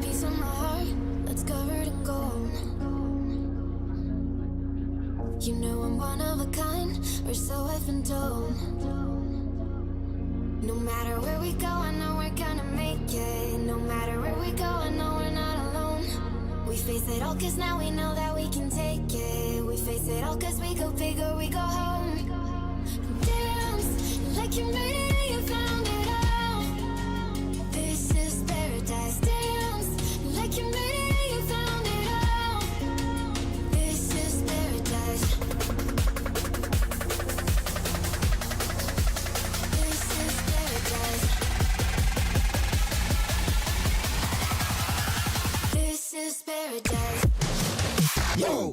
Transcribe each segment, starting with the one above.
piece of my heart that's covered in gold. You know I'm one of a kind, or so I've been told. No matter where we go, I know we're gonna make it. No matter where we go, I know we're not alone. We face it all cause now we know that we can take it. We face it all cause we go big or we go home. Dance like you made it, you found it all. This is paradise. Dance like you made it, you found it all. This is paradise. This is paradise. This is paradise. Yo!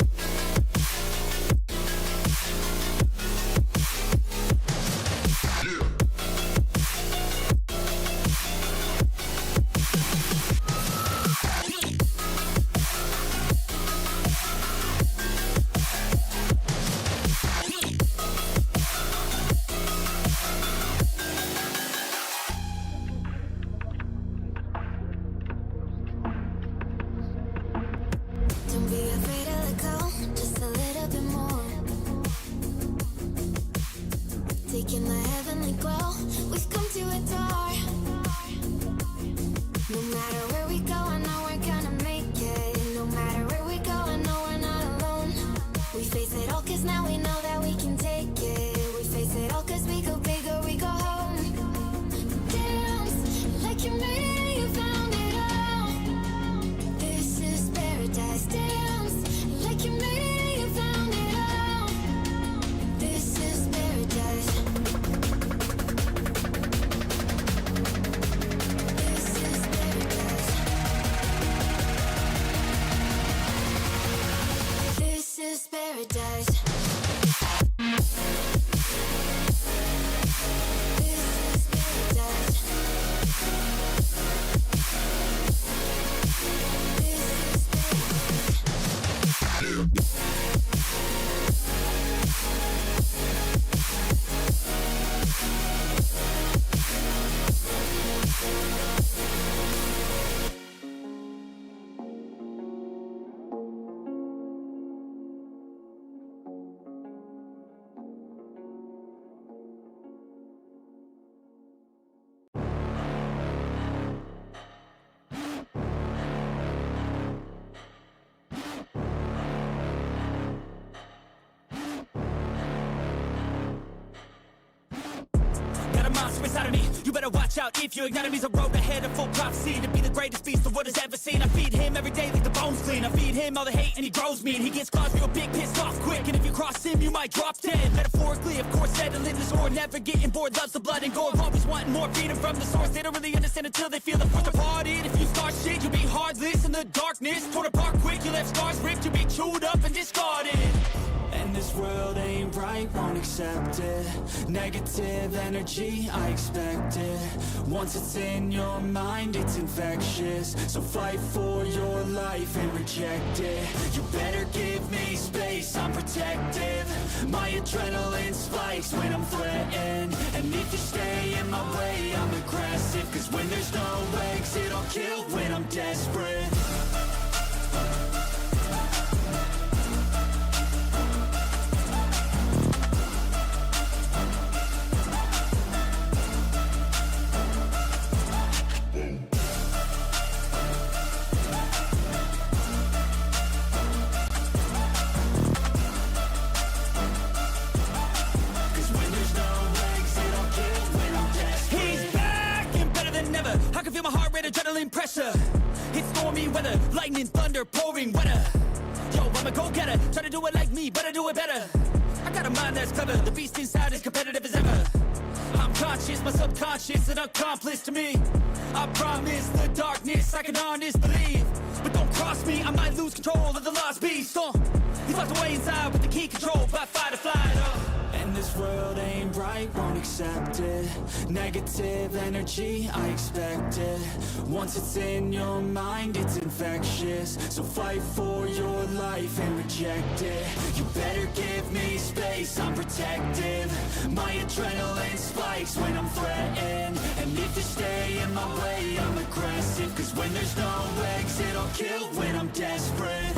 Don't be afraid to let go, just a little bit more. Taking the heavenly glow, we've come to adore. No matter where we go, I know we're gonna make it. No matter where we go, I know we're not alone. We face it all cause now we know that we can take it. We face it all cause we go big or we go home. Dance like you made it, you found it all. This is paradise. Dance like you made it, you found it all. This is paradise. This is paradise. This is paradise. Got a monster inside of me, you better watch out. If your enemy's a road ahead of full prophecy to be the greatest beast the world has ever seen. I feed him every day like the bones clean. I feed him all the hate and he grows me. And he gets claws real big, pissed off quick. And if you cross him, you might drop dead. Metaphorically, of course, settling the score. Never getting bored, loves the blood and gore. Always wanting more, freedom from the source. They don't really understand until they feel the force departed. If you start shit, you'll be heartless in the darkness. Torn apart quick, you left scars ripped. You'll be chewed up and discarded. And this world ain't right, won't accept it. Negative energy, I expect it. Once it's in your mind, it's infectious. So fight for your life and reject it. You better give me space, I'm protective. My adrenaline spikes when I'm threatened. And if you stay in my way, I'm aggressive. Cause when there's no exit, I'll kill when I'm desperate. I can feel my heart rate, adrenaline pressure. It's stormy weather, lightning, thunder, pouring weather. Yo, I'm a go-getter, try to do it like me, but I do it better. I got a mind that's clever, the beast inside is competitive as ever. I'm conscious, my subconscious, an accomplice to me. I promise the darkness, I can honest believe. But don't cross me, I might lose control of the lost beast. He's locked away inside with the key control by fight or flight. And this world ain't right, won't accept it. Negative energy, I expect it. Once it's in your mind, it's infectious. So fight for your life and reject it. You better give me space, I'm protective. My adrenaline spikes when I'm threatened. And if you stay in my way, I'm aggressive. Cause when there's no way I'll kill when I'm desperate.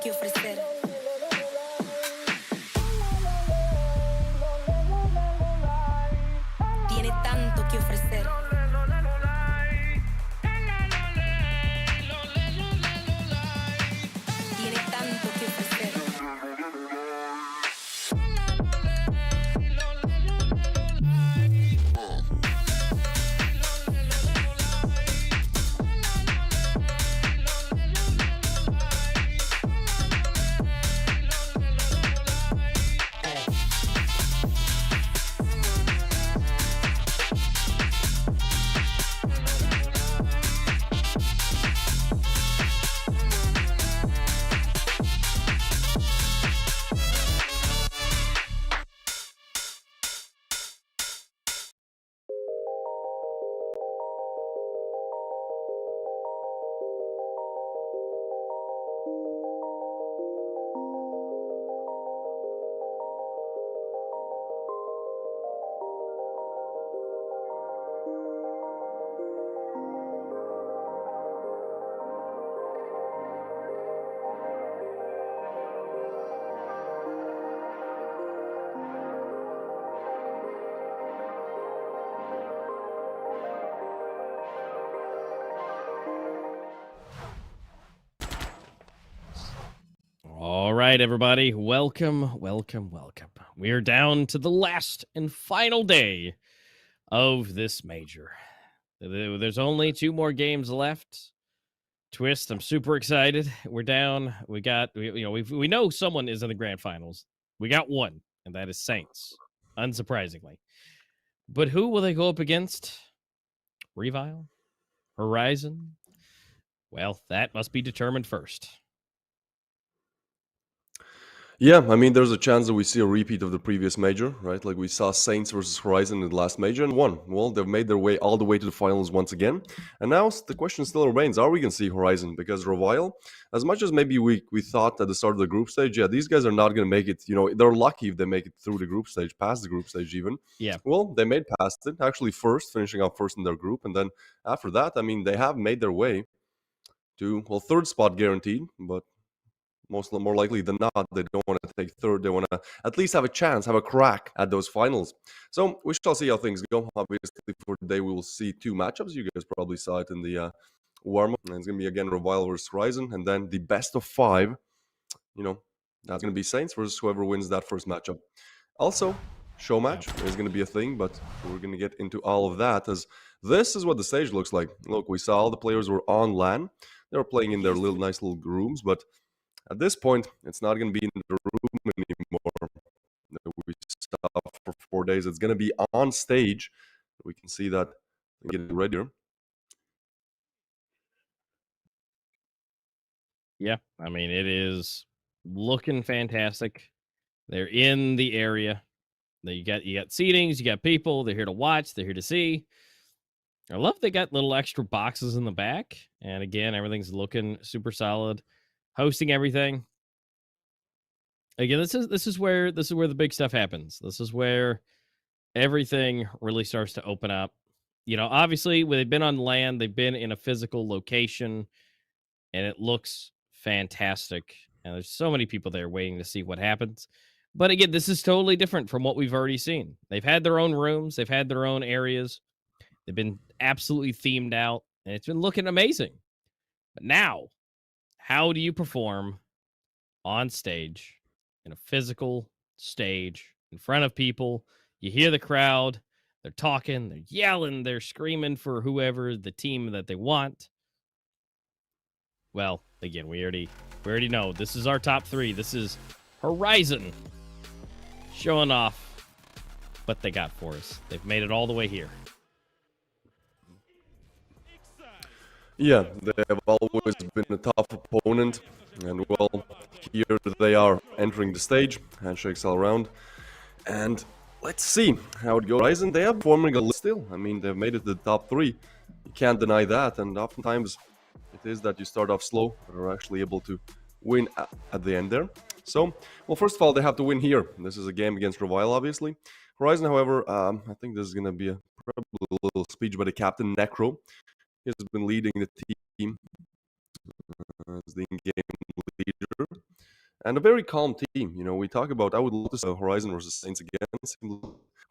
que ofrecer. Tiene tanto que ofrecer. Tiene tanto que ofrecer. All right, everybody. Welcome. We're down to the last and final day of this major. There's only 2 more games left. Twist, I'm super excited. We're down. We know someone is in the grand finals. We got one, and that is Saints, unsurprisingly. But who will they go up against? Revile? Horizon? Well, that must be determined first. Yeah, I mean, there's a chance that we see a repeat of the previous major, right? Like we saw Saints versus Horizon in the last major and won. Well, they've made their way all the way to the finals once again. And now the question still remains, are we going to see Horizon? Because Revile, as much as maybe we thought at the start of the group stage, yeah, these guys are not going to make it. They're lucky if they make it through the group stage, past the group stage even. Yeah. Well, they made past it, actually first, finishing up first in their group. And then after that, I mean, they have made their way to, well, third spot guaranteed, but more likely than not, they don't want to take third. They want to at least have a chance, have a crack at those finals. So we shall see how things go. Obviously, for today, we will see 2 matchups. You guys probably saw it in the warm-up. And it's going to be, again, Revile versus Horizon. And then the best of 5, that's going to be Saints versus whoever wins that first matchup. Also, show match is going to be a thing, but we're going to get into all of that as this is what the stage looks like. Look, we saw all the players were on LAN. They were playing in their nice little rooms, but at this point, it's not going to be in the room anymore. We stop for 4 days. It's going to be on stage. We can see that getting ready here. Yeah, I mean, it is looking fantastic. They're in the area. You got seatings, you got people. They're here to watch. They're here to see. I love they got little extra boxes in the back, and again, everything's looking super solid. Hosting everything. Again, this is where the big stuff happens. This is where everything really starts to open up. Obviously, when they've been on land, they've been in a physical location, and it looks fantastic. And there's so many people there waiting to see what happens. But again, this is totally different from what we've already seen. They've had their own rooms, they've had their own areas. They've been absolutely themed out, and it's been looking amazing. But now, how do you perform on stage in a physical stage in front of people? You hear the crowd, they're talking, they're yelling, they're screaming for whoever the team that they want. Well, again, we already know this is our top 3. This is Horizon showing off what they got for us. They've made it all the way here. Yeah, they have always been a tough opponent, and well, here they are entering the stage, handshakes all around, and let's see how it goes. Horizon, they are forming a list still. I mean, they've made it to the top 3. You can't deny that, and oftentimes it is that you start off slow, but are actually able to win at the end there. So, well, first of all, they have to win here. This is a game against Revile, obviously. Horizon, however, I think this is going to be probably a little speech by the captain, Necro. He has been leading the team as the in-game leader. and a very calm team. We talk about I would love to see Horizon versus Saints again.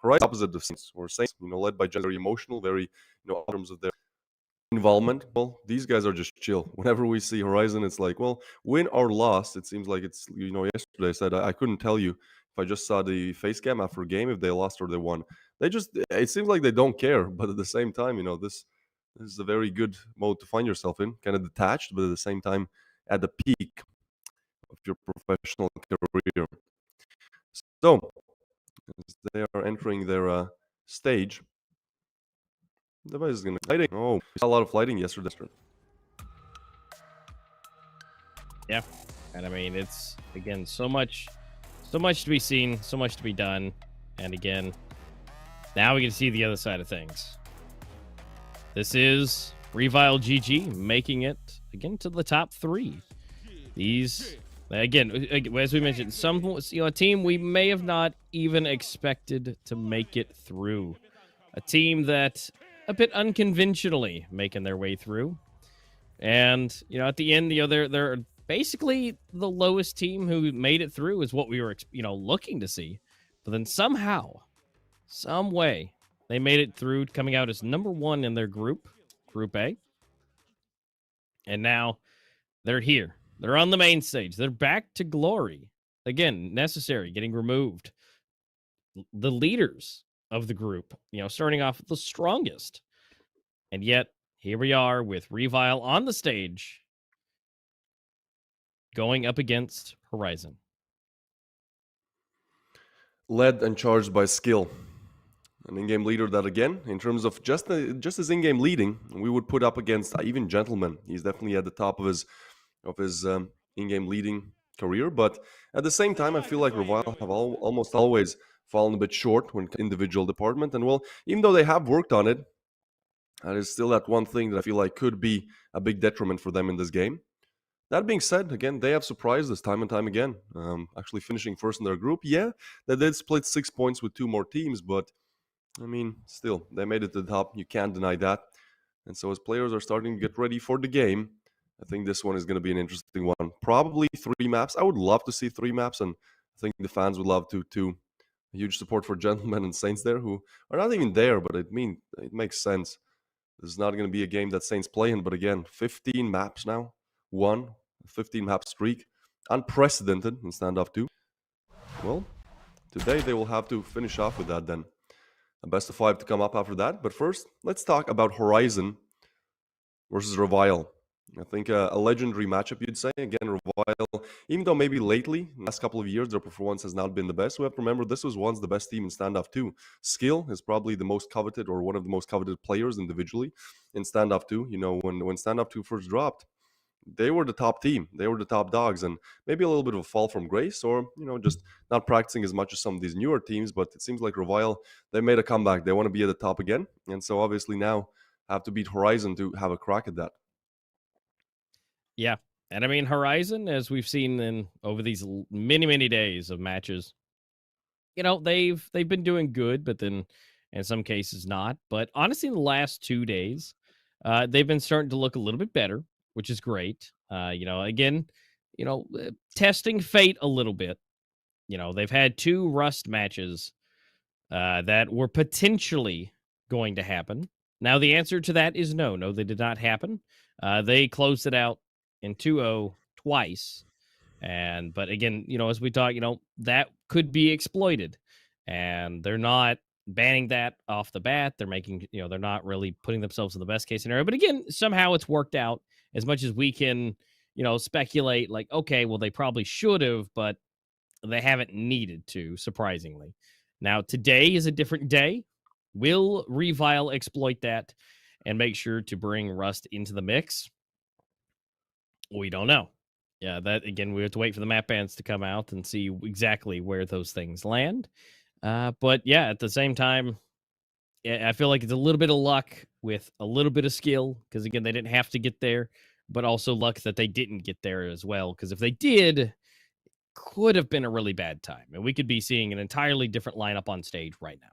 Horizon opposite of Saints, or Saints, led by very emotional, very, in terms of their involvement. Well, these guys are just chill. Whenever we see Horizon, it's like, well, win or loss. It seems like it's, yesterday I said I couldn't tell you if I just saw the face cam after a game if they lost or they won. It seems like they don't care, but at the same time, this is a very good mode to find yourself in, kind of detached, but at the same time at the peak of your professional career. So, as they are entering their stage, the device is going to fighting. Oh, we saw a lot of fighting yesterday. Yeah. And I mean, it's, again, so much to be seen, so much to be done. And again, now we can see the other side of things. This is Revile GG making it, again, to the top 3. These, again, as we mentioned, a team we may have not even expected to make it through. A team that a bit unconventionally making their way through. And, at the end, they're basically the lowest team who made it through is what we were, looking to see. But then somehow, some way, they made it through, coming out as number 1 in their Group A. And now they're here. They're on the main stage. They're back to glory. Again, necessary, getting removed. The leaders of the group, starting off the strongest. And yet, here we are with Revile on the stage, going up against Horizon. Led and charged by skill. An in-game leader that, again, in terms of just as in-game leading, we would put up against even Gentleman. He's definitely at the top of his in-game leading career. But at the same time, I feel like Revile have almost always fallen a bit short when individual department. And well, even though they have worked on it, that is still that one thing that I feel like could be a big detriment for them in this game. That being said, again, they have surprised us time and time again. Actually finishing first in their group. Yeah, they did split 6 points with 2 more teams, but I mean, still, they made it to the top. You can't deny that. And so as players are starting to get ready for the game, I think this one is going to be an interesting one. Probably 3 maps. I would love to see 3 maps, and I think the fans would love to too. Huge support for Gentlemen and Saints there, who are not even there, but it makes sense. This is not going to be a game that Saints play in, but again, 15 maps now. 15 map streak. Unprecedented in Standoff 2. Well, today they will have to finish off with that then. A best of 5 to come up after that. But first, let's talk about Horizon versus Revile. I think a legendary matchup, you'd say. Again, Revile, even though maybe lately, in the last couple of years, their performance has not been the best. We have to remember this was once the best team in Standoff 2. Skill is probably the most coveted, or one of the most coveted players individually in Standoff 2. When Standoff 2 first dropped, they were the top team. They were the top dogs, and maybe a little bit of a fall from grace, or just not practicing as much as some of these newer teams. But it seems like Revile, they made a comeback. They want to be at the top again, and so obviously now have to beat Horizon to have a crack at that. Yeah, and I mean Horizon, as we've seen over these many days of matches, they've been doing good, but then in some cases not. But honestly, in the last 2 days, they've been starting to look a little bit better, which is great. Again, testing fate a little bit. They've had 2 Rust matches that were potentially going to happen. Now, the answer to that is no. No, they did not happen. They closed it out in 2-0 twice. But again, as we talk, that could be exploited. And they're not banning that off the bat. They're making, they're not really putting themselves in the best case scenario. But again, somehow it's worked out. As much as we can, speculate like, okay, well, they probably should have, but they haven't needed to, surprisingly. Now, today is a different day. Will Revile exploit that and make sure to bring Rust into the mix? We don't know. Yeah, that again, we have to wait for the map bans to come out and see exactly where those things land. But yeah, at the same time, I feel like it's a little bit of luck with a little bit of skill, because again, they didn't have to get there, but also luck that they didn't get there as well. Because if they did, could have been a really bad time, and we could be seeing an entirely different lineup on stage right now.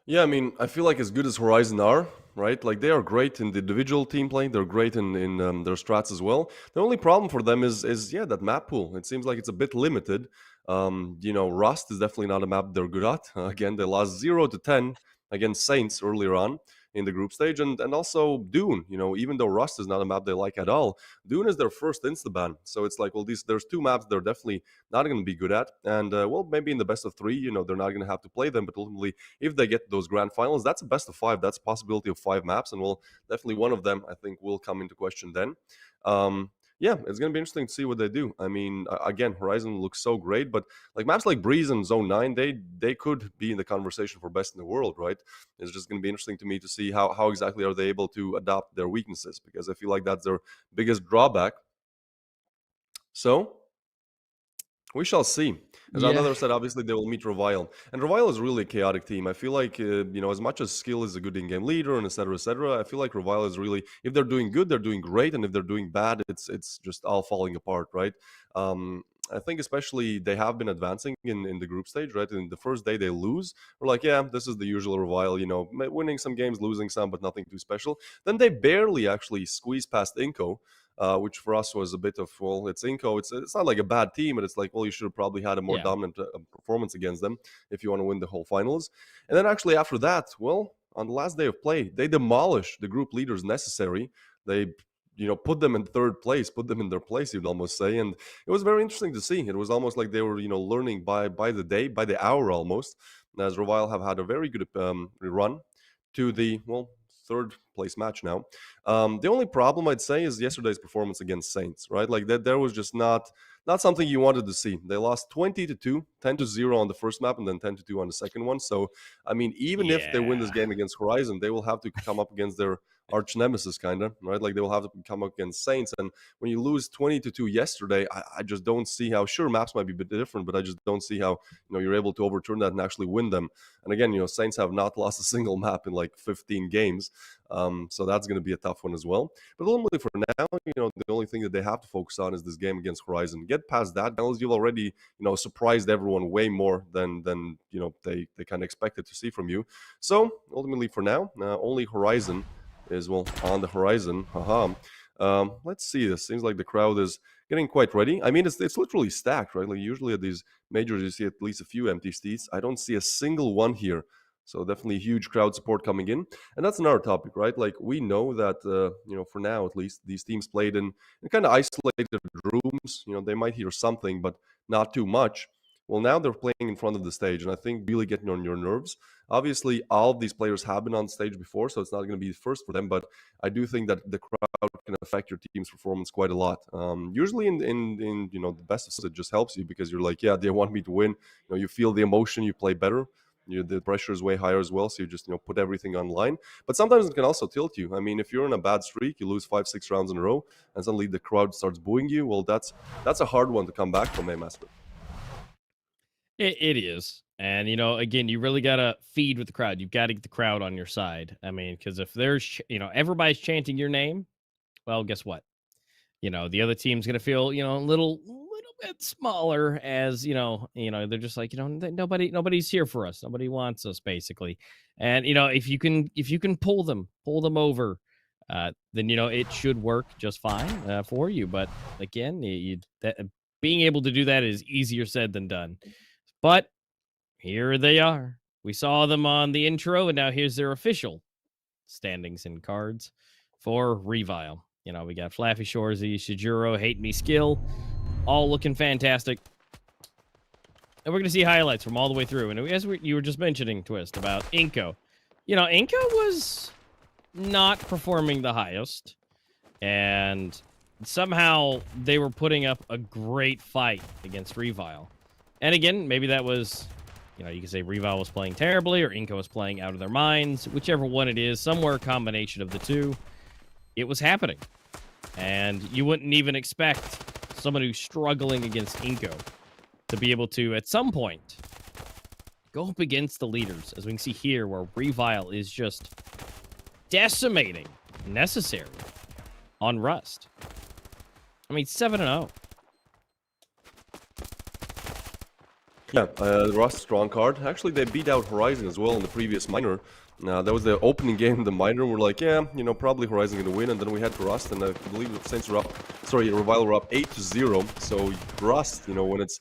Yeah, I mean, I feel like as good as Horizon are, right? Like they are great in the individual team play. They're great in their strats as well. The only problem for them is yeah, that map pool. It seems like it's a bit limited. Rust is definitely not a map they're good at. Again, they lost 0-10 against Saints earlier on in the group stage, and also Dune. Even though Rust is not a map they like at all, Dune is their first insta-ban. So it's like, well, there's two maps they're definitely not going to be good at, and well, maybe in the best of three, they're not going to have to play them, but ultimately if they get those grand finals, that's a best of five. That's a possibility of 5 maps, and well, definitely one of them I think will come into question then. Yeah, it's gonna be interesting to see what they do. I mean, again, Horizon looks so great, but like maps like Breeze and Zone 9, they could be in the conversation for best in the world, right? It's just gonna be interesting to me to see how exactly are they able to adapt their weaknesses, because I feel like that's their biggest drawback. So we shall see. As Yeah. another said, obviously they will meet Revile, and Revile is really a chaotic team. I feel like as much as Skill is a good in-game leader and etc., I feel like Revile is really, if they're doing good, they're doing great, and if they're doing bad, it's just all falling apart, right? I think especially they have been advancing in the group stage, right? In the first day they lose, we're like, yeah, this is the usual Revile, winning some games, losing some, but nothing too special. Then they barely actually squeeze past Inco, which for us was a bit of, well, it's Inco. It's not like a bad team, but it's like, well, you should have probably had a more Yeah. dominant performance against them if you want to win the whole finals. And then actually after that, well, on the last day of play, they demolished the group leaders necessary. They put them in third place, put them in their place, you'd almost say. And it was very interesting to see. It was almost like they were, learning by the day, by the hour almost, as Revile have had a very good run to the, well, third place match now. The only problem I'd say is yesterday's performance against Saints, right? Like that, there was just not something you wanted to see. They lost 20-2, 10-0 on the first map, and then 10-2 on the second one. So, I mean, even if they win this Yeah. game against Horizon, they will have to come up against their arch nemesis, kind of, right? Like they will have to come up against Saints. And when you lose 20-2 yesterday, I just don't see how. Sure, maps might be a bit different, but I just don't see how you're able to overturn that and actually win them. And again, Saints have not lost a single map in like 15 games. So that's going to be a tough one as well. But ultimately, for now, the only thing that they have to focus on is this game against Horizon. Get past that, because you've already, surprised everyone way more than they kind of expected to see from you. So ultimately, for now, only Horizon is, well, on the horizon. Haha. Let's see. This seems like the crowd is getting quite ready. I mean, it's literally stacked, right? Like usually at these majors, you see at least a few empty seats. I don't see a single one here. So definitely huge crowd support coming in, and that's another topic, right? Like we know that for now at least, these teams played in kind of isolated rooms. They might hear something, but not too much. Well, now they're playing in front of the stage, and I think really getting on your nerves. Obviously, all of these players have been on stage before, so it's not going to be the first for them. But I do think that the crowd can affect your team's performance quite a lot. Usually, in the best of it just helps you, because you're like, yeah, they want me to win. You feel the emotion, you play better. The pressure is way higher as well, so you just put everything on line. But sometimes it can also tilt you. I mean, if you're in a bad streak, you lose 5-6 rounds in a row, and suddenly the crowd starts booing you. Well, that's a hard one to come back from, Master. It is. And, again, you really got to feed with the crowd. You've got to get the crowd on your side. I mean, because if there's, everybody's chanting your name, well, guess what? The other team's going to feel, a little bit smaller, as, they're just like, nobody's here for us. Nobody wants us, basically. And, if you can pull them over, then, it should work just fine for you. But again, being able to do that is easier said than done. But here they are. We saw them on the intro, and now here's their official standings and cards for Revile. We got Flaffy Shorzy, Shijuro, Hate Me Skill, all looking fantastic. And we're going to see highlights from all the way through. And as you were just mentioning, Twist, about Inco. Inco was not performing the highest. And somehow they were putting up a great fight against Revile. And again, maybe that was, you can say Revile was playing terribly or Inco was playing out of their minds. Whichever one it is, somewhere a combination of the two, it was happening. And you wouldn't even expect someone who's struggling against Inco to be able to, at some point, go up against the leaders, as we can see here, where Revile is just decimating Necessary on Rust. I mean, 7-0. Yeah, Rust strong card. Actually, they beat out Horizon as well in the previous minor. That was the opening game of the minor. We're like, yeah, probably Horizon gonna win, and then we had Rust, and I believe the Saints were up. Sorry, Revile were up 8-0. So Rust, when it's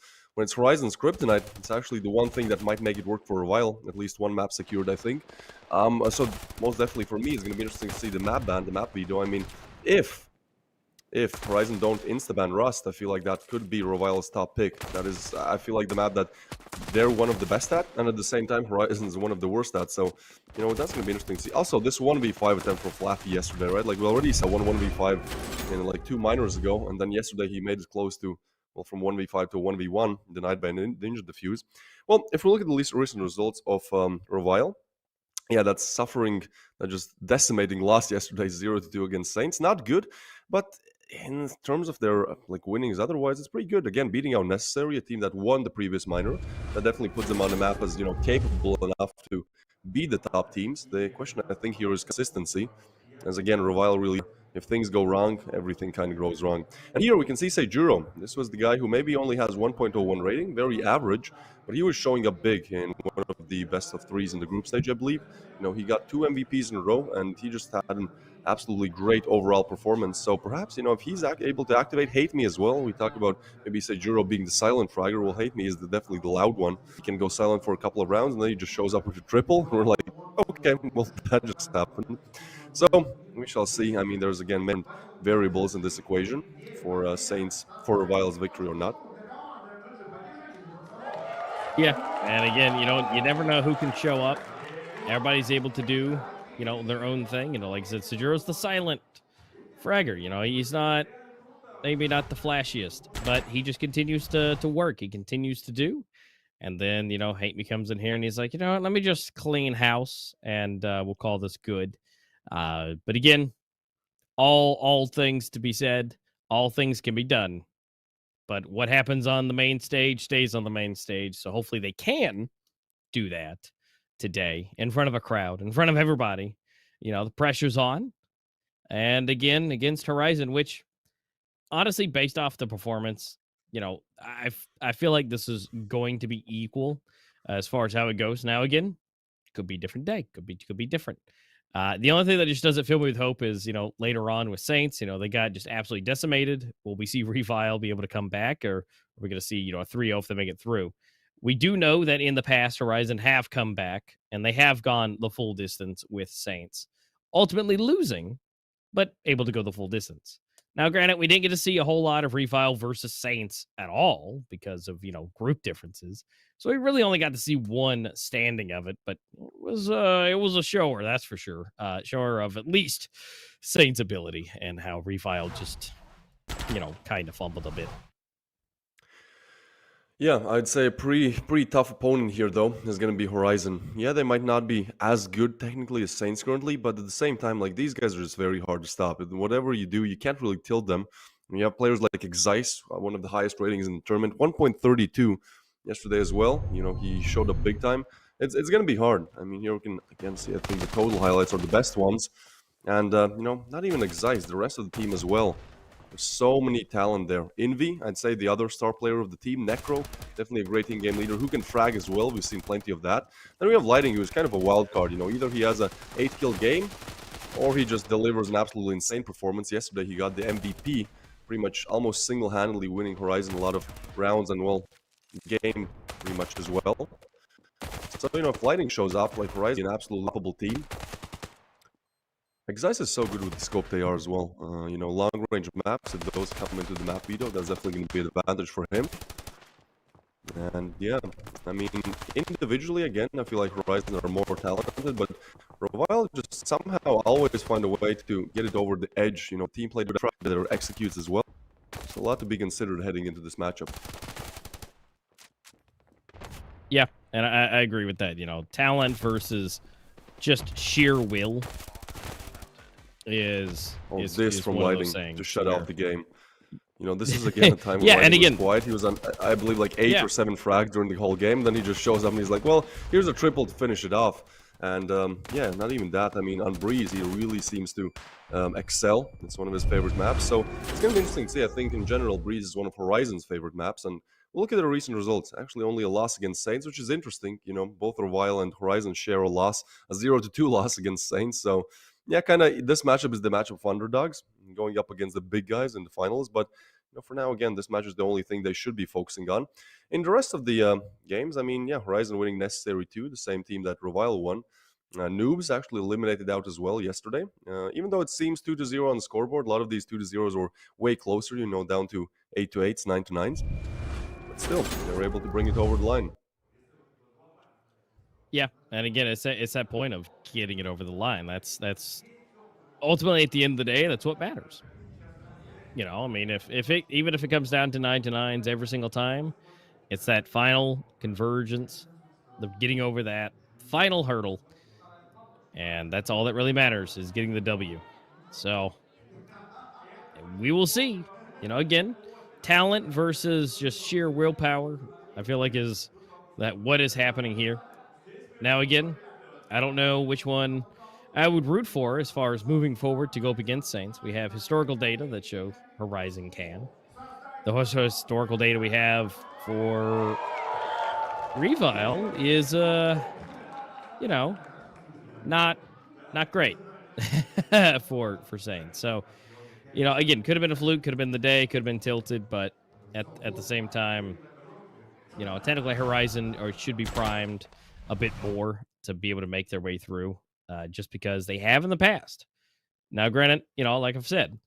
Horizon's Kryptonite, it's actually the one thing that might make it work for Revile. At least one map secured, I think. So most definitely for me, it's gonna be interesting to see the map ban, the map veto. I mean, if Horizon don't insta-ban Rust, I feel like that could be Revile's top pick. That is, I feel like the map that they're one of the best at, and at the same time, Horizon is one of the worst at. So, that's going to be interesting to see. Also, this 1v5 attempt from Flappy yesterday, right? Like, we already saw 1v5 in like 2 minors ago, and then yesterday he made it close to, well, from 1v5 to 1v1, denied by Ninja Diffuse. Well, if we look at the least recent results of Revile, yeah, that's suffering, just decimating loss yesterday, 0-2 against Saints. Not good, but in terms of their like winnings, otherwise it's pretty good. Again, beating out Necessary, a team that won the previous minor, that definitely puts them on the map as capable enough to beat the top teams. The question I think here is consistency, as again, Revile really, if things go wrong, everything kind of goes wrong. And here we can see Seijuro. This was the guy who maybe only has 1.01 rating, very average, but he was showing up big in one of the best of threes in the group stage, I believe. He got 2 MVPs in a row, and he just had an absolutely great overall performance. So perhaps, if he's able to activate Hate Me as well, we talk about maybe Seijuro being the silent fragger. Well, Hate Me is definitely the loud one. He can go silent for a couple of rounds, and then he just shows up with a triple. And we're like, okay, well, that just happened. So we shall see. I mean, there's again many variables in this equation for Saints for Revile's victory or not. Yeah, and again, you never know who can show up. Everybody's able to do, their own thing. Like I said, Sejuro's the silent fragger. He's not maybe not the flashiest, but he just continues to work. He continues to do. And then, Hate Me comes in here and he's like, what, let me just clean house and we'll call this good. But again, all things to be said, all things can be done. But what happens on the main stage stays on the main stage. So hopefully they can do that today in front of a crowd, in front of everybody. The pressure's on. And again, against Horizon, which honestly, based off the performance, I feel like this is going to be equal as far as how it goes. Now, again, could be a different day. Could be different. The only thing that just doesn't fill me with hope is, later on with Saints, they got just absolutely decimated. Will we see Revile be able to come back, or are we going to see, a 3-0 if they make it through? We do know that in the past, Horizon have come back, and they have gone the full distance with Saints, ultimately losing, but able to go the full distance. Now, granted, we didn't get to see a whole lot of Revile versus Saints at all because of, group differences. So we really only got to see one standing of it, but it was a shower, that's for sure. Shower of at least Saints' ability and how Revile just, kind of fumbled a bit. Yeah, I'd say a pretty tough opponent here, though, is going to be Horizon. Yeah, they might not be as good technically as Saints currently, but at the same time, like, these guys are just very hard to stop. And whatever you do, you can't really tilt them. And you have players like Exice, one of the highest ratings in the tournament, 1.32 yesterday as well. He showed up big time. It's going to be hard. I mean, here we can, again, see, I think the total highlights are the best ones. And, not even Exice, the rest of the team as well. There's so many talent there. Envy, I'd say the other star player of the team. Necro, definitely a great in-game leader who can frag as well. We've seen plenty of that. Then we have Lighting, who's kind of a wild card. Either he has a 8-kill game or he just delivers an absolutely insane performance. Yesterday he got the MVP, pretty much almost single-handedly winning Horizon a lot of rounds and, well, game pretty much as well. So, if Lighting shows up, like Horizon, an absolute laughable team. Exice is so good with the scope they are as well. Long range maps, if those come into the map veto, that's definitely going to be an advantage for him. And yeah, I mean, individually, again, I feel like Horizon are more talented, but Revile just somehow always find a way to get it over the edge. Team play that executes as well. So a lot to be considered heading into this matchup. Yeah, and I agree with that. Talent versus just sheer will is from Lighting to shut out the game. This is again a time yeah, when and again, was quiet. He was on, I believe, like 8 or 7 frags during the whole game. Then he just shows up and he's like, well, here's a triple to finish it off. And yeah, not even that. I mean, on Breeze, he really seems to excel. It's one of his favorite maps. So it's going to be interesting to see. I think in general, Breeze is one of Horizon's favorite maps. And we'll look at the recent results. Actually, only a loss against Saints, which is interesting. You know, both Revile and Horizon share a loss, a 0-2 loss against Saints. So yeah, kind of this matchup is the matchup of underdogs going up against the big guys in the finals. But you know, for now, again, this match is the only thing they should be focusing on. In the rest of the games, I mean, yeah, Horizon winning necessary 2, the same team that Revile won. Noobs actually eliminated out as well yesterday. Even though it seems 2-0 on the scoreboard, a lot of these 2-0s were way closer, you know, down to 8-8s, 9-9s. But still, they were able to bring it over the line. Yeah, and again, it's that point of getting it over the line. That's ultimately at the end of the day, that's what matters. You know, I mean, if it even if it comes down to 9-9s every single time, it's that final convergence, the getting over that final hurdle, and that's all that really matters is getting the W. So we will see. You know, again, talent versus just sheer willpower. I feel like is that what is happening here. Now, again, I don't know which one I would root for as far as moving forward to go up against Saints. We have historical data that show Horizon can. The historical data we have for Revile is you know, not not great for Saints. So, you know, again, could have been a fluke, could have been the day, could have been tilted, but at the same time, you know, technically Horizon or should be primed a bit more to be able to make their way through, just because they have in the past. Now, granted, you know, like I've said,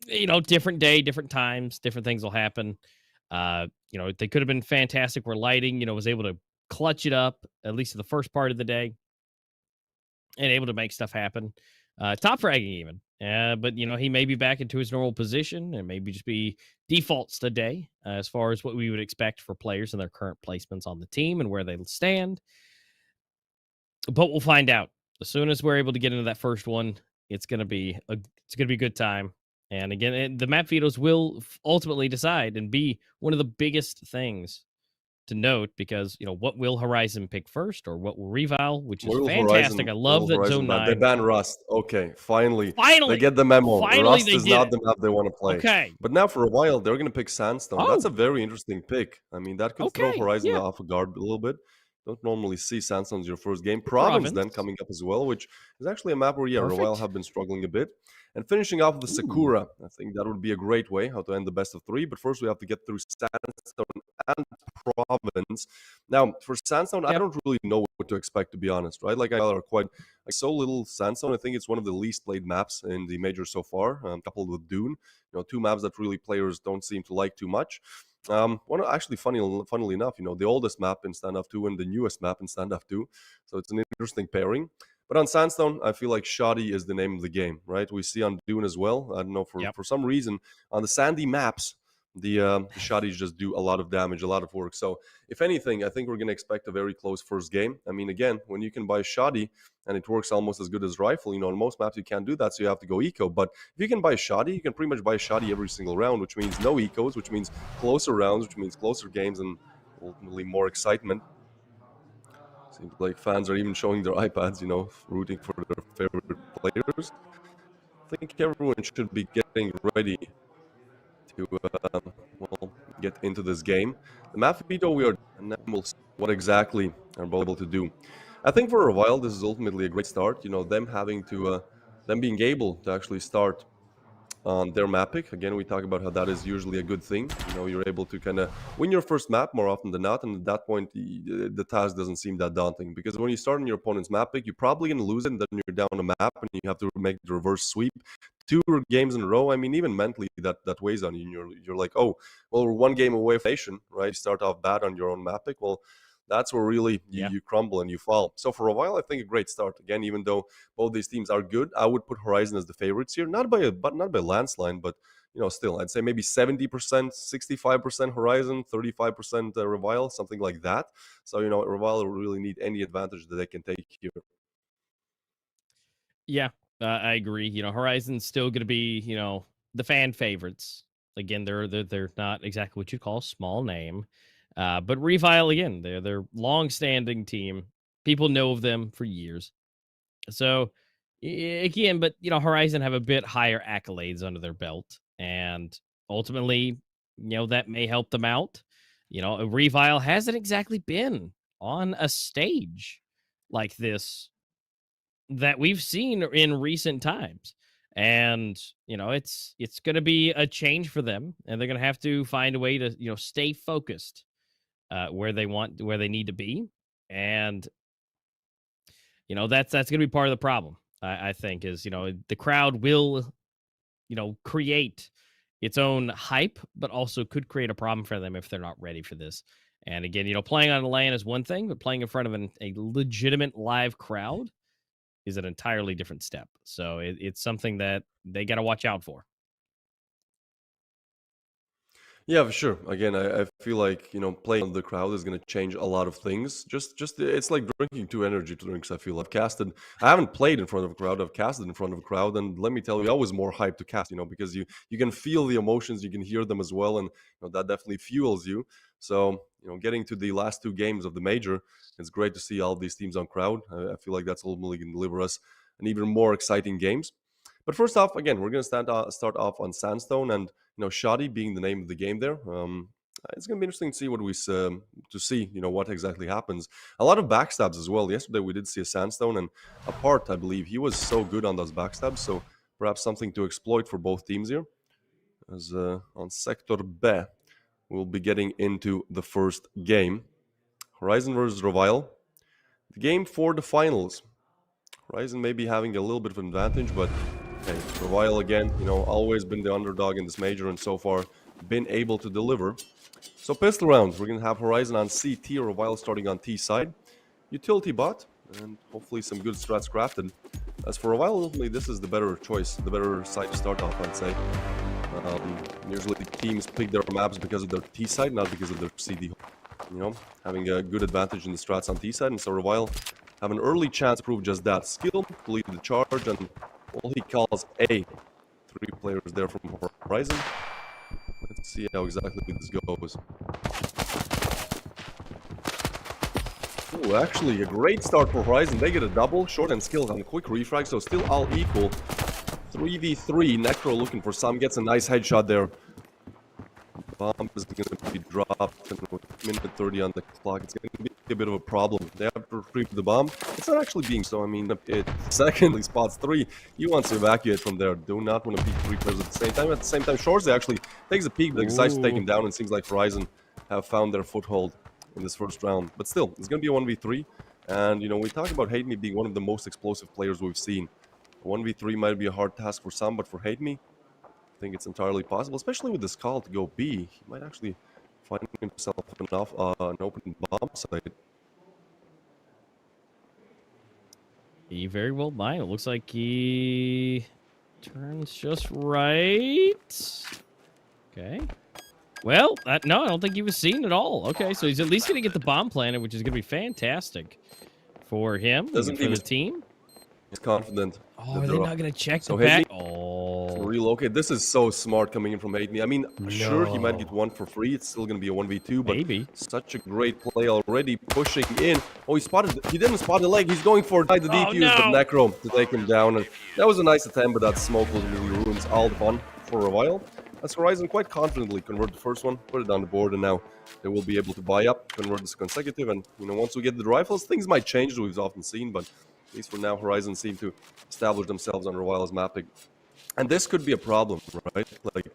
you know, different day, different times, different things will happen. You know, they could have been fantastic where lighting, you know, was able to clutch it up at least in the first part of the day and able to make stuff happen. Top fragging even. But you know, he may be back into his normal position and maybe just be defaults today as far as what we would expect for players and their current placements on the team and where they stand. But we'll find out. As soon as we're able to get into that first one, it's gonna be a good time. And again, the map vetoes will ultimately decide and be one of the biggest things to note because you know what will Horizon pick first or what will Revile, which is Royal fantastic. Horizon, I love Royal that Horizon Zone ban. They 9 ban Rust. Okay, finally. They finally, get the memo. finally Rust they is did not it. the map they want to play. Okay. But now for a while, they're going to pick Sandstone. That's Oh, a very interesting pick. I mean, that could throw okay. Horizon Yeah. off a guard a little bit. Don't normally see Sandstone as your first game. Province then Province. coming up as well, which is actually a map where, yeah, Royal Perfect. have been struggling a bit. And finishing off with the Ooh. Sakura. I think that would be a great way how to end the best of 3. But first, we have to get through Sandstone and Province. Now, for Sandstone, I Yep. don't really know what to expect, to be honest, right? Like, I are quite like so little Sandstone. I think it's one of the least played maps in the major so far, coupled with Dune. You know, two maps that really players don't seem to like too much. One actually, funnily enough, you know, the oldest map in Standoff 2 and the newest map in Standoff 2. So it's an interesting pairing. But on Sandstone, I feel like Shoddy is the name of the game, right? We see on Dune as well. I don't know, Yep. for some reason, on the sandy maps, the Shoddies just do a lot of damage, a lot of work. So if anything, I think we're going to expect a very close first game. I mean, again, when you can buy Shoddy and it works almost as good as Rifle, you know, on most maps you can't do that, so you have to go eco. But if you can buy Shoddy, you can pretty much buy Shoddy every single round, which means no ecos, which means closer rounds, which means closer games and ultimately more excitement. Seems like fans are even showing their iPads, you know, rooting for their favorite players. I think everyone should be getting ready to well get into this game. The map veto we are, and then we'll see what exactly are able to do. I think for a while this is ultimately a great start. You know, them having to them being able to actually start on their map pick. Again, we talk about how that is usually a good thing. You know, you're able to kind of win your first map more often than not, and at that point, the task doesn't seem that daunting because when you start on your opponent's map pick, you're probably going to lose it, and then you're down a map, and you have to make the reverse sweep. 2 games in a row. I mean, even mentally, that weighs on you. And you're like, oh, well, we're 1 game away from nation, right? You start off bad on your own map pick. Well, that's where really Yeah. you crumble and you fall. So for a while, I think a great start. Again, even though both these teams are good, I would put Horizon as the favorites here, not by landslide, but you know, still, I'd say maybe 70%, 65% Horizon, 35% Revile, something like that. So you know, Revile really need any advantage that they can take here. Yeah. I agree. You know, Horizon's still going to be, you know, the fan favorites. Again, they're not exactly what you'd call a small name. But Revile again, they're long-standing team. People know of them for years. So again, but Horizon have a bit higher accolades under their belt, and ultimately, that may help them out. Revile hasn't exactly been on a stage like this that we've seen in recent times. And, it's going to be a change for them, and they're going to have to find a way to, stay focused where they need to be. And, that's going to be part of the problem, I think, is, the crowd will, create its own hype, but also could create a problem for them if they're not ready for this. And again, playing on a LAN is one thing, but playing in front of a legitimate live crowd is an entirely different step. So it's something that they got to watch out for. Yeah, for sure. Again, I feel like playing on the crowd is going to change a lot of things. Just it's like drinking two energy drinks. I feel I haven't played in front of a crowd. I've casted in front of a crowd, and let me tell you, I was more hyped to cast. Because you can feel the emotions, you can hear them as well, and that definitely fuels you. So getting to the last two games of the major, it's great to see all these teams on crowd. I feel like that's ultimately going to deliver us an even more exciting games. But first off, again, we're going to start off on Sandstone, and Shoddy being the name of the game there. It's going to be interesting to see what exactly happens. A lot of backstabs as well. Yesterday we did see a Sandstone, and apart, I believe he was so good on those backstabs. So perhaps something to exploit for both teams here. As on Sector B, we'll be getting into the first game. Horizon versus Revile. The game for the finals. Horizon may be having a little bit of an advantage, but hey, Revile again, always been the underdog in this major, and so far been able to deliver. So pistol rounds, we're going to have Horizon on CT, Revile starting on T side. Utility bot, and hopefully some good strats crafted. As for Revile, ultimately this is the better choice, the better side to start off, I'd say. Usually teams pick their maps because of their T side, not because of their CD. Having a good advantage in the strats on T side, and so Revile have an early chance to prove just that. Skill, lead the charge, and all he calls A. 3 players there from Horizon. Let's see how exactly this goes. Ooh, actually a great start for Horizon. They get a double, short and skills on a quick refrag, so still all equal. 3v3, Necro looking for some, gets a nice headshot there. Bomb is going to be dropped, and with minute 30 on the clock, it's going to be a bit of a problem. They have to retrieve the bomb. It's not actually being so. I mean, it secondly spots 3. He wants to evacuate from there. Do not want to peek 3 players at the same time. At the same time, Shorzy actually takes a peek, but decides to take him down, and seems like Horizon have found their foothold in this first round. But still, it's going to be a 1v3. And, we talk about Hate Me being one of the most explosive players we've seen. 1v3 might be a hard task for some, but for Hate Me, I think it's entirely possible, especially with this call to go B. He might actually find himself an open bomb site. He very well might. It looks like he turns just right. Okay. Well, no, I don't think he was seen at all. Okay, so he's at least going to get the bomb planted, which is going to be fantastic for him, for the team. He's confident. Oh, are they not going to check the back? Oh. Relocate. This is so smart coming in from Hate Me. I mean, sure, he might get one for free. It's still going to be a 1v2, but maybe. Such a great play already, pushing in. Oh, he didn't spot the leg. He's going for the defuse, but Necro to take him down. And that was a nice attempt, but that smoke really ruins all the fun for a while. As Horizon quite confidently convert the first one, put it on the board, and now they will be able to buy up, convert this consecutive, and once we get the rifles, things might change, as we've often seen, but at least for now, Horizon seem to establish themselves on Revile's mapping. And this could be a problem, right? Like,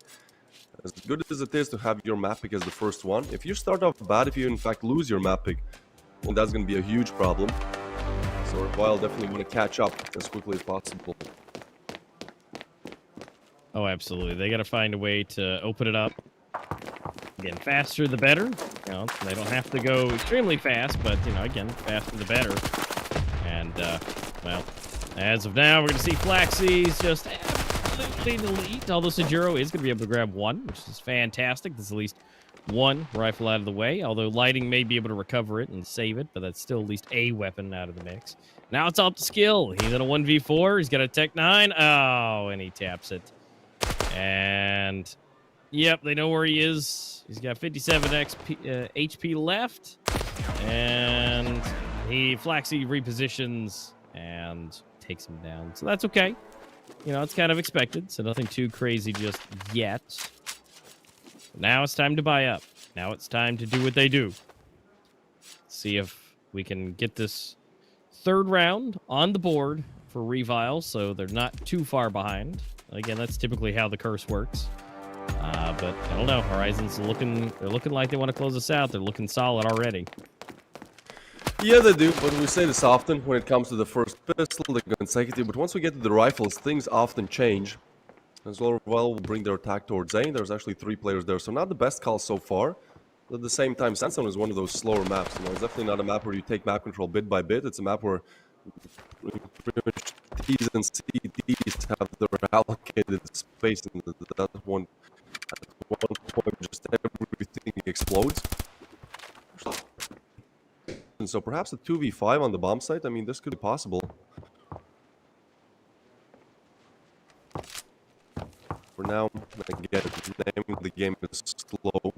as good as it is to have your map pick as the first one, if you start off bad, if you in fact lose your map pick, well, that's going to be a huge problem. So Revile definitely want to catch up as quickly as possible. Oh, absolutely. They got to find a way to open it up. Again, faster the better. They don't have to go extremely fast, but, again, faster the better. And, well, as of now, we're going to see Flaxy's just absolutely delete. Although Sajuro is going to be able to grab one, which is fantastic. There's at least one rifle out of the way. Although Lighting may be able to recover it and save it, but that's still at least a weapon out of the mix. Now it's all up to skill. He's in a 1v4. He's got a Tech 9. Oh, and he taps it. And, yep, they know where he is. He's got 57 HP left. And Flaxy repositions and takes him down. So that's okay. You know, it's kind of expected. So nothing too crazy just yet. Now it's time to buy up. Now it's time to do what they do. See if we can get this third round on the board for Revile, so they're not too far behind. Again, that's typically how the curse works. But I don't know. Horizon's they're looking like they want to close us out. They're looking solid already. Yeah, they do, but we say this often when it comes to the first pistol, the consecutive. But once we get to the rifles, things often change. As well will bring their attack towards A. There's actually 3 players there, so not the best call so far. But at the same time, Sandstone is one of those slower maps. You know, it's definitely not a map where you take map control bit by bit. It's a map where pretty much T's and CDs have their allocated space, and at one point just everything explodes. And so perhaps a 2v5 on the bomb site, I mean, this could be possible. For now, again, the name of the game is slow.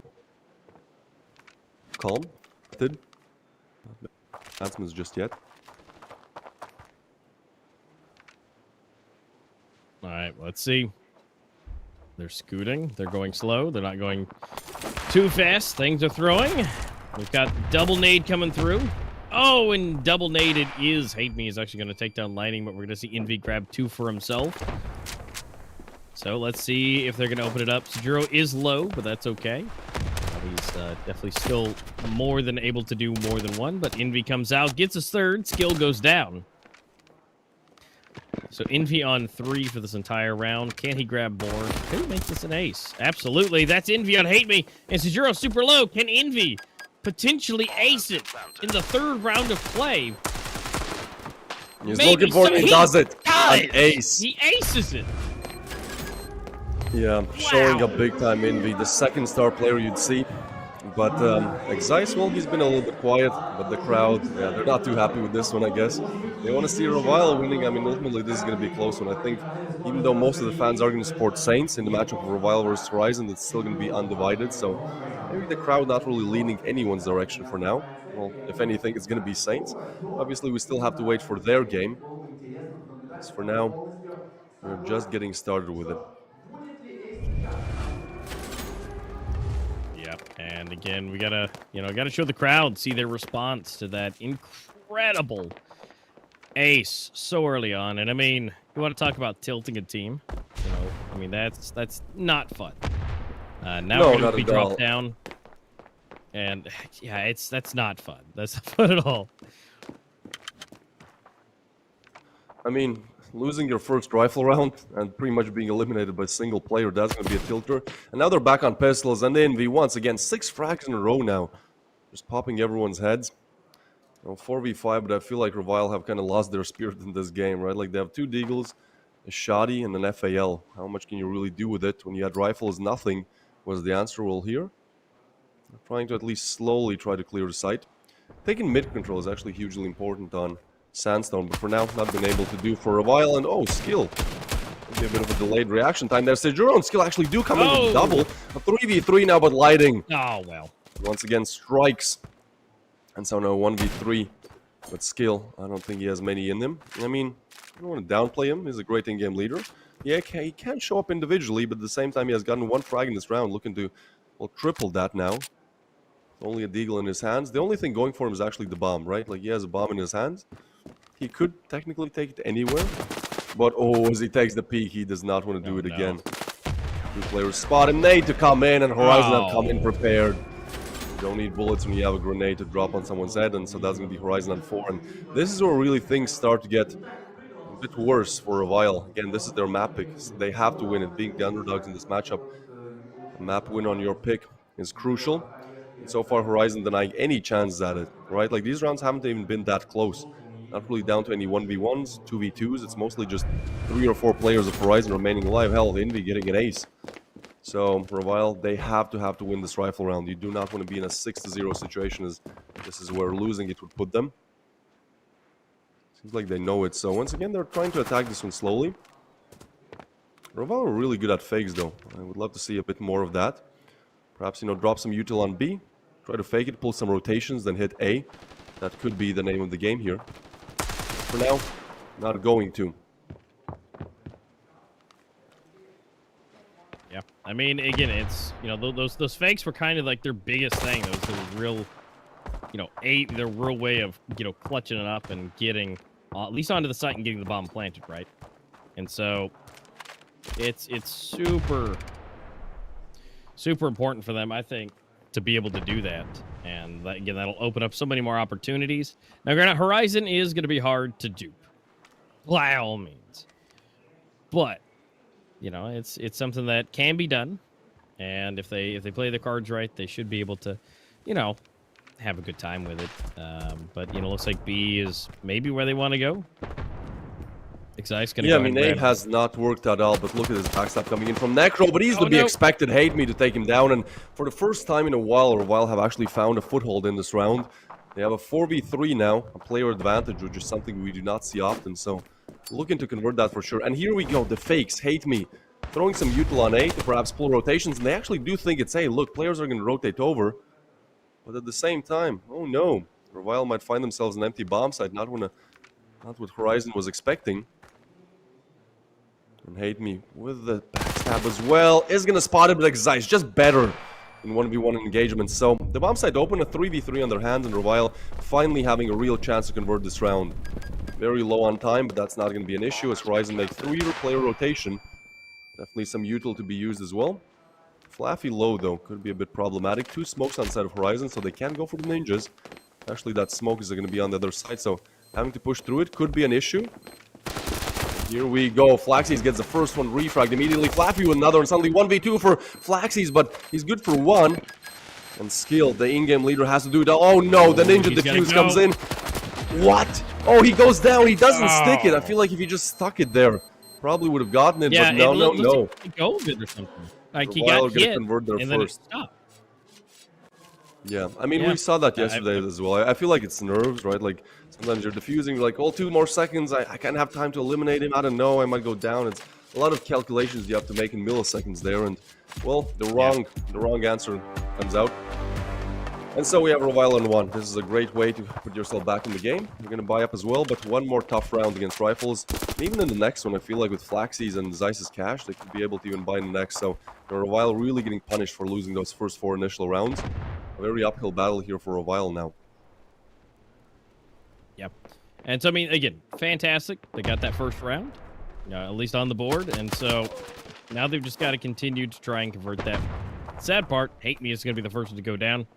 Calm. Announcements just yet. Alright, let's see. They're scooting. They're going slow. They're not going too fast. Things are throwing. We've got double nade coming through. Oh, and double nade it is. Hate Me is actually going to take down Lightning, but we're going to see Envy grab 2 for himself. So let's see if they're going to open it up. Sejuro is low, but that's okay. He's definitely still more than able to do more than one, but Envy comes out, gets his third, skill goes down. So Envy on 3 for this entire round. Can he grab more? Can he make this an ace? Absolutely. That's Envy on Hate Me. And Sejuro super low. Can Envy potentially ace it in the 3rd round of play? He's looking for it. He does it. An ace. He aces it. Yeah, showing a big-time Envy. The 2nd star player you'd see. But Exai's, well, he's been a little bit quiet. But the crowd, yeah, they're not too happy with this one, I guess. They want to see Revile winning. I mean, ultimately, this is going to be a close one. I think, even though most of the fans are going to support Saints in the matchup of Revile versus Horizon, it's still going to be undivided. So maybe the crowd not really leaning anyone's direction for now. Well, if anything, it's going to be Saints. Obviously, we still have to wait for their game. As for now, we're just getting started with it. Yep, and again, we gotta show the crowd, see their response to that incredible ace so early on. And I mean, you want to talk about tilting a team? You know, I mean that's not fun. Now no, we're gonna be dropped down, and yeah, that's not fun. That's not fun at all. I mean, losing your first rifle round and pretty much being eliminated by a single player, that's going to be a tilter. And now they're back on pistols, and Envy once again, 6 frags in a row now. Just popping everyone's heads. Well, 4v5, but I feel like Revile have kind of lost their spirit in this game, right? Like, they have 2 Deagles, a Shoddy, and an FAL. How much can you really do with it? When you had rifles, nothing was the answer. Well, here, they're trying to at least slowly try to clear the site. Taking mid control is actually hugely important on Sandstone, but for now, not been able to do for a while. And oh, skill. Maybe a bit of a delayed reaction time there. Sejuro and skill actually do come in with double. A 3v3 now, but Lighting. Oh, well. Once again, strikes. And so now 1v3. But skill, I don't think he has many in him. I mean, I don't want to downplay him. He's a great in-game leader. Yeah, he can show up individually, but at the same time, he has gotten 1 frag in this round, looking to, well, triple that now. Only a Deagle in his hands. The only thing going for him is actually the bomb, right? Like, he has a bomb in his hands. He could technically take it anywhere, but oh, as he takes the peek, he does not want to do it again. 2 players spot him. Nade to come in, and Horizon have come in prepared. You don't need bullets when you have a grenade to drop on someone's head, and so that's going to be Horizon on 4. And this is where really things start to get a bit worse for Revile. Again, this is their map pick. So they have to win it. Being the underdogs in this matchup, a map win on your pick is crucial. And so far, Horizon denying any chances at it, right? Like, these rounds haven't even been that close. Not really down to any 1v1s, 2v2s. It's mostly just 3 or 4 players of Horizon remaining alive. Hell, Envy getting an ace. So, Revile, they have to win this rifle round. You do not want to be in a 6-0 situation, as this is where losing it would put them. Seems like they know it. So, once again, they're trying to attack this one slowly. Revile are really good at fakes, though. I would love to see a bit more of that. Perhaps, you know, drop some util on B. Try to fake it, pull some rotations, then hit A. That could be the name of the game here. For now, not going to. Yeah, I mean, again, it's, you know, those fakes were kind of like their biggest thing. Those real, you know, their real way of, you know, clutching it up and getting at least onto the site and getting the bomb planted, right? And so it's super important for them, I think, to be able to do that. And that, again, that'll open up so many more opportunities. Now, granted, Horizon is going to be hard to dupe, by all means, but you know, it's something that can be done, and if they play the cards right, they should be able to, you know, have a good time with it. But you know, looks like B is maybe where they want to go. Excite's gonna Yeah, go I mean, ahead A and grab- has not worked at all, but look at his backstab coming in from Necro, but easily Oh, be no. expected. Hate me to take him down, and for the first time in a while have actually found a foothold in this round. They have a 4v3 now, a player advantage, which is something we do not see often, so looking to convert that for sure. And here we go, the fakes, Hate me, throwing some util on A to perhaps pull rotations, and they actually do think it's A. Look, players are going to rotate over, but at the same time, oh no, Revile might find themselves an empty bomb site, not what Horizon was expecting. And Hate me with the backstab as well is going to spot it, but Excite's just better in 1v1 engagement. So the bomb site open, a 3v3 on their hands, and Revile finally having a real chance to convert this round. Very low on time, but that's not going to be an issue as Horizon make 3-player rotation. Definitely some util to be used as well. Flaffy low though, could be a bit problematic. 2 smokes on the side of Horizon, so they can go for the ninjas. Actually, that smoke is going to be on the other side, so having to push through it could be an issue. Here we go. Flaxies gets the first one refragged immediately. Flaffy with another, and suddenly 1v2 for Flaxies, but he's good for 1. And Skill, the in-game leader, has to do it. Oh no, the ninja defuse comes in. What? Oh, he goes down. He doesn't stick it. I feel like if he just stuck it there, probably would have gotten it, yeah, but no, it no, looks no. like he go of it or something. Like he Revile got gonna hit, convert there and then it first. stopped. Yeah, I mean, Yeah. we saw that yesterday as well. I feel like it's nerves, right? Like, sometimes you're defusing, you're like, oh, 2 more seconds, I can't have time to eliminate him, I don't know, I might go down. It's a lot of calculations you have to make in milliseconds there, and, well, the wrong answer comes out. And so we have Revile on 1. This is a great way to put yourself back in the game. You're going to buy up as well, but one more tough round against Rifles. And even in the next one, I feel like with Flaxies and Zeiss's cash, they could be able to even buy in the next. So, Revile really getting punished for losing those first 4 initial rounds. A very uphill battle here for Revile now. Yep. And so, I mean, again, fantastic. They got that first round, at least on the board. And so now they've just got to continue to try and convert that. Sad part, Hate Me is going to be the first one to go down,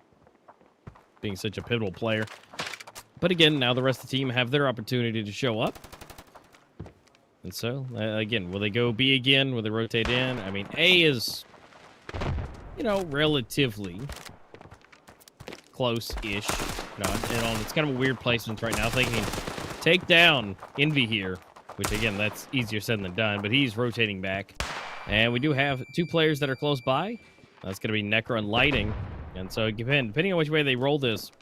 being such a pivotal player. But again, now the rest of the team have their opportunity to show up. And so, again, will they go B again? Will they rotate in? I mean, A is, you know, relatively close-ish. It's kind of a weird placement right now. Thinking take down Envy here, which again, that's easier said than done, but he's rotating back. And we do have 2 players that are close by. That's going to be Necro and Lighting. And so, depending on which way they roll this,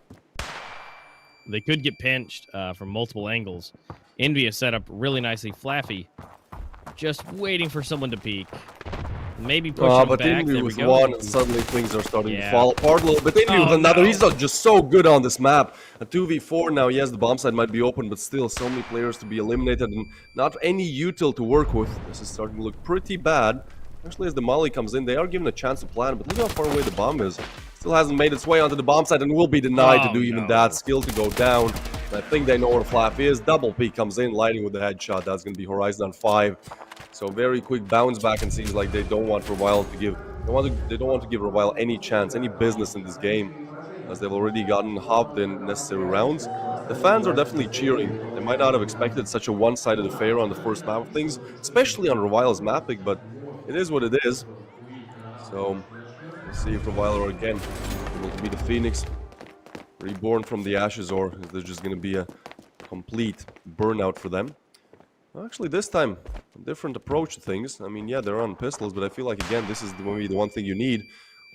they could get pinched from multiple angles. Envy is set up really nicely. Flaffy just waiting for someone to peek. Maybe push him but back. Envy There we with go. 1, and suddenly things are starting to Yeah. fall apart a little bit. Envy with another, no. he's just so good on this map. A 2v4 now, yes, the bomb side might be open, but still so many players to be eliminated and not any util to work with. This is starting to look pretty bad. Especially as the molly comes in, they are given a chance to plan, but look how far away the bomb is. Still hasn't made its way onto the bomb site and will be denied to do even that. Skill to go down. And I think they know where Flaffy is. Double P comes in, Lighting with the headshot. That's going to be Horizon on 5. So very quick bounce back, and seems like they don't want Revile to give. They don't want to give Revile any chance, any business in this game, as they've already gotten hopped in necessary rounds. The fans are definitely cheering. They might not have expected such a one-sided affair on the first map of things, especially on Revile's mapping, but it is what it is. So we'll see if Revile are again able to be the Phoenix, reborn from the ashes, or is there just going to be a complete burnout for them. Actually, this time, a different approach to things. I mean, yeah, they're on pistols, but I feel like, again, this is maybe the one thing you need.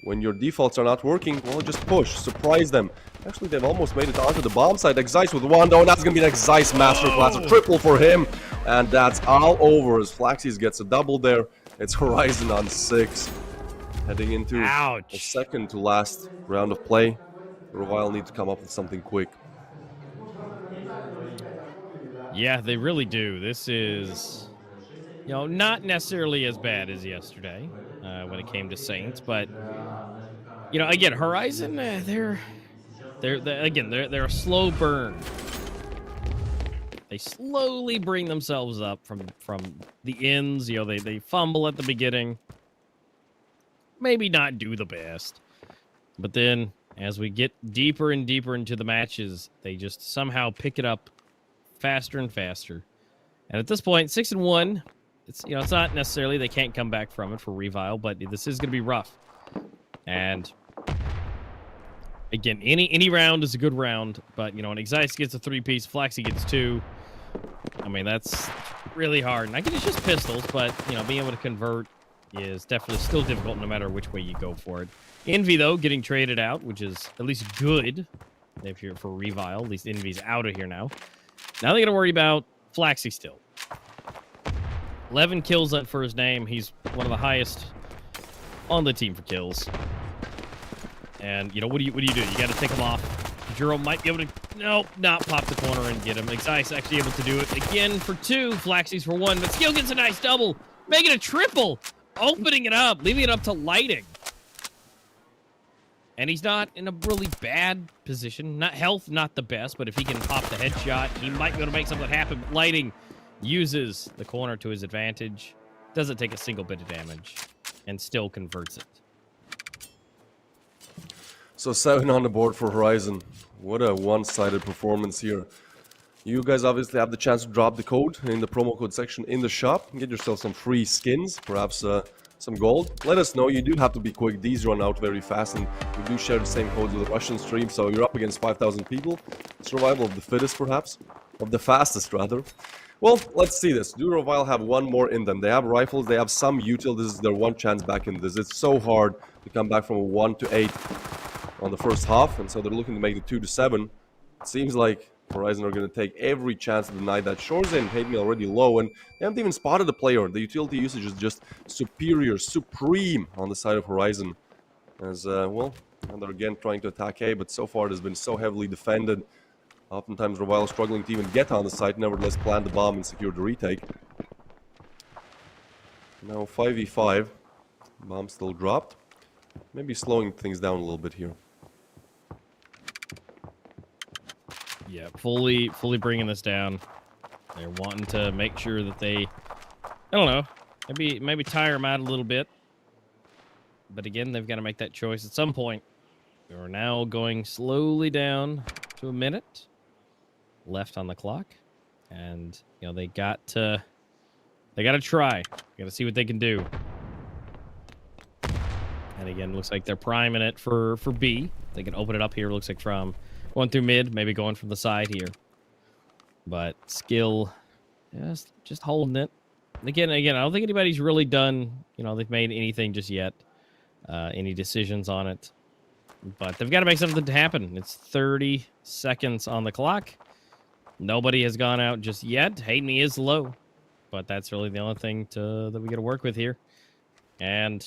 When your defaults are not working, well, just push, surprise them. Actually, they've almost made it onto the bomb side. Exice with 1, though, and that's going to be an Exice masterclass. A triple for him, and that's all over as Flaxies gets a double there. It's Horizon on 6. Heading into the second to last round of play. Revile need to come up with something quick. Yeah, they really do. This is, not necessarily as bad as yesterday when it came to Saints, but again, Horizon, they're a slow burn. They slowly bring themselves up from the ends. They fumble at the beginning, maybe not do the best, but then as we get deeper and deeper into the matches, they just somehow pick it up faster and faster. And at this point, 6-1, it's not necessarily they can't come back from it for Revile, but this is going to be rough. And again, any round is a good round, but when Exis gets a 3-piece, Flaxy gets 2. I mean, that's really hard. And I get it's just pistols, but being able to convert is definitely still difficult no matter which way you go for it. Envy, though, getting traded out, which is at least good if you're for Revile. At least Envy's out of here now. Now they got to worry about Flaxy still. 11 kills for his name. He's one of the highest on the team for kills. And what do you do? You got to take him off. Juro might be able to, not pop the corner and get him. Exis actually able to do it again for 2. Flaxy's for 1, but Skill gets a nice double, making a triple, opening it up, leaving it up to Lighting. And he's not in a really bad position. Health, not the best, but if he can pop the headshot, he might be able to make something happen. But Lighting uses the corner to his advantage, doesn't take a single bit of damage, and still converts it. So 7 on the board for Horizon. What a one-sided performance here. You guys obviously have the chance to drop the code in the promo code section in the shop and get yourself some free skins, perhaps some gold. Let us know. You do have to be quick. These run out very fast, and we do share the same codes with the Russian stream, so you're up against 5,000 people. Survival of the fittest, perhaps. Of the fastest, rather. Well, let's see this. Do Revile have one more in them? They have rifles, they have some util. This is their one chance back in this. It's so hard to come back from a 1 to 8 on the first half, and so they're looking to make the 2 to 7. It seems like Horizon are going to take every chance to deny that. Shores in hate me already low, and they haven't even spotted the player. The utility usage is just superior, supreme on the side of Horizon. As, well, and they're again trying to attack A, but so far it has been so heavily defended. Oftentimes Revile struggling to even get on the site, nevertheless plant the bomb and secure the retake. Now 5v5. Bomb still dropped. Maybe slowing things down a little bit here. Yeah, fully bringing this down. They're wanting to make sure that they, I don't know, maybe tire him out a little bit. But again, they've got to make that choice at some point. We're now going slowly down to a minute left on the clock, and they got to try. Got to see what they can do. And again, looks like they're priming it for B. They can open it up here. Looks like from going through mid, maybe going from the side here. But Skill, just holding it. Again, I don't think anybody's really done. They've made anything just yet. Any decisions on it. But they've got to make something to happen. It's 30 seconds on the clock. Nobody has gone out just yet. Hate Me is low. But that's really the only thing that we got to work with here. And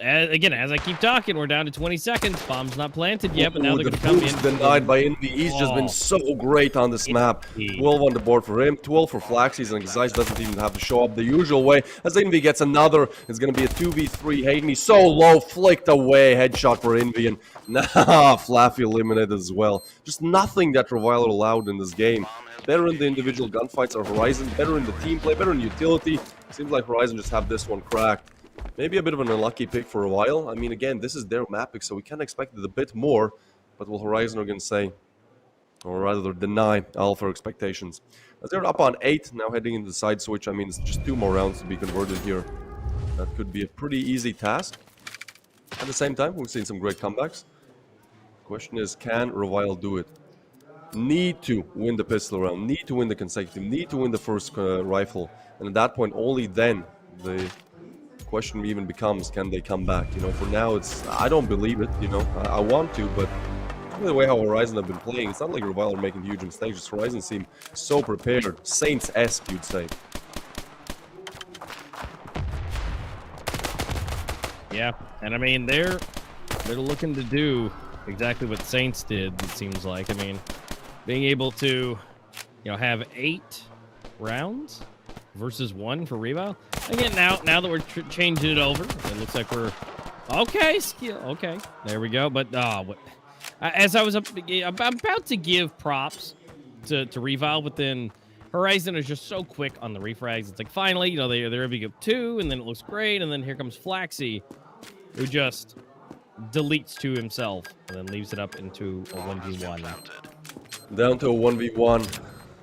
again, as I keep talking, we're down to 20 seconds. Bomb's not planted yet, but now they're going to come in. Denied by Envy. He's just been so great on this map. 12 on the board for him, 12 for Flaxies, and Exis doesn't even have to show up the usual way. As Envy gets another, it's going to be a 2v3. Hate Me so low, flicked away. Headshot for Envy, and Flaffy eliminated as well. Just nothing that Revile allowed in this game. Better in the individual gunfights are Horizon, better in the team play, better in utility. Seems like Horizon just have this one cracked. Maybe a bit of an unlucky pick for a while. I mean, again, this is their map pick, so we can expect it a bit more. But will Horizon again say, or rather deny all of our expectations? As they're up on 8, now heading into the side switch. I mean, it's just 2 more rounds to be converted here. That could be a pretty easy task. At the same time, we've seen some great comebacks. Question is, can Revile do it? Need to win the pistol round, need to win the consecutive, need to win the first rifle. And at that point, only then the question even becomes, can they come back? For now, I don't believe it. I want to, but the way how Horizon have been playing, it's not like Revile are making huge mistakes. Just Horizon seem so prepared, Saints-esque, you'd say. Yeah, and I mean they're looking to do exactly what Saints did. It seems like. I mean, being able to, have 8 rounds versus 1 for Revo. Again, now that we're changing it over, it looks like we're okay. Skill, okay, there we go. But as I was I'm about to give props to Revo, but then Horizon is just so quick on the refrags. It's like finally, they're able to get 2, and then it looks great, and then here comes Flaxy, who just deletes 2 himself and then leaves it up into a 1v1. Down to a 1v1.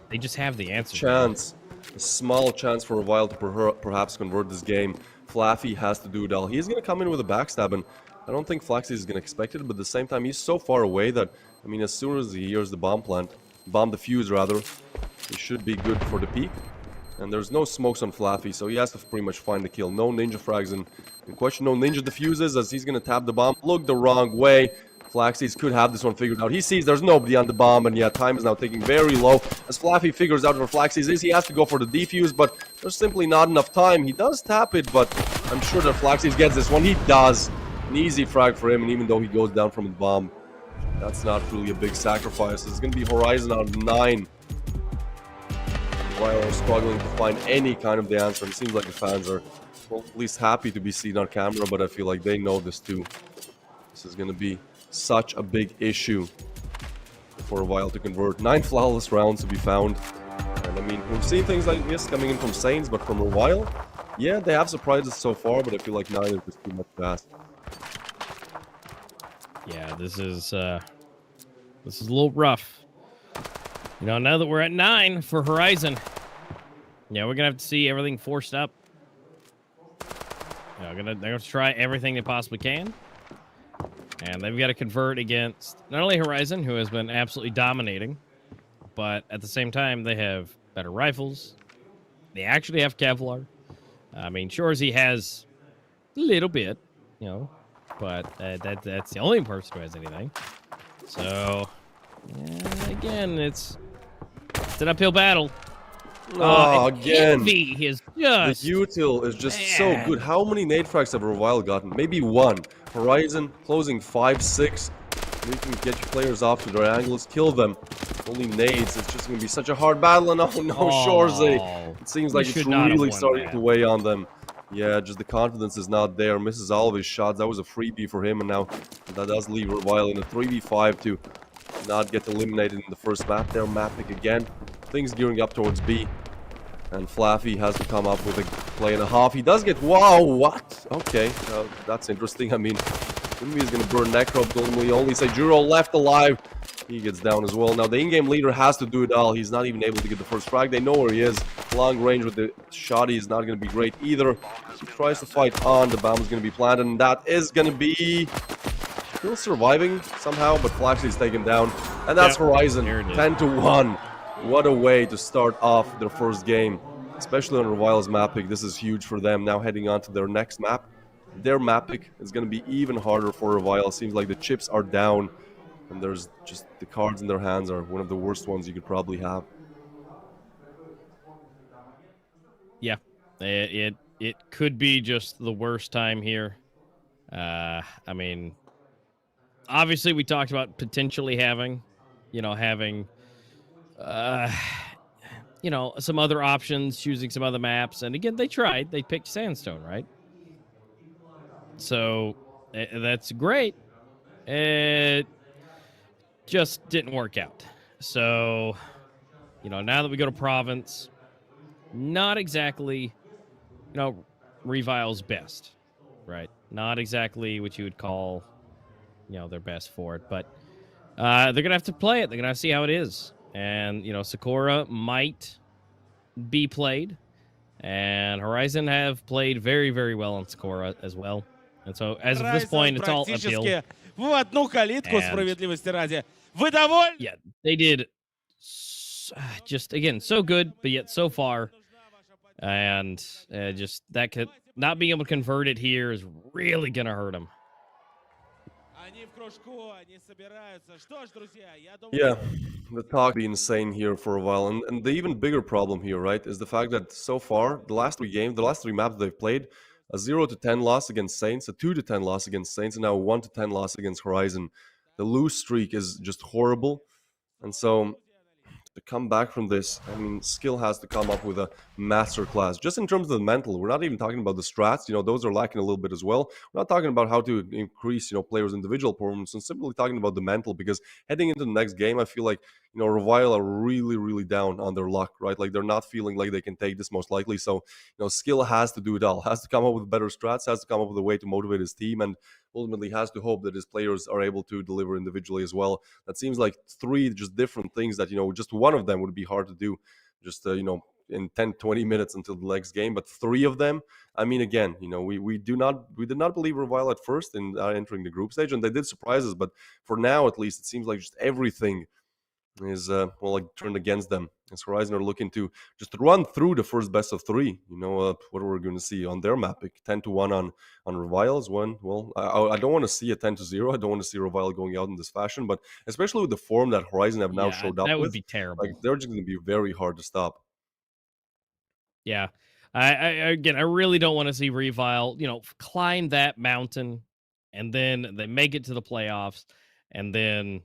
They just have the answer. Chance. A small chance for a while to perhaps convert this game. Flaffy has to do it all. He's going to come in with a backstab, and I don't think Flaxy is going to expect it, but at the same time, he's so far away that, I mean, as soon as he hears the bomb defuse rather, he should be good for the peak. And there's no smokes on Flaffy, so he has to pretty much find the kill. No ninja frags in question, no ninja diffuses as he's going to tap the bomb. Look the wrong way. Flaxies could have this one figured out. He sees there's nobody on the bomb, and yeah, time is now taking very low. As Flaffy figures out where Flaxies is, he has to go for the defuse, but there's simply not enough time. He does tap it, but I'm sure that Flaxies gets this one. He does. An easy frag for him, and even though he goes down from the bomb, that's not really a big sacrifice. It's going to be Horizon on 9. While we're struggling to find any kind of the answer, it seems like the fans are, well, at least happy to be seen on camera, but I feel like they know this too. This is going to be such a big issue for a while to convert. 9 flawless rounds to be found. And I mean, we've seen things like this coming in from Saints, but from a while, yeah, they have surprised us so far, but I feel like 9 is just too much fast. Yeah, this is a little rough. Now that we're at 9 for Horizon, yeah, we're gonna have to see everything forced up. They're gonna try everything they possibly can, and they've got to convert against not only Horizon, who has been absolutely dominating, but at the same time they have better rifles. They actually have Kevlar. I mean, Shorzy has a little bit, but that's the only person who has anything. So, yeah, again, it's an uphill battle. Oh, again. Envy is just... The util is just so good. How many nade frags have Revile gotten? Maybe 1. Horizon closing 5-6. You can get your players off to their angles, kill them. Only nades. It's just going to be such a hard battle. And oh no, Shorzy. It seems like it's really starting to weigh on them. Yeah, just the confidence is not there. Misses all of his shots. That was a freebie for him, and now that does leave Revile in a 3v5 to not get eliminated in the first map. They're mapping again. Things gearing up towards B. And Flaffy has to come up with a play and a half. He does get... Wow, what? Okay, that's interesting. I mean, Envy is going to burn Necro. Only Seijuro left alive. He gets down as well. Now, the in-game leader has to do it all. He's not even able to get the first frag. They know where he is. Long range with the shoddy is not going to be great either. He tries to fight on. The bomb is going to be planted, and that is going to be... Still surviving somehow, but Flaxy is taken down. And that's Horizon, 10-1. What a way to start off their first game, especially on Revile's map pick. This is huge for them. Now heading on to their next map. Their map pick is going to be even harder for Revile. Seems like the chips are down, and there's just the cards in their hands are one of the worst ones you could probably have. Yeah, it could be just the worst time here. I mean, obviously we talked about potentially having some other options, choosing some other maps. And again, they tried. They picked Sandstone, right? So that's great. It just didn't work out. So, now that we go to Province, not exactly, Revile's best, right? Not exactly what you would call, their best for it. But they're going to have to play it. They're going to have to see how it is. And, Sakura might be played. And Horizon have played very, very well on Sakura as well. And so, as of this point, it's all uphill. В одну калитку, справедливости ради. Вы довольны? Yeah, they did just, again, so good, but yet so far. And just that could not being able to convert it here is really going to hurt them. Yeah, the talk be insane here for a while, and the even bigger problem here, right, is the fact that so far the last 3 maps they've played, a 0-10 loss against Saints, a 2-10 loss against Saints, and now a 1-10 loss against Horizon. The lose streak is just horrible, and so to come back from this, I mean, Skill has to come up with a masterclass. Just in terms of the mental, we're not even talking about the strats. Those are lacking a little bit as well. We're not talking about how to increase, players' individual performance, and simply talking about the mental. Because heading into the next game, I feel like Revile are really, really down on their luck, right? Like they're not feeling like they can take this most likely. So Skill has to do it all. Has to come up with better strats. Has to come up with a way to motivate his team, and ultimately has to hope that his players are able to deliver individually as well. That seems like three just different things that, just one of them would be hard to do just, in 10-20 minutes until the next game. But three of them, I mean, again, we did not believe Revile at first in entering the group stage, and they did surprise us. But for now, at least, it seems like just everything is turned against them, as Horizon are looking to just run through the first best of three. What we're going to see on their map, 10-1 on Revile is one. Well, I don't want to see a 10-0. I don't want to see Revile going out in this fashion, but especially with the form that Horizon have now showed up that would with, be terrible. like they're just going to be very hard to stop. Yeah. I really don't want to see Revile, climb that mountain and then they make it to the playoffs and then,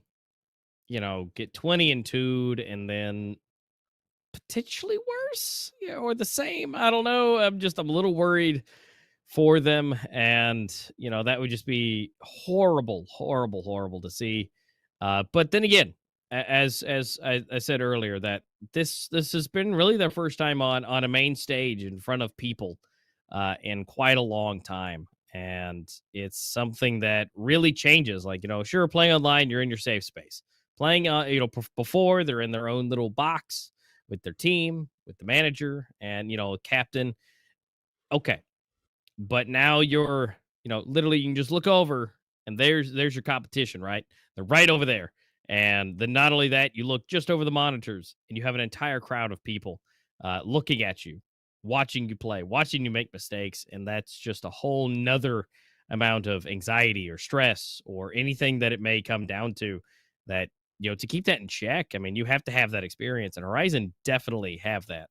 get 20-2'd and then potentially worse, or the same. I don't know. I'm a little worried for them. And, that would just be horrible, horrible, horrible to see. But then again, as I said earlier, that this has been really their first time on a main stage in front of people in quite a long time, and it's something that really changes. Like, sure, playing online, you're in your safe space. Playing, before, they're in their own little box with their team, with the manager, and captain. Okay, but now you're, literally you can just look over and there's your competition, right? They're right over there. And then not only that, you look just over the monitors and you have an entire crowd of people looking at you, watching you play, watching you make mistakes. And that's just a whole nother amount of anxiety or stress or anything that it may come down to, that, to keep that in check. I mean, you have to have that experience, and Horizon definitely have that.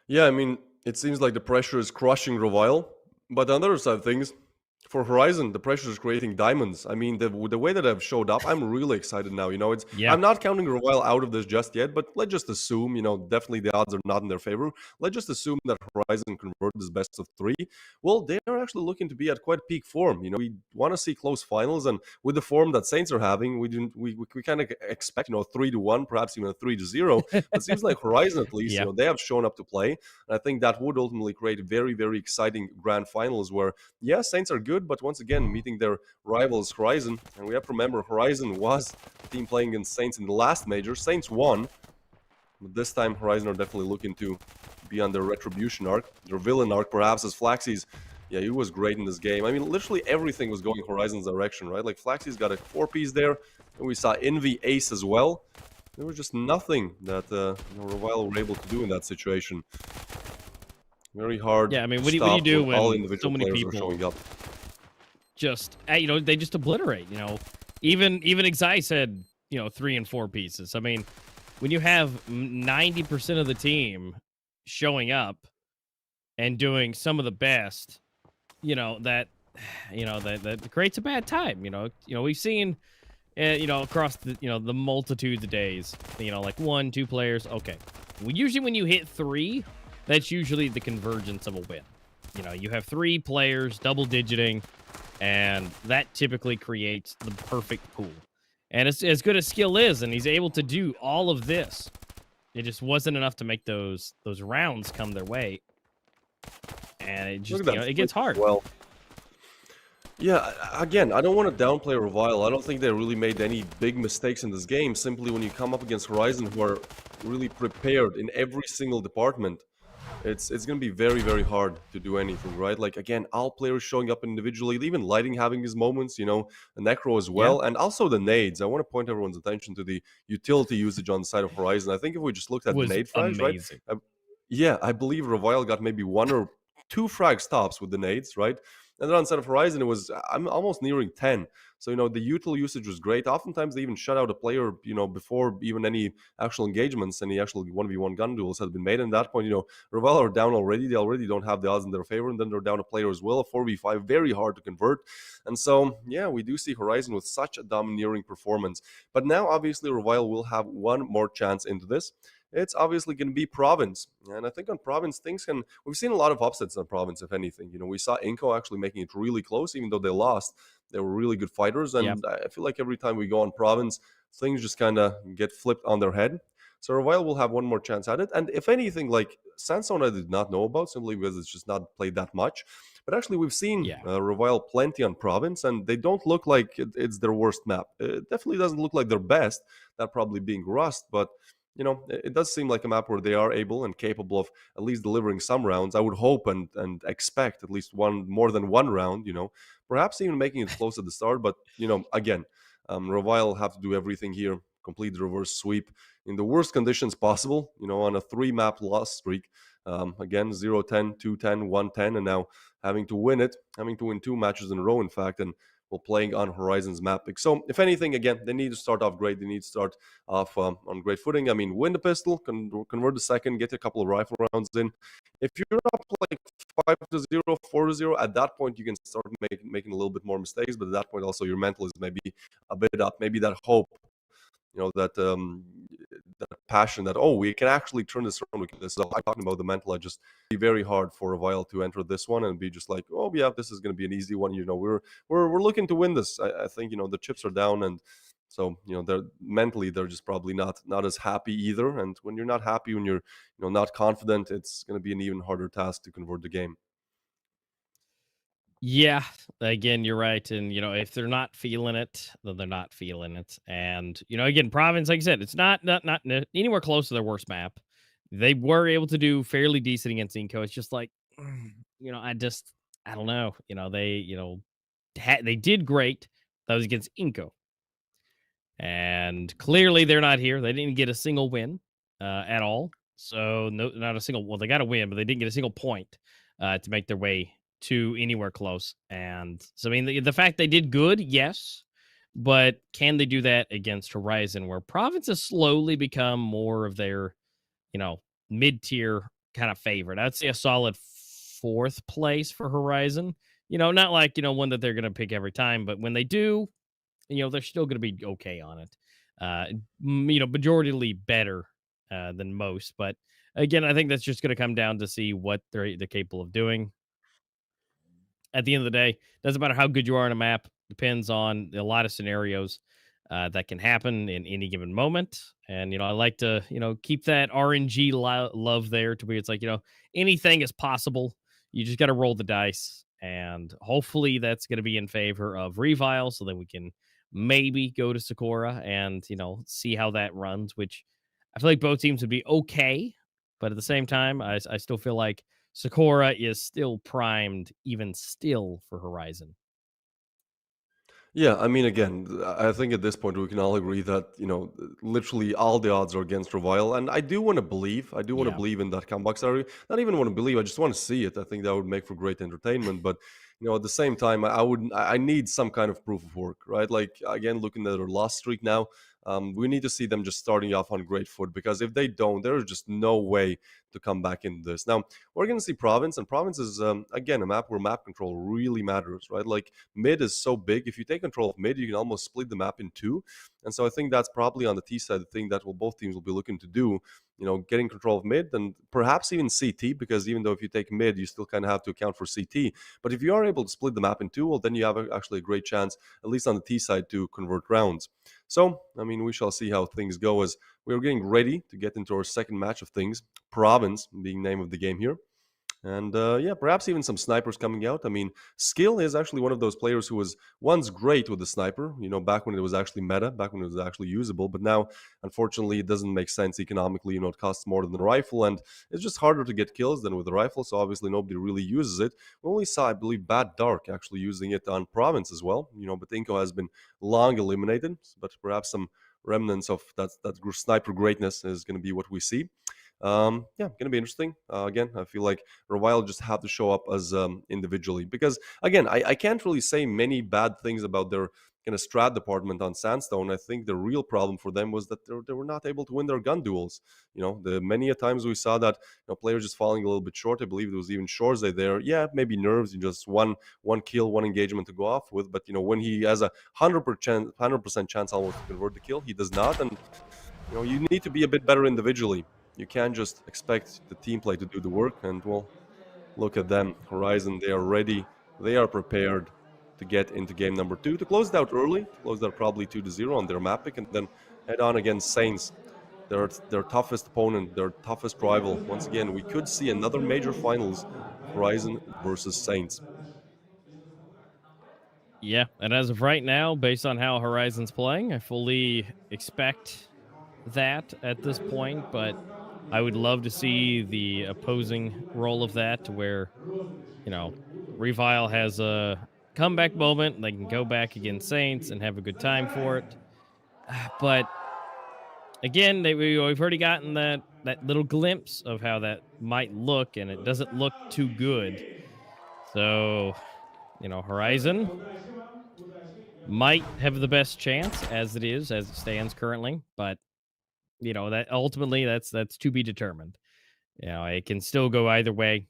Yeah, I mean, it seems like the pressure is crushing Revile, but on the other side of things, for Horizon, the pressure is creating diamonds. I mean, the way that I've showed up, I'm really excited now. Yeah. I'm not counting Revile out of this just yet, but let's just assume, definitely the odds are not in their favor. Let's just assume that Horizon convert this best of three. Well, they are actually looking to be at quite peak form. We want to see close finals, and with the form that Saints are having, we kind of expect 3-1, perhaps even a 3-0. But it seems like Horizon, at least, Yeah. they have shown up to play, and I think that would ultimately create very, very exciting grand finals where, yeah, Saints are good, but once again, meeting their rivals Horizon. And we have to remember, Horizon was the team playing against Saints in the last major. Saints won, but this time Horizon are definitely looking to be on their retribution arc, their villain arc, perhaps, as Flaxy's. Yeah, he was great in this game. I mean, literally everything was going Horizon's direction, right? Like, Flaxy's got a 4-piece there, and we saw Envy ace as well. There was just nothing that Revile were able to do in that situation. Very hard. Yeah, I mean, to what do you stop do all when individual so many players people are showing up? just they just obliterate, even Exai said 3 and 4 pieces. I mean, when you have 90% of the team showing up and doing some of the best, that that creates a bad time. We've seen across the multitudes of days, like 1-2 players. Okay, well, usually when you hit 3, that's usually the convergence of a win. You have 3 players double digiting, and that typically creates the perfect pool. And it's as good as Skill is, and he's able to do all of this. It just wasn't enough to make those rounds come their way, and it just it gets hard. Well, yeah, again, I don't want to downplay Revile. I don't think they really made any big mistakes in this game. Simply when you come up against Horizon, who are really prepared in every single department, it's going to be very, very hard to do anything, right? Like, again, all players showing up individually, even Lighting having his moments, the Necro as well, and also the nades. I want to point everyone's attention to the utility usage on the side of Horizon. I think if we just looked at the Was nade frags, amazing. right? Yeah, I believe Revile got maybe 1 or 2 frag stops with the nades, right? And then on Set of Horizon, I'm almost nearing 10. So, the util usage was great. Oftentimes, they even shut out a player, before even any actual engagements, any actual 1v1 gun duels had been made. And at that point, Revel are down already. They already don't have the odds in their favor. And then they're down a player as well, a 4v5, very hard to convert. And so, yeah, we do see Horizon with such a domineering performance. But now, obviously, Revel will have one more chance into this. It's obviously going to be Province. And I think on Province, we've seen a lot of upsets on Province, if anything. We saw Inco actually making it really close, even though they lost. They were really good fighters. And I feel like every time we go on Province, things just kind of get flipped on their head. So Revival will have one more chance at it. And if anything, like Sandstone, I did not know about simply because it's just not played that much. But actually, we've seen Revival plenty on Province, and they don't look like it's their worst map. It definitely doesn't look like their best, that probably being Rust. But, it does seem like a map where they are able and capable of at least delivering some rounds. I would hope and expect at least more than one round, perhaps even making it close at the start. But, again, Revival have to do everything here, complete the reverse sweep in the worst conditions possible, on a 3-map loss streak. Again, 0-10, 2-10, 1-10, and now having to win 2 matches in a row, in fact, and playing on Horizon's map pick. So, if anything, again, they need to start off great. They need to start off on great footing. I mean, win the pistol, convert the second, get a couple of rifle rounds in. If you're up like 5-0, 4-0, at that point, you can start making a little bit more mistakes. But at that point, also, your mental is maybe a bit up. Maybe that hope, that passion that, we can actually turn this around. I'm talking about the mental. I just be very hard for a while to enter this one and be just like, oh yeah, this is going to be an easy one. We're looking to win this. I think the chips are down, and so they're mentally they're just probably not as happy either. And when you're not happy, when you're not confident, it's going to be an even harder task to convert the game. Yeah, again, you're right. And, if they're not feeling it, then they're not feeling it. And, again, Province, like I said, it's not anywhere close to their worst map. They were able to do fairly decent against Inco. It's just like, I don't know. They did great. That was against Inco. And clearly they're not here. They didn't get a single win at all. So, no, not a single, well, they got a win, but they didn't get a single point to make their way to anywhere close. And so, I mean, the fact they did good, yes, but can they do that against Horizon, where Province has slowly become more of their, mid-tier kind of favorite? I'd say a solid 4th place for Horizon. Not like, one that they're going to pick every time, but when they do, they're still going to be okay on it. Majoritarily better than most. But again, I think that's just going to come down to see what they're capable of doing. At the end of the day, doesn't matter how good you are on a map. Depends on a lot of scenarios that can happen in any given moment. And, I like to, keep that RNG love there to where it's like, anything is possible. You just got to roll the dice. And hopefully that's going to be in favor of Revile so that we can maybe go to Sakura and, see how that runs, which I feel like both teams would be okay. But at the same time, I still feel like Sakura is still primed, even still, for Horizon. Yeah, I mean, again, I think at this point we can all agree that literally all the odds are against Revile, and I do want to believe. I do want to Yeah. believe in that comeback story. Not even want to believe. I just want to see it. I think that would make for great entertainment. But at the same time, I need some kind of proof of work, right? Like again, looking at their loss streak now, we need to see them just starting off on great foot, because if they don't, there is just no way to come back into this. Now we're going to see Province, and Province is again a map where map control really matters, right? Like mid is so big. If you take control of mid, you can almost split the map in two. And so I think that's probably on the T side the thing that both teams will be looking to do. Getting control of mid and perhaps even CT, because even though if you take mid, you still kind of have to account for CT. But if you are able to split the map in two, well, then you have actually a great chance, at least on the T side, to convert rounds. So, I mean, we shall see how things go as we are getting ready to get into our second match of things. Province being name of the game here. And yeah, perhaps even some snipers coming out. I mean, Skill is actually one of those players who was once great with the sniper, back when it was actually meta, back when it was actually usable. But now, unfortunately, it doesn't make sense economically. It costs more than the rifle, and it's just harder to get kills than with the rifle. So obviously, nobody really uses it. We only saw, I believe, Bad Dark actually using it on Province as well. But Inko has been long eliminated, but perhaps some remnants of that sniper greatness is going to be what we see. Yeah, gonna be interesting. Again, I feel like Revile just have to show up as individually because again, I can't really say many bad things about their kind of strat department on Sandstone. I think the real problem for them was that they were not able to win their gun duels. The many a times we saw that players just falling a little bit short. I believe there was even Shorzy there. Yeah, maybe nerves, just one kill, one engagement to go off with. But when he has a 100% chance almost to convert the kill, he does not. And you need to be a bit better individually. You can't just expect the team play to do the work. And well, look at them, Horizon. They are ready. They are prepared to get into game number two, to close it out early, to close it out probably 2-0 on their map pick, and then head on against Saints, their toughest opponent, their toughest rival. Once again, we could see another major finals, Horizon versus Saints. Yeah, and as of right now, based on how Horizon's playing, I fully expect that at this point, but I would love to see the opposing role of that to where, you know, Revile has a comeback moment, and they can go back against Saints and have a good time for it. But again, we've already gotten that little glimpse of how that might look, and it doesn't look too good. So, Horizon might have the best chance as it stands currently, but that ultimately that's to be determined. It can still go either way,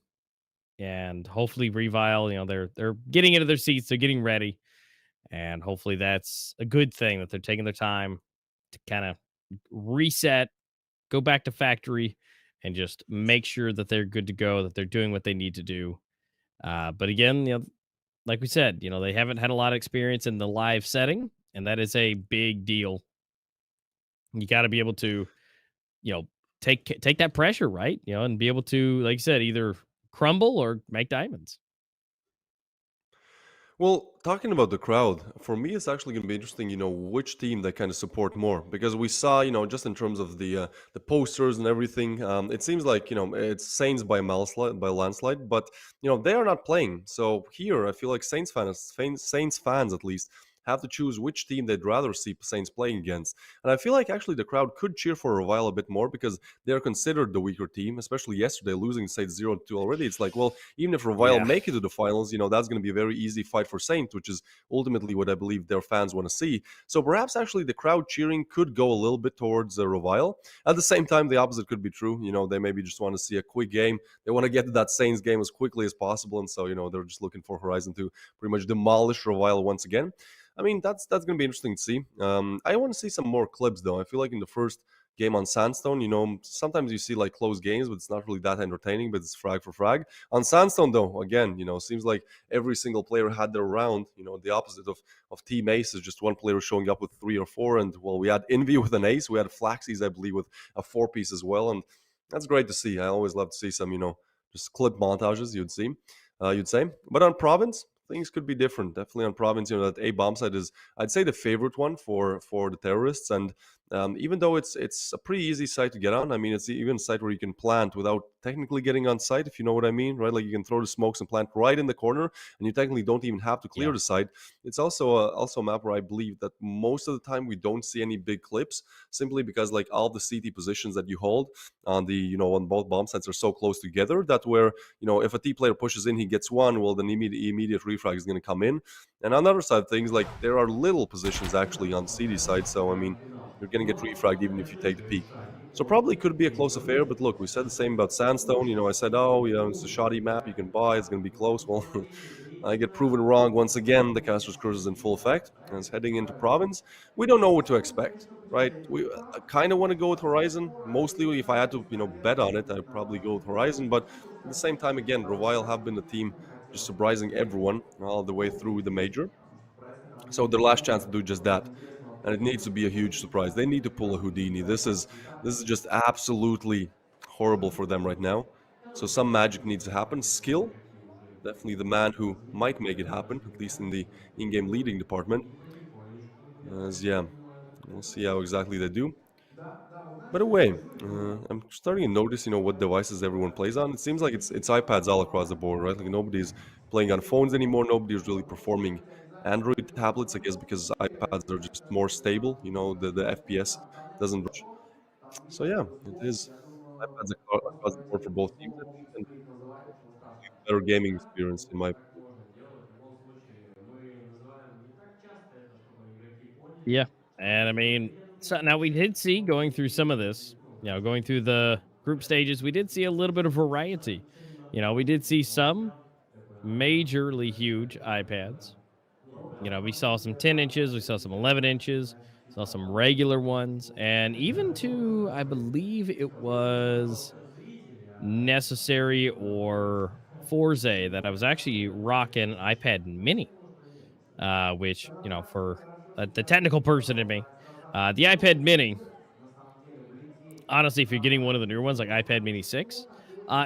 and hopefully Revile, they're getting into their seats, they're getting ready, and hopefully that's a good thing that they're taking their time to kind of reset, go back to factory, and just make sure that they're good to go, that they're doing what they need to do. But again, like we said, they haven't had a lot of experience in the live setting, and that is a big deal. You got to be able to, you know, take that pressure, right? And be able to, like you said, either crumble or make diamonds. Well, talking about the crowd, for me, it's actually going to be interesting, which team they kind of support more, because we saw, just in terms of the posters and everything, it seems like it's Saints by landslide, but they are not playing. So here, I feel like Saints fans at least have to choose which team they'd rather see Saints playing against, and I feel like actually the crowd could cheer for Revile a bit more because they are considered the weaker team, especially yesterday losing Saints 0-2 already. It's like, well, even if Revile Yeah. make it to the finals, that's going to be a very easy fight for Saint, which is ultimately what I believe their fans want to see. So perhaps actually the crowd cheering could go a little bit towards Revile. At the same time, the opposite could be true. They maybe just want to see a quick game. They want to get to that Saints game as quickly as possible, and so they're just looking for Horizon to pretty much demolish Revile once again. I mean, that's going to be interesting to see. I want to see some more clips though. I feel like in the first game on Sandstone, sometimes you see like close games, but it's not really that entertaining. But it's frag for frag. On Sandstone, though, again, seems like every single player had their round. The opposite of Team Ace is just one player showing up with 3 or 4, and well, we had Envy with an ace, we had Flaxies, I believe, with a 4 piece as well, and that's great to see. I always love to see some, just clip montages. You'd say, but on Province, things could be different. Definitely on Province, that A bomb site is, I'd say, the favorite one for the terrorists. And even though it's a pretty easy site to get on, I mean, it's even a site where you can plant without technically getting on site, if you know what I mean, right? Like you can throw the smokes and plant right in the corner, and you technically don't even have to clear Yeah. the site. It's also a map where I believe that most of the time we don't see any big clips, simply because like all the CT positions that you hold on on both bomb sites are so close together that where if a T player pushes in, he gets one, well, then immediate refrag is going to come in. And on the other side of things, like there are little positions actually on the CD side, so I mean, you're going to get refragged even if you take the peak. So probably could be a close affair, but look, we said the same about Sandstone. I said, oh, it's a shoddy map you can buy, it's going to be close. Well, I get proven wrong once again. The caster's curse is in full effect, and it's heading into Province. We don't know what to expect, right? We kind of want to go with Horizon. Mostly, if I had to, bet on it, I'd probably go with Horizon. But at the same time, again, Revile have been the team just surprising everyone all the way through the major. So their last chance to do just that, and it needs to be a huge surprise. They need to pull a Houdini. This is just absolutely horrible for them right now. So some magic needs to happen. Skill, definitely the man who might make it happen, at least in the in-game leading department. As yeah, we'll see how exactly they do. By the way, I'm starting to notice, what devices everyone plays on. It seems like it's iPads all across the board, right? Like nobody's playing on phones anymore. Nobody's really performing Android tablets, I guess, because iPads are just more stable. The FPS doesn't. So yeah, it is. iPads across the board for both teams, and better gaming experience in my opinion. Yeah. And I mean, so now we did see going through some of this, going through the group stages, we did see a little bit of variety. We did see some majorly huge iPads. We saw some 10 inches, we saw some 11 inches, saw some regular ones, and even to, I believe it was Necessary or Forze that I was actually rocking an iPad mini, which, for the technical person in me, the iPad mini, honestly, if you're getting one of the newer ones like iPad mini 6,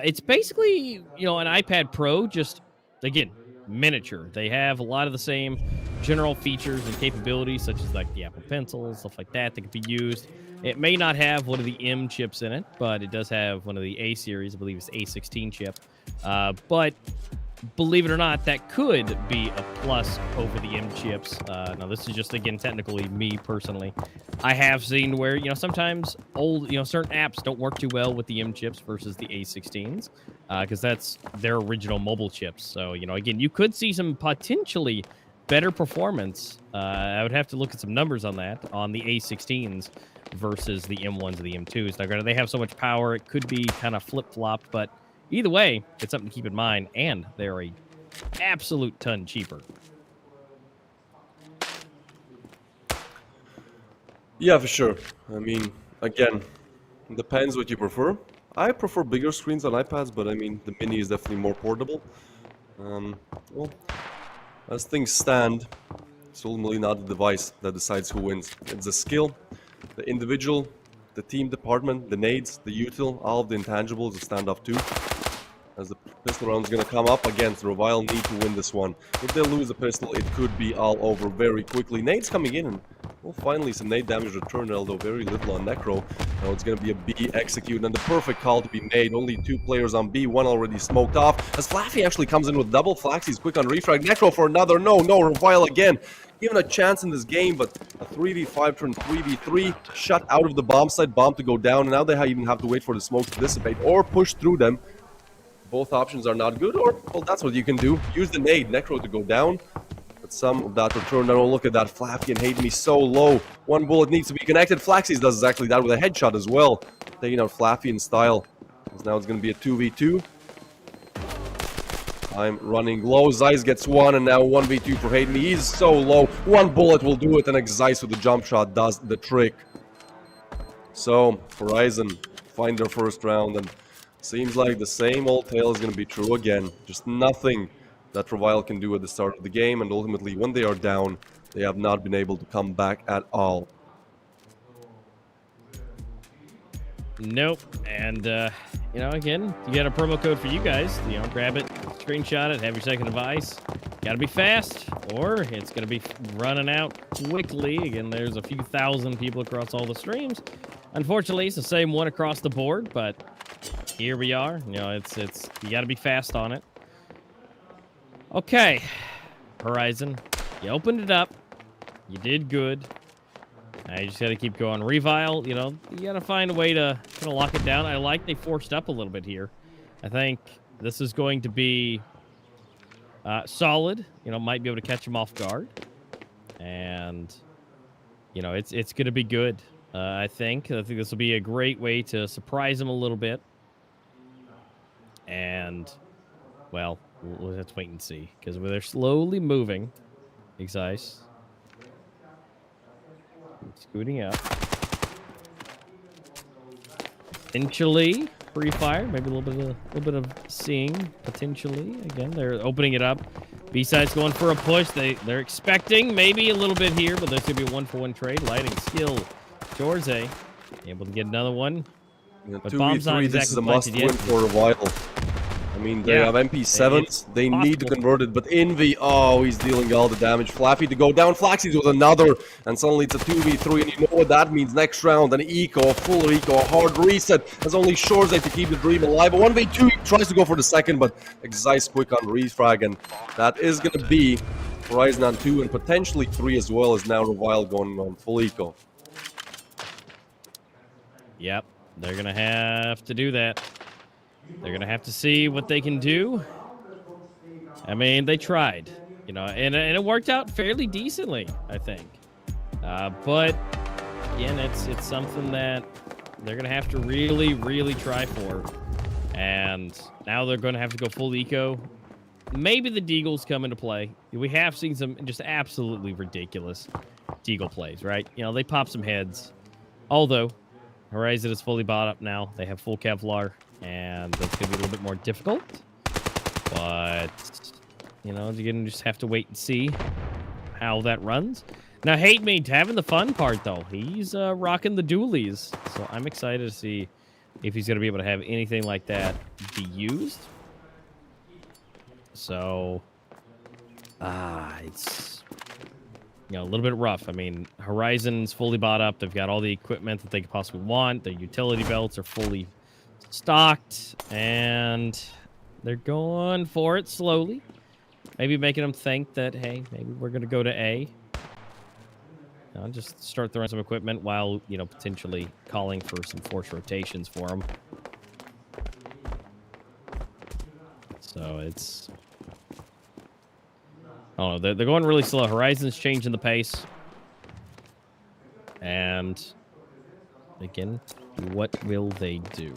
it's basically, an iPad Pro, just, again, miniature. They have a lot of the same general features and capabilities, such as like the Apple Pencil, stuff like that that could be used. It may not have one of the M chips in it, but it does have one of the A series. I believe it's A16 chip. But believe it or not, that could be a plus over the M chips. Now, this is just, again, technically me personally. I have seen where, sometimes certain apps don't work too well with the M chips versus the A16s because that's their original mobile chips. So, again, you could see some potentially better performance. I would have to look at some numbers on that, on the A16s versus the M1s and the M2s. Now, granted, they have so much power, it could be kind of flip-flopped, but either way, it's something to keep in mind, and they're a absolute ton cheaper. Yeah, for sure. I mean, again, it depends what you prefer. I prefer bigger screens on iPads, but I mean, the mini is definitely more portable. Well, as things stand, it's ultimately not the device that decides who wins. It's the skill, the individual, the team department, the nades, the util, all of the intangibles of Standoff 2. As the pistol round is going to come up against Revile, need to win this one. If they lose the pistol, it could be all over very quickly. Nades coming in, and well, finally some nade damage return, although very little on Necro. Now it's going to be a B execute, and the perfect call to be made. Only 2 players on B, 1 already smoked off. As Flaffy actually comes in with double flax, he's quick on refrag. Necro for another, no, Revile again. Given a chance in this game, but a 3v5 turn 3v3, shut out of the bomb site, bomb to go down, and now they even have to wait for the smokes to dissipate or push through them. Both options are not good, or, well, that's what you can do. Use the nade, Necro to go down. But some of that return, now look at that. Flaffy and Hayden so low. 1 bullet needs to be connected. Flaxies does exactly that with a headshot as well. Taking out Flaffy in style. Now it's going to be a 2v2. Time running low. Zeiss gets 1, and now 1v2 for Hayden. He's so low. 1 bullet will do it, and Zeiss with the jump shot does the trick. So, Horizon find their first round, and seems like the same old tale is going to be true again. Just nothing that Revile can do at the start of the game, and ultimately when they are down, they have not been able to come back at all. Nope. And, again, you got a promo code for you guys. Grab it, screenshot it, have your second device. Got to be fast, or it's going to be running out quickly. Again, there's a few thousand people across all the streams. Unfortunately, it's the same one across the board, but here we are. It's you got to be fast on it. Okay, Horizon, you opened it up. You did good. Now you just got to keep going. Revile, you got to find a way to kind of lock it down. I like they forced up a little bit here. I think this is going to be solid. Might be able to catch them off guard. And, it's going to be good. I think this will be a great way to surprise them a little bit. And, well, let's wait and see. Because they're slowly moving. Zeiss. Scooting up. Potentially pre-fire. Maybe a little bit of seeing. Potentially. Again, they're opening it up. B-side's going for a push. They're expecting maybe a little bit here, but there's going to be a 1-for-1 trade. Lighting skill. Jorze able to get another one. But bomb's not 2v3, exactly this is a must win yet. for Revile. I mean, they have MP7s. They need to possible. convert it, but Envy, oh, he's dealing all the damage. Flaffy to go down. Flaxies with another, and suddenly it's a 2v3, and you know what that means. Next round, an eco, a full eco, a hard reset. There's only Shorze to keep the dream alive. A 1v2, he tries to go for the second, but Zeiss quick on refrag, and that is going to be Horizon on 2 and potentially 3 as well, as now Revile going on full eco. Yep. they're going to have to do that. They're going to have to see what they can do. I mean, they tried, you know, and it worked out fairly decently, I think. But, again, it's something that they're going to have to really, really try for. And now they're going to have to go full eco. Maybe the Deagles come into play. We have seen some just absolutely ridiculous Deagle plays, right? You know, they pop some heads. Although, Horizon is fully bought up now. They have full Kevlar, and that's going to be a little bit more difficult. But, you know, you're going to just have to wait and see how that runs. Now, Hate Me, having the fun part, though. He's rocking the dualies. So I'm excited to see if he's going to be able to have anything like that be used. So, it's, you know, a little bit rough. I mean, Horizon's fully bought up. They've got all the equipment that they could possibly want. Their utility belts are fully stocked, and they're going for it slowly. Maybe making them think that, hey, maybe we're going to go to A. You know, just start throwing some equipment while, you know, potentially calling for some force rotations for them. So it's, I don't know, they're going really slow. Horizon's changing the pace. And again, what will they do?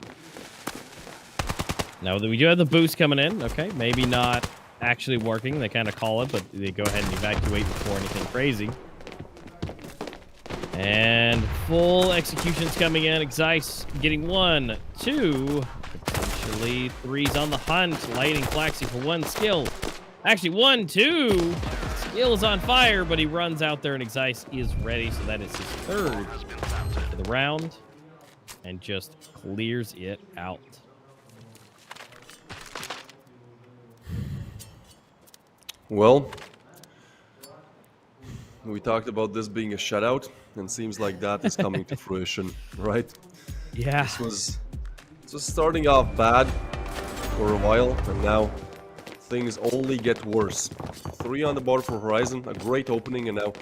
Now, we do have the boost coming in. Okay, maybe not actually working. They kind of call it, but they go ahead and evacuate before anything crazy. And full execution's coming in. Zeiss getting 1, 2, potentially 3's on the hunt. Lighting Flaxy for 1 skill. Actually, 1, 2. Skill is on fire, but he runs out there, and Zeiss is ready. So that is his 3rd for the round, and just clears it out. Well, we talked about this being a shutout, and seems like that is coming to fruition, right? Yeah. This was starting off bad for a while, and now things only get worse. 3 on the board for Horizon, a great opening, and now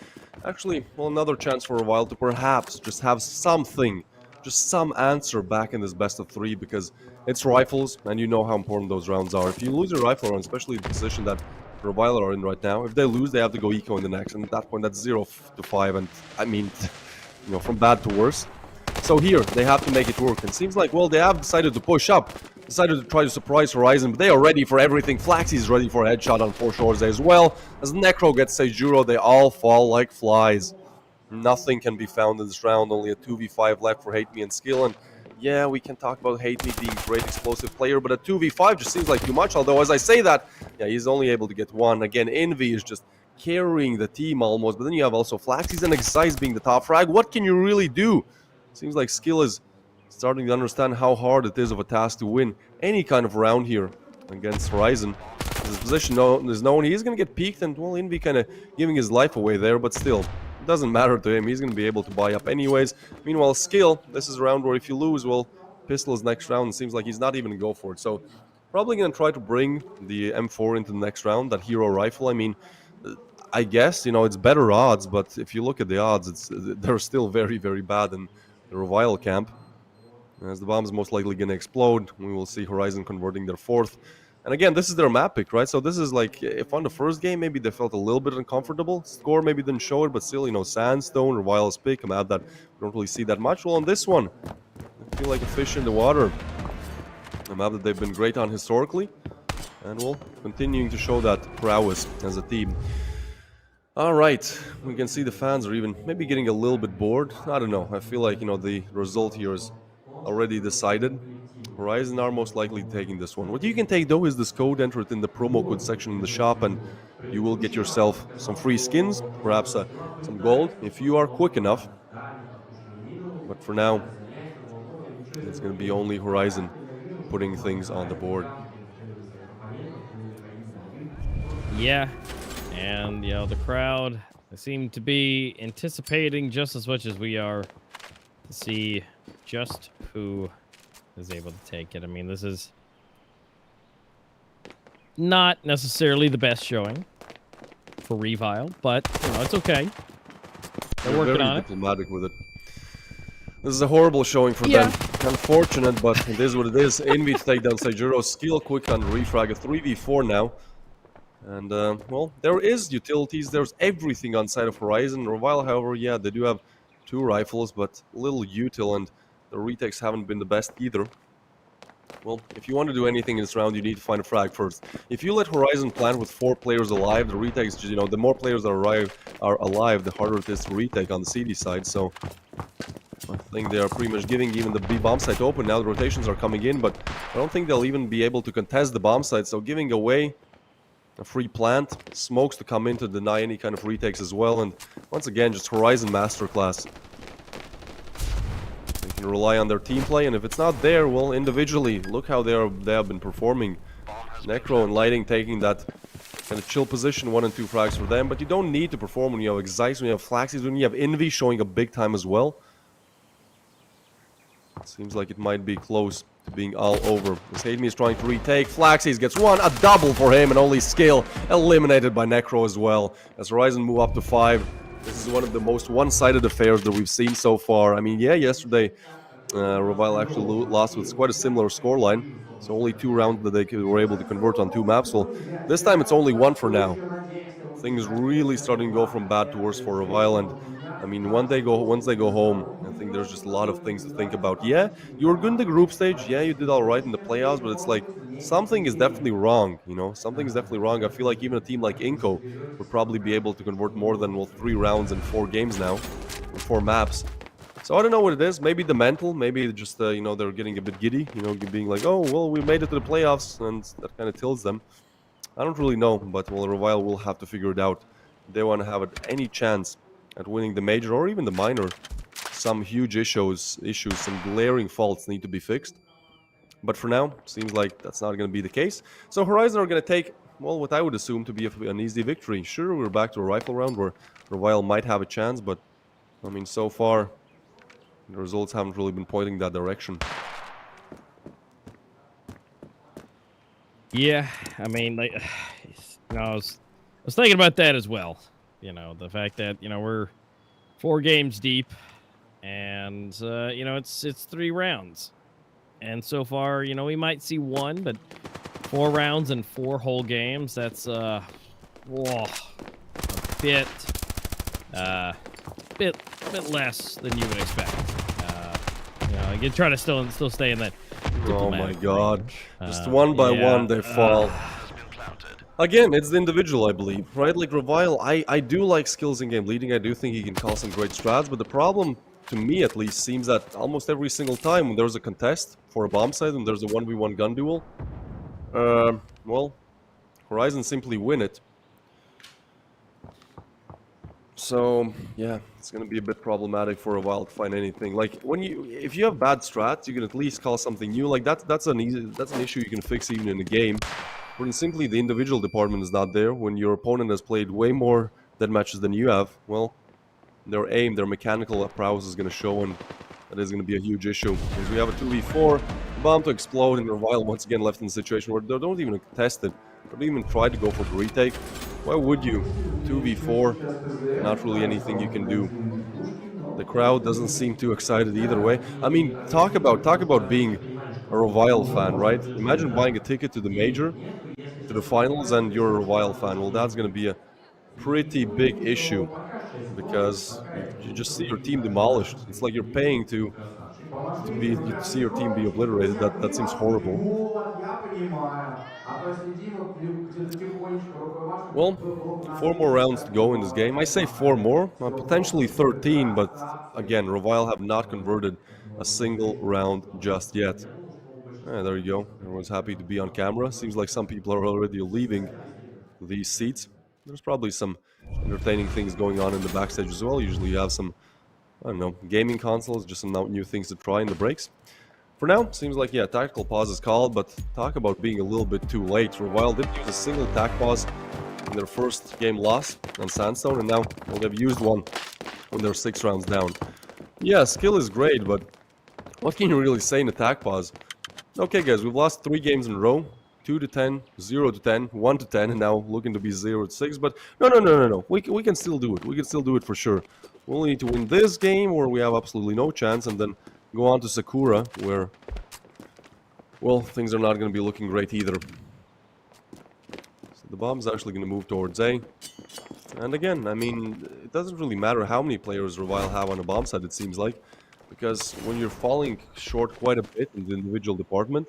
actually, well, another chance for a while to perhaps just have something, just some answer back in this best of 3, because it's rifles, and you know how important those rounds are. If you lose your rifle round, especially the position that Reviler are in right now, if they lose, they have to go eco in the next, and at that point, that's 0 to 5, and I mean, you know, from bad to worse. So here, they have to make it work. It seems like, well, they have decided to push up, decided to try to surprise Horizon, but they are ready for everything. Flaxy's ready for a headshot on 4 shores as well. As Necro gets Seijuro, they all fall like flies. Nothing can be found in this round, only a 2v5 left for Hate Me and Skill, and yeah, we can talk about Hate Me being a great explosive player, but a 2v5 just seems like too much, although as I say that, yeah, he's only able to get 1. Again, Envy is just carrying the team almost, but then you have also Flaxy's and Zeiss being the top frag. What can you really do? Seems like Skill is starting to understand how hard it is of a task to win any kind of round here against Horizon. His position is known. He's going to get peeked, and, well, Envy kind of giving his life away there, but still, it doesn't matter to him. He's going to be able to buy up anyways. Meanwhile, Skill, this is a round where if you lose, well, pistol is next round. It seems like he's not even going to go for it. So, probably going to try to bring the M4 into the next round, that hero rifle. I mean, I guess, you know, it's better odds, but if you look at the odds, they're still very, very bad in the Revile camp. As the bomb is most likely going to explode, we will see Horizon converting their 4th. And again, this is their map pick, right? So this is like, if on the first game, maybe they felt a little bit uncomfortable. Score maybe didn't show it, but still, you know, Sandstone, Revile's pick, a map that we don't really see that much. Well, on this one, I feel like a fish in the water. A map that they've been great on historically. And, well, continuing to show that prowess as a team. All right, we can see the fans are even maybe getting a little bit bored. I don't know. I feel like, you know, the result here is already decided. Horizon are most likely taking this one. What you can take, though, is this code. Enter it in the promo code section in the shop, and you will get yourself some free skins, perhaps some gold, if you are quick enough. But for now, it's going to be only Horizon putting things on the board. Yeah, and, you know, the crowd seem to be anticipating just as much as we are to see just who is able to take it. I mean, this is not necessarily the best showing for Revile, but, you know, it's okay. They're working on it. Diplomatic with it. This is a horrible showing for Yeah. them. Unfortunate, but it is what it is. Envy to take down Seijuro. Skill quick on refrag. A 3v4 now. And, well, there is utilities. There's everything on side of Horizon. Revile, however, yeah, they do have 2 rifles, but little util, and the retakes haven't been the best either. Well, if you want to do anything in this round, you need to find a frag first. If you let Horizon plant with 4 players alive, the retakes, just, the more players that are alive, the harder it is to retake on the CD side. So I think they are pretty much giving even the B bomb site open. Now the rotations are coming in, but I don't think they'll even be able to contest the bomb site. So giving away a free plant, smokes to come in to deny any kind of retakes as well. And once again, just Horizon masterclass. They can rely on their team play, and if it's not there, well, individually, look how they have been performing. Necro and Lighting taking that kind of chill position, 1 and 2 frags for them, but you don't need to perform when you have Excites, when you have Flaxies, when you have Envy showing a big time as well. Seems like it might be close to being all over. As Hademe is trying to retake, Flaxies gets 1, a double for him, and only Skill eliminated by Necro as well. As Horizon move up to 5, this is one of the most one-sided affairs that we've seen so far. I mean, yeah, yesterday Revile actually lost with quite a similar scoreline. So only 2 rounds that they were able to convert on 2 maps. Well, this time it's only 1 for now. Things really starting to go from bad to worse for Revile, and I mean, once they go home, I think there's just a lot of things to think about. Yeah, you were good in the group stage. Yeah, you did all right in the playoffs, but it's like something is definitely wrong. Something is definitely wrong. I feel like even a team like Inco would probably be able to convert more than 3 rounds in 4 games now, or 4 maps. So I don't know what it is. Maybe the mental. Maybe just they're getting a bit giddy. Being like, oh well, we made it to the playoffs, and that kind of tilts them. I don't really know, but well, Revile will have to figure it out. If they want to have any chance at winning the major or even the minor, some huge issues, some glaring faults need to be fixed. But for now, seems like that's not going to be the case. So Horizon are going to take, well, what I would assume to be an easy victory. Sure, we're back to a rifle round where Revile might have a chance, but I mean, so far, the results haven't really been pointing that direction. Yeah, I mean, I was thinking about that as well. The fact that we're 4 games deep, and it's 3 rounds, and so far we might see 1, but 4 rounds and 4 whole games. That's a bit less than you would expect. You try to still stay in that. Oh my god. Just one by one they fall. Again, it's the individual, I believe, right? Like Revile, I do like skills in game leading. I do think he can call some great strats, but the problem, to me at least, seems that almost every single time when there's a contest for a bomb site and there's a 1v1 gun duel, well, Horizon simply win it. So, yeah, it's gonna be a bit problematic for a while to find anything. Like, if you have bad strats, you can at least call something new. Like, that's an issue you can fix even in a game. When simply the individual department is not there, when your opponent has played way more dead matches than you have, well, their aim, their mechanical prowess is gonna show, and that is gonna be a huge issue. Because we have a 2v4, bomb to explode, and Revile once again left in a situation where they don't even contest it. They don't even try to go for the retake. Why would you? 2v4, not really anything you can do. The crowd doesn't seem too excited either way. I mean, talk about being a Revile fan, right? Imagine buying a ticket to the major, to the finals, and you're a Revile fan. Well, that's going to be a pretty big issue, because you just see your team demolished. It's like you're paying to see your team be obliterated. That seems horrible. Well, 4 more rounds to go in this game. I say 4 more, potentially 13, but again, Revile have not converted a single round just yet. There you go. Everyone's happy to be on camera. Seems like some people are already leaving these seats. There's probably some entertaining things going on in the backstage as well. Usually you have some, I don't know, gaming consoles, just some new things to try in the breaks. For now, seems like, yeah, tactical pause is called, but talk about being a little bit too late. Revile didn't use a single tac pause in their first game loss on Sandstone, and now, well, they've used one when they're 6 rounds down. Yeah, skill is great, but what can you really say in a tac pause? Okay, guys, we've lost 3 games in a row. 2-10, 0-10, 1-10, and now looking to be 0-6. But no. We can still do it. We can still do it for sure. we'll need to win this game where we have absolutely no chance, and then go on to Sakura, where, well, things are not going to be looking great either. So the bomb's actually going to move towards A. And again, I mean, it doesn't really matter how many players Revile have on a bomb side, it seems like, because when you're falling short quite a bit in the individual department,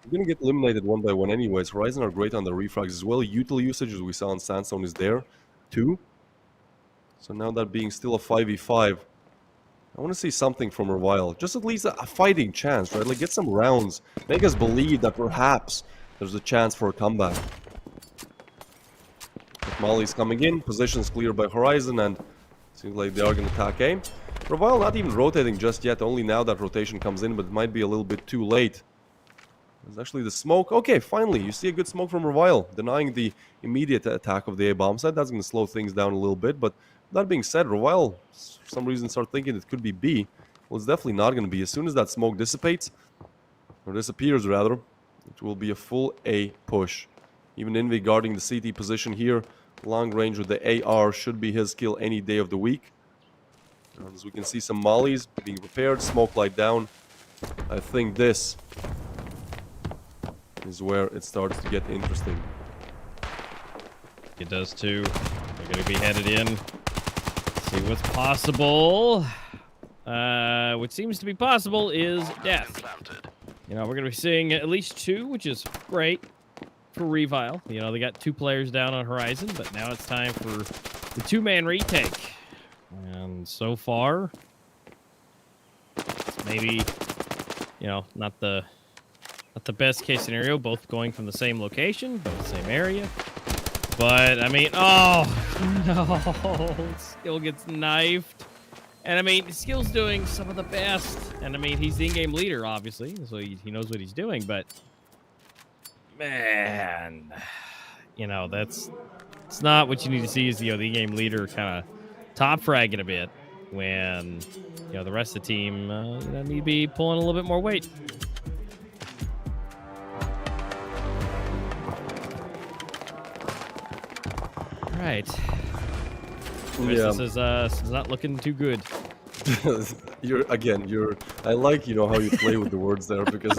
you're going to get eliminated one by one anyways. Horizon are great on the refrags as well. Util usage, as we saw on Sandstone, is there too. So now that being still a 5v5, I want to see something from Revile. Just at least a fighting chance, right? Like, get some rounds. Make us believe that perhaps there's a chance for a comeback. But Molly's coming in. Positions cleared by Horizon, and seems like they are going to attack A. Revile not even rotating just yet. Only now that rotation comes in, but it might be a little bit too late. There's actually the smoke. Okay, finally, you see a good smoke from Revile, denying the immediate attack of the A bomb site. That's going to slow things down a little bit, but that being said, Revile, for some reason, start thinking it could be B. Well, it's definitely not going to be. As soon as that smoke dissipates, or disappears rather, it will be a full A push. Even Invi guarding the CT position here, long range with the AR should be his skill any day of the week. And as we can see, some mollies being prepared, smoke light down. I think this is where it starts to get interesting. It does too. They're going to be headed in. See what's possible. What seems to be possible is death. You know, we're going to be seeing at least 2, which is great for Revile. You know, they got 2 players down on Horizon, but now it's time for the 2-man retake. And so far, it's maybe, you know, not the best case scenario, both going from the same location, both the same area. But, I mean, oh, no, Skill gets knifed. And, I mean, Skill's doing some of the best. And, I mean, he's the in-game leader, obviously, so he knows what he's doing. But, man, you know, it's not what you need to see is, you know, the in-game leader kind of top fragging a bit when, you know, the rest of the team you know, need to be pulling a little bit more weight. Right. Yeah. This is not looking too good. I like, you know, how you play with the words there, because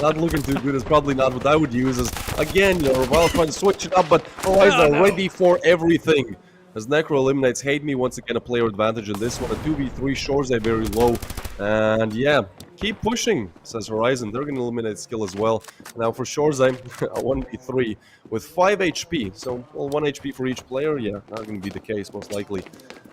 not looking too good is probably not what I would use. As again, you know, Revile trying to switch it up, but Horizon are ready for everything. As Necro eliminates Hate Me, once again a player advantage in this one. A 2v3, Shores are very low. And yeah, keep pushing, says Horizon. They're going to eliminate Skill as well. Now for Shores, a 1v3 with 5 HP. So, well, 1 HP for each player. Yeah, not going to be the case, most likely.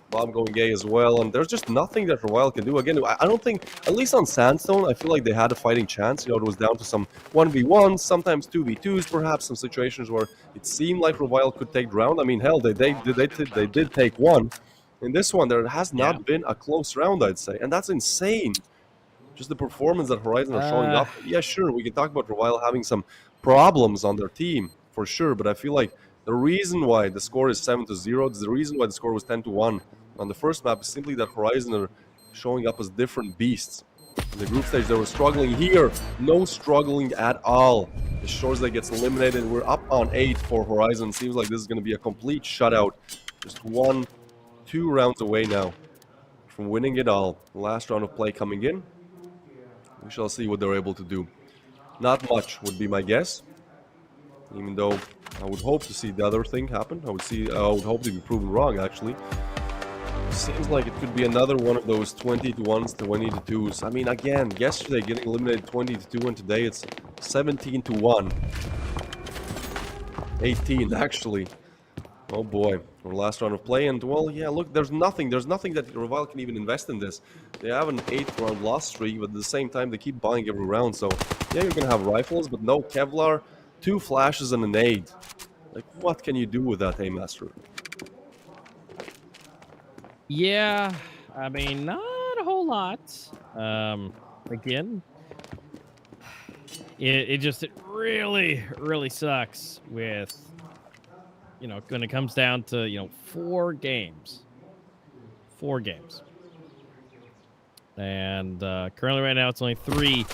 Bomb going A as well, and there's just nothing that Revile can do. Again, I don't think, at least on Sandstone, I feel like they had a fighting chance. You know, it was down to some 1v1s, sometimes 2v2s, perhaps some situations where it seemed like Revile could take the round. I mean, hell, they did take one. In this one, there has not been a close round, I'd say, and that's insane. Just the performance that Horizon are showing up. Yeah, sure, we can talk about Revile having some problems on their team, for sure, but I feel like the reason why the score is 7-0, the reason why the score was 10-1 on the first map is simply that Horizon are showing up as different beasts. In the group stage, they were struggling here. No struggling at all. The Shores that gets eliminated. We're up on 8 for Horizon. Seems like this is going to be a complete shutout. Just 1-2 rounds away now from winning it all. Last round of play coming in. We shall see what they're able to do. Not much would be my guess. Even though I would hope to see the other thing happen. I would hope to be proven wrong, actually. Seems like it could be another one of those 20-1s, 20-2s. I mean, again, yesterday getting eliminated 20-2, and today it's 17-1. 18, actually. Oh boy, our last round of play, and well, yeah, look, there's nothing that Revile can even invest in this. They have an 8th round loss streak, but at the same time, they keep buying every round, so yeah, you're gonna have rifles, but no Kevlar, 2 flashes and a nade. Like, what can you do with that, A-Master? Yeah, I mean, not a whole lot. Again, it really sucks with, you know, when it comes down to, you know, 4 games. 4 games. And currently right now it's only 3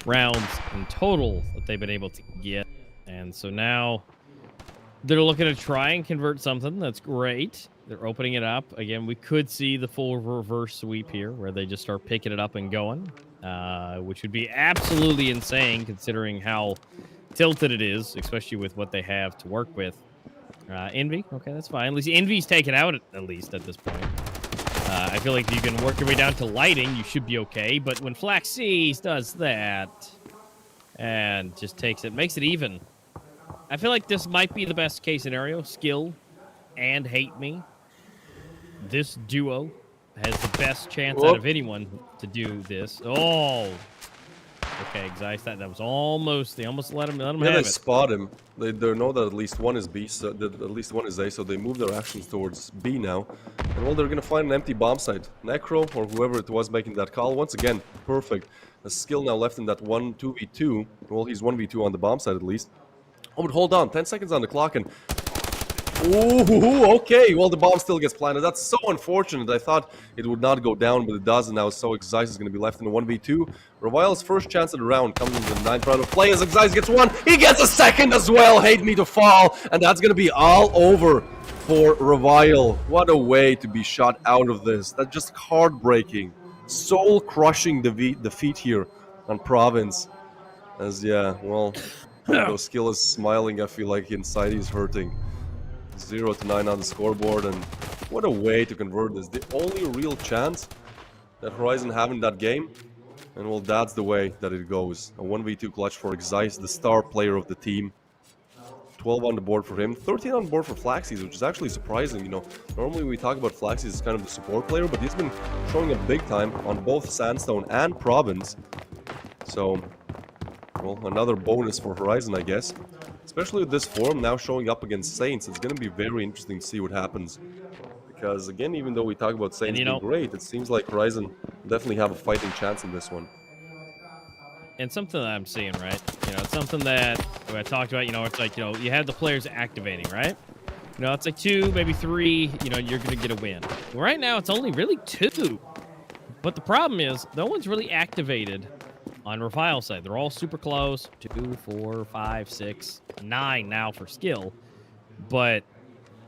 rounds in total that they've been able to get. And so now they're looking to try and convert something. That's great. They're opening it up. Again, we could see the full reverse sweep here where they just start picking it up and going, which would be absolutely insane considering how tilted it is, especially with what they have to work with. Envy, okay, that's fine. At least Envy's taken out at least at this point. I feel like if you can work your way down to lighting, you should be okay. But when Flaxseas does that and just takes it, makes it even. I feel like this might be the best case scenario. Skill and Hate Me. This duo has the best chance out of anyone to do this. Oh, okay, Zeiss, that was almost. They almost let him have they it. spot him. They know that at least one is B, so that at least one is A, so they move their actions towards B now. And well, they're gonna find an empty bomb site. Necro or whoever it was making that call. Once again, perfect. A skill now left in that 2v2. Well, he's 1v2 on the bomb site at least. Oh, but hold on, 10 seconds on the clock and. Ooh, okay. Well, the bomb still gets planted. That's so unfortunate. I thought it would not go down, but it does, and now so Zeiss is going to be left in a 1v2. Revile's first chance of the round comes in the 9th round of play as Zeiss gets one. He gets a second as well. Hate Me to fall, and that's going to be all over for Revile. What a way to be shot out of this. That's just heartbreaking. Soul-crushing defeat here on Province. As, yeah, well, though Skill is smiling, I feel like inside he's hurting. 0-9 on the scoreboard, and what a way to convert this. The only real chance that Horizon have in that game, and well, that's the way that it goes. A 1v2 clutch for Zeiss, the star player of the team. 12 on the board for him, 13 on board for Flaxseas, which is actually surprising. You know, normally we talk about Flaxseas as kind of the support player, but he's been showing up big time on both Sandstone and Province. So, well, another bonus for Horizon, I guess. Especially with this form now showing up against Saints, it's going to be very interesting to see what happens. Because, again, even though we talk about Saints being great, it seems like Horizon definitely have a fighting chance in this one. And something that I'm seeing, right? You know, it's something that I talked about, you know, it's like, you know, you have the players activating, right? You know, it's like 2, maybe 3, you know, you're going to get a win. Right now, it's only really 2. But the problem is, no one's really activated on Revile's side. They're all super close. 2, 4, 5, 6, 9 now for skill. But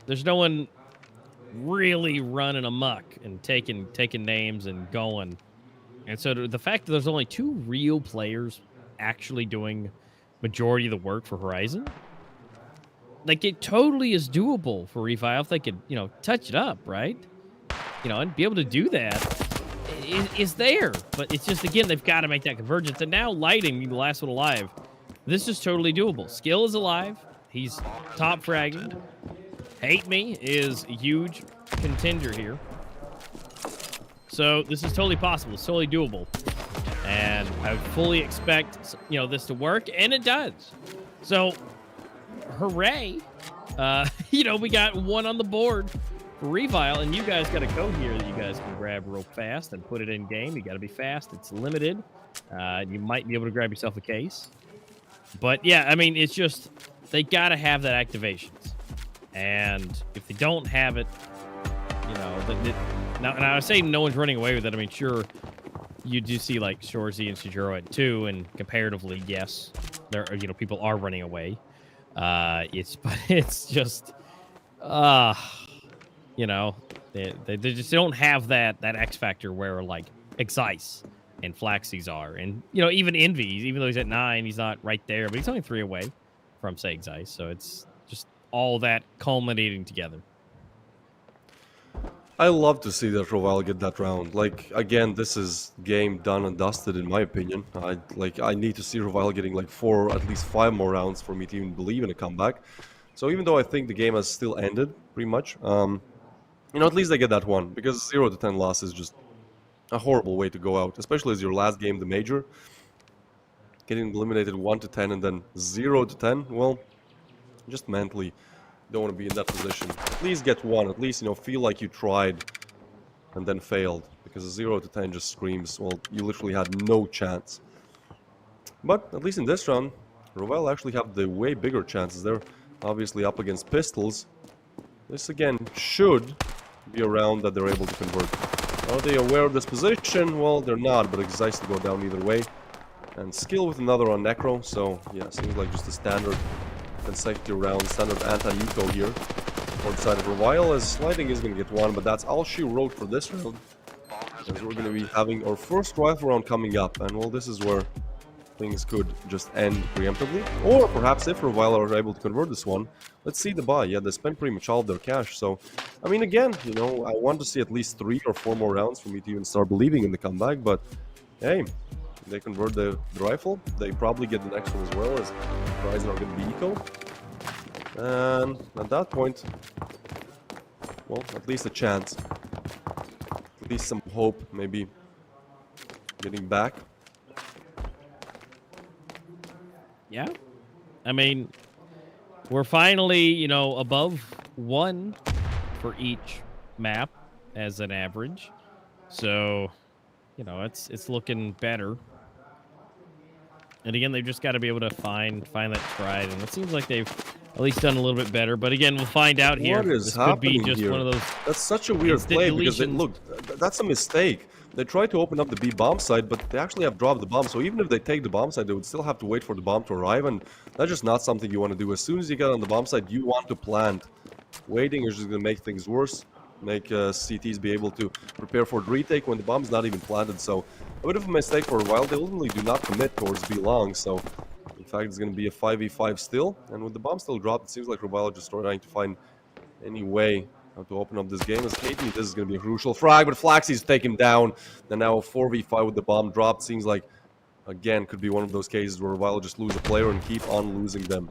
there's no one really running amok and taking names and going. And so the fact that there's only 2 real players actually doing majority of the work for Horizon, like, it totally is doable for Revile if they could, you know, touch it up, right? You know, and be able to do that is there. But it's just, again, they've got to make that convergence. And now Lighting, the last one alive, this is totally doable. Skill is alive. He's top fragging. Hate Me is a huge contender here. So this is totally possible. It's totally doable. And I fully expect, you know, this to work, and it does. So, hooray. You know, we got 1 on the board for Revile, and you guys got a code here that you guys can grab real fast and put it in game. You got to be fast. It's limited. You might be able to grab yourself a case. But, yeah, I mean, it's just, they got to have that activations. And if they don't have it, you know, now, and I was saying no one's running away with it. I mean, sure, you do see, like, Shorzy and Shijuro at 2, and comparatively, yes, there are, you know, people are running away. But it's just, you know, they just don't have that X factor where, like, Zeiss and Flaxseas are. And, you know, even Envy, even though he's at 9, he's not right there, but he's only 3 away from, say, Zeiss. So it's just all that culminating together. I love to see that Revile get that round. Like, again, this is game done and dusted in my opinion. I need to see Revile getting like 4, at least 5 more rounds for me to even believe in a comeback. So even though I think the game has still ended, pretty much, you know, at least they get that one. Because 0-10 loss is just a horrible way to go out. Especially as your last game, the major. Getting eliminated 1-10 and then 0-10, well, just mentally don't want to be in that position. At least get 1, at least, you know, feel like you tried and then failed. Because a 0-10 just screams, well, you literally had no chance. But at least in this round, Revile actually have the way bigger chances. They're obviously up against pistols. This again should be a round that they're able to convert. Are they aware of this position? Well, they're not, but it's nice to go down either way. And Skill with another on Necro, so yeah, seems like just a standard consecutive round, standard anti-eco here. for the side of Revile, as sliding is going to get one, but that's all she wrote for this round. As we're going to be having our first rifle round coming up, and well, this is where things could just end preemptively. Or perhaps if Revile are able to convert this one, let's see the buy. Yeah, they spent pretty much all of their cash, so I mean, again, you know, I want to see at least 3 or 4 more rounds for me to even start believing in the comeback, but hey, they convert the rifle, they probably get the next one as well, as Horizon are going to be eco. And at that point, well, at least a chance. At least some hope, maybe getting back. Yeah. I mean, we're finally, you know, above 1 for each map as an average. So, you know, it's looking better. And again, they've just got to be able to find that stride, and it seems like they've at least done a little bit better. But again, we'll find out here. What is this happening could be just here? one of those. That's such a weird play because look, that's a mistake. They tried to open up the B bomb site, but they actually have dropped the bomb. So even if they take the bomb site, they would still have to wait for the bomb to arrive, and that's just not something you want to do. As soon as you get on the bomb site, you want to plant. Waiting is just going to make things worse, make CTs be able to prepare for the retake when the bomb's not even planted. So a bit of a mistake for a while. They ultimately do not commit towards B long, so in fact it's going to be a 5v5 still. And with the bomb still dropped, it seems like Revile just trying to find any way how to open up this game. As Katie, this is going to be a crucial frag, but Flaxy's taken down. And now a 4v5 with the bomb dropped. Seems like, again, could be one of those cases where Revile just lose a player and keep on losing them.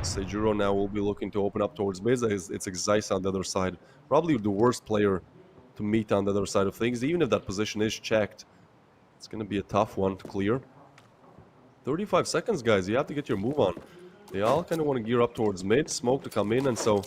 Seijuro now will be looking to open up towards Biz. It's Xyce on the other side. Probably the worst player to meet on the other side of things. Even if that position is checked, it's going to be a tough one to clear. 35 seconds, guys. You have to get your move on. They all kind of want to gear up towards mid. Smoke to come in, and so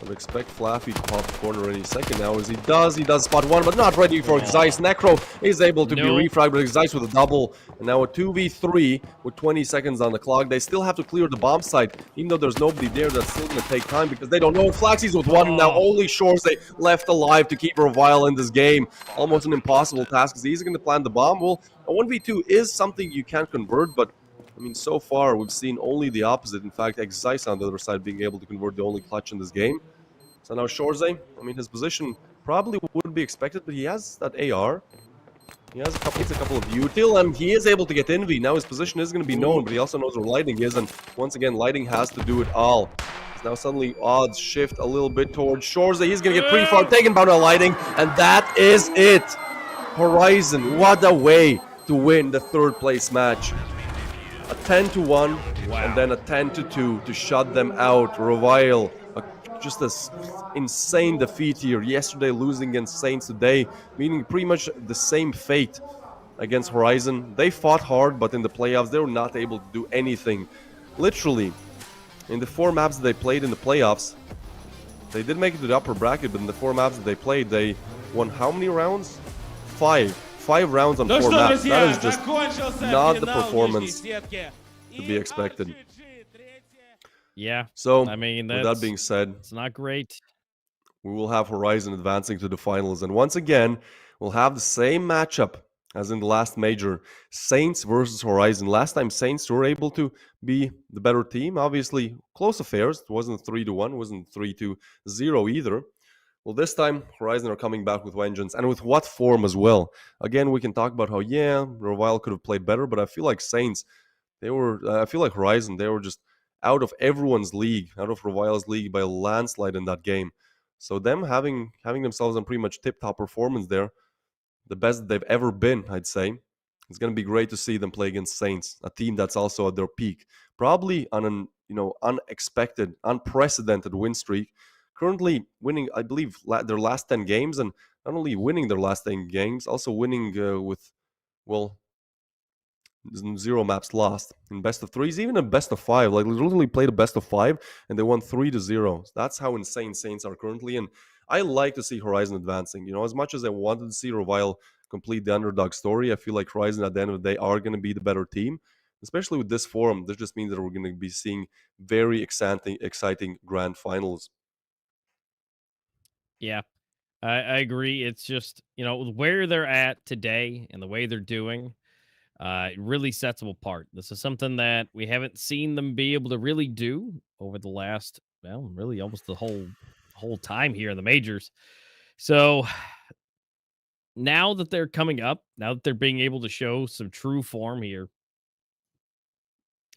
I'd expect Flaffy to pop the corner any second now, as he does spot one, but not ready for Xyce. Necro is able to be refragged, but Xyce with a double, and now a 2v3 with 20 seconds on the clock. They still have to clear the bomb site, even though there's nobody there. That's still going to take time because they don't know. Flaxy's with one, and now only Shores they left alive to keep Revile in this game. Almost an impossible task, because he's going to plant the bomb. Well, a 1v2 is something you can convert, but I mean, so far, we've seen only the opposite. In fact, Xyce on the other side being able to convert the only clutch in this game. So now Shorze, I mean, his position probably would be expected, but he has that AR. He has a couple of util, and he is able to get Envy. Now his position is going to be known, but he also knows where Lighting is, and once again, Lighting has to do it all. Now suddenly odds shift a little bit towards Shorze. He's going to get pre-far taken by Lighting, and that is it. Horizon, what a way to win the third place match. A 10-1, and then a 10-2 to shut them out. Revile, just this insane defeat here. Yesterday losing against Saints, today meaning pretty much the same fate against Horizon. They fought hard, but in the playoffs they were not able to do anything. Literally, in the 4 maps that they played in the playoffs, they did make it to the upper bracket, but in the 4 maps that they played, they won how many rounds? 5 rounds on 4 maps. That is just not the performance to be expected. Yeah. So, I mean, with that being said, it's not great. We will have Horizon advancing to the finals. And once again, we'll have the same matchup as in the last major. Saints versus Horizon. Last time Saints were able to be the better team. Obviously, close affairs. It wasn't 3-1. It wasn't 3-0 either. Well, this time, Horizon are coming back with vengeance, and with what form as well. Again, we can talk about how, yeah, Revile could have played better, but I feel like Saints, I feel like Horizon, they were just out of everyone's league, out of Revile's league by a landslide in that game. So them having themselves on pretty much tip-top performance there, the best that they've ever been, I'd say. It's going to be great to see them play against Saints, a team that's also at their peak. Probably on an unexpected, unprecedented win streak. Currently winning, I believe, their last 10 games, and not only winning their last 10 games, also winning with, well, 0 maps lost in best of 3s, even a best of 5. Like, literally played a best of 5, and they won 3-0. That's how insane Saints are currently, and I like to see Horizon advancing. As much as I wanted to see Revile complete the underdog story, I feel like Horizon at the end of the day are going to be the better team. Especially with this forum, this just means that we're going to be seeing very exciting grand finals. Yeah, I agree. It's just, where they're at today and the way they're doing, it really sets them apart. This is something that we haven't seen them be able to really do over the last well, really almost the whole time here in the majors. So now that they're coming up, now that they're being able to show some true form here,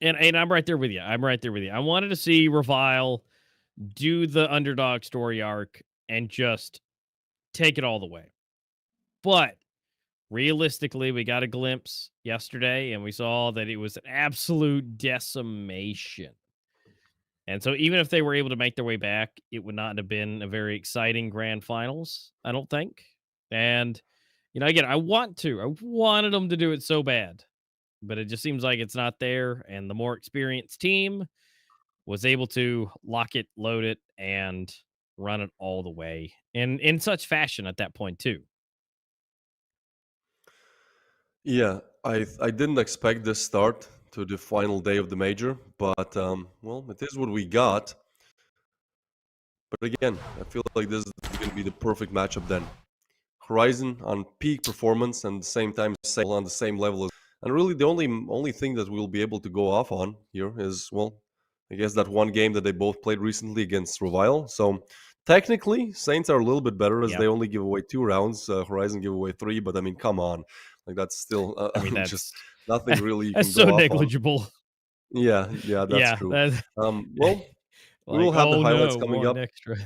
and I'm right there with you. I'm right there with you. I wanted to see Revile do the underdog story arc and just take it all the way. But realistically, we got a glimpse yesterday and we saw that it was an absolute decimation. And so even if they were able to make their way back, it would not have been a very exciting grand finals, I don't think. And again, I wanted them to do it so bad, but it just seems like it's not there. And the more experienced team was able to lock it, load it, and run it all the way in such fashion at that point too. Yeah, I didn't expect this start to the final day of the major, but well, it is what we got. But again, I feel like this is going to be the perfect matchup then. Horizon on peak performance and at the same time Sail on the same level as, and really the only thing that we'll be able to go off on here is, well, I guess that one game that they both played recently against Revile. So technically Saints are a little bit better as Yep. they only give away 2 rounds. Horizon give away 3, but I mean, come on, like that's still I mean, just that's nothing really you that's can so go off on. negligible. Yeah, that's Yeah, true. that Well, we will like, have the oh highlights no, coming one up. extra.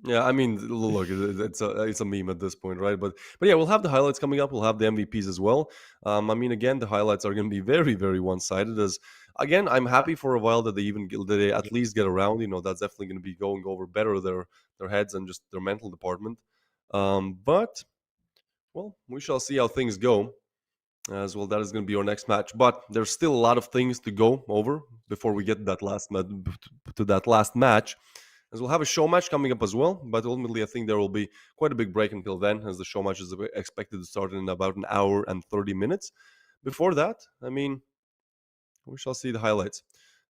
Yeah, I mean, look, it's a meme at this point, right? But yeah, we'll have the highlights coming up. We'll have the MVPs as well. I mean, again, the highlights are going to be very, very one sided. As again, I'm happy for a while that that they at least get around. That's definitely going to be going over better their heads and just their mental department. But well, we shall see how things go. As well, that is going to be our next match. But there's still a lot of things to go over before we get to that last match. As we'll have a show match coming up as well, but ultimately I think there will be quite a big break until then, as the show match is expected to start in about an hour and 30 minutes. Before that, I mean, we shall see the highlights.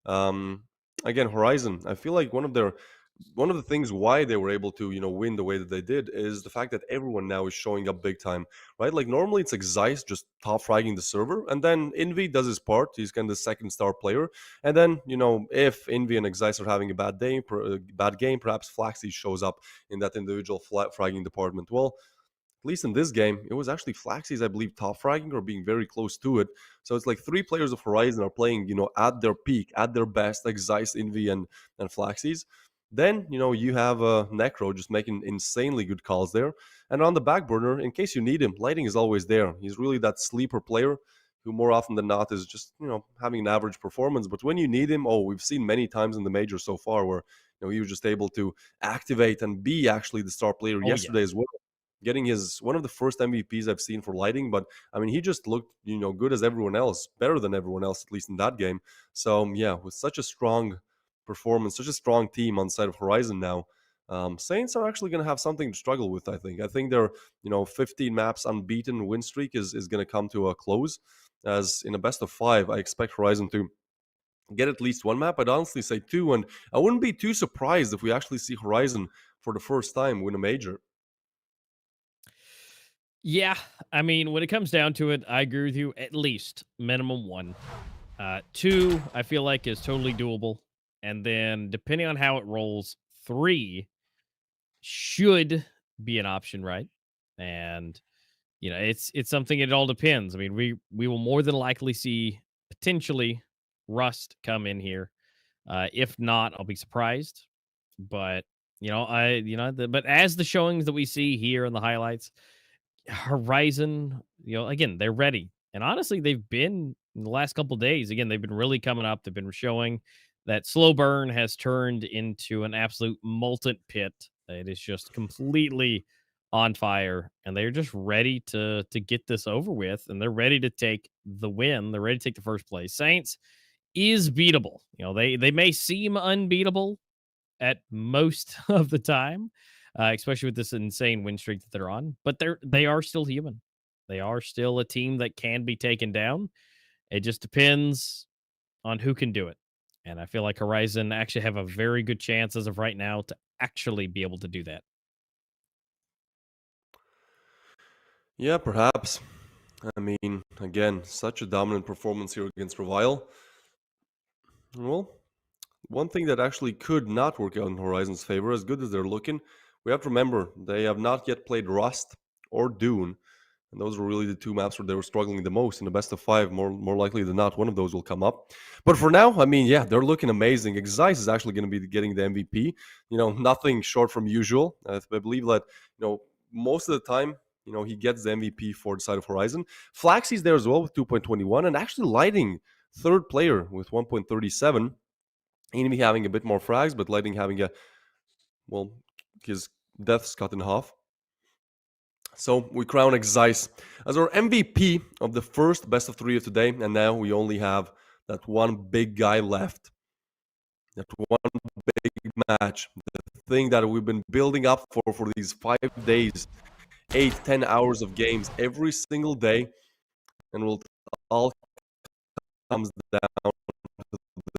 Um, Again, Horizon. I feel like one of the things why they were able to win the way that they did is the fact that everyone now is showing up big time, right? Like normally it's like Zeiss just top fragging the server, and then Envy does his part. He's kind of the second star player, and then if Envy and Zeiss are having a bad day, bad game, perhaps Flaxy shows up in that individual fragging department. Well, at least in this game, it was actually Flaxy's, I believe, top fragging or being very close to it. So it's like 3 players of Horizon are playing, at their peak, at their best, like Zeiss, Envy, and Flaxy's. Then, you have Necro just making insanely good calls there. And on the back burner, in case you need him, Lighting is always there. He's really that sleeper player who more often than not is just, having an average performance. But when you need him, oh, we've seen many times in the major so far where, he was just able to activate and be actually the star player Oh yeah. yesterday as well, getting his one of the first MVPs I've seen for Lighting. But I mean, he just looked good as everyone else, better than everyone else, at least in that game. So yeah, with such a strong performance, such a strong team on the side of Horizon now, Saints are actually going to have something to struggle with. I think their 15 maps unbeaten win streak is going to come to a close. As in a best of 5, I expect Horizon to get at least 1 map. I'd honestly say 2, and I wouldn't be too surprised if we actually see Horizon for the first time win a major. Yeah, I mean, when it comes down to it, I agree with you. At least minimum 1. 2, I feel like is totally doable, and then depending on how it rolls, 3 should be an option, right? And it's something. It all depends. I mean, we will more than likely see potentially Rust come in here. If not, I'll be surprised. But but as the showings that we see here in the highlights, Horizon, again, they're ready. And honestly, they've been in the last couple days. Again, they've been really coming up. They've been showing that slow burn has turned into an absolute molten pit. It is just completely on fire, and they're just ready to get this over with, and they're ready to take the win. They're ready to take the first place. Saints is beatable. They may seem unbeatable at most of the time, especially with this insane win streak that they're on. But they are still human. They are still a team that can be taken down. It just depends on who can do it. And I feel like Horizon actually have a very good chance as of right now to actually be able to do that. Yeah, perhaps. I mean, again, such a dominant performance here against Revile. Well, one thing that actually could not work out in Horizon's favor, as good as they're looking, we have to remember they have not yet played Rust or Dune. And those were really the two maps where they were struggling the most. In the best of five, more likely than not, one of those will come up. But for now, I mean, yeah, they're looking amazing. Zeiss is actually going to be getting the MVP. Nothing short from usual. I believe that, most of the time, he gets the MVP for the side of Horizon. Flaxy's there as well with 2.21 and actually lighting third player with 1.37. Enemy having a bit more frags, but Lighting having his deaths cut in half. So we crown Zeiss as our MVP of the first best of three of today, and now we only have that one big guy left. That one big match, the thing that we've been building up for these 5 days, 8-10 hours of games every single day, and will all comes down to this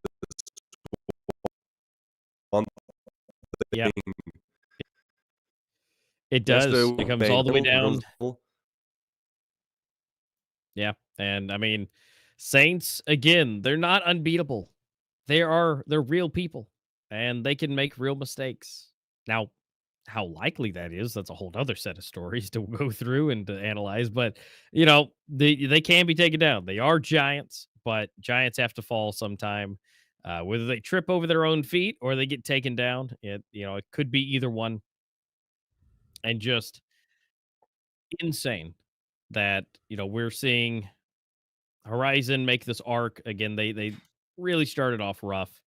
one Yeah, thing. it does. Yesterday, It comes all the way down. Bane. Yeah, and I mean, Saints again, they're not unbeatable. They're real people, and they can make real mistakes. Now, how likely that is, that's a whole other set of stories to go through and to analyze. But they can be taken down. They are giants, but giants have to fall sometime. Whether they trip over their own feet or they get taken down, it could be either one. And just insane that we're seeing Horizon make this arc again. They really started off rough,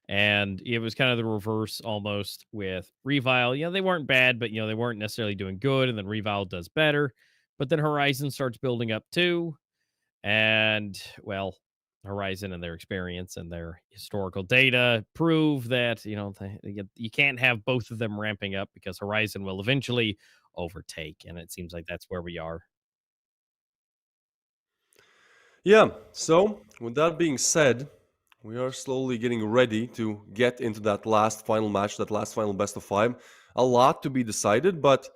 and it was kind of the reverse almost with Revile. They weren't bad, but they weren't necessarily doing good. And then Revile does better, but then Horizon starts building up too. And well, Horizon and their experience and their historical data prove that you can't have both of them ramping up, because Horizon will eventually overtake, and it seems like that's where we are. Yeah, so with that being said, we are slowly getting ready to get into that last final match, that last final best of five. A lot to be decided, but,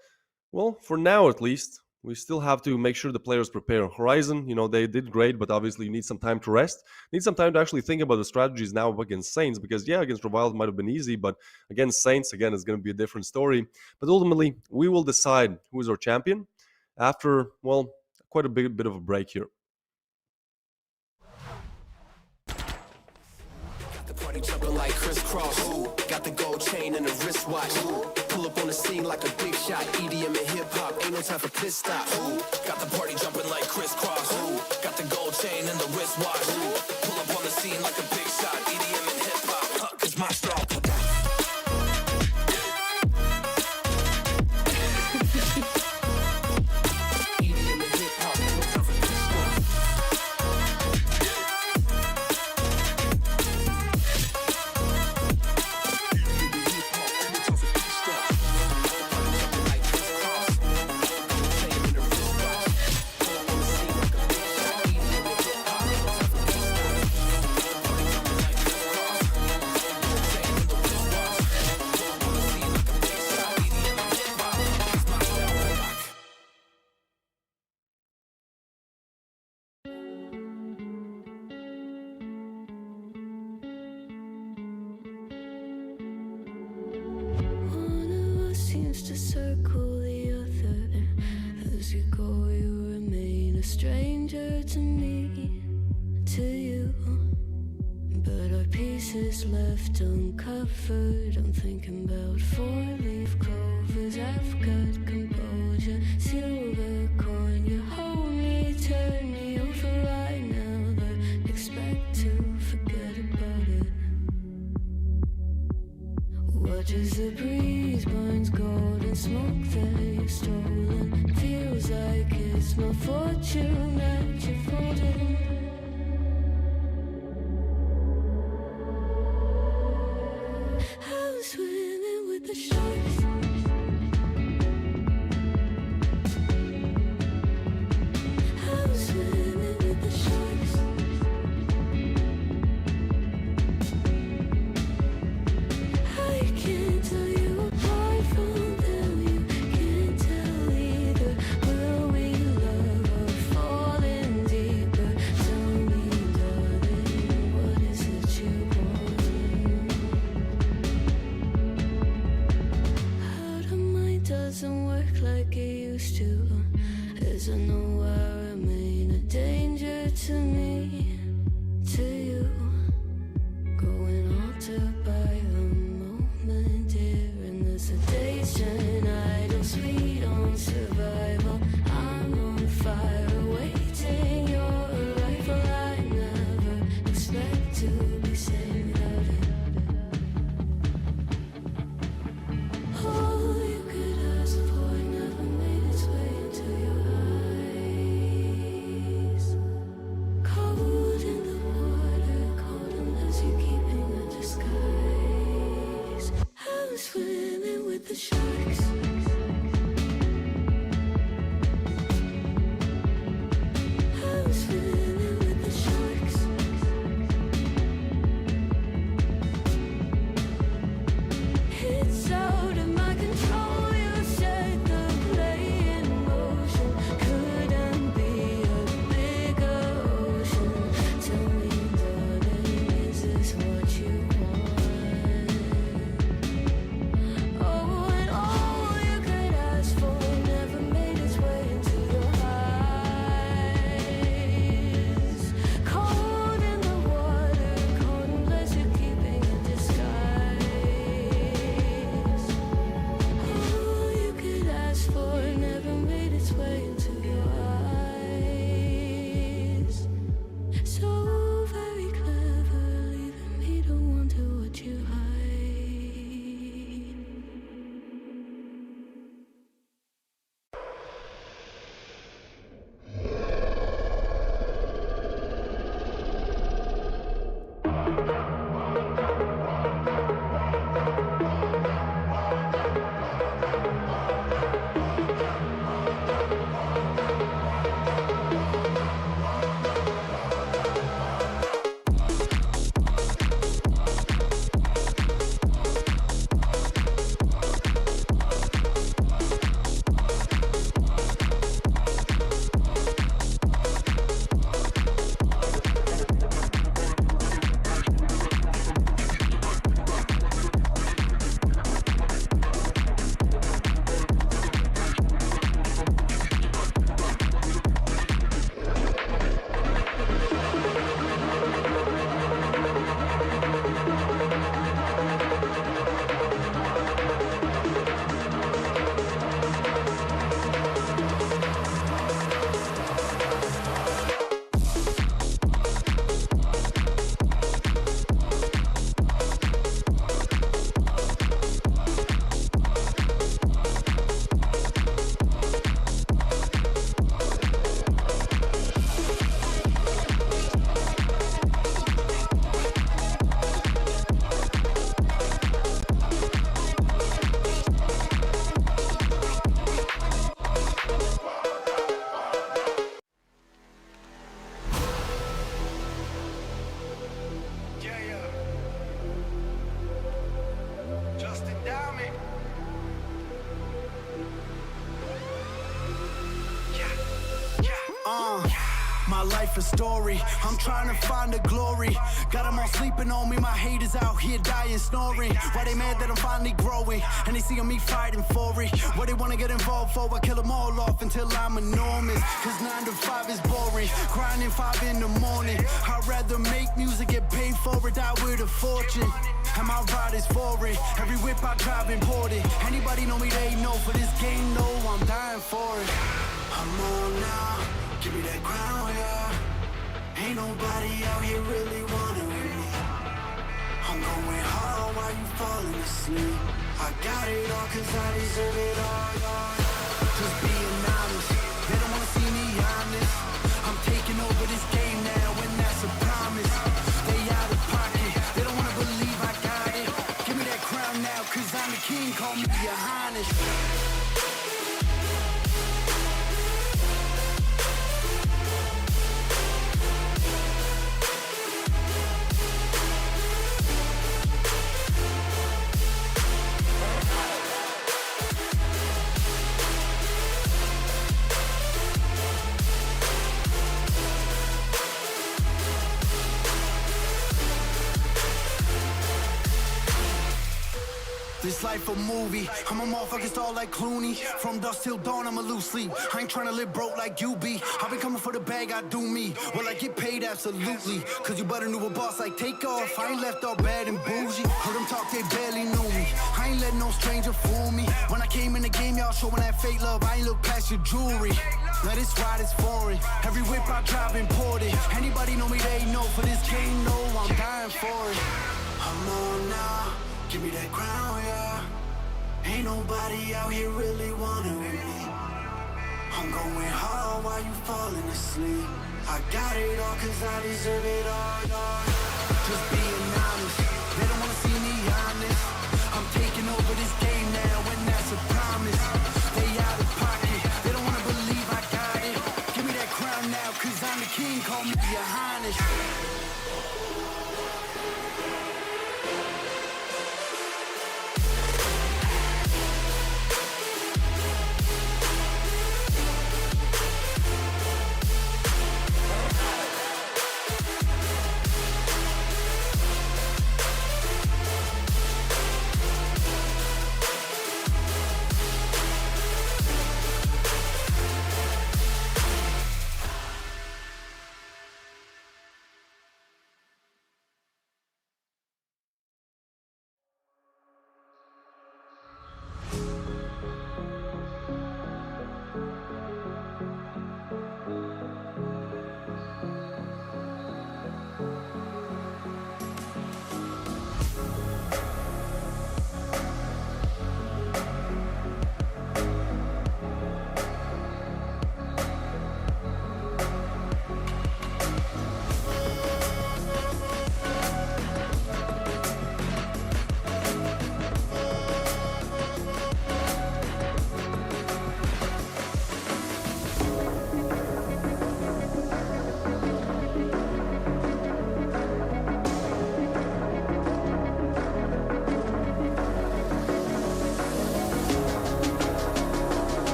well, for now at least, we still have to make sure the players prepare. Horizon, they did great, but obviously you need some time to rest. Need some time to actually think about the strategies now against Saints, because, yeah, against Revile it might have been easy, but against Saints, again, it's going to be a different story. But ultimately, we will decide who is our champion after, well, quite a bit of a break here. Party jumping like crisscross. Got the gold chain and the wristwatch. Pull up on the scene like a big shot. EDM and hip hop, ain't no time for pit stop. Got the party jumping like crisscross. Got the gold chain and the wristwatch. Pull up on the scene like a big shot. EDM and hip hop, cause my strong. To circle the other, as you go you remain a stranger to me, to you, but our pieces left uncovered. I'm thinking about four-leaf clovers. I've got composure, silver coin. You hold me, turn me over right now, but expect to forget about it. Watch as the breeze burns golden smoke that you've stolen. Feels like it's my fortune that you're folding. I'm swimming with the sharks. I'm swimming with the sharks. I can't tell you apart from them. You can't tell either. Will we love or falling deeper? to me, to you, going altered by the moment, dear, and the sedation. I don't sweet on survival. I'm on fire, waiting your arrival. I never expect to be saved without it. All you could ask for never made its way into your eyes. Cold in the water, cold unless you're keeping a disguise. I'm swimming with the sharks. I'm swimming with the sharks. It's out of my control. You set the play in motion. Couldn't be a bigger ocean. Tell me, darling, is this what you want? Oh, and all you could ask for never made its way into your eyes. Cold in the water, cold unless you're keeping a disguise. All you could ask for never made its way into your eyes. So very clever, leaving me to wonder what you hide. My life a story, I'm trying to find the glory. Got them all sleeping on me, my haters out here dying, snoring. Why they mad that I'm finally growing, and they see me fighting for it. What they wanna get involved for, I kill them all off until I'm enormous. Cause 9 to 5 is boring, grinding 5 in the morning. I'd rather make music, get paid for it, die with a fortune. And my ride is foreign, every whip I drive imported. Anybody know me, they know, for this game, no, I'm dying for it. I'm on now, give me that crown, yeah. Ain't nobody out here really wanting with me. I'm going hard while you falling asleep. I got it all cause I deserve it all, Just being honest, they don't wanna see me honest. I'm taking over this game now and that's a promise. They out of pocket, they don't wanna believe I got it. Give me that crown now cause I'm the king, call me your highness. this life a movie. I'm a motherfucking star like Clooney. From dusk till dawn, I'm a loose sleep. I ain't tryna live broke like you be. I've been coming for the bag, I do me. Will I get paid? Absolutely. Cause you better knew a boss like Takeoff. I ain't left all bad and bougie. Heard them talk, they barely knew me. I ain't let no stranger fool me. When I came in the game, y'all showing that fake love. I ain't look past your jewelry. Now this ride is foreign. Every whip I drive imported. Anybody know me, they know. For this game, no, I'm dying for it. I'm on now. Give me that crown, yeah. Ain't nobody out here really wanting with me. I'm going hard while you falling asleep. I got it all cause I deserve it all, dog. Just being honest, they don't wanna see me honest. I'm taking over this game now and that's a promise. They out of pocket, they don't wanna believe I got it. Give me that crown now cause I'm the king, call me your highness.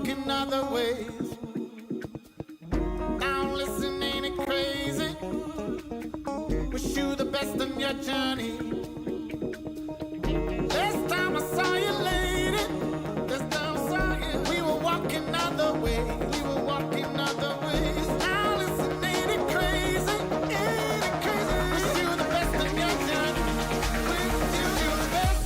walking other ways. Now listen, ain't it crazy? Wish you the best on your journey. Last time I saw you, lady, last time I saw you, we were walking other ways. We were walking other ways. Now listen, ain't it crazy? Ain't it crazy? Wish you the best on your journey. Wish you the best.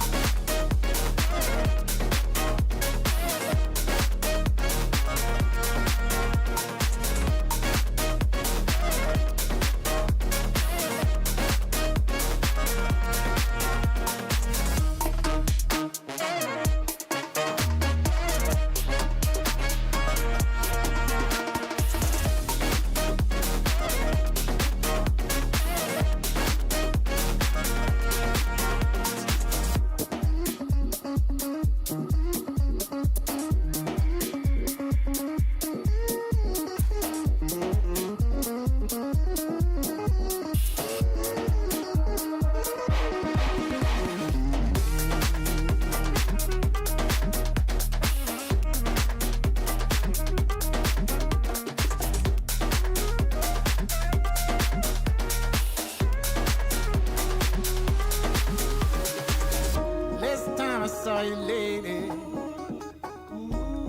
Last time I saw you, lady,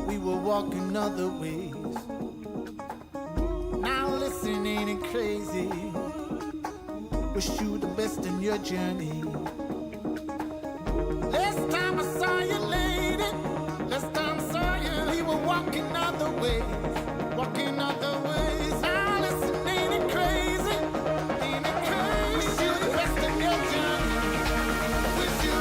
we were walking other ways. Now listen, ain't it crazy? Wish you the best in your journey. Last time I saw you, lady, last time I saw you, we were walking other ways, walking other ways. Now listen, ain't it crazy? Ain't it crazy? Wish you the best in your journey. Wish you.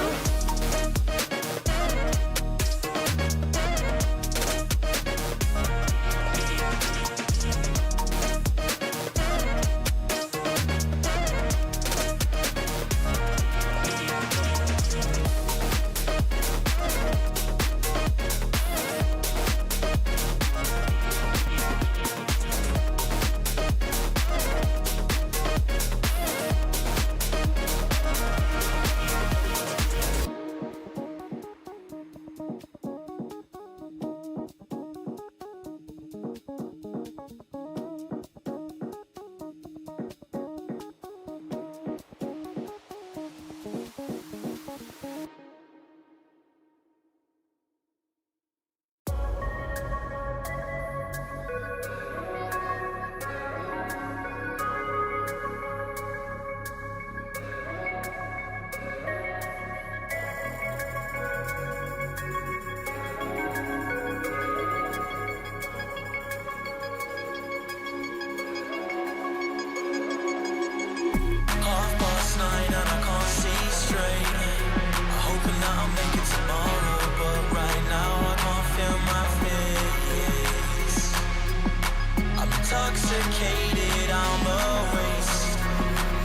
Intoxicated, I'm a waste.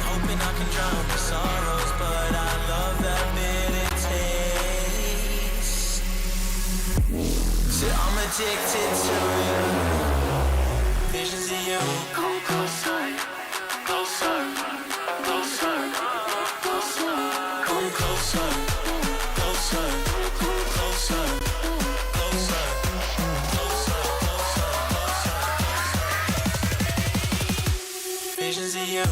Hoping I can drown my sorrows, but I love that bitter taste. So I'm addicted to you. Visions of you. Come closer, closer, closer, closer. Come closer, closer, closer, closer. Visions of you.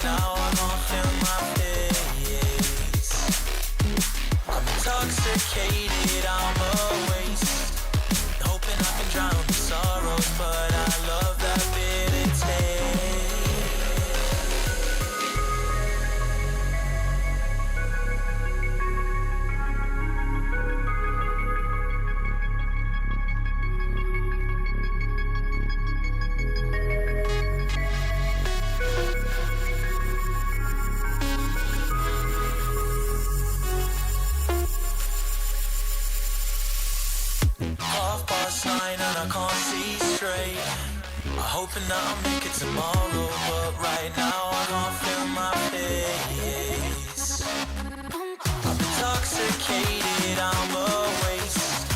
Now I don't feel my fear. hoping that I'll make it tomorrow, but right now I can't feel my face. I'm intoxicated, I'm a waste.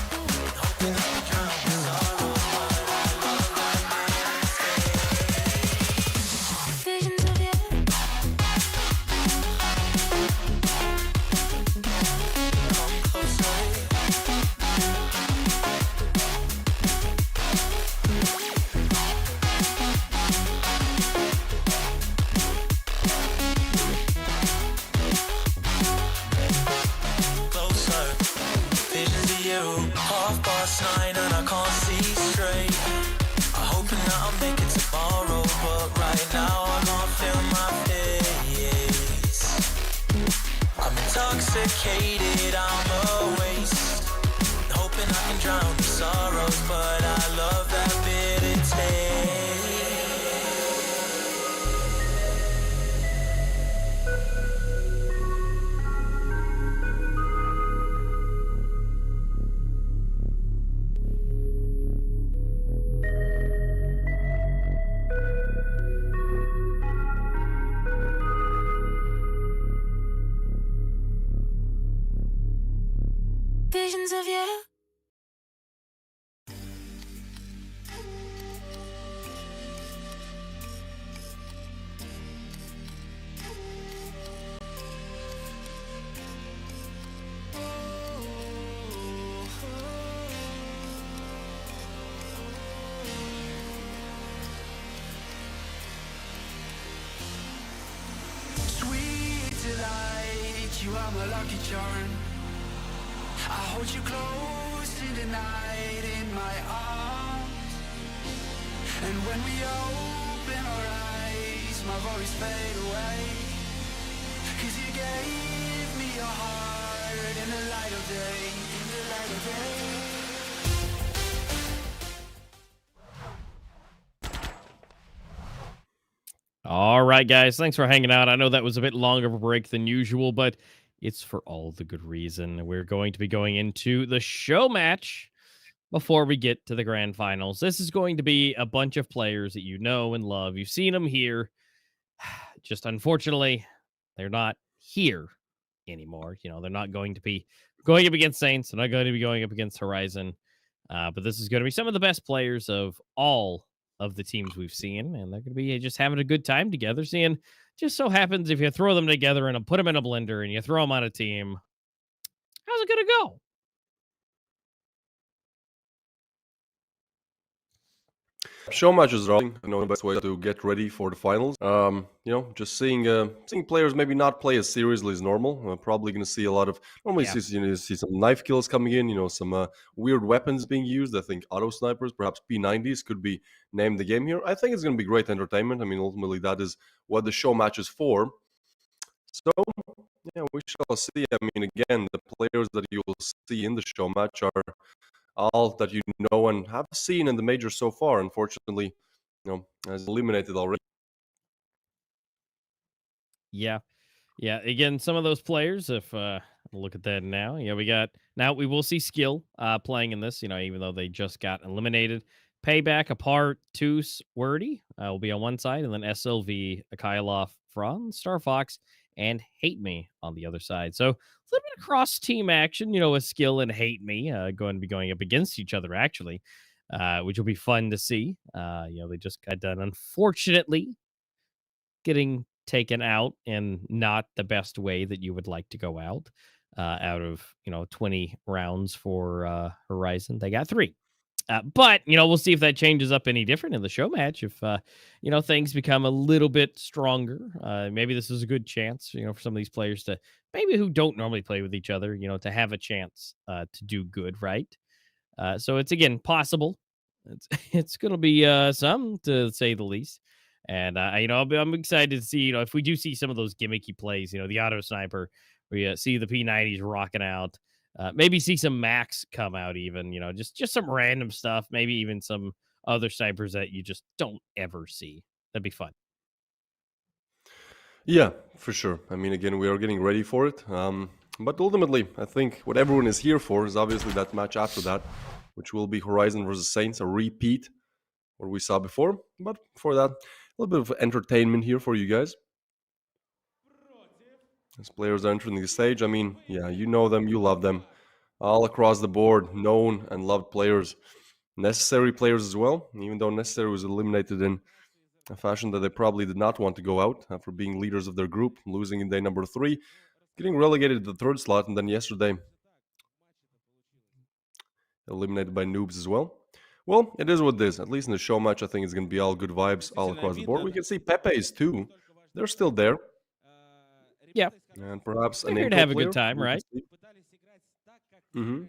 Hoping I can drown in sorrow, but I love that mistake. Visions of you. Come closer. Closer. Visions of you. 9:30 and I can't see straight. I'm hoping that I'll make it tomorrow, but right now I can't feel my face. I'm intoxicated, I'm a waste. Hoping I can drown the sorrows, but I love that bitter taste. Visions of you. Sweet delight, you are my lucky charm. I hold you close in the night in my arms. And when we open our eyes, my worries fade away. 'Cause you gave me your heart in the light of day, in the light of day. All right, guys. Thanks for hanging out. I know that was a bit longer of a break than usual, but it's for all the good reason. We're going to be going into the show match before we get to the grand finals. This is going to be a bunch of players that you know and love. You've seen them here. Just unfortunately, they're not here anymore. You know, they're not going to be going up against Saints. They're not going to be going up against Horizon. But this is going to be some of the best players of all of the teams we've seen, and they're going to be just having a good time together. Seeing, just so happens if you throw them together and put them in a blender and you throw them on a team, how's it going to go? Show matches are, the best way to get ready for the finals. Just seeing players maybe not play as seriously as normal. We're probably going to see a lot of see some knife kills coming in. Some weird weapons being used. I think auto snipers, perhaps P90s, could be named the game here. I think it's going to be great entertainment. I mean, ultimately that is what the show match is for. So yeah, we shall see. I mean, again, the players that you will see in the show match are all that you know and have seen in the major so far. Unfortunately, as eliminated already. Yeah. Again, some of those players, if look at that now. Yeah, we will see Skill playing in this, even though they just got eliminated. Payback, Apart, Toos, Wordy will be on one side, and then SLV, Akylov, Franz, Star Fox, and Hate Me on the other side. So a little bit of cross team action, with Skill and Hate Me going to be going up against each other, actually, which will be fun to see. They just got done, unfortunately, getting taken out in not the best way that you would like to go out of 20 rounds for Horizon. They got 3. But we'll see if that changes up any different in the show match. If things become a little bit stronger, maybe this is a good chance for some of these players to, maybe who don't normally play with each other, to have a chance to do good, right? So it's, again, possible. It's going to be some, to say the least. And I'm excited to see if we do see some of those gimmicky plays, the auto sniper, we see the P90s rocking out. Maybe see some Max come out even, just some random stuff. Maybe even some other snipers that you just don't ever see. That'd be fun. Yeah, for sure. I mean, again, we are getting ready for it. But ultimately, I think what everyone is here for is obviously that match after that, which will be Horizon versus Saints, a repeat what we saw before. But for that, a little bit of entertainment here for you guys. As players are entering the stage, I mean, yeah, you know them, you love them. All across the board, known and loved players. Necessary players as well, even though Necessary was eliminated in a fashion that they probably did not want to go out after being leaders of their group, losing in day number 3, getting relegated to the 3rd slot, and then yesterday eliminated by Noobs as well. Well, it is what it is. At least in the show match, I think it's going to be all good vibes all across the board. We can see Pepe's too. They're still there. Yeah. And perhaps They're an here to Inco have a good player time, we can right? see. Mhm.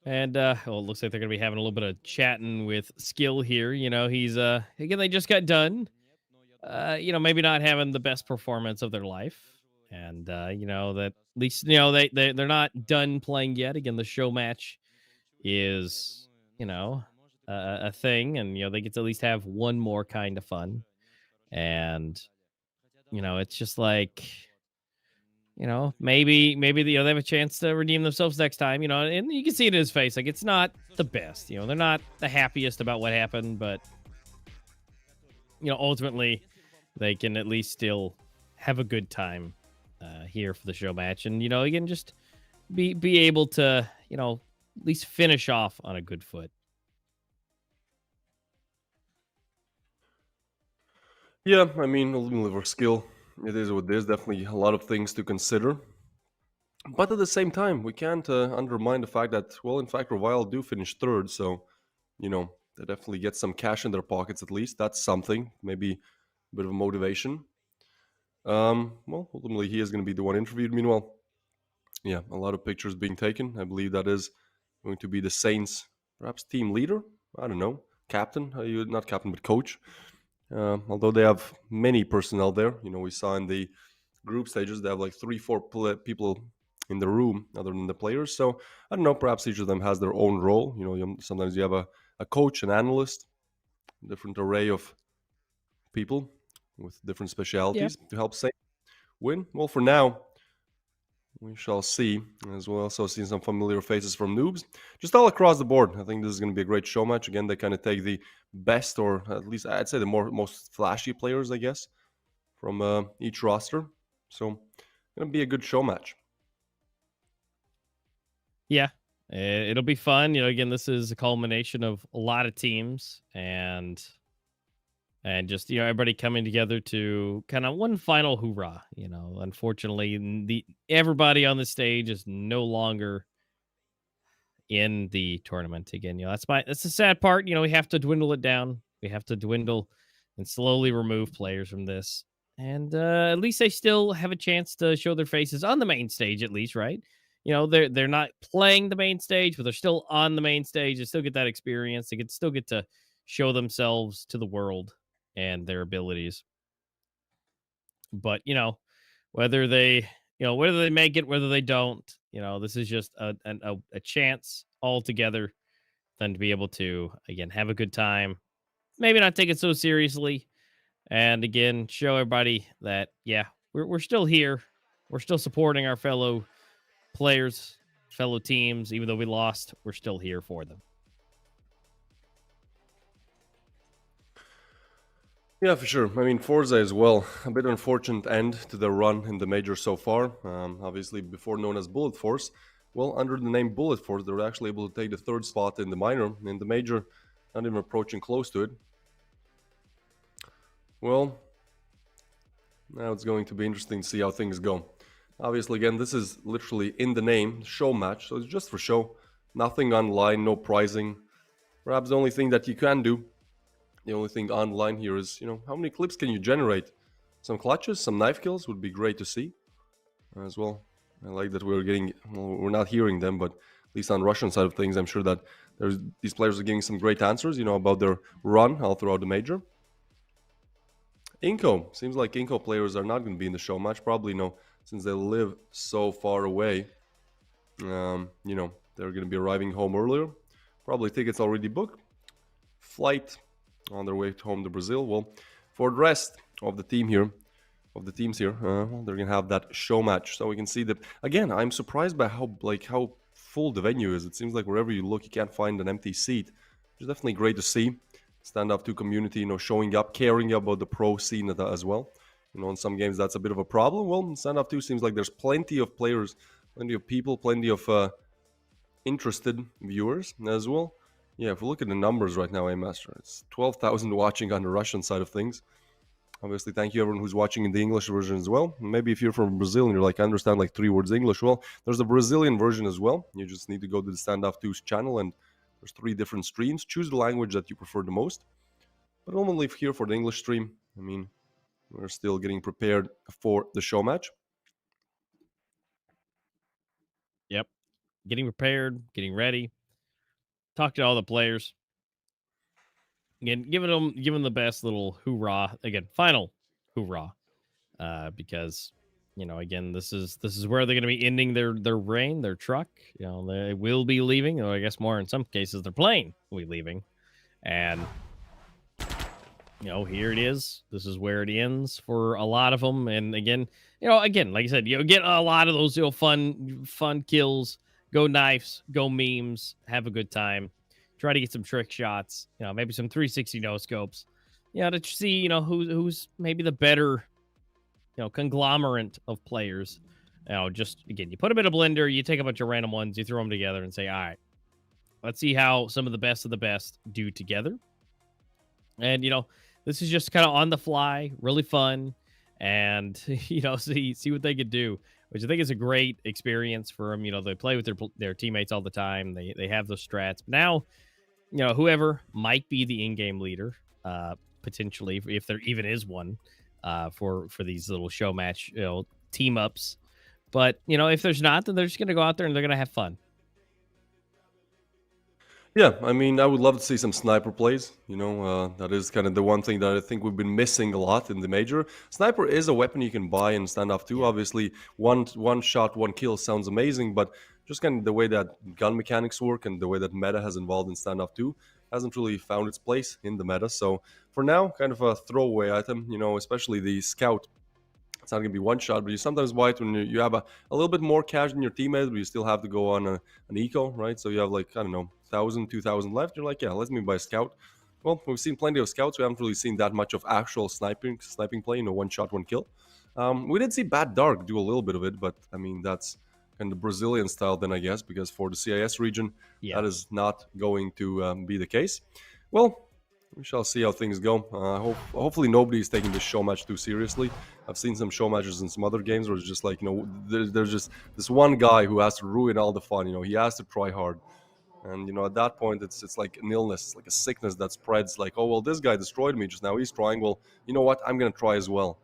And well, it looks like they're gonna be having a little bit of chatting with Skill here. You know, he's again, they just got done. You know, maybe not having the best performance of their life. And you know, that at least, you know, they're not done playing yet. Again, the show match is, you know, a thing, and you know, they get to at least have one more kind of fun. And you know, it's just like, you know, maybe you know, they have a chance to redeem themselves next time, you know, and you can see it in his face. Like, it's not the best, you know, they're not the happiest about what happened, but you know, ultimately they can at least still have a good time here for the show match. And, you know, again, just be able to, you know, at least finish off on a good foot. Yeah, I mean, ultimately for Skill, it is what it is. Definitely a lot of things to consider. But at the same time, we can't undermine the fact that, well, in fact, Revile do finish 3rd, so, you know, they definitely get some cash in their pockets at least. That's something, maybe a bit of a motivation. Well, ultimately, he is going to be the one interviewed. Meanwhile, yeah, a lot of pictures being taken. I believe that is going to be the Saints, perhaps team leader. I don't know, captain. Not captain, but coach. Although they have many personnel there. You know, we saw in the group stages they have like 3-4 people in the room other than the players. So I don't know. Perhaps each of them has their own role. You know, sometimes you have a coach, an analyst, different array of people with different specialities to help Saints win. Well, for now, we shall see. As well, also seeing some familiar faces from Noobs. Just all across the board. I think this is going to be a great show match. Again, they kind of take the best, or at least I'd say the most flashy players, I guess, from each roster. So, going to be a good show match. Yeah, it'll be fun. You know, again, this is a culmination of a lot of teams, and just, you know, everybody coming together to kind of one final hoorah. You know, unfortunately, everybody on the stage is no longer in the tournament again. You know, that's the sad part. You know, we have to dwindle it down. We have to dwindle and slowly remove players from this. And at least they still have a chance to show their faces on the main stage, at least, right? You know, they're not playing the main stage, but they're still on the main stage. They still get that experience. They still get to show themselves to the world and their abilities. But, you know, whether they make it, whether they don't, you know, this is just a chance altogether then to be able to, again, have a good time, maybe not take it so seriously, and again, show everybody that, yeah, we're still here. We're still supporting our fellow players, fellow teams. Even though we lost, we're still here for them. Yeah, for sure. I mean, Forza as well. A bit unfortunate end to their run in the major so far. Obviously, before known as Bullet Force. Well, under the name Bullet Force, they were actually able to take the 3rd spot in the minor. In the major, not even approaching close to it. Well, now it's going to be interesting to see how things go. Obviously, again, this is literally in the name, show match, so it's just for show. Nothing online, no prizing. Perhaps the only thing that you can do, the only thing online here is, you know, how many clips can you generate? Some clutches, some knife kills would be great to see as well. I like that we're not hearing them, but at least on Russian side of things, I'm sure that these players are getting some great answers, you know, about their run all throughout the major. Inco, seems like Inco players are not going to be in the show match, probably, you know, since they live so far away. You know, they're going to be arriving home earlier. Probably tickets already booked. Flight on their way home to Brazil. Well, for the rest of the teams here, well, they're gonna have that show match, so we can see that again. I'm surprised by how full the venue is. It seems like wherever you look, you can't find an empty seat, which is definitely great to see. Standoff 2 community, showing up, caring about the pro scene as well. In some games that's a bit of a problem. Well, in Standoff 2 seems like there's plenty of players, plenty of people, plenty of interested viewers as well. Yeah, if we look at the numbers right now, Master, it's 12,000 watching on the Russian side of things. Obviously, thank you everyone who's watching in the English version as well. Maybe if you're from Brazil and you're like, I understand like 3 words English, well, there's a Brazilian version as well. You just need to go to the Standoff 2's channel and there's 3 different streams. Choose the language that you prefer the most. But I'm gonna leave here for the English stream. I mean, we're still getting prepared for the show match. Yep. Getting prepared, getting ready. Talk to all the players. Again, giving them the best little hoorah. Again, final hoorah. Because, again, this is where they're going to be ending their reign, their truck. They will be leaving. Or I guess more in some cases, their plane will be leaving. And, here it is. This is where it ends for a lot of them. And again, like I said, get a lot of those fun kills, go knives, go memes, have a good time, try to get some trick shots, maybe some 360 no scopes, to see, who's maybe the better, conglomerate of players. Just again, you put them in a blender, you take a bunch of random ones, you throw them together and say, all right, let's see how some of the best do together. And, this is just kind of on the fly, really fun, and, see what they could do, which I think is a great experience for them. They play with their teammates all the time. They have those strats. But now, whoever might be the in-game leader, potentially, if there even is one, for these little show match, team ups. But, if there's not, then they're just going to go out there and they're going to have fun. Yeah, I mean, I would love to see some sniper plays. That is kind of the one thing that I think we've been missing a lot in the major. Sniper is a weapon you can buy in Standoff 2. Obviously, one shot, 1 kill sounds amazing, but just kind of the way that gun mechanics work and the way that meta has evolved in Standoff 2 hasn't really found its place in the meta. So for now, kind of a throwaway item, especially the scout. It's not going to be one shot, but you sometimes buy it when you have a little bit more cash than your teammates, but you still have to go on an eco, right? So you have like, I don't know, 1,000, 2,000 left. You're like, yeah, let me buy a scout. Well, we've seen plenty of scouts. We haven't really seen that much of actual sniping play, 1 shot, 1 kill. We did see Bad Dark do a little bit of it, but I mean, that's kind of Brazilian style then, I guess, because for the CIS region, that is not going to be the case. Well, we shall see how things go. Hopefully nobody is taking this show match too seriously. I've seen some show matches in some other games where it's just like, there's just this one guy who has to ruin all the fun. He has to try hard. And, at that point, it's like an illness, like a sickness that spreads like, oh, well, this guy destroyed me just now. He's trying. Well, you know what? I'm going to try as well.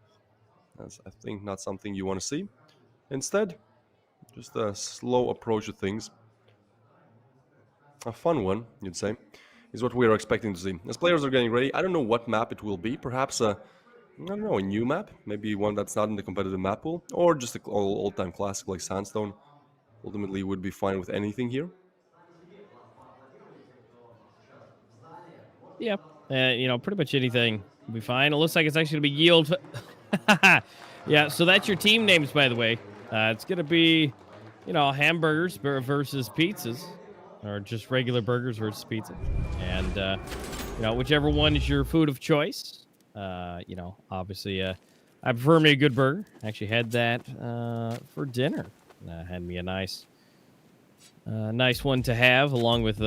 That's, I think, not something you want to see. Instead, just a slow approach to things. A fun one, you'd say, is what we are expecting to see. As players are getting ready, I don't know what map it will be. Perhaps I don't know, a new map. Maybe one that's not in the competitive map pool. Or just an old-time classic like Sandstone. Ultimately, would be fine with anything here. Yeah. Pretty much anything will be fine. It looks like it's actually going to be Yield. Yeah, so that's your team names, by the way. It's going to be, hamburgers versus pizzas. Or just regular burgers versus pizza. And, whichever one is your food of choice. Obviously, I prefer me a good burger. I actually had that for dinner. Had me a nice one to have, along with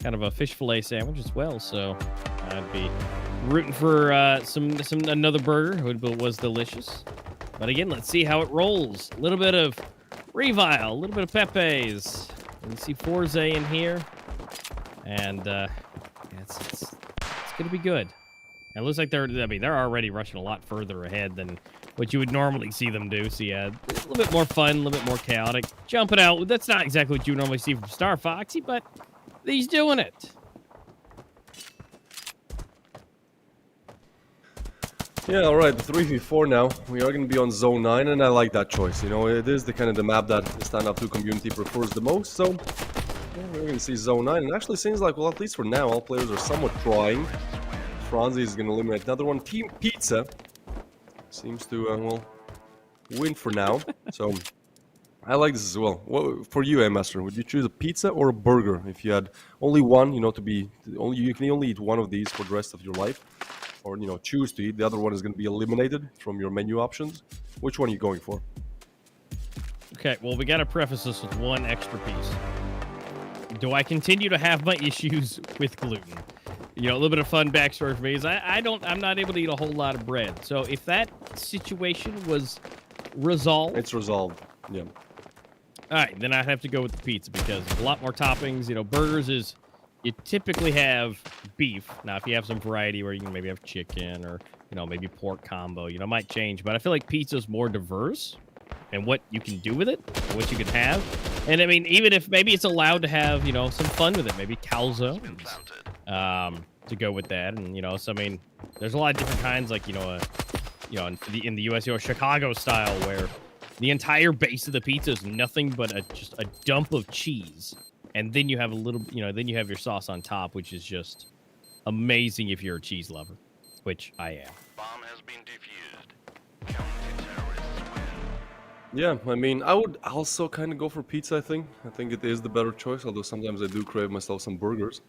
kind of a fish fillet sandwich as well. So I'd be rooting for another burger. It was delicious. But again, let's see how it rolls. A little bit of Revile, a little bit of Pepe's. You see Forza in here, and it's gonna be good. And it looks like they're already rushing a lot further ahead than what you would normally see them do. So yeah, a little bit more fun, a little bit more chaotic. Jumping out, that's not exactly what you would normally see from Star Foxy, but he's doing it. Yeah, all right, the 3v4 now. We are going to be on Zone 9, and I like that choice. It is the kind of the map that the Standoff 2 community prefers the most, so yeah, we're going to see Zone 9. And it actually seems like, well, at least for now, all players are somewhat trying. Franzi is going to eliminate another one. Team Pizza seems to, win for now. So I like this as well. What for you, Master? Would you choose a pizza or a burger if you had only one? You know, to be only you can only eat one of these for the rest of your life, or choose to eat. The other one is going to be eliminated from your menu options. Which one are you going for? Okay, well, we got to preface this with one extra piece. Do I continue to have my issues with gluten? A little bit of fun backstory for me is I'm not able to eat a whole lot of bread. So if that situation was resolved, It's resolved. Yeah. all right, then I'd have to go with the pizza because there's a lot more toppings. Burgers is you typically have beef. Now, if you have some variety where you can maybe have chicken or maybe pork combo, it might change. But I feel like pizza's more diverse and what you can do with it, and what you can have. And I mean, even if maybe it's allowed to have some fun with it, maybe calzones to go with that, and so I mean, there's a lot of different kinds, like in the U.S. Chicago style where the entire base of the pizza is nothing but just a dump of cheese, and then you have a little, then you have your sauce on top, which is just amazing if you're a cheese lover, which I am. Bomb has been defused. Counter-terrorists win. Yeah, I mean, I would also kind of go for pizza, I think. I think it is the better choice, although sometimes I do crave myself some burgers.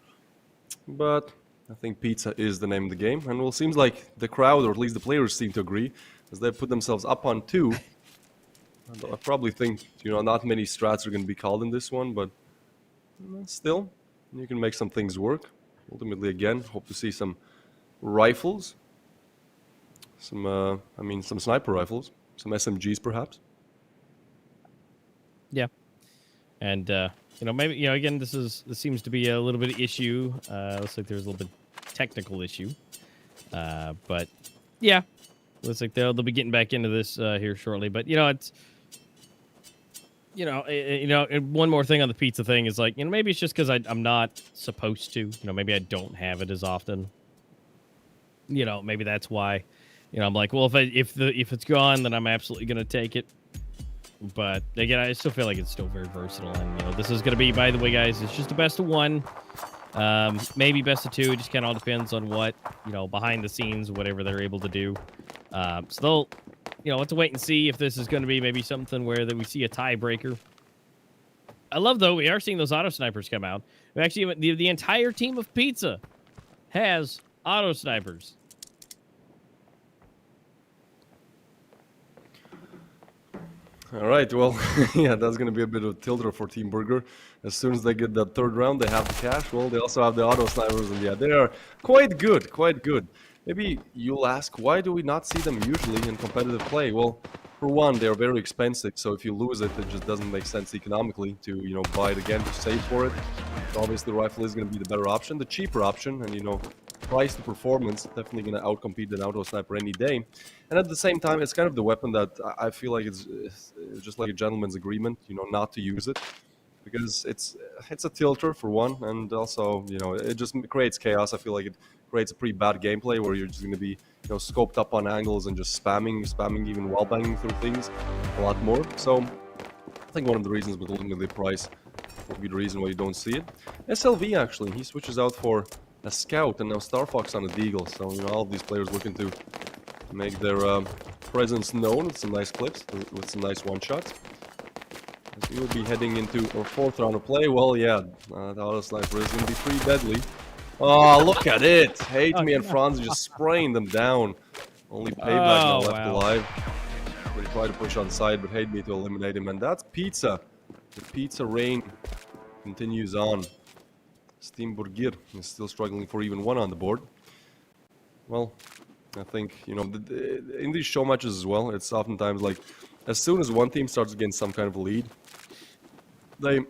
But I think pizza is the name of the game. And well, it seems like the crowd, or at least the players, seem to agree, as they put themselves up on 2. I probably think, not many strats are going to be called in this one, but still, you can make some things work. Ultimately, again, hope to see some rifles. Some sniper rifles. Some SMGs, perhaps. Yeah, and maybe again, this seems to be a little bit of issue. Looks like there's a little bit technical issue, but yeah, looks like they'll be getting back into this here shortly. But it's and one more thing on the pizza thing is like maybe it's just because I'm not supposed to. Maybe I don't have it as often. Maybe that's why. I'm like, well, if it's gone, then I'm absolutely gonna take it. But again, I still feel like it's still very versatile, and this is gonna be, by the way, guys, it's just a best of 1, maybe best of 2. It just kind of all depends on what behind the scenes, whatever they're able to do. So they'll have to wait and see if this is going to be maybe something where that we see a tiebreaker. I love though we are seeing those auto snipers come out. Actually, the entire team of Pizza has auto snipers. All right, well, yeah, that's going to be a bit of a tilter for Team Burger. As soon as they get that third round, they have the cash. Well, they also have the auto snipers, and yeah, they are quite good, quite good. Maybe you'll ask, why do we not see them usually in competitive play? Well, for one, they're very expensive, so if you lose it, it just doesn't make sense economically to, buy it again to save for it. So obviously, the rifle is going to be the better option, the cheaper option, and, price to performance, definitely going to outcompete an auto sniper any day. And at the same time, it's kind of the weapon that I feel like it's just like a gentleman's agreement, not to use it. Because it's a tilter for one, and also, it just creates chaos. I feel like it creates a pretty bad gameplay where you're just going to be, scoped up on angles and just spamming even while banging through things a lot more. So I think one of the reasons, but ultimately the price will be the reason why you don't see it. SLV actually, he switches out for a scout and now Star Fox on a deagle. So all of these players looking to make their presence known with some nice clips, with some nice one shots. As we will be heading into our 4th round of play. Well, yeah, the auto sniper is going to be pretty deadly. Oh, look at it! Hate me and Franz just spraying them down. Only Payback now left alive. They try to push on side, but Hate me to eliminate him. And that's Pizza. The Pizza reign continues on. Steam Burgir is still struggling for even 1 on the board. Well, I think, in these show matches as well, it's oftentimes like, as soon as one team starts getting some kind of lead, they,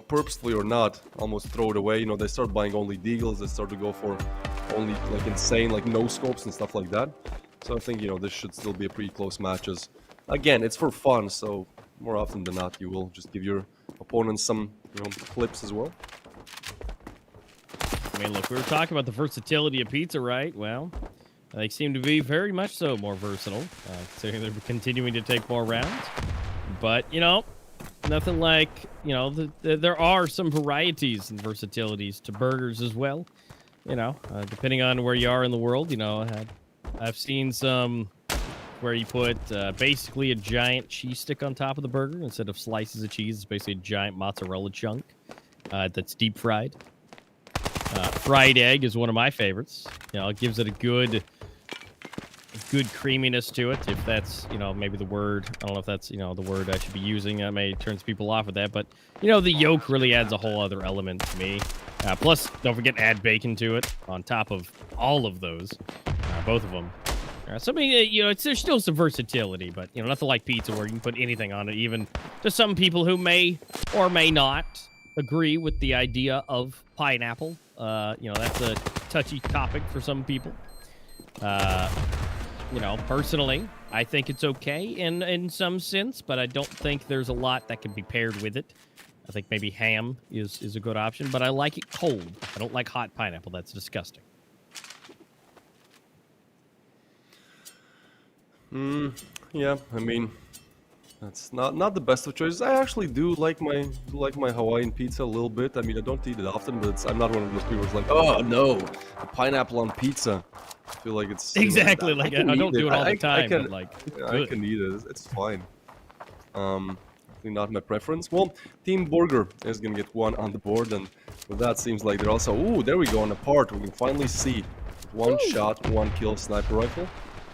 purposefully or not, almost throw it away. They start buying only deagles, they start to go for only, like, insane, like, no-scopes and stuff like that. So I think, this should still be a pretty close match. Again, it's for fun, so more often than not, you will just give your opponents some, clips as well. I mean, look, we were talking about the versatility of Pizza, right? Well, they seem to be very much so more versatile, considering they're continuing to take more rounds. But, nothing like, there are some varieties and versatilities to burgers as well. Depending on where you are in the world, I've seen some where you put basically a giant cheese stick on top of the burger instead of slices of cheese. It's basically a giant mozzarella chunk that's deep fried. Fried egg is one of my favorites. You know, it gives it a good creaminess to it. If that's, you know, maybe the word. I don't know if that's, you know, the word I should be using. That may turns people off with that. But, you know, the yolk really adds a whole other element to me. Plus, don't forget to add bacon to it on top of all of those. Both of them. So, I mean, you know, there's still some versatility. But, you know, nothing like pizza where you can put anything on it. Even to some people who may or may not agree with the idea of pineapple. You know, that's a touchy topic for some people. You know, personally, I think it's okay in some sense, but I don't think there's a lot that can be paired with it. I think maybe ham is a good option, but I like it cold. I don't like hot pineapple. That's disgusting. Yeah, I mean, that's not the best of choices. I actually do like my Hawaiian pizza a little bit. I mean, I don't eat it often, but I'm not one of those people who's like, oh no, a pineapple on pizza. I feel like it's exactly like I don't do it all the time, but like I can eat it. It's fine. Definitely not my preference. Well, Team Burger is gonna get one on the board, and with that seems like they're also. Ooh, there we go on the part. We can finally see one shot, one kill sniper rifle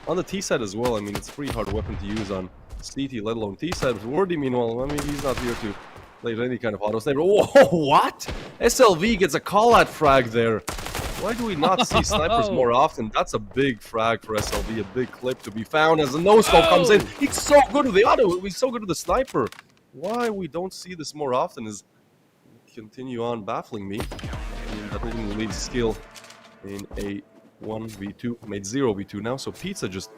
on the T side as well. I mean, it's a pretty hard weapon to use on CT, let alone T side. But Wordy, meanwhile, I mean, he's not here to play any kind of auto sniper. Whoa, what? SLV gets a call-out frag there. Why do we not see snipers more often? That's a big frag for SLV, a big clip to be found as the no-scope comes in. He's so good with the auto, he's so good with the sniper. Why we don't see this more often is continue on baffling me. I mean, that even leaves skill in a 1v2, made 0v2 now, so Pizza just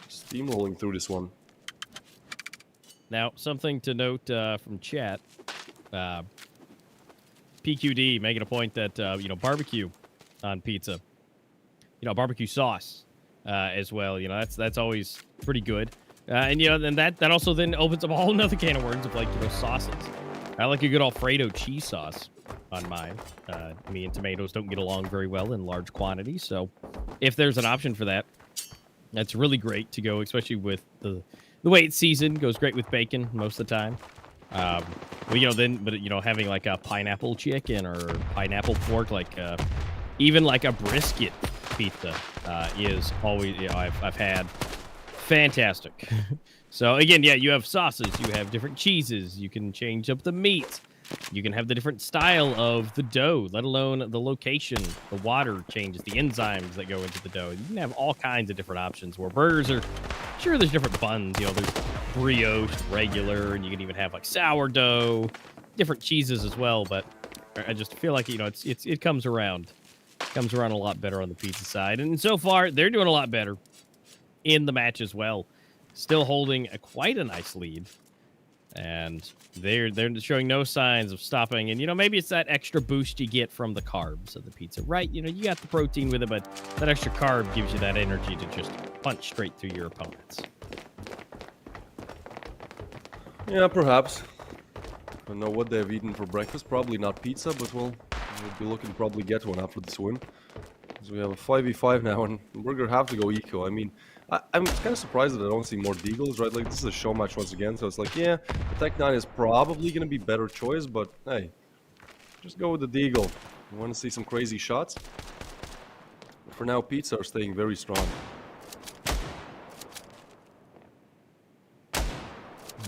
steamrolling through this one. Now, something to note from chat, PQD making a point that, you know, barbecue on pizza, you know, barbecue sauce as well, you know, that's always pretty good. And, you know, then that also then opens up a whole nother can of worms of, like, you know, sauces. I like a good Alfredo cheese sauce on mine. Me and tomatoes don't get along very well in large quantities, so if there's an option for that, that's really great to go, especially with the way it's seasoned. Goes great with bacon most of the time. Well, you know, then, but, you know, having like a pineapple chicken or pineapple pork, like even like a brisket pizza is always, you know, I've had fantastic. So again, yeah, you have sauces, you have different cheeses, you can change up the meat, you can have the different style of the dough, let alone the location, the water changes, the enzymes that go into the dough. You can have all kinds of different options where burgers are, sure, there's different buns, you know, there's brioche, regular, and you can even have like sourdough, different cheeses as well, but I just feel like, you know, it comes around. Comes around a lot better on the pizza side. And so far, they're doing a lot better in the match as well. Still holding quite a nice lead. And they're showing no signs of stopping. And, you know, maybe it's that extra boost you get from the carbs of the pizza, right? You know, you got the protein with it, but that extra carb gives you that energy to just punch straight through your opponents. Yeah, perhaps. I don't know what they've eaten for breakfast. Probably not pizza, but we'll be looking to probably get one after this win. So we have a 5v5 now, and Burger have to go eco. I mean, I'm kind of surprised that I don't see more Deagles, right? Like, this is a show match once again, so it's like, yeah, the Tech 9 is probably going to be better choice, but hey, just go with the Deagle. You want to see some crazy shots? But for now, Pizza are staying very strong.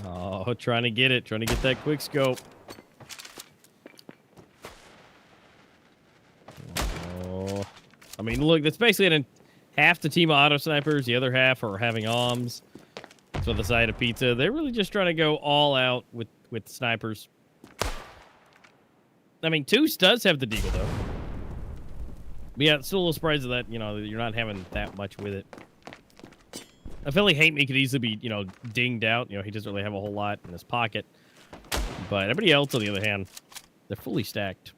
Oh, trying to get that quick scope. Oh, I mean, look, that's basically half the team of auto snipers, the other half are having OMs. So the side of Pizza, they're really just trying to go all out with snipers. I mean, Toos does have the Deagle, though. But yeah, still a little surprised that, you know, you're not having that much with it. I feel like Hate Me could easily be, you know, dinged out. You know, he doesn't really have a whole lot in his pocket. But everybody else, on the other hand, they're fully stacked.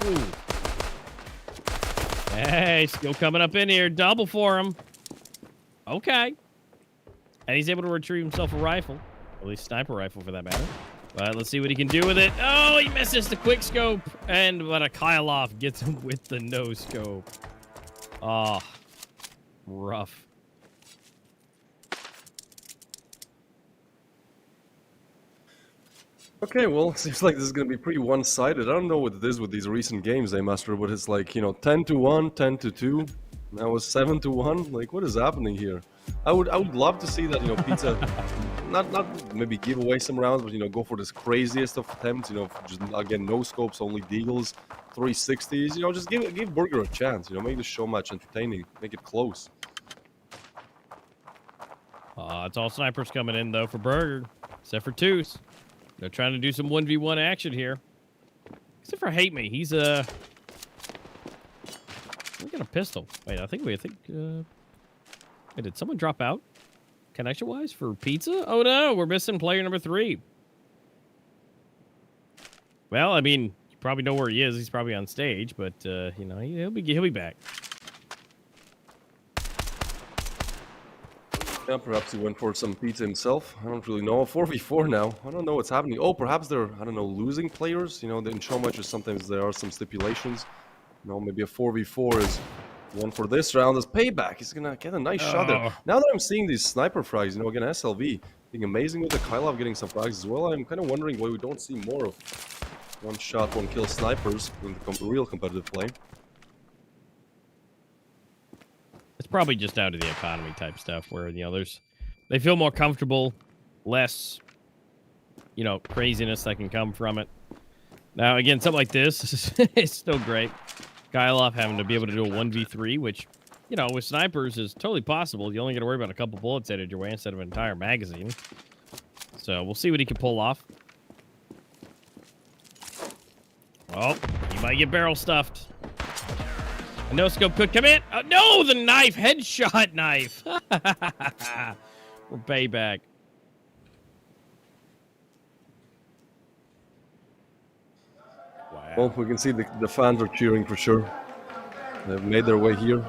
Ooh. Hey, still coming up in here. Double for him. Okay. And he's able to retrieve himself a rifle. At least sniper rifle, for that matter. But let's see what he can do with it. Oh, he misses the quick scope. And what a Kylov gets him with the no scope. Oh, rough. Okay, well, seems like this is going to be pretty one-sided. I don't know what it is with these recent games, Master, but it's like, 10-1, 10-2. Now it's 7-1. Like, what is happening here? I would love to see that, Pizza not maybe give away some rounds, but go for this craziest of attempts, just again no scopes, only deagles, 360s, just give Burger a chance, make the show match entertaining, make it close. It's all snipers coming in though for Burger, except for Toos. They're trying to do some 1v1 action here. Except for Hate Me, he's we got a pistol. Wait, I think wait, did someone drop out? Connection-wise for Pizza? Oh no, we're missing player number 3. Well, I mean, you probably know where he is. He's probably on stage, but he'll be back. Yeah, perhaps he went for some pizza himself. I don't really know. 4v4 now. I don't know what's happening. Oh, perhaps they're, I don't know, losing players. In show matches sometimes there are some stipulations. Maybe a 4v4 is one for this round as payback. He's gonna get a nice shot there. Now that I'm seeing these sniper frags, again, SLV being amazing with the Kylov getting some frags as well. I'm kind of wondering why we don't see more of one shot, one kill snipers in the real competitive play. It's probably just down to the economy type stuff where, they feel more comfortable, less, craziness that can come from it. Now, again, something like this is still great. Kylov having to be able to do a 1v3, which, with snipers is totally possible. You only got to worry about a couple bullets headed your way instead of an entire magazine. So we'll see what he can pull off. Oh, he might get barrel stuffed. A no-scope could come in. Oh, no, the knife. Headshot knife. We're payback. Wow. Well, we can see the fans are cheering for sure. They've made their way here.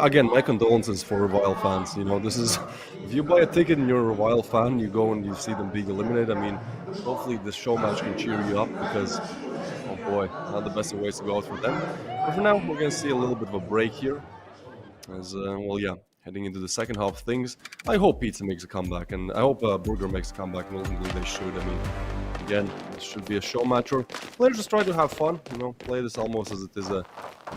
Again, my condolences for Vile fans. This is... If you buy a ticket and you're a Vile fan, you go and you see them being eliminated. I mean, hopefully this show match can cheer you up because... Oh boy, not the best of ways to go out for them. But for now, we're going to see a little bit of a break here. As, heading into the second half of things. I hope Pizza makes a comeback, and I hope Burger makes a comeback, and ultimately they should. I mean, again, it should be a show matcher. Players just try to have fun, play this almost as it is a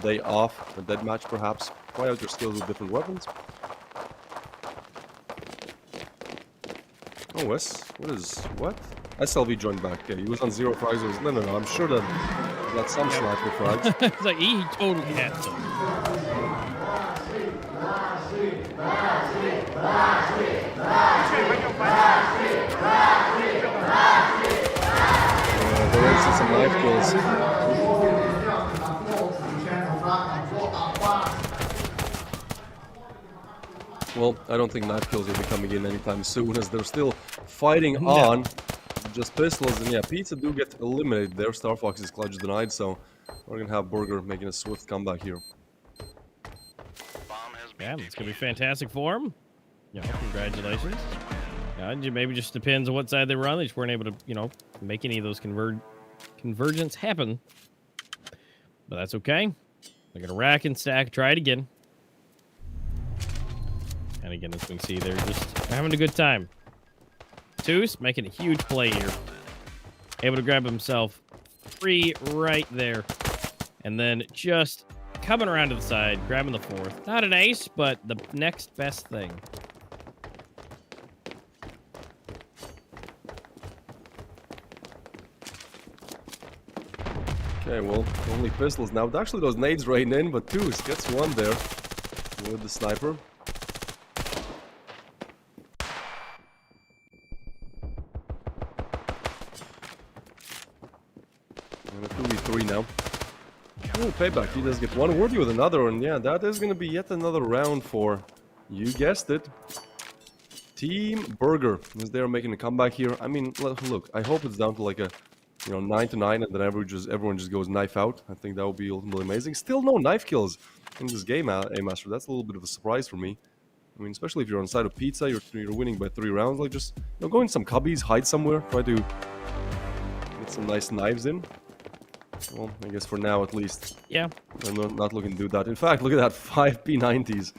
day off, a dead match perhaps. Try out your skills with different weapons. Oh, what? SLV joined back. Yeah, he was on 0 frags. No, I'm sure that he got some sniper frags. It's like he totally had some. There is some knife kills. Well, I don't think knife kills will be coming in anytime soon, as they're still fighting on. Just pistols, and yeah, Pizza do get eliminated there. Star Fox's clutch denied, so we're gonna have Burger making a swift comeback here. Yeah, it's gonna be fantastic for him. Congratulations. Maybe just depends on what side they were on. They just weren't able to, make any of those convergence happen. But that's okay. They're gonna rack and stack, try it again. And again, as we can see, they're just having a good time. Toos making a huge play here. Able to grab himself free right there. And then just coming around to the side, grabbing the 4th. Not an ace, but the next best thing. Okay, well, only pistols now. Actually, those nades rain in, but Toos gets one there with the sniper. And a 2v3 now. Oh, payback. He does get one worthy with another, and yeah, that is going to be yet another round for, you guessed it, Team Burger. As they're making a comeback here. I mean, look, I hope it's down to like a 9-9, and then everyone just goes knife out. I think that would be ultimately amazing. Still no knife kills in this game, A-Master. That's a little bit of a surprise for me. I mean, especially if you're on side of Pizza, you're winning by 3 rounds. Like, just go in some cubbies, hide somewhere, try to get some nice knives in. Well, I guess for now at least. Yeah. I'm not looking to do that. In fact, look at that, 5 P90s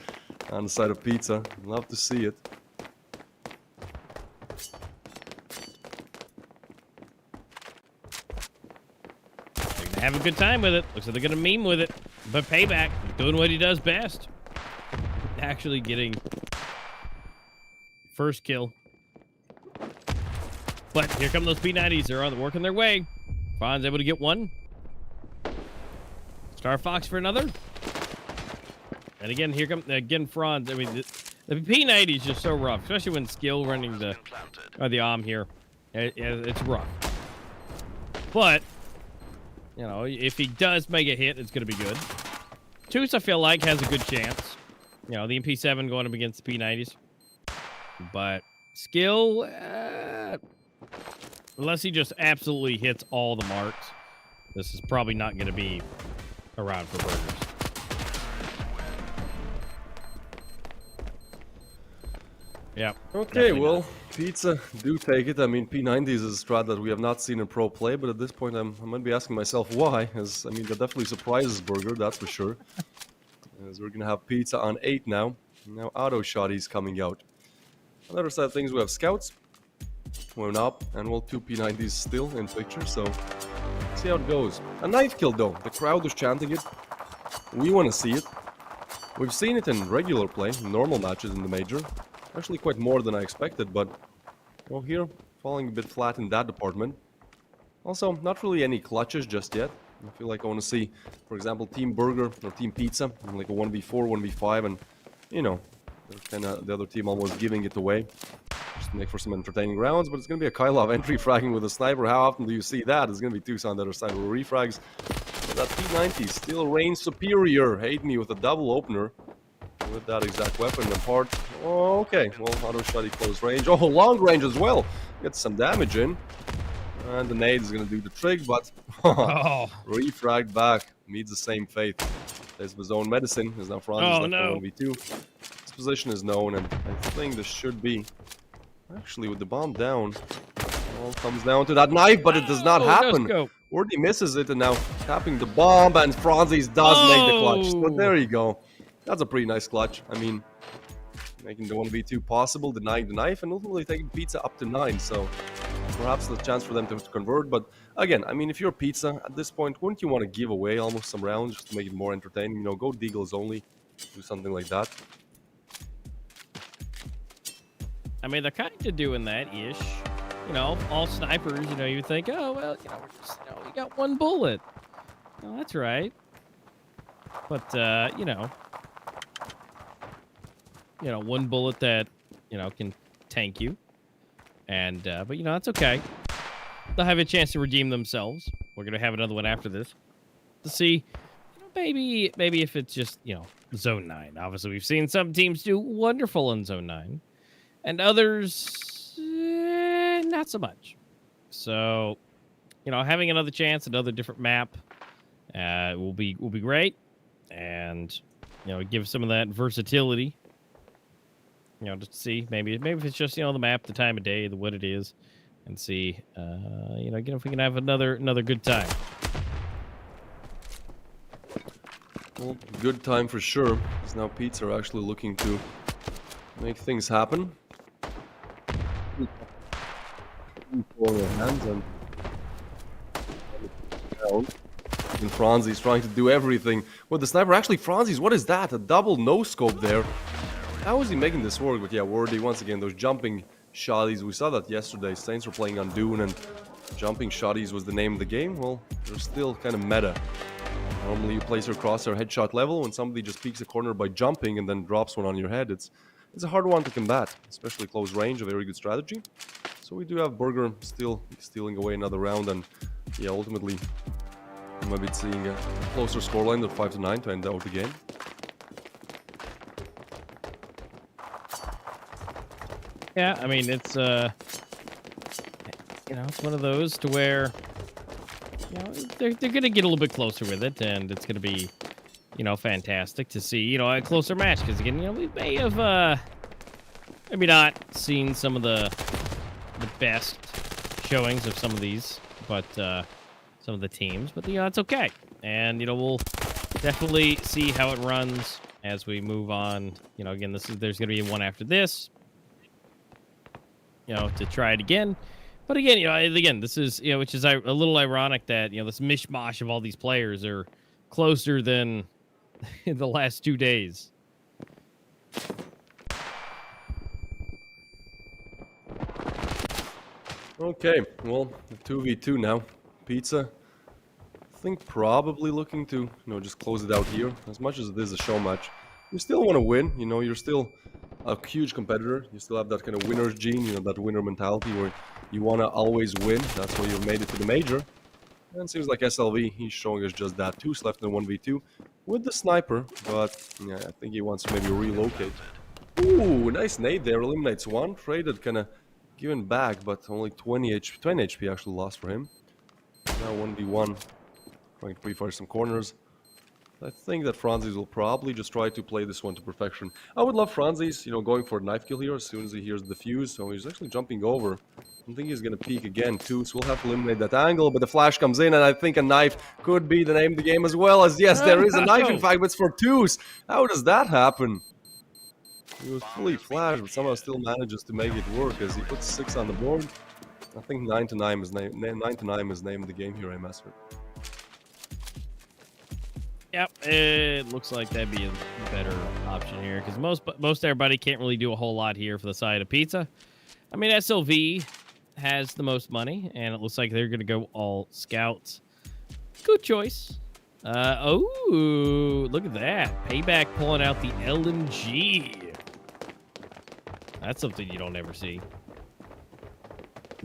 on the side of pizza. Love to see it. They're gonna have a good time with it. Looks like they're gonna meme with it. But Payback doing what he does best. Actually getting first kill. But here come those P90s. They're working their way. Franz able to get one. Star Fox for another. And again, here come Franz. I mean, the P90 is just so rough, especially when skill running the arm here. It's rough. But you know, if he does make a hit, it's going to be good. Toos, I feel like, has a good chance. You know, the MP7 going up against the P90s. But skill, unless he just absolutely hits all the marks, this is probably not going to be around for burgers. Yeah. Okay, well, pizza, do take it. I mean, P90s is a strat that we have not seen in pro play, but at this point I might be asking myself why, as, I mean, that definitely surprises Burger, that's for sure. As we're going to have pizza on 8 now. Now auto shotties coming out. On the other side of things, we have scouts. We're up, and well, 2 P90s still in picture, so see how it goes. A knife kill, though. The crowd is chanting it. We want to see it. We've seen it in regular play, normal matches in the major. Actually quite more than I expected, but well, here, falling a bit flat in that department. Also, not really any clutches just yet. I feel like I want to see, for example, Team Burger or Team Pizza, like a 1v4, 1v5, and, you know, kind of the other team almost giving it away. Just to make for some entertaining rounds, but it's going to be a Kylov entry fragging with a sniper. How often do you see that? It's going to be Toos on the other side with refrags. But that P90 still range superior. Hate me with a double opener. With that exact weapon and part. Oh, okay. Well, auto shotty close range. Oh, long range as well. Gets some damage in. And the nade is going to do the trick, but refragged back. Meets the same fate. There's his own medicine. Is now Franz left for 1v2. His position is known, and I think this should be... Actually, with the bomb down, all comes down to that knife, but it does not happen. Ordy misses it, and now tapping the bomb, and Franzis does make the clutch. So there you go. That's a pretty nice clutch. I mean, making the 1v2 possible, denying the knife, and ultimately taking pizza up to 9. So perhaps the chance for them to convert. But again, I mean, if you're pizza at this point, wouldn't you want to give away almost some rounds just to make it more entertaining? You know, go deagles only, do something like that. I mean, they're kind of doing that-ish. You know, all snipers, you know, you think, oh, well, you know, we're just, you know, we got one bullet. Oh, that's right. But, you know, one bullet that, you know, can tank you. And, but, you know, that's okay. They'll have a chance to redeem themselves. We're going to have another one after this. To see, you know, maybe if it's just, you know, Zone 9. Obviously, we've seen some teams do wonderful in Zone 9. And others, not so much. So, you know, having another chance, another different map, will be great. And, you know, give some of that versatility. You know, just see maybe if it's just, you know, the map, the time of day, what it is, and see, you know, again, if we can have another good time. Well, good time for sure. Because now Pete's are actually looking to make things happen. Hands and Franzi's trying to do everything with the sniper. Actually, Franzi's, what is that? A double no-scope there. How is he making this work? But yeah, Wordy, once again, those jumping shotties. We saw that yesterday. Saints were playing on Dune, and jumping shotties was the name of the game. Well, they're still kind of meta. Normally, you place your crosshair headshot level when somebody just peeks a corner by jumping and then drops one on your head. It's a hard one to combat, especially close range, a very good strategy. So we do have Burger still stealing away another round, and yeah, ultimately we might be seeing a closer scoreline of 5-9 to end out the game. Yeah, I mean, it's you know, it's one of those to where, you know, they're gonna get a little bit closer with it, and it's gonna be, you know, fantastic to see, you know, a closer match. Because again, you know, we may have maybe not seen some of the best showings of some of these, but some of the teams, but it's okay. And we'll definitely see how it runs as we move on. Again, there's going to be one after this. To try it again. But again, this is which is a little ironic that this mishmash of all these players are closer than the last 2 days. Okay, well, 2v2 now. Pizza, I think probably looking to, just close it out here. As much as it is a show match, you still want to win. You're still a huge competitor. You still have that kind of winner's gene, that winner mentality where you want to always win. That's why you've made it to the major. And it seems like SLV, he's showing us just that. 2 left in 1v2 with the sniper, but yeah, I think he wants to maybe relocate. Ooh, nice nade there. Eliminates one. Traded, kind of given back, but only 20 HP actually lost for him. Now 1v1, trying to pre-fire some corners. I think that Franzis will probably just try to play this one to perfection. I would love Franzis, going for a knife kill here as soon as he hears the fuse. So he's actually jumping over. I think he's going to peek again too, so we'll have to eliminate that angle. But the flash comes in, and I think a knife could be the name of the game as well. As yes, there is a knife, in fact, but it's for twos. How does that happen? He was fully flashed, but somehow still manages to make it work as he puts 6 on the board. I think 9 to 9 is name of the game here, Master. Yep, it looks like that'd be a better option here because most everybody can't really do a whole lot here for the side of Pizza. I mean, SLV has the most money, and it looks like they're going to go all scouts. Good choice. Oh, look at that. Payback pulling out the LMG. That's something you don't ever see.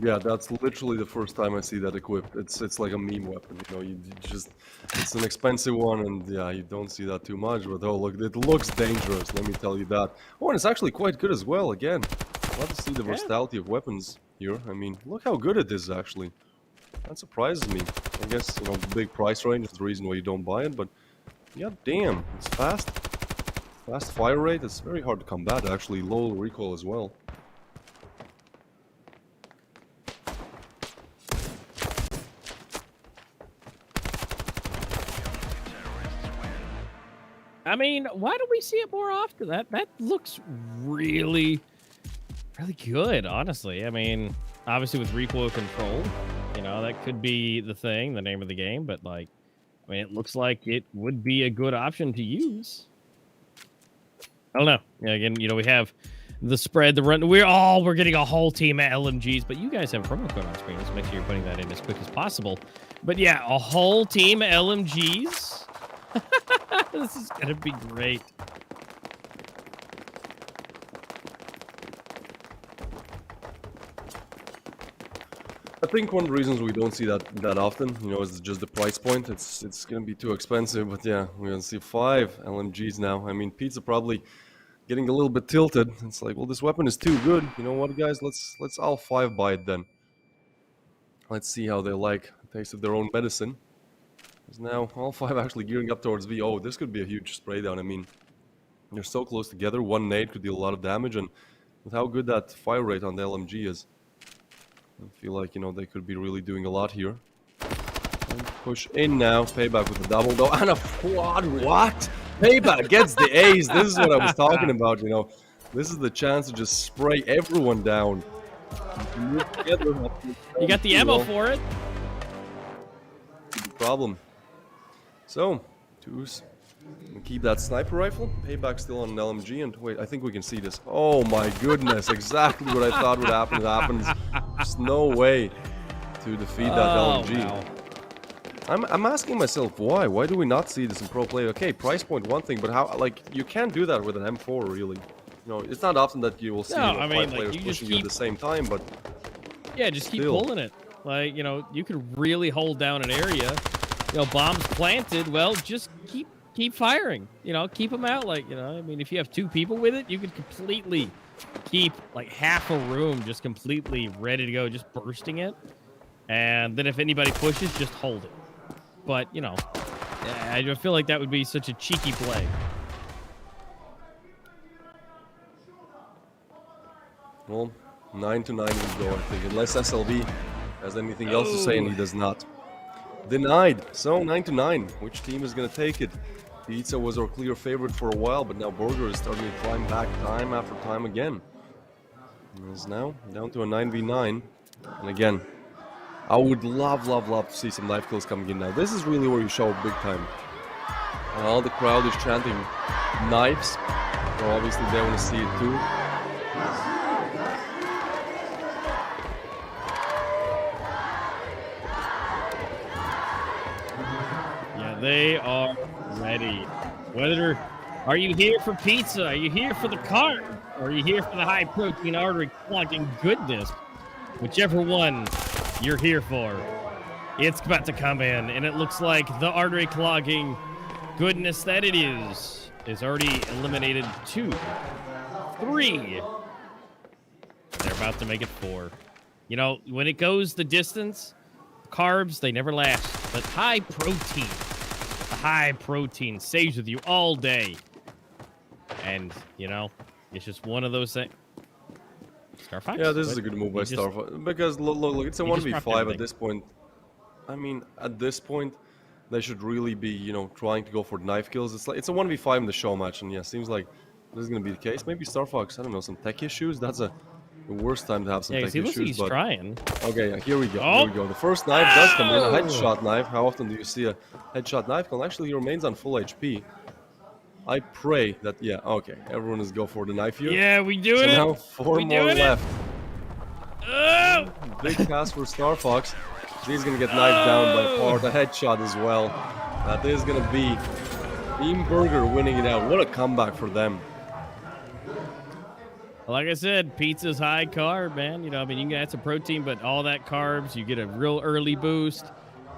Yeah, that's literally the first time I see that equipped. It's like a meme weapon, it's an expensive one, and yeah, you don't see that too much, but oh, look, it looks dangerous, let me tell you that. Oh, and it's actually quite good as well, again. Love to see the versatility of weapons here. I mean, look how good it is, actually. That surprises me. I guess, big price range is the reason why you don't buy it, but yeah, damn, it's fast. Fast fire rate, it's very hard to combat, actually. Low recoil as well. I mean, why don't we see it more often? That looks really, really good, honestly. I mean, obviously with recoil control, that could be the thing, the name of the game, but it looks like it would be a good option to use. I don't know. Yeah, again, we have the spread, the run. We're getting a whole team at LMGs, but you guys have a promo code on screen. Let's make sure you're putting that in as quick as possible. But yeah, a whole team at LMGs. This is going to be great. I think one of the reasons we don't see that often, is just the price point. It's going to be too expensive, but yeah, we're going to see 5 LMGs now. I mean, Pizza probably getting a little bit tilted. It's like, well, this weapon is too good. You know what, guys? Let's all 5 buy it then. Let's see how they like the taste of their own medicine. Because now all 5 actually gearing up towards V. Oh, this could be a huge spray down. I mean, they're so close together. One nade could deal a lot of damage, and with how good that fire rate on the LMG is, I feel like, they could be really doing a lot here. And push in now. Payback with a double, though. And a quad. What? Payback gets the ace. This is what I was talking about, This is the chance to just spray everyone down. You got the ammo for it. The problem. So, twos. Keep that sniper rifle. Payback still on an LMG. And wait, I think we can see this. Oh my goodness. Exactly what I thought would happen. It happens. There's no way to defeat that LMG. Wow. I'm asking myself why. Why do we not see this in pro play? Okay, price point one thing, but how? You can't do that with an M4, really. It's not often that you will see 5 players pushing you at the same time, but yeah, just keep pulling it. You could really hold down an area. Bombs planted. Well, just keep firing. Keep them out. I mean, if you have 2 people with it, you could completely keep half a room just completely ready to go, just bursting it. And then if anybody pushes, just hold it. But, I feel like that would be such a cheeky play. Well, 9 to 9 will go, I think, unless SLB has anything else to say, and he does not. Denied. So 9-9. Which team is going to take it? Pizza was our clear favorite for a while, but now Burger is starting to climb back time after time again. And is now down to a 9v9. And again, I would love to see some knife kills coming in now. This is really where you show up big time. All the crowd is chanting knives. So obviously they want to see it too. They are ready. Whether are you here for pizza? Are you here for the cart? Or are you here for the high protein artery clogging goodness? Whichever one you're here for, it's about to come in, and it looks like the artery clogging goodness that it is already eliminated 2, 3. They're about to make it 4. You know, when it goes the distance, carbs, they never last, but high protein stays with you all day. And, you know, it's just one of those things. Starfox? Yeah, this is a good move by Starfox. Because, look, it's a 1v5 at this point. I mean, at this point, they should really be, you know, trying to go for knife kills. It's a 1v5 in the show match, and yeah, seems like this is going to be the case. Maybe Starfox, I don't know, some tech issues? That's the worst time to have some tech issues. He's trying. Okay, here we go. Here we go. The first knife does come in, a headshot knife. How often do you see a headshot knife? Well, actually, he remains on full HP. I pray that, yeah, okay, everyone is go for the knife here. Yeah, we doing it. Now 4 more left. Big pass for Starfox. He's going to get knifed down by Part. A headshot as well. That is going to be Team Burger winning it out. What a comeback for them. Like I said, pizza's high carb, man. You know, I mean, you can add some protein, but all that carbs, you get a real early boost,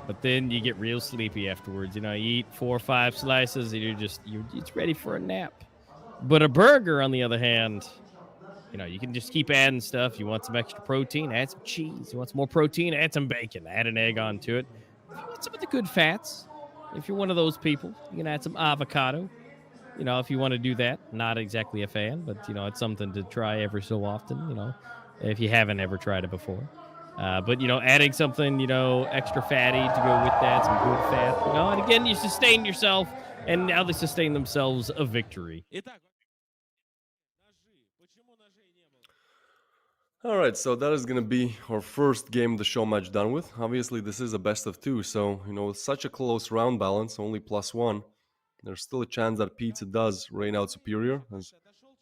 but then you get real sleepy afterwards. You know, you eat 4 or 5 slices, and you're ready for a nap. But a burger, on the other hand, you know, you can just keep adding stuff. You want some extra protein, add some cheese. You want some more protein, add some bacon, add an egg onto it. If you want some of the good fats, if you're one of those people, you can add some avocado. You know, if you want to do that, not exactly a fan, but, you know, it's something to try every so often, you know, if you haven't ever tried it before. But, you know, adding something, you know, extra fatty to go with that, some good fat, you know, and again, you sustain yourself, and now they sustain themselves a victory. All right, so that is going to be our first game of the show match done with. Obviously, this is a best of 2, so, you know, with such a close round balance, only +1. There's still a chance that Pizza does reign out superior, as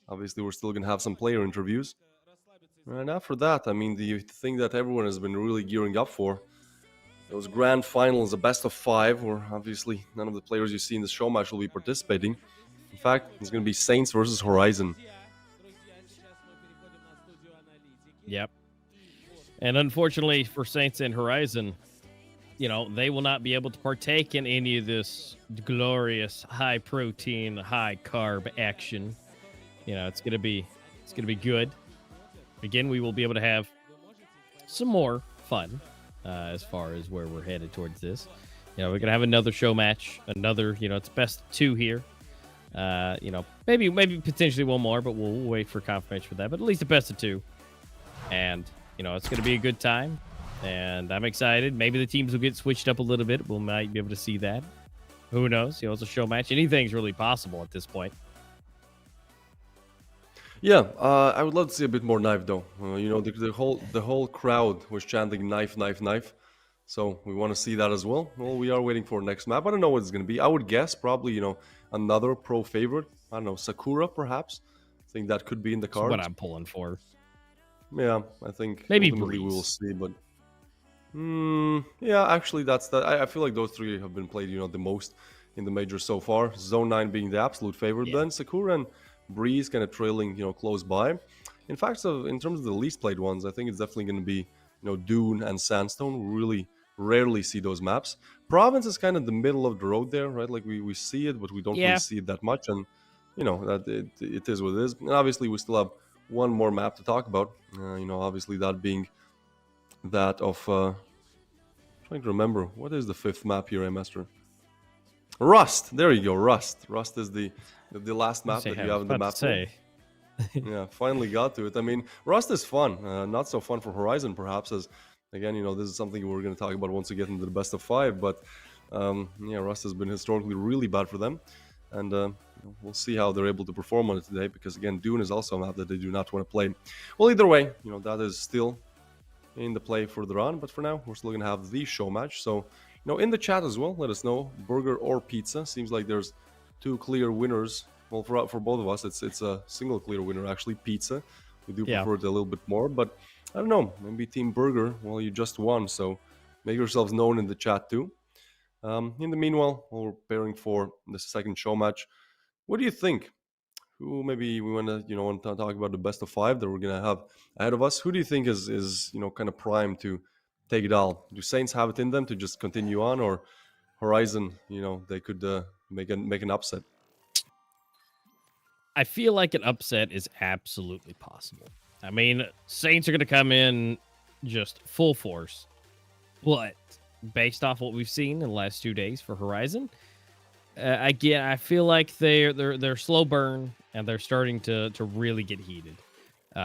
obviously we're still going to have some player interviews. And after that, I mean, the thing that everyone has been really gearing up for, those grand finals, a best of 5, where obviously none of the players you see in the show match will be participating. In fact, it's going to be Saints versus Horizon. Yep. And unfortunately for Saints and Horizon, you know, they will not be able to partake in any of this glorious high protein, high carb action. You know, it's gonna be good. Again, we will be able to have some more fun as far as where we're headed towards this. You know, we're gonna have another show match, another. You know, it's best of 2 here. You know, maybe potentially one more, but we'll wait for confirmation for that. But at least a best of 2, and you know, it's gonna be a good time. And I'm excited. Maybe the teams will get switched up a little bit. We might be able to see that. Who knows? You know, it's a show match. Anything's really possible at this point. Yeah, I would love to see a bit more knife, though. You know, the whole crowd was chanting knife, knife, knife. So we want to see that as well. Well, we are waiting for next map. I don't know what it's going to be. I would guess probably, you know, another pro favorite. I don't know, Sakura, perhaps. I think that could be in the cards. That's what I'm pulling for. Yeah, I think maybe ultimately we will see, but yeah, actually, that's that. I feel like those 3 have been played, you know, the most in the majors so far. Zone 9 being the absolute favorite, then Sakura and Breeze kind of trailing, you know, close by. In fact, so in terms of the least played ones, I think it's definitely going to be, you know, Dune and Sandstone. We really rarely see those maps. Province is kind of the middle of the road there, right? Like we see it, but we don't really see it that much, and you know that it is what it is. And obviously, we still have one more map to talk about. You know, obviously that being that of trying to remember what is the 5th map here, Master. Rust. There you go, Rust. Rust is the last map that you have in the map. Yeah, finally got to it. I mean, Rust is fun. Not so fun for Horizon, perhaps, as Again, this is something we're going to talk about once we get into the best of 5. But yeah, Rust has been historically really bad for them, and we'll see how they're able to perform on it today. Because again, Dune is also a map that they do not want to play. Well, either way, that is still in the play further on. But for now, we're still going to have the show match. So, in the chat as well, let us know, burger or pizza. Seems like there's 2 clear winners. Well, for both of us, it's a single clear winner actually, pizza. We do prefer it a little bit more, but I don't know, maybe Team Burger. Well, you just won, so make yourselves known in the chat too. In the meanwhile, while we're preparing for the second show match, what do you think? Who maybe we want to talk about the best of 5 that we're gonna have ahead of us? Who do you think is kind of primed to take it all? Do Saints have it in them to just continue on, or Horizon? They could make an upset. I feel like an upset is absolutely possible. I mean, Saints are going to come in just full force, but based off what we've seen in the last 2 days for Horizon, I feel like they're slow burn and they're starting to really get heated.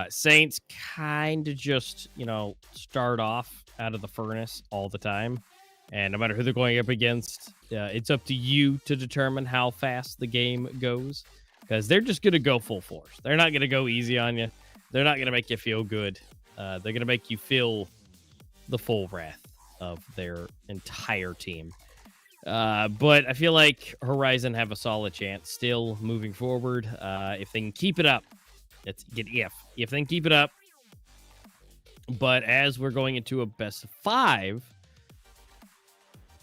Saints kind of just start off out of the furnace all the time, and no matter who they're going up against, it's up to you to determine how fast the game goes. Because they're just going to go full force. They're not going to go easy on you. They're not going to make you feel good. They're going to make you feel the full wrath of their entire team. But I feel like Horizon have a solid chance still moving forward. If they can keep it up, if they can keep it up. But as we're going into a best of 5,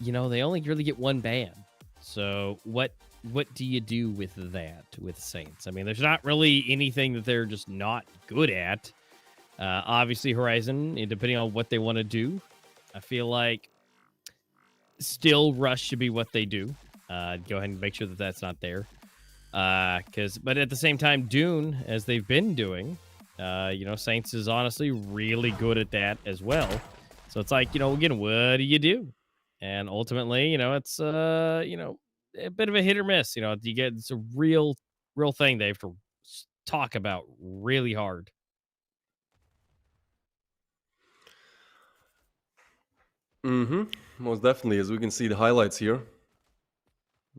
they only really get 1 ban. So what do you do with that with Saints? I mean, there's not really anything that they're just not good at. Obviously, Horizon, depending on what they want to do, I feel like still Rush should be what they do. Go ahead and make sure that that's not there. But at the same time, Dune, as they've been doing, Saints is honestly really good at that as well. So it's like, again, what do you do? And ultimately, it's a bit of a hit or miss. It's a real thing they have to talk about really hard. Most definitely. As we can see the highlights here,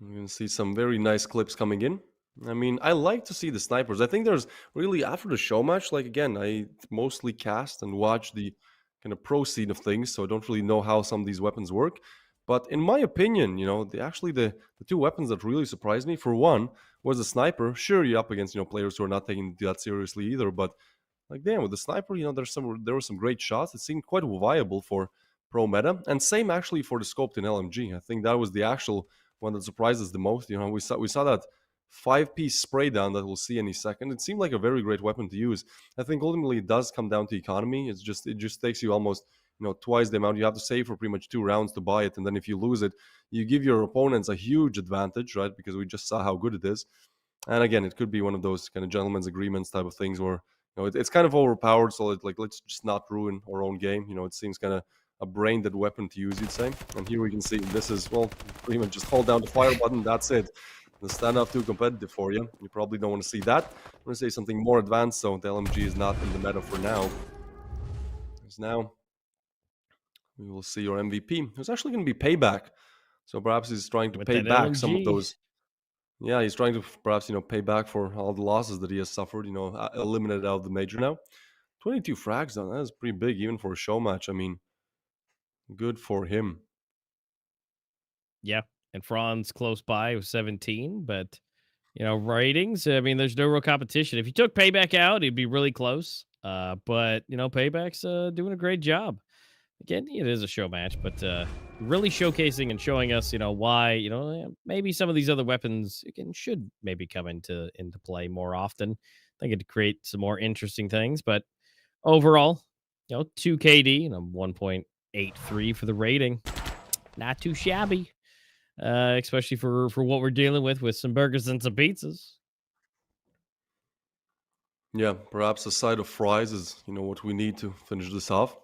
you can see some very nice clips coming in. I mean, I like to see the snipers. I think there's really, after the show match, like again, I mostly cast and watch the kind of pro scene of things, so I don't really know how some of these weapons work. But in my opinion, the 2 weapons that really surprised me, for one, was the sniper. Sure, you're up against players who are not taking that seriously either, but like damn, with the sniper, there were some great shots. It seemed quite viable for pro meta, and same actually for the scoped in LMG. I think that was the actual one that surprised us the most. We saw that 5-piece spray down that we'll see any second. It seemed like a very great weapon to use. I think ultimately it does come down to economy. It just takes you almost twice the amount. You have to save for pretty much 2 rounds to buy it, and then if you lose it, you give your opponents a huge advantage, right? Because we just saw how good it is. And again, it could be one of those kind of gentleman's agreements type of things where it's kind of overpowered. So let's just not ruin our own game. It seems kind of a brain dead weapon to use, you'd say. And here we can see this is pretty much just hold down the fire button. That's it. The standoff too competitive for you. You probably don't want to see that. I'm going to say something more advanced, so the LMG is not in the meta for now. Because now we will see your MVP. It's actually going to be Payback. So perhaps he's trying to pay back some of those. Yeah, he's trying to perhaps, pay back for all the losses that he has suffered, eliminated out of the major now. 22 frags, though. That is pretty big, even for a show match. I mean, good for him. Yeah, and Franz close by with 17, but ratings, I mean, there's no real competition. If you took Payback out, it'd be really close. But Payback's doing a great job. Again, it is a show match, but really showcasing and showing us, why, maybe some of these other weapons again should maybe come into play more often. I think it'd create some more interesting things, but overall, 2 KD and a 1.83 for the rating. Not too shabby. Especially for what we're dealing with some burgers and some pizzas. Yeah, perhaps a side of fries is, what we need to finish this off.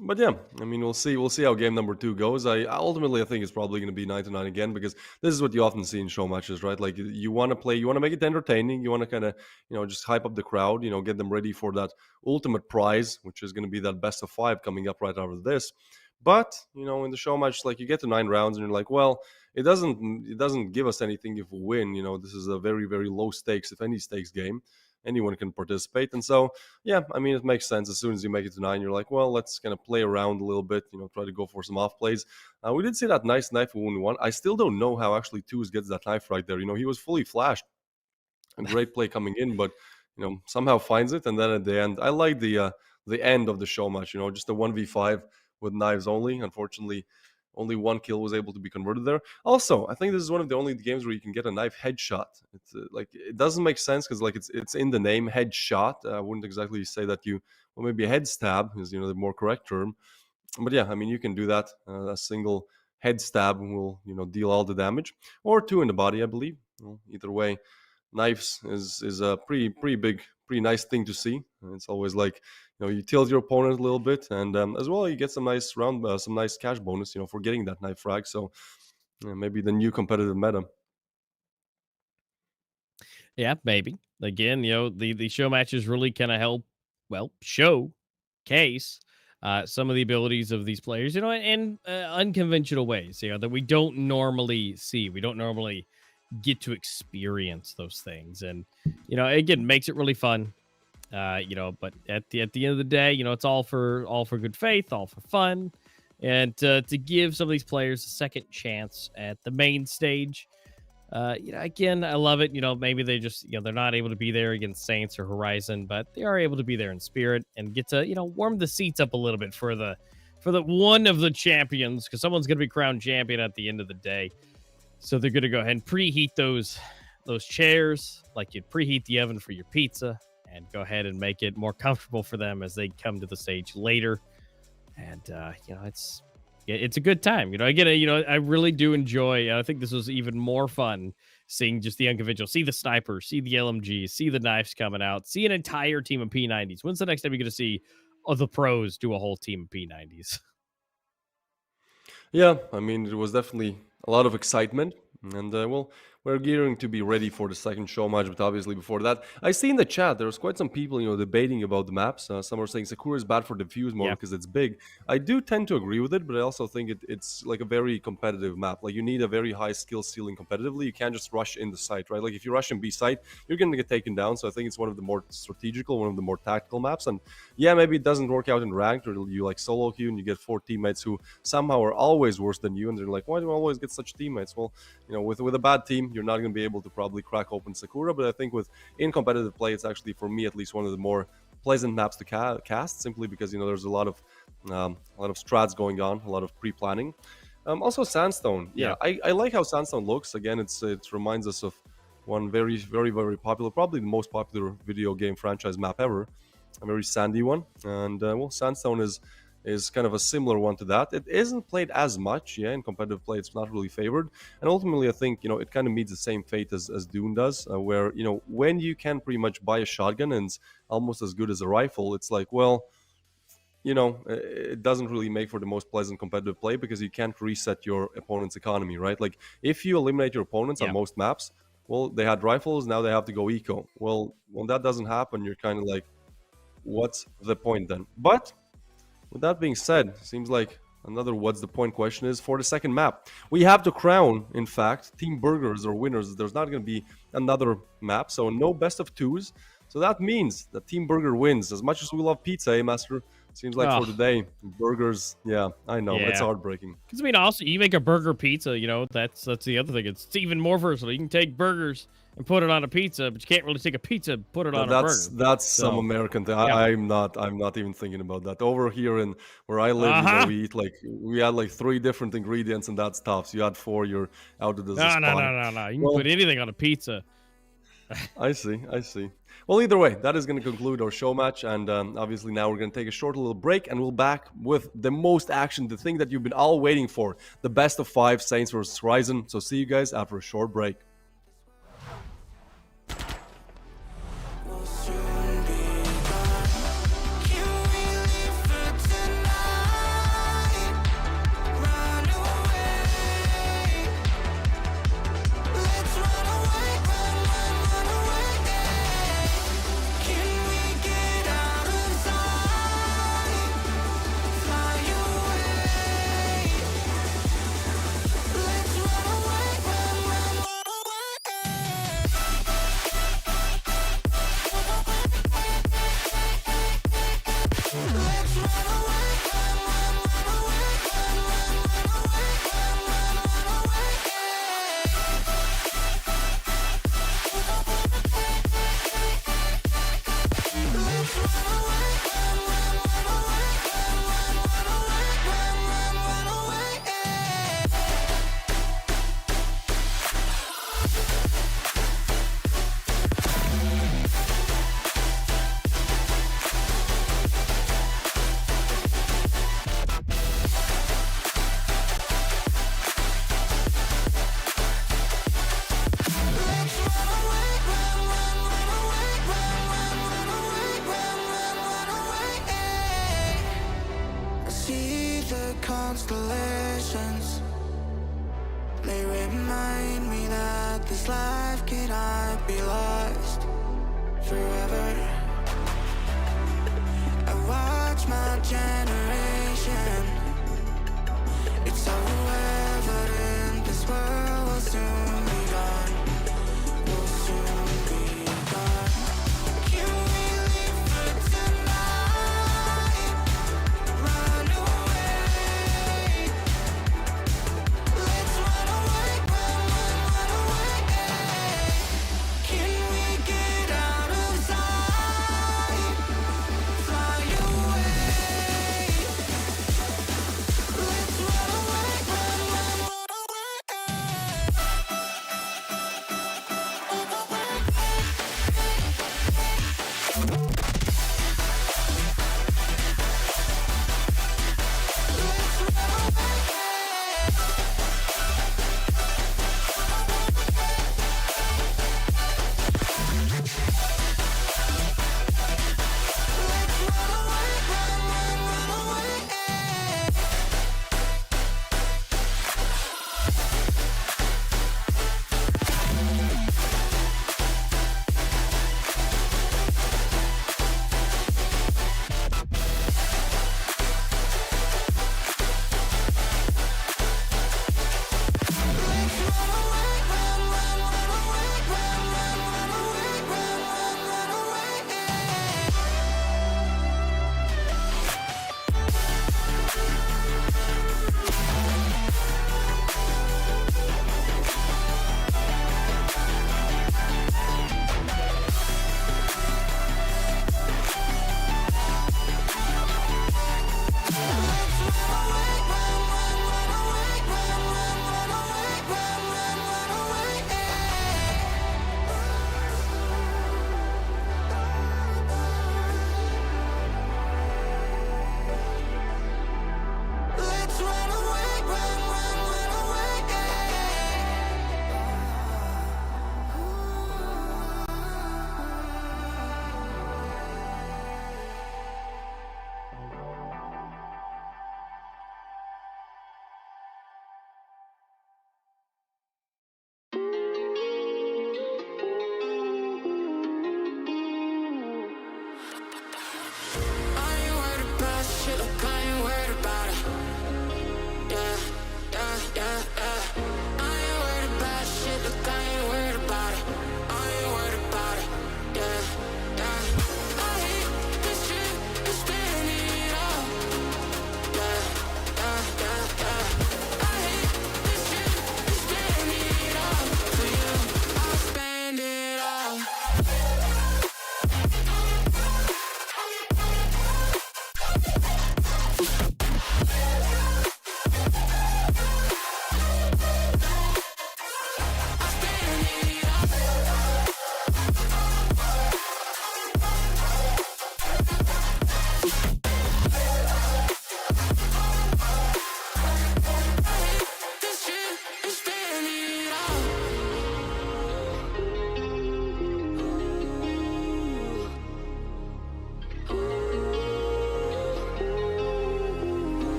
But yeah, I mean, we'll see. We'll see how game number 2 goes. Ultimately, I think it's probably going to be 9-9 again, because this is what you often see in show matches, right? Like, you want to play, you want to make it entertaining, you want to kind of, just hype up the crowd, get them ready for that ultimate prize, which is going to be that best of 5 coming up right after this. But in the show match, like, you get to 9 rounds, and you're like, well, it doesn't give us anything if we win. This is a very, very low stakes, if any stakes game. Anyone can participate. And so, yeah, I mean, it makes sense. As soon as you make it to 9, you're like, well, let's kind of play around a little bit, try to go for some off plays. We did see that nice knife when we won. I still don't know how actually Twos gets that knife right there. He was fully flashed. A great play coming in, but somehow finds it. And then at the end, I like the end of the show match. Just a 1v5 with knives only. Unfortunately, only one kill was able to be converted there. Also, I think this is one of the only games where you can get a knife headshot. It's like, it doesn't make sense because, like, it's in the name, headshot. I wouldn't exactly say that maybe a head stab is the more correct term. But yeah, I mean, you can do that. A single head stab will deal all the damage, or 2 in the body, I believe. Either way, knives is a pretty big, pretty nice thing to see. It's always like, you tilt your opponent a little bit, and as well, you get some nice some nice cash bonus, for getting that knife frag. So maybe the new competitive meta. Yeah, maybe. Again, the show matches really kind of help, showcase some of the abilities of these players, in unconventional ways, that we don't normally see. We don't normally get to experience those things, and again, makes it really fun. But at the end of the day, it's all for good faith, all for fun, and to give some of these players a second chance at the main stage. Again, I love it. Maybe they just, they're not able to be there against Saints or Horizon, but they are able to be there in spirit and get to, warm the seats up a little bit for the one of the champions, because someone's going to be crowned champion at the end of the day. So they're going to go ahead and preheat those chairs like you'd preheat the oven for your pizza, and go ahead and make it more comfortable for them as they come to the stage later. And it's a good time. Again, I really do enjoy. I think this was even more fun seeing just the unconventional, see the snipers, see the LMGs, see the knives coming out, see an entire team of P90s. When's the next time you're going to see the pros do a whole team of P90s? Yeah, I mean, it was definitely a lot of excitement. And we're gearing to be ready for the second show match, but obviously before that, I see in the chat there was quite some people, debating about the maps. Some are saying Sakura is bad for diffuse mode because it's big. I do tend to agree with it, but I also think it's like a very competitive map. Like, you need a very high skill ceiling competitively. You can't just rush in the site, right? Like, if you rush in B site, you're going to get taken down. So I think it's one of the more strategical, one of the more tactical maps. And yeah, maybe it doesn't work out in ranked, or you like solo queue and you get 4 teammates who somehow are always worse than you, and they're like, why do I always get such teammates? Well, with a bad team, you're not going to be able to probably crack open Sakura. But I think in competitive play, it's actually, for me at least, one of the more pleasant maps to cast, simply because there's a lot of strats going on, a lot of pre-planning. Also, Sandstone. Yeah, I like how Sandstone looks. Again, it reminds us of one very, very, very popular, probably the most popular video game franchise map ever, a very sandy one. And Sandstone is kind of a similar one to that. It isn't played as much, in competitive play. It's not really favored, and ultimately I think it kind of meets the same fate as Dune does, where when you can pretty much buy a shotgun and it's almost as good as a rifle, it's like, well, it doesn't really make for the most pleasant competitive play, because you can't reset your opponent's economy, right? Like, if you eliminate your opponents on most maps, well, they had rifles, now they have to go eco. Well, when that doesn't happen, you're kind of like, what's the point then? But with that being said, seems like another what's the point question is for the second map. We have to crown, in fact, Team Burgers or winners. There's not going to be another map, so no best of 2s. So that means that Team Burger wins. As much as we love pizza, Master? Seems like for today, burgers, I know, it's heartbreaking. Because, I mean, also, you make a burger pizza, that's the other thing. It's even more versatile. You can take burgers and put it on a pizza, but you can't really take a pizza and put it on a burger. That's some American thing. I'm not even thinking about that. Over here in where I live, we add like 3 different ingredients, and that's tough. So you add 4, you're out of the spot. No. You can put anything on a pizza. I see. Well, either way, that is going to conclude our show match, and obviously now we're going to take a short little break, and we'll back with the most action, the thing that you've been all waiting for, the best of 5 Saints vs Horizon. So see you guys after a short break. Can we leave for tonight? the constellations. They remind me that this life cannot be lost forever. I watch my generation. It's so evident this world will soon be gone. Will soon be gone. Can we leave for tonight? Run away. Let's run away, run away.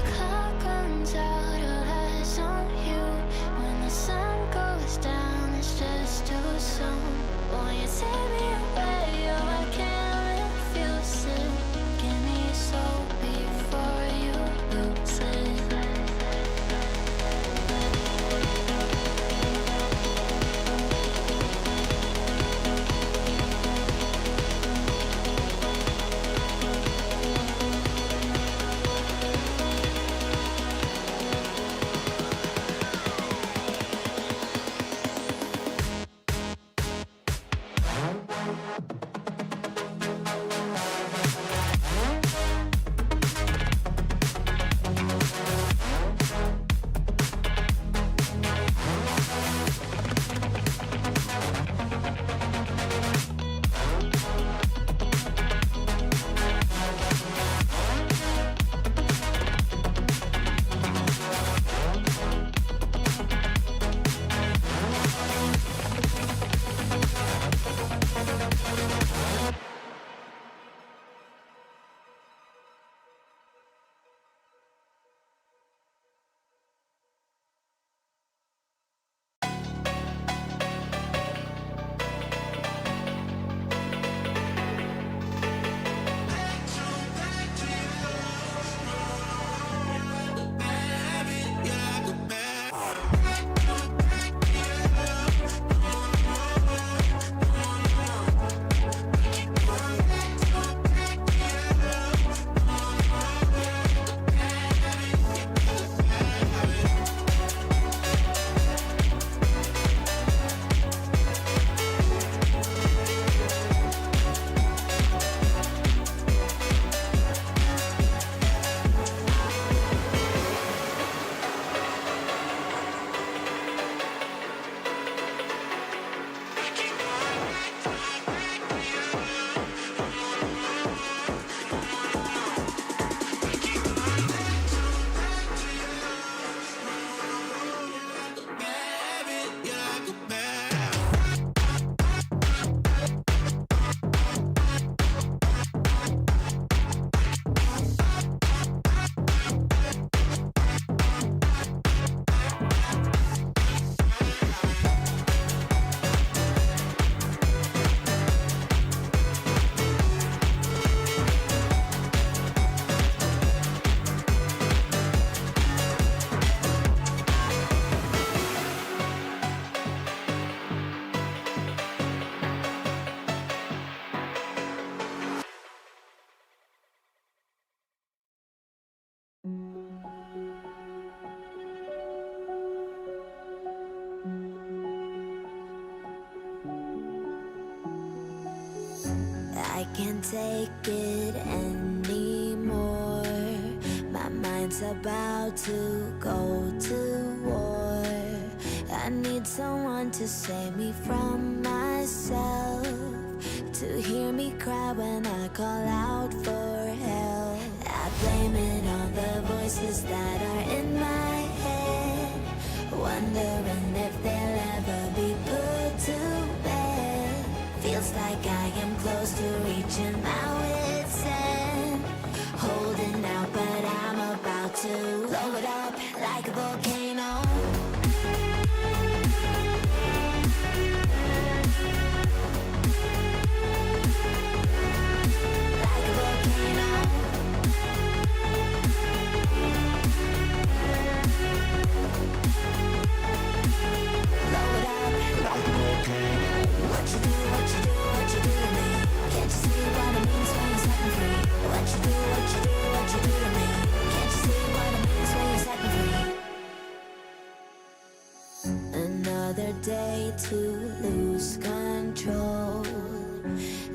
the clock runs out, all eyes on you. When the sun goes down, it's just too soon. Won't you take me away? Oh, I can't refuse it. Give me your soul before you lose it. I can't take it anymore. My mind's about to go to war. I need someone to save me from myself, to hear me cry when I call out for help. I blame it on the voices that are in my head, wondering if they'll ever be put to bed. Feels like I am close to reaching my wit's end, holding out, but I'm about to blow it up like a volcano. Like a volcano. Blow it up like a volcano. What you do, what you do, what you do to me? Can't you see what it means when you set me free? What you do, what you do, what you do to me? Can't you see what it means when you set me free? Another day to lose control.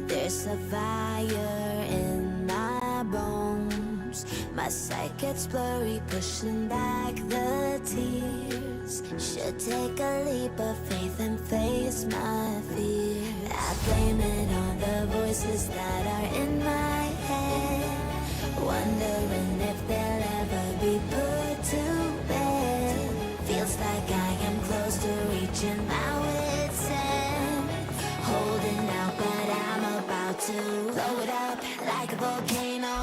There's a fire in my bones. My sight gets blurry, pushing back the tears. Should take a leap of faith and face my fear. I blame it on the voices that are in my head, wondering if they'll ever be put to bed. Feels like I am close to reaching my wit's end, holding out, but I'm about to blow it up like a volcano.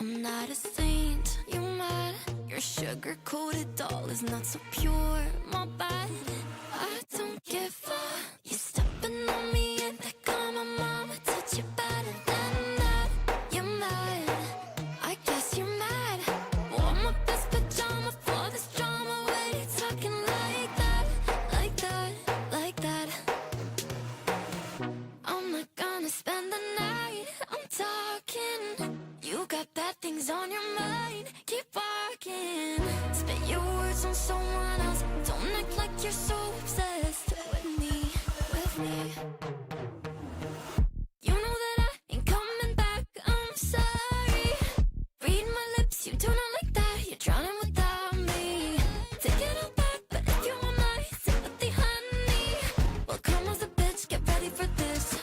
I'm not a saint, you mad? Your sugar-coated doll is not so pure, my bad. I don't give a. You stepping on me and that got my mama touch you better than that. You're mad, I guess you're mad. Wore my best pajama for this drama. When you talking like that, like that, like that. I'm not gonna spend the night, I'm talking. You got bad things on your mind, keep walking. Spit your words on someone else, don't act like you're so obsessed with me, with me. You know that I ain't coming back, I'm sorry. Read my lips, you do not like that, you're drowning without me. Take it all back, but if you want my sympathy, honey, well come as a bitch, get ready for this.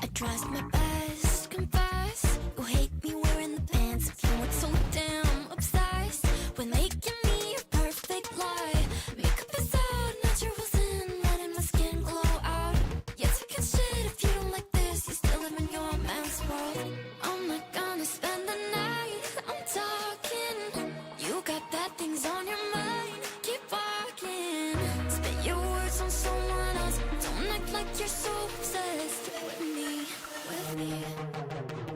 I tried my best, confess. You hate me wearing the pants. If you weren't so damn obsessed with making me a perfect lie. Makeup is out, naturals in, letting my skin glow out. You taking shit if you don't like this. You still live in your man's world. I'm not gonna spend the night, I'm talking. You got bad things on your mind, keep walking. Spit your words on someone else, don't act like you're so obsessed with me, with me.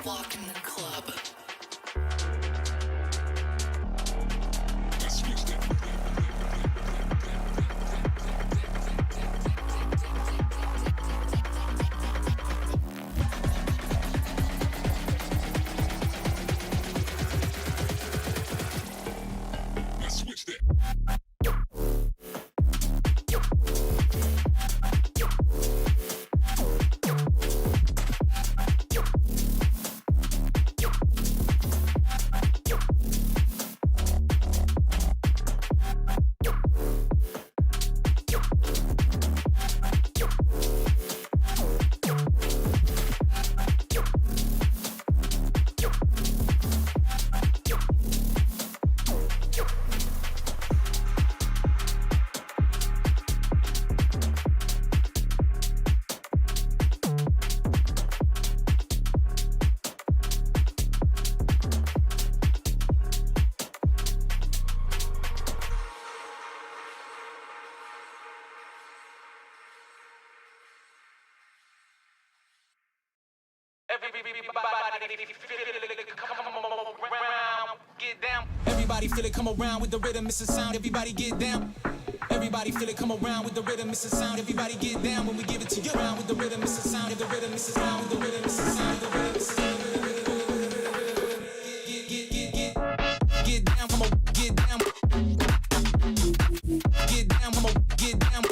Walk in the club. Everybody feel it, come around with the rhythm, it's a sound, everybody get down. Everybody feel it, come around with the rhythm, it's a sound, everybody get down when we give it to you. Around with the rhythm, it's a sound, the rhythm, it's a sound, with the rhythm, it's a sound, the rhythm, it's a sound. Get down, come on, get down. Get down, come on, get down.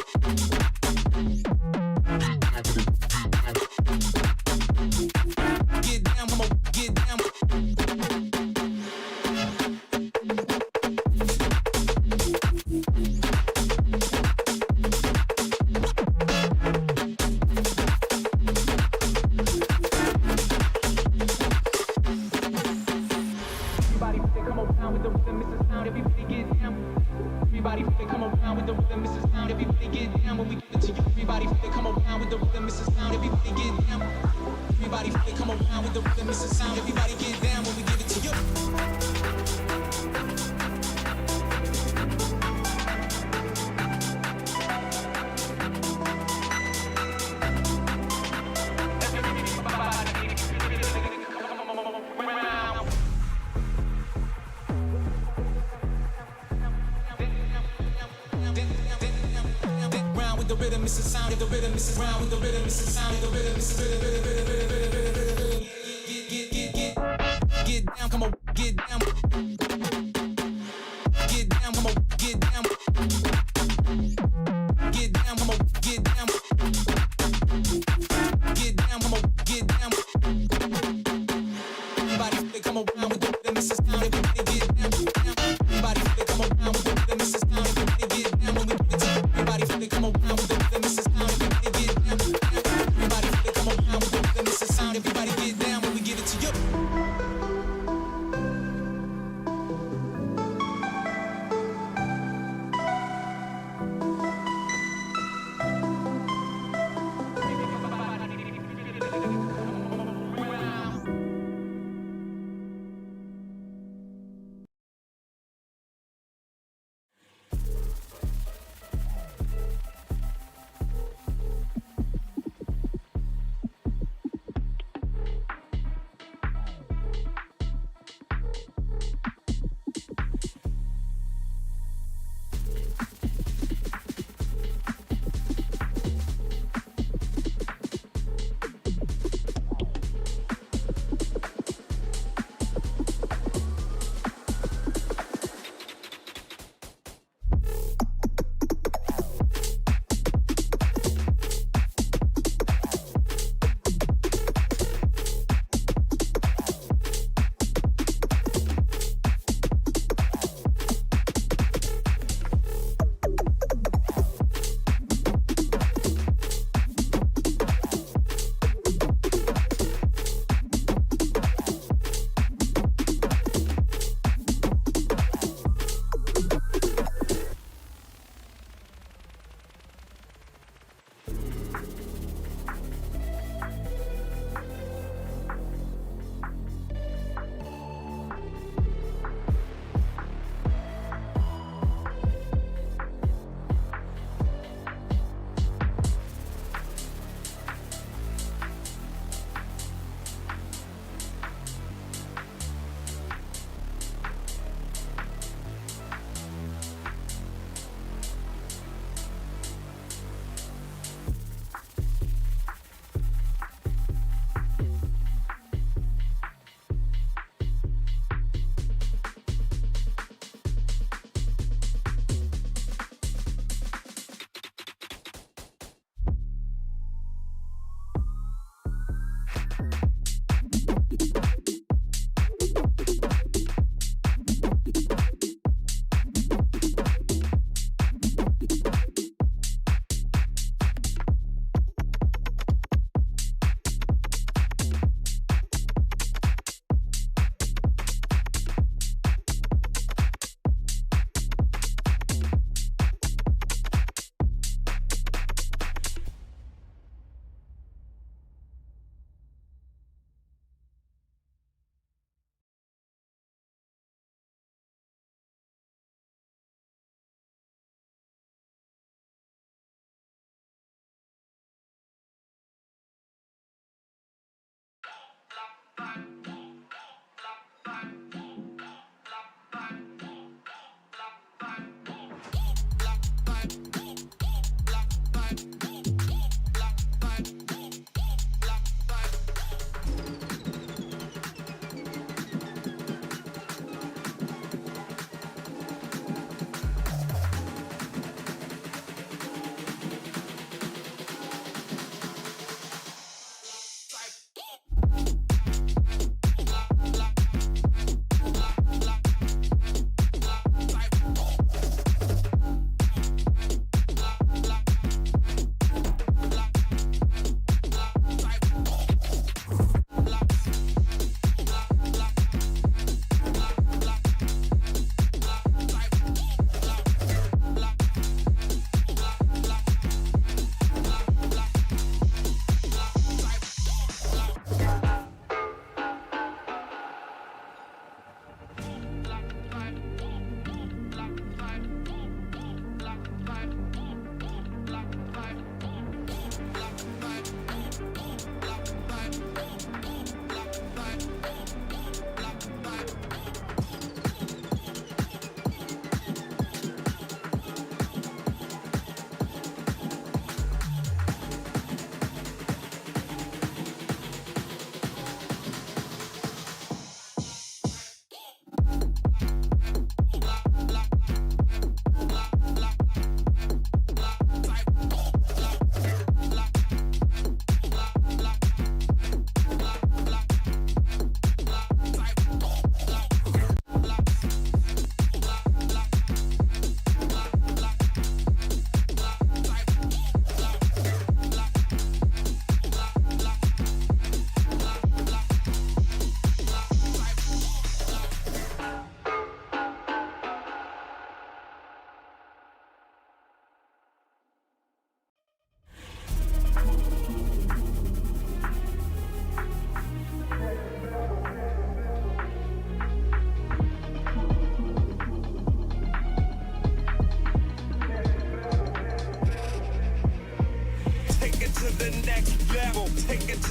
Get down, come on, get down.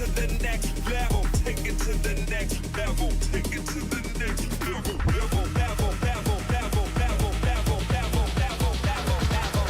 to the next level. Take it to the next level. Take it to the next level. Level, level, level, level, level, level, level, level, level,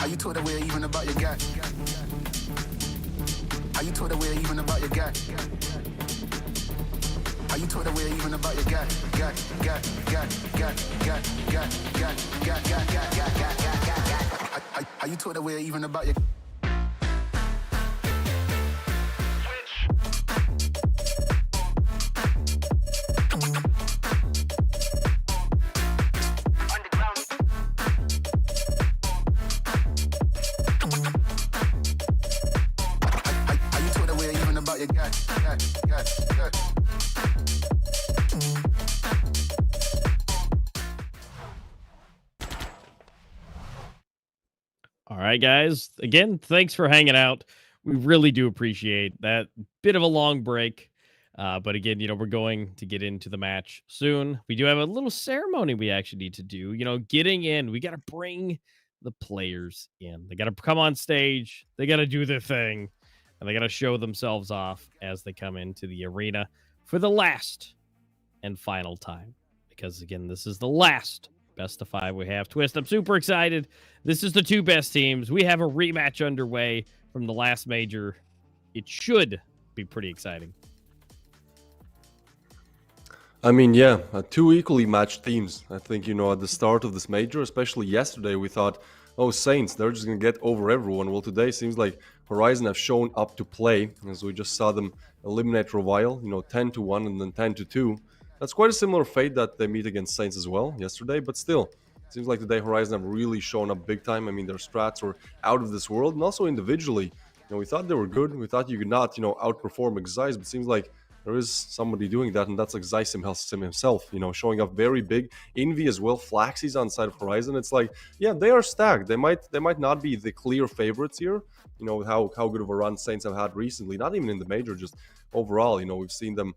Are you taught aware even about your guy? Are you taught aware even about your guy? Are you taught aware even about your guy? Are you taught aware even about your All right, guys. Again, thanks for hanging out. We really do appreciate that. Bit of a long break. But again, we're going to get into the match soon. We do have a little ceremony we actually need to do. Getting in, we got to bring the players in. They got to come on stage. They got to do their thing. And they got to show themselves off as they come into the arena for the last and final time. Because again, this is the last best of 5 we have. Twist, I'm super excited. This is the 2 best teams. We have a rematch underway from the last major. It should be pretty exciting. I mean, yeah, 2 equally matched teams. I think, at the start of this major, especially yesterday, we thought, oh, Saints, they're just going to get over everyone. Well, today seems like Horizon have shown up to play, as we just saw them eliminate Revile, 10-1 and then 10-2. That's quite a similar fate that they meet against Saints as well yesterday, but still, it seems like today Horizon have really shown up big time. I mean, their strats were out of this world, and also individually, we thought they were good. We thought you could not, outperform Xyz, but it seems like there is somebody doing that, and that's like Xyz himself, showing up very big. Envy as well, Flaxy's on side of Horizon. It's like, yeah, they are stacked. They might not be the clear favorites here, with how good of a run Saints have had recently, not even in the major, just overall. We've seen them,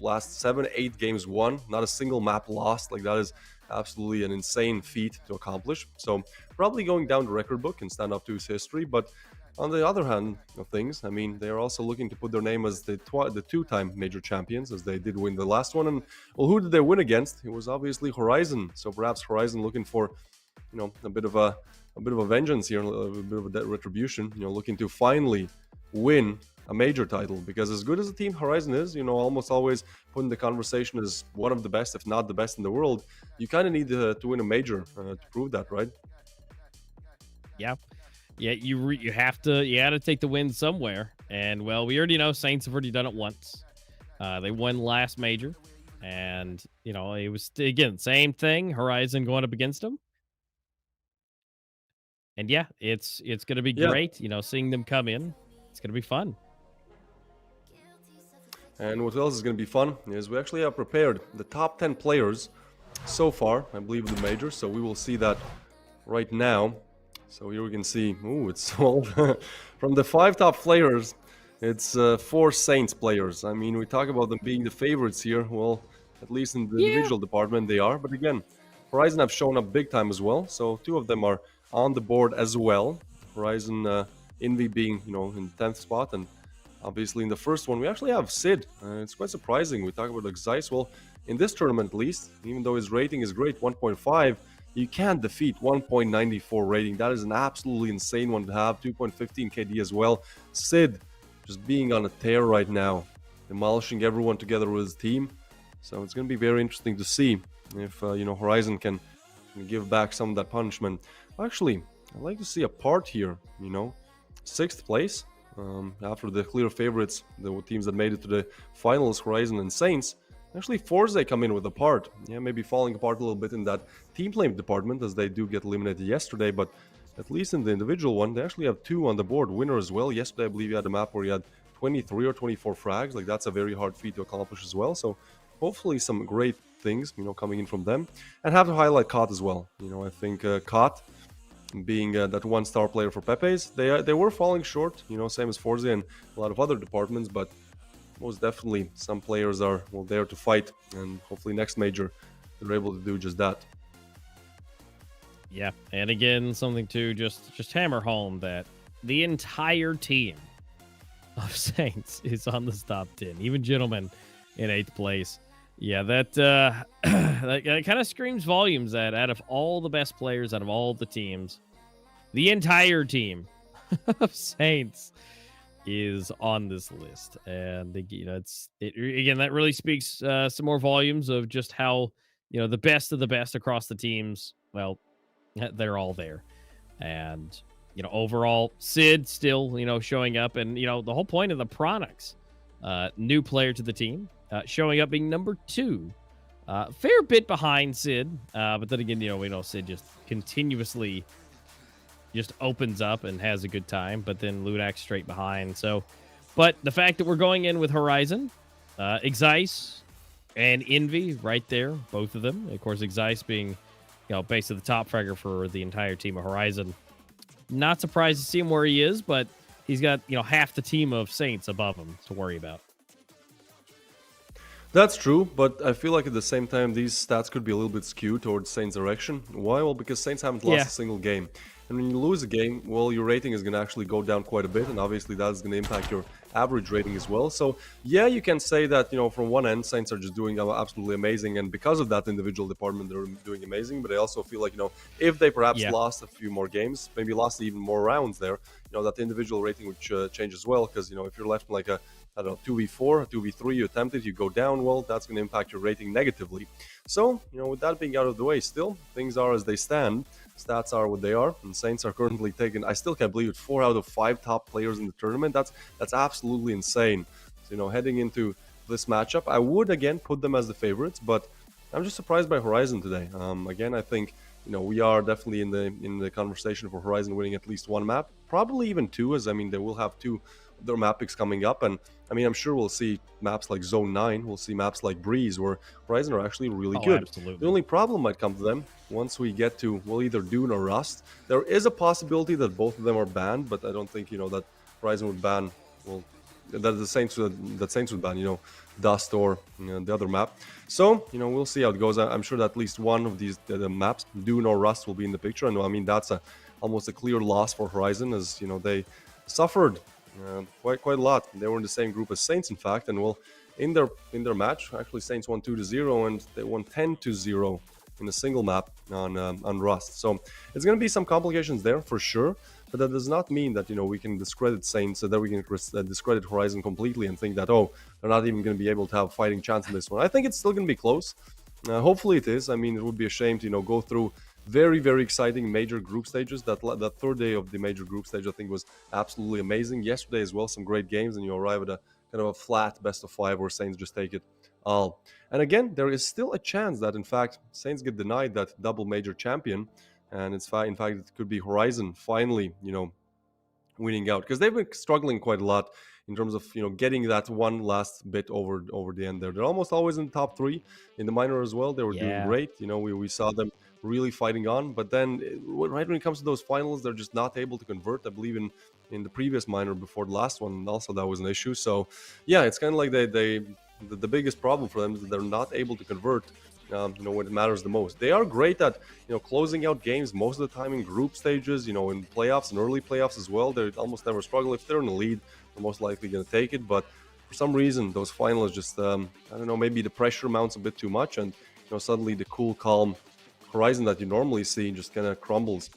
last 7-8 games won, not a single map lost. Like, that is absolutely an insane feat to accomplish. So probably going down the record book in Standoff 2's history, but on the other hand of things, I mean, they're also looking to put their name as the 2-time major champions, as they did win the last one. And well, who did they win against? It was obviously Horizon. So perhaps Horizon looking for, a bit of a vengeance here, a bit of a retribution. Looking to finally win a major title, because as good as the team Horizon is, almost always put in the conversation as one of the best, if not the best in the world, you kind of need to win a major to prove that, right? Yeah. Yeah, you have to take the win somewhere. And, well, we already know Saints have already done it once. They won last major. And, it was, again, same thing. Horizon going up against them. And, yeah, it's going to be great, seeing them come in. It's going to be fun. And what else is going to be fun is we actually have prepared the top 10 players so far, I believe, in the major. So we will see that right now. So here we can see, it's all from the 5 top players. It's 4 Saints players. I mean, we talk about them being the favorites here. Well, at least in the individual department, they are. But again, Horizon have shown up big time as well. So 2 of them are on the board as well. Horizon, Envy being, in the 10th spot, and obviously in the first one we actually have Sid. It's quite surprising. We talk about like Zeiss. Well, in this tournament at least, even though his rating is great, 1.5, you can't defeat 1.94 rating. That is an absolutely insane one to have. 2.15 KD as well. Sid just being on a tear right now, demolishing everyone together with his team. So it's going to be very interesting to see if Horizon can give back some of that punishment. Actually, I'd like to see a part here. 6th place. After the clear favorites, the teams that made it to the finals, Horizon and Saints, actually Forza come in with a part. Yeah, maybe falling apart a little bit in that team play department, as they do get eliminated yesterday, but at least in the individual one, they actually have 2 on the board, winner as well. Yesterday, I believe you had a map where you had 23 or 24 frags. Like, that's a very hard feat to accomplish as well. So hopefully some great things, coming in from them. And have to highlight Kot as well. I think Kot, being that 1-star player for Pepe's, they were falling short, same as Forza and a lot of other departments, but most definitely some players are there to fight, and hopefully next major they're able to do just that. Yeah, and again, something to just hammer home that the entire team of Saints is on this top 10, even Gentlemen in 8th place. Yeah, that that kind of screams volumes that out of all the best players, out of all the teams, the entire team of Saints is on this list. And again, that really speaks some more volumes of just how the best of the best across the teams. Well, they're all there. And overall, Sid still showing up, and the whole point of the Pronix, new player to the team. Showing up being number 2, fair bit behind Sid, but then again, we know Sid just continuously just opens up and has a good time, but then Ludak straight behind. So, but the fact that we're going in with Horizon, Zeiss and Envy right there, both of them. Of course, Zeiss being basically the top fragger for the entire team of Horizon. Not surprised to see him where he is, but he's got half the team of Saints above him to worry about. That's true, but I feel like at the same time these stats could be a little bit skewed towards Saints' direction. Why? Well, because Saints haven't lost a single game. And when you lose a game, well, your rating is going to actually go down quite a bit, and obviously that's going to impact your average rating as well. So, yeah, you can say that, from one end, Saints are just doing absolutely amazing, and because of that individual department, they're doing amazing. But I also feel like, if they perhaps lost a few more games, maybe lost even more rounds there, that individual rating would change as well, because, if you're left in like a 2v4, 2v3, you attempt it, you go down, well, that's going to impact your rating negatively. So, with that being out of the way, still, things are as they stand. Stats are what they are, and Saints are currently taking, I still can't believe it, 4 out of 5 top players in the tournament. That's absolutely insane. So, heading into this matchup, I would, again, put them as the favorites, but I'm just surprised by Horizon today. Again, I think, we are definitely in the conversation for Horizon winning at least 1 map, probably even 2, as, they will have 2 their map picks coming up, and I'm sure we'll see maps like Zone 9, we'll see maps like Breeze, where Horizon are actually really good. Absolutely. The only problem might come to them once we get to, well, either Dune or Rust. There is a possibility that both of them are banned, but I don't think, that Horizon would ban, well, that the Saints would ban, Dust or the other map. So, we'll see how it goes. I'm sure that at least one of these the maps, Dune or Rust, will be in the picture. And that's almost a clear loss for Horizon, as they suffered quite a lot. They were in the same group as Saints, in fact, and in their match, actually Saints won 2-0, and they won 10-0 in a single map on Rust. So it's going to be some complications there for sure. but that does not mean that we can discredit Saints, that we can discredit Horizon completely and think that they're not even going to be able to have a fighting chance in this one. I think it's still going to be close. Hopefully it is. I mean, it would be a shame to go through very, very exciting major group stages. That third day of the major group stage, I think, was absolutely amazing. Yesterday as well, some great games, and you arrive at a kind of a flat best of 5 where Saints just take it all. And again, there is still a chance that in fact Saints get denied that double major champion, and in fact it could be Horizon finally winning out, because they've been struggling quite a lot in terms of getting that one last bit over the end there. They're almost always in the top 3 in the minor as well. They were doing great. We saw them really fighting on, but then right when it comes to those finals, they're just not able to convert. I believe in the previous minor before the last one also that was an issue. So yeah, it's kind of like the biggest problem for them is that they're not able to convert when it matters the most. They are great at closing out games most of the time in group stages, in playoffs and early playoffs as well. They almost never struggle. If they're in the lead, they're most likely going to take it, but for some reason those finals just I don't know, maybe the pressure mounts a bit too much, and suddenly the cool, calm Horizon that you normally see just kind of crumbles.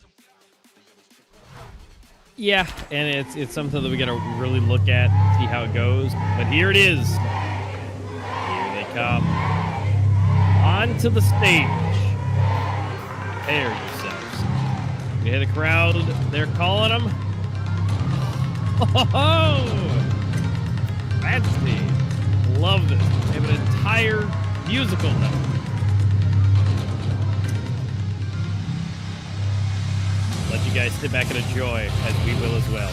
Yeah, and it's something that we got to really look at, see how it goes. But here it is. Here they come onto the stage. Prepare yourselves. You hear the crowd? They're calling them. Oh, fancy! Love this. They have an entire musical number. Let you guys sit back and enjoy, as we will as well.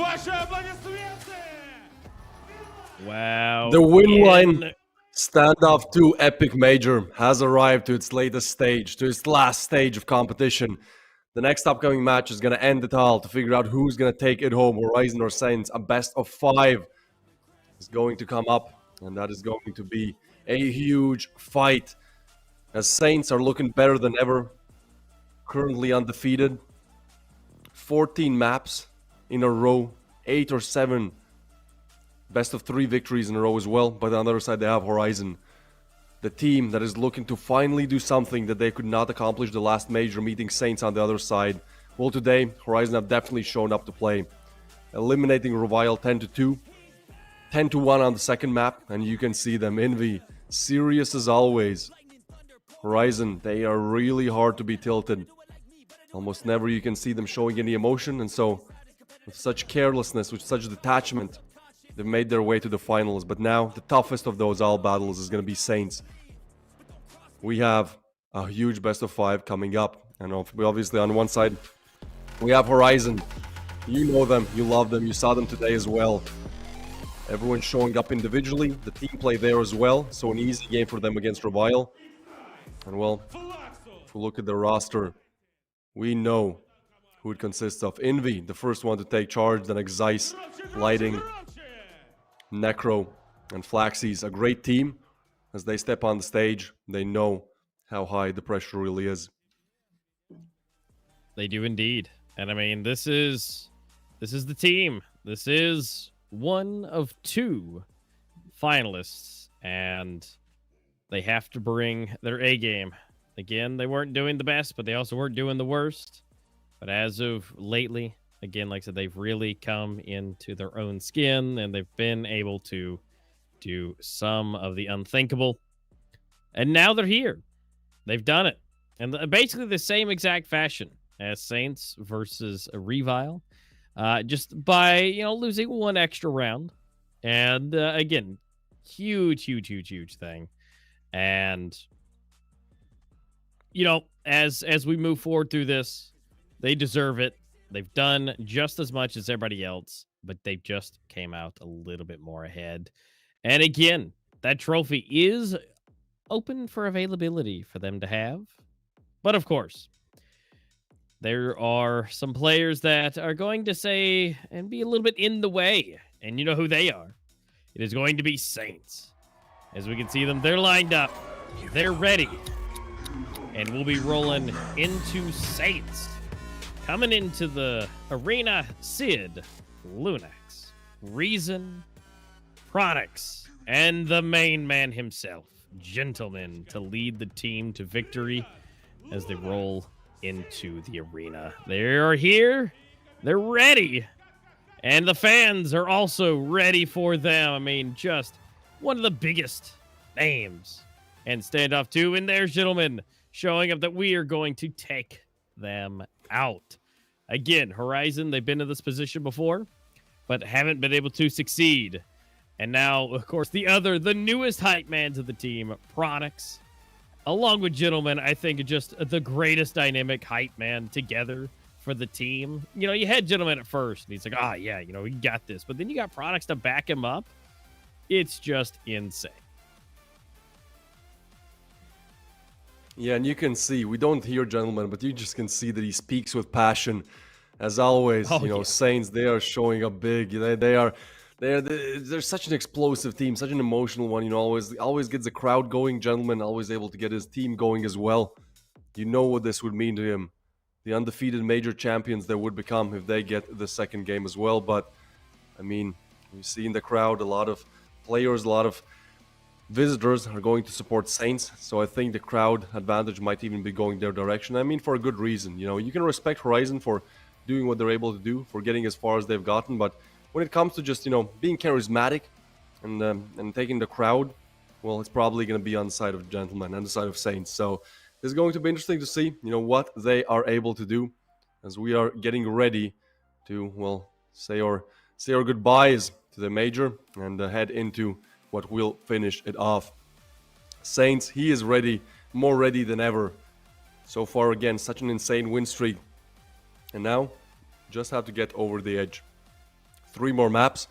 Ваши аплодисменты! Wow. The Winline In- Standoff 2 Epic Major has arrived to its latest stage, to its last stage of competition. The next upcoming match is going to end it all to figure out who's going to take it home, Horizon or Saints. A best of 5 is going to come up, and that is going to be a huge fight, as Saints are looking better than ever, currently undefeated. 14 maps in a row, 8 or 7 best of 3 victories in a row as well. But on the other side, they have Horizon, the team that is looking to finally do something that they could not accomplish the last major, meeting Saints on the other side. Well, today, Horizon have definitely shown up to play, eliminating Revile 10-2, 10-1 on the second map, and you can see them. Envy, serious as always. Horizon, they are really hard to be tilted. Almost never you can see them showing any emotion, and so with such carelessness, with such detachment, they've made their way to the finals. But now, the toughest of those all battles is going to be Saints. We have a huge best of 5 coming up, and obviously on one side, we have Horizon. You know them, you love them, you saw them today as well. Everyone's showing up individually, the team play there as well, so an easy game for them against Revile. And well, if we look at the roster, we know who it consists of. Envy, the first one to take charge, then Exice, Lighting, Necro, and Flaxies. A great team. As they step on the stage, they know how high the pressure really is. They do indeed. And I mean, this is the team. This is one of 2 finalists, and they have to bring their A game. Again, they weren't doing the best, but they also weren't doing the worst. But as of lately, again, like I said, they've really come into their own skin, and they've been able to do some of the unthinkable. And now they're here. They've done it. And basically the same exact fashion as Saints versus Revile. Just by, losing 1 extra round. And again, huge thing. And, as we move forward through this, they deserve it. They've done just as much as everybody else, but they just came out a little bit more ahead. And again, that trophy is open for availability for them to have. But of course, there are some players that are going to say and be a little bit in the way. And you know who they are. It is going to be Saints. As we can see them, they're lined up. They're ready. And we'll be rolling into Saints. Coming into the arena, Sid, Lunax, Reason, Chronix, and the main man himself, Gentleman, to lead the team to victory as they roll into the arena. They are here. They're ready. And the fans are also ready for them. I mean, just one of the biggest names. And Standoff 2 in there, gentlemen, showing up that we are going to take them out. Again, Horizon, they've been in this position before, but haven't been able to succeed. And now, of course, the newest hype man to the team, Chronix, along with Gentleman, I think just the greatest dynamic hype man together for the team. You had Gentleman at first, and he's like, yeah, we got this. But then you got Chronix to back him up. It's just insane. Yeah, and you can see, we don't hear Gentleman, but you just can see that he speaks with passion. As always, Saints, they are showing up big. They're such an explosive team, such an emotional one. Always gets the crowd going. Gentleman always able to get his team going as well. You know what this would mean to him. The undefeated major champions they would become if they get the second game as well. But, I mean, you see in the crowd a lot of players, a lot of visitors are going to support Saints. So I think the crowd advantage might even be going their direction. I mean, for a good reason. You can respect Horizon for doing what they're able to do, for getting as far as they've gotten. But when it comes to just, being charismatic and taking the crowd, well, it's probably going to be on the side of Gentleman and the side of Saints. So it's going to be interesting to see, what they are able to do as we are getting ready to, well, say our goodbyes to the major and head into what will finish it off. Saints, he is ready, more ready than ever. So far, again, such an insane win streak. And now, just have to get over the edge. 3 more maps,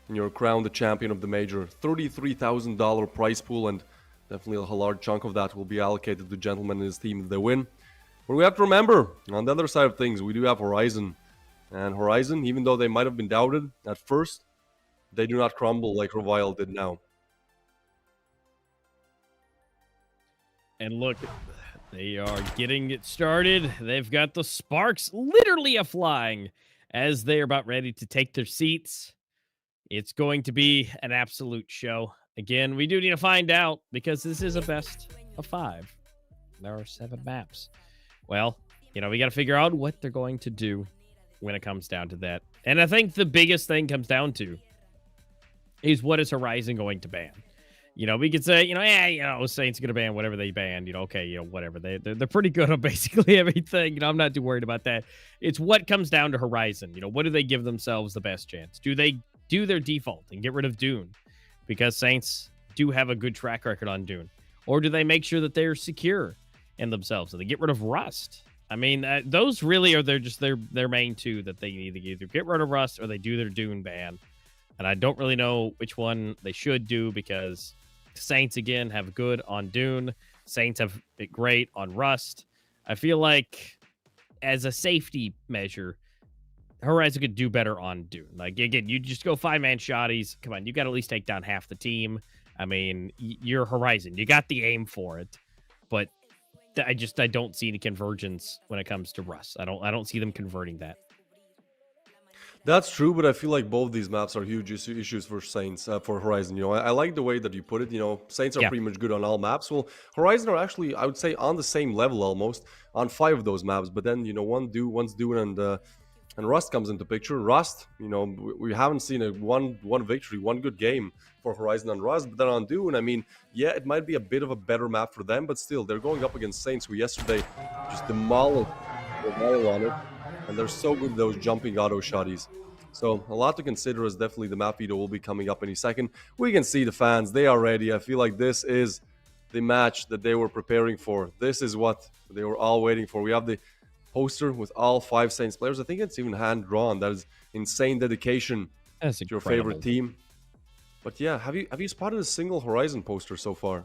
and you're crowned the champion of the major. $33,000 prize pool, and definitely a large chunk of that will be allocated to Gentleman and his team if they win. But we have to remember, on the other side of things, we do have Horizon. And Horizon, even though they might have been doubted at first, they do not crumble like Revile did now. And look, they are getting it started. They've got the sparks literally a-flying as they're about ready to take their seats. It's going to be an absolute show. Again, we do need to find out because this is a best of 5. There are 7 maps. Well, we got to figure out what they're going to do when it comes down to that. And I think the biggest thing comes down to is what is Horizon going to ban? We could say, Saints are going to ban whatever they banned. Okay, whatever. They're pretty good on basically everything. I'm not too worried about that. It's what comes down to Horizon. What do they give themselves the best chance? Do they do their default and get rid of Dune? Because Saints do have a good track record on Dune. Or do they make sure that they're secure in themselves and they get rid of Rust? I mean, those really are their main two that they need to either get rid of Rust or they do their Dune ban. And I don't really know which one they should do because Saints, again, have good on Dune. Saints have it great on Rust. I feel like as a safety measure, Horizon could do better on Dune. Like, again, you just go 5-man shotties. Come on, you got to at least take down half the team. I mean, you're Horizon. You got the aim for it. But I don't see any convergence when it comes to Rust. I don't see them converting that. That's true, but I feel like both these maps are huge issues for Saints, for Horizon. I like the way that you put it. Saints are pretty much good on all maps. Well, Horizon are actually, I would say, on the same level almost on 5 of those maps. But then, one's Dune and Rust comes into picture. Rust, we haven't seen one victory, one good game for Horizon on Rust. But then on Dune, I mean, yeah, it might be a bit of a better map for them, but still, they're going up against Saints, who yesterday just demolished the mile on it. And they're so good, those jumping auto shotties. So a lot to consider as definitely the map veto will be coming up any second. We can see the fans. They are ready. I feel like this is the match that they were preparing for. This is what they were all waiting for. We have the poster with all 5 Saints players. I think it's even hand-drawn. That is insane dedication That's to incredible. your favorite team. But yeah, have you spotted a single Horizon poster so far?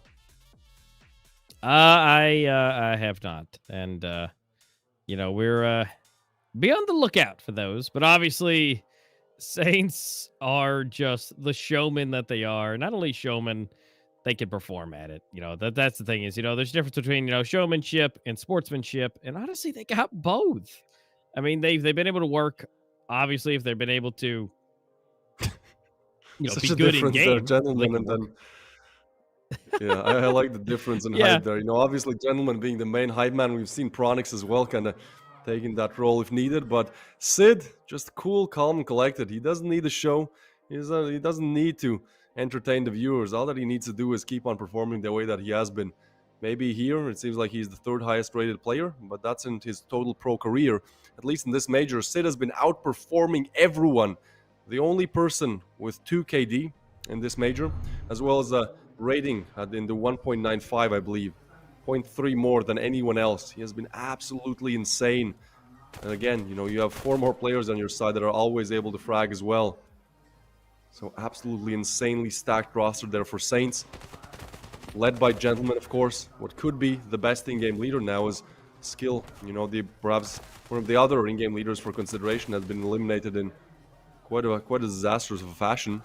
I have not. And, we're... be on the lookout for those, but obviously Saints are just the showmen that they are. Not only showmen, they can perform at it. That's the thing is, there's a difference between, showmanship and sportsmanship. And honestly, they got both. I mean, they've been able to work, obviously, if they've been able to, Such be a good in difference there, game. gentlemen, and then yeah, I like the difference in height there. Obviously, Gentleman being the main hype man, we've seen Pronix as well, kind of taking that role if needed. But Sid, just cool, calm, and collected. He doesn't need a show. He doesn't need to entertain the viewers. All that he needs to do is keep on performing the way that he has been. Maybe here, it seems like he's the 3rd highest rated player, but that's in his total pro career. At least in this major, Sid has been outperforming everyone. The only person with 2 KD in this major, as well as a rating in the 1.95, I believe. 0.3 more than anyone else. He has been absolutely insane. And again, you have 4 more players on your side that are always able to frag as well. So absolutely insanely stacked roster there for Saints. Led by Gentleman, of course. What could be the best in-game leader now is Skill. Perhaps one of the other in-game leaders for consideration has been eliminated in quite a disastrous fashion.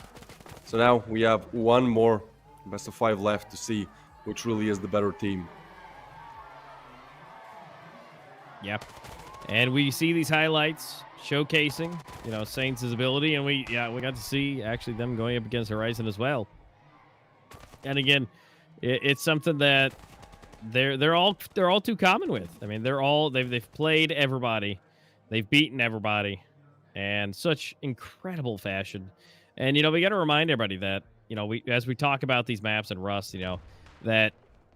So now we have 1 more best of 5 left to see which really is the better team. Yep. And we see these highlights showcasing, Saints' ability, and we got to see actually them going up against Horizon as well. And again, it's something that they're all too common with. I mean, they've played everybody, they've beaten everybody, and such incredible fashion. And we got to remind everybody that as we talk about these maps and Rust, that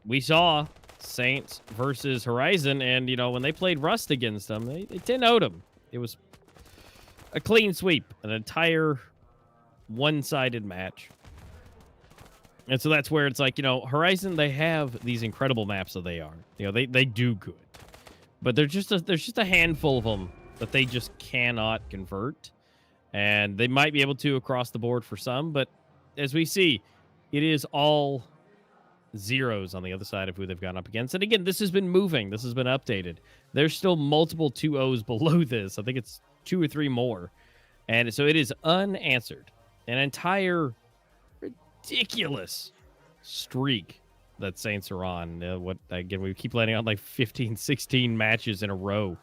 we saw Saints versus Horizon, and when they played Rust against them, they 10-0'd them. It was a clean sweep, an entire one-sided match. And so that's where it's like, Horizon, they have these incredible maps that they are. They do good. But there's just a handful of them that they just cannot convert. And they might be able to across the board for some, but as we see, it is all zeros on the other side of who they've gone up against. And again, this has been moving. This has been updated. There's still multiple 2-0s below this. I think it's 2 or 3 more. And so it is unanswered. An entire ridiculous streak that Saints are on. We keep letting out like 15, 16 matches in a row,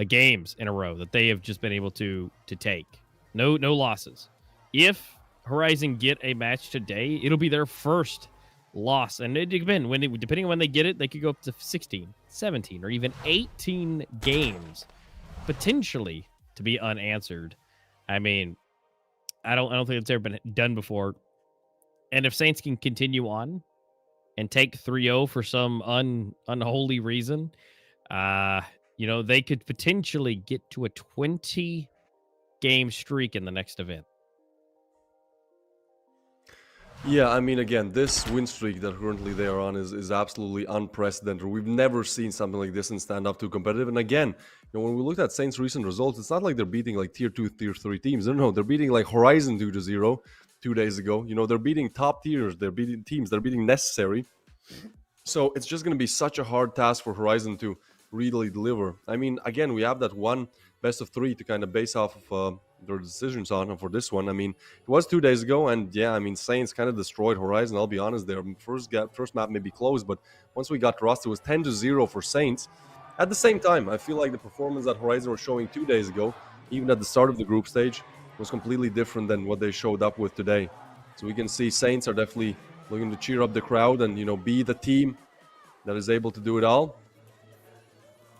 games in a row that they have just been able to take. No losses. If Horizon get a match today, it'll be their first loss. And it depends. Depending on when they get it, they could go up to 16, 17, or even 18 games, potentially, to be unanswered. I mean, I don't think it's ever been done before. And if Saints can continue on and take 3-0 for some unholy reason, they could potentially get to a 20-game streak in the next event. Yeah, I mean, again, this win streak that currently they are on is absolutely unprecedented. We've never seen something like this in Standoff 2 competitive. And again, when we looked at Saints' recent results, it's not like they're beating like tier 2, tier 3 teams. No, they're beating like Horizon 2-0 2 days ago. They're beating top tiers. They're beating teams. They're beating Necessary. So it's just going to be such a hard task for Horizon to really deliver. I mean, again, we have that one best of 3 to kind of base off of their decisions on. And for this one, I mean, it was 2 days ago, and yeah, I mean, Saints kind of destroyed Horizon. I'll be honest, their first map may be closed, but once we got to Rust, it was 10-0 for Saints. At the same time, I feel like the performance that Horizon were showing 2 days ago, even at the start of the group stage, was completely different than what they showed up with today. So we can see Saints are definitely looking to cheer up the crowd and, be the team that is able to do it all.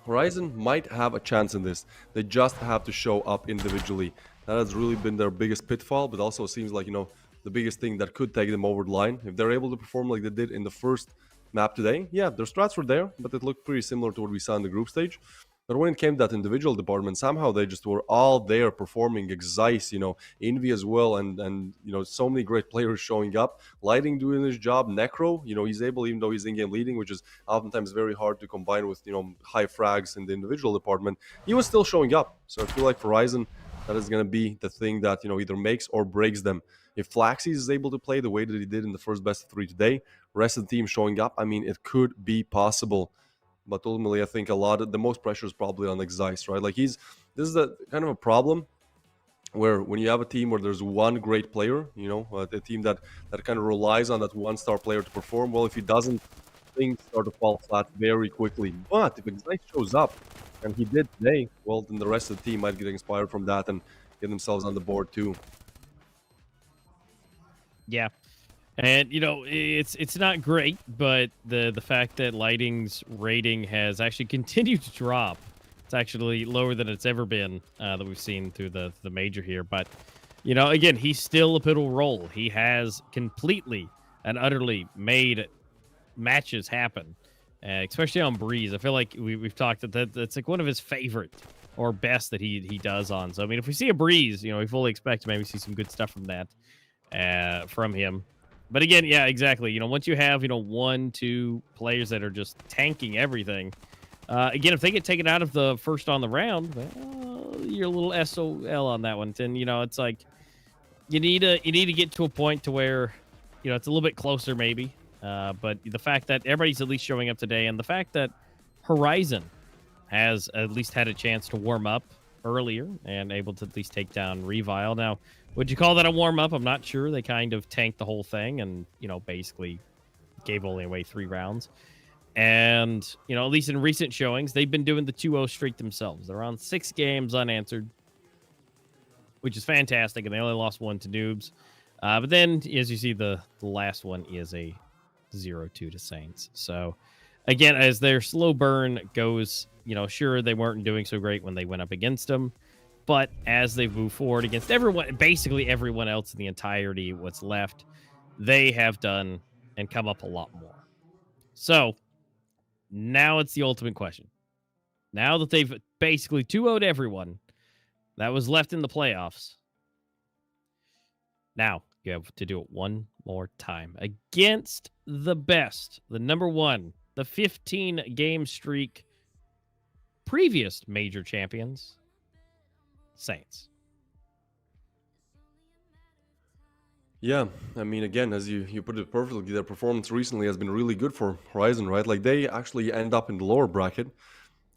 Horizon might have a chance in this. They just have to show up individually. That has really been their biggest pitfall, but also seems like, the biggest thing that could take them over the line. If they're able to perform like they did in the first map today, yeah, their strats were there, but it looked pretty similar to what we saw in the group stage. But when it came to that individual department, somehow they just were all there performing. Zeiss, Envy as well, and so many great players showing up. Lighting doing his job. Necro, he's able, even though he's in-game leading, which is oftentimes very hard to combine with, high frags in the individual department. He was still showing up. So I feel like for Horizon, that is going to be the thing that, either makes or breaks them. If Flaxys is able to play the way that he did in the first best of 3 today, rest of the team showing up, I mean, it could be possible. But ultimately, I think the most pressure is probably on Zeiss, right? Like this is the kind of a problem where when you have a team where there's one great player, a team that kind of relies on that one-star player to perform, well, if he doesn't, things start to fall flat very quickly. But if Zeiss shows up, and he did today, well, then the rest of the team might get inspired from that and get themselves on the board too. Yeah. And, it's not great, but the fact that Lighting's rating has actually continued to drop. It's actually lower than it's ever been that we've seen through the major here. But, again, he's still a pivotal role. He has completely and utterly made matches happen, especially on Breeze. I feel like we've talked that's like one of his favorite or best that he does on. So, I mean, if we see a Breeze, we fully expect to maybe see some good stuff from that, from him. But again, yeah, exactly. Once you have, 1, 2 players that are just tanking everything, again, if they get taken out of the first on the round, well, you're a little SOL on that one. And, it's like you need to get to a point to where, it's a little bit closer maybe. But the fact that everybody's at least showing up today and the fact that Horizon has at least had a chance to warm up earlier and able to at least take down Revile. Now, would you call that a warm-up? I'm not sure. They kind of tanked the whole thing and, basically gave only away 3 rounds. And, at least in recent showings, they've been doing the 2-0 streak themselves. They're on 6 games unanswered, which is fantastic, and they only lost 1 to Noobs. But then, as you see, the last one is a 0-2 to Saints. So, again, as their slow burn goes, sure, they weren't doing so great when they went up against them. But as they move forward against basically everyone else in the entirety, what's left, they have done and come up a lot more. So now it's the ultimate question. Now that they've basically 2-0'd everyone that was left in the playoffs, now you have to do it one more time against the best, the number 1, the 15-game streak, previous major champions, Saints. Yeah, I mean, again, as you put it perfectly, their performance recently has been really good for Horizon, right? Like they actually end up in the lower bracket,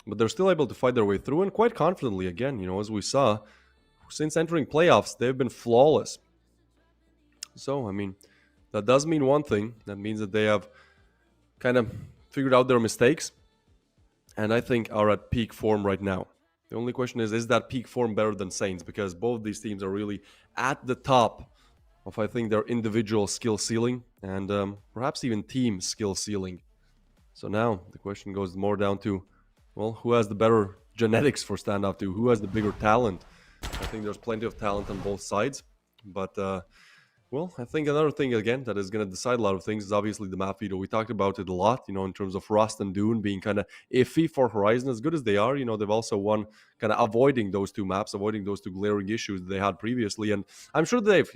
but they're still able to fight their way through and quite confidently. Again, as we saw, since entering playoffs, they've been flawless. So, I mean, that does mean one thing. That means that they have kind of figured out their mistakes and I think are at peak form right now. The only question is that peak form better than Saints? Because both these teams are really at the top of, I think, their individual skill ceiling and perhaps even team skill ceiling. So now the question goes more down to, well, who has the better genetics for Standoff 2? Who has the bigger talent? I think there's plenty of talent on both sides. But, well, I think another thing, again, that is going to decide a lot of things is obviously the map veto. We talked about it a lot, in terms of Rust and Dune being kind of iffy for Horizon. As good as they are, they've also won kind of avoiding those two maps, avoiding those two glaring issues that they had previously. And I'm sure they've,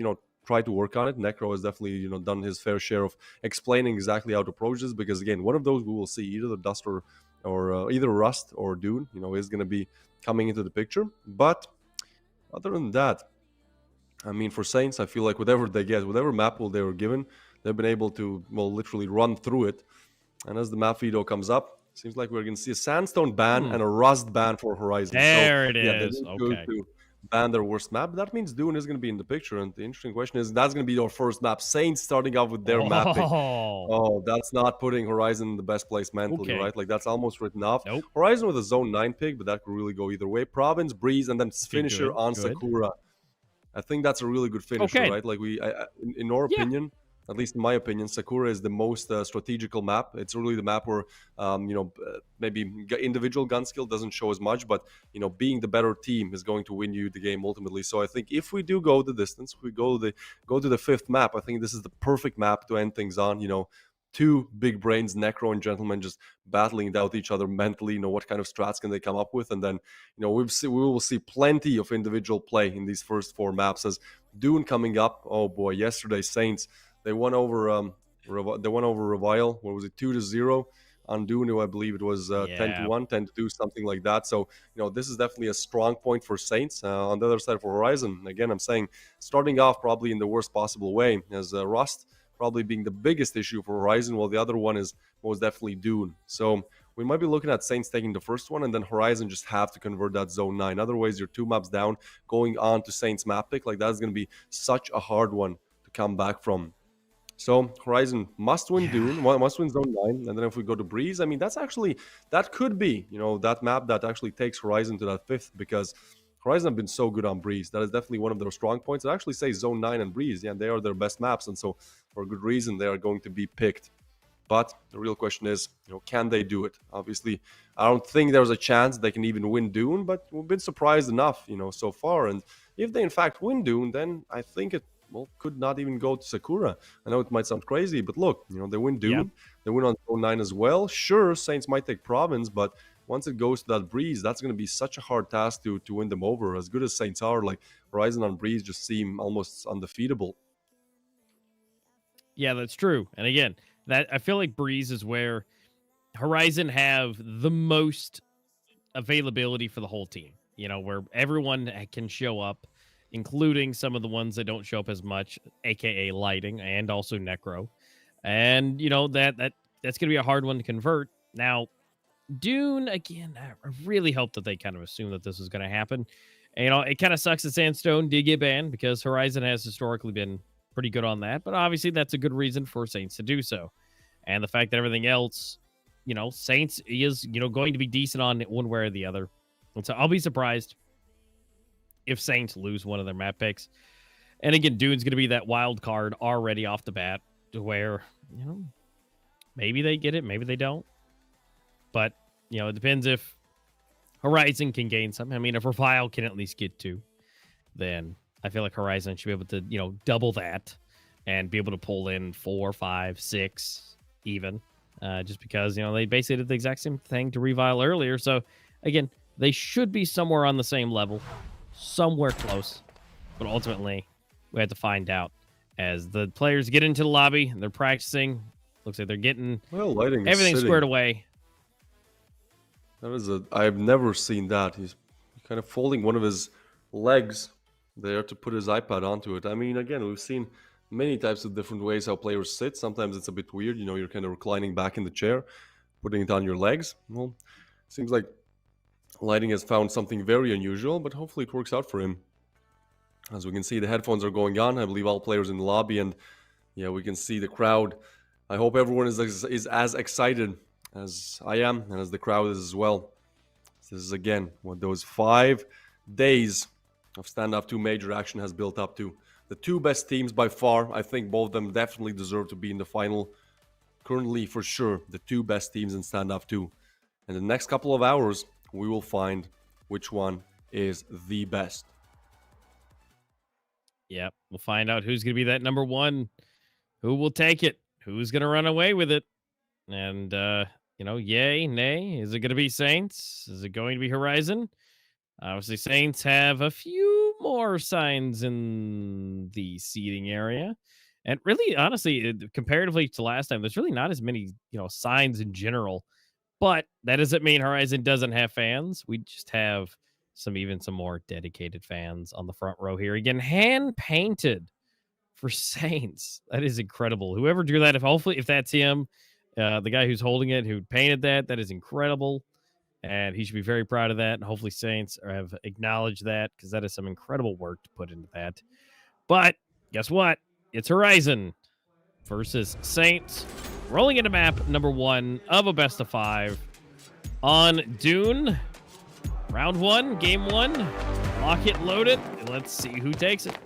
tried to work on it. Necro has definitely, done his fair share of explaining exactly how to approach this because, again, one of those we will see, either the Dust or either Rust or Dune, is going to be coming into the picture. But other than that, I mean, for Saints, I feel like whatever they get, whatever map pool they were given, they've been able to, well, literally run through it. And as the map veto comes up, seems like we're going to see a Sandstone ban and a Rust ban for Horizon. There it yeah, they is. didn't choose Okay. to ban their worst map. But that means Dune is going to be in the picture. And the interesting question is, that's going to be our first map. Saints starting off with their mapping. Oh, Oh, that's not putting Horizon in the best place mentally, Okay. right? Like, that's almost written off. Nope. Horizon with a Zone 9 pick, but that could really go either way. Province, Breeze, and then finisher good, on good. Sakura. I think that's a really good finisher, Okay. right? Like in our Yeah. opinion, at least in my opinion, Sakura is the most strategical map. It's really the map where, maybe individual gun skill doesn't show as much, but being the better team is going to win you the game ultimately. So I think if we do go the distance, we go to the fifth map. I think this is the perfect map to end things on. Two big brains, Necro and Gentleman, just battling it out each other mentally. What kind of strats can they come up with, and then we will see plenty of individual play in these first four maps. As Dune coming up, oh boy, yesterday Saints they won over Revile. What was it, 2-0 on Dune? Who I believe it was 10-1, 10-2, something like that. So this is definitely a strong point for Saints. On the other side for Horizon, again, I'm saying starting off probably in the worst possible way, as Rust probably being the biggest issue for Horizon, while the other one is most definitely Dune. So we might be looking at Saints taking the first one, and then Horizon just have to convert that Zone 9. Otherwise, you're two maps down, going on to Saints map pick. Like, that's going to be such a hard one to come back from. So Horizon must win Dune, must win Zone 9, and then if we go to Breeze, I mean, that could be, that map that actually takes Horizon to that fifth, because Horizon have been so good on Breeze. That is definitely one of their strong points. I actually say Zone 9 and Breeze, they are their best maps, and so for a good reason they are going to be picked. But the real question is, can they do it? Obviously, I don't think there's a chance they can even win Dune, but we've been surprised enough, so far. And if they in fact win Dune, then I think it could not even go to Sakura. I know it might sound crazy, but look, they win Dune, they win on Zone 9 as well. Sure, Saints might take Province, but once it goes to that Breeze, that's going to be such a hard task to win them over. As good as Saints are, like, Horizon on Breeze just seem almost undefeatable. Yeah, that's true. And again, that I feel like Breeze is where Horizon have the most availability for the whole team. Where everyone can show up, including some of the ones that don't show up as much, aka Lighting and also Necro. And that's going to be a hard one to convert. Now, Dune, again, I really hope that they kind of assume that this is going to happen. And, it kind of sucks that Sandstone did get banned, because Horizon has historically been pretty good on that. But obviously, that's a good reason for Saints to do so. And the fact that everything else, Saints is, going to be decent on one way or the other. And so I'll be surprised if Saints lose one of their map picks. And again, Dune's going to be that wild card already off the bat, to where, maybe they get it, maybe they don't. But, it depends if Horizon can gain something. I mean, if Revile can at least get 2, then I feel like Horizon should be able to, double that and be able to pull in 4, 5, 6 even. Just because, they basically did the exact same thing to Revile earlier. So, again, they should be somewhere on the same level, somewhere close. But ultimately, we have to find out. As the players get into the lobby, and they're practicing. Looks like they're getting Lighting everything squared away. I've never seen that. He's kind of folding one of his legs there to put his iPad onto it. I mean, again, we've seen many types of different ways how players sit. Sometimes it's a bit weird, you know, you're kind of reclining back in the chair, putting it on your legs. Well, seems like Lighting has found something very unusual, but hopefully it works out for him. As we can see, the headphones are going on. I believe all players in the lobby, and yeah, we can see the crowd. I hope everyone is as excited as I am, and as the crowd is as well. This is, again, what those 5 days of Standoff 2 major action has built up to. The 2 best teams by far. I think both of them definitely deserve to be in the final. Currently, for sure, the 2 best teams in Standoff 2. In the next couple of hours, we will find which one is the best. Yep, we'll find out who's going to be that number 1. Who will take it? Who's going to run away with it? And, you know, yay, nay. Is it going to be Saints? Is it going to be Horizon? Obviously, Saints have a few more signs in the seating area. And really, honestly, comparatively to last time, there's really not as many, you know, signs in general. But that doesn't mean Horizon doesn't have fans. We just have some more dedicated fans on the front row here. Again, hand painted for Saints. That is incredible. Whoever drew that, if that's him, the guy who's holding it, who painted that is incredible. And he should be very proud of that. And hopefully Saints have acknowledged that, because that is some incredible work to put into that. But guess what? It's Horizon versus Saints. Rolling into map number 1 of a best of 5 on Dune. Round 1, game 1. Lock it, load it, and let's see who takes it.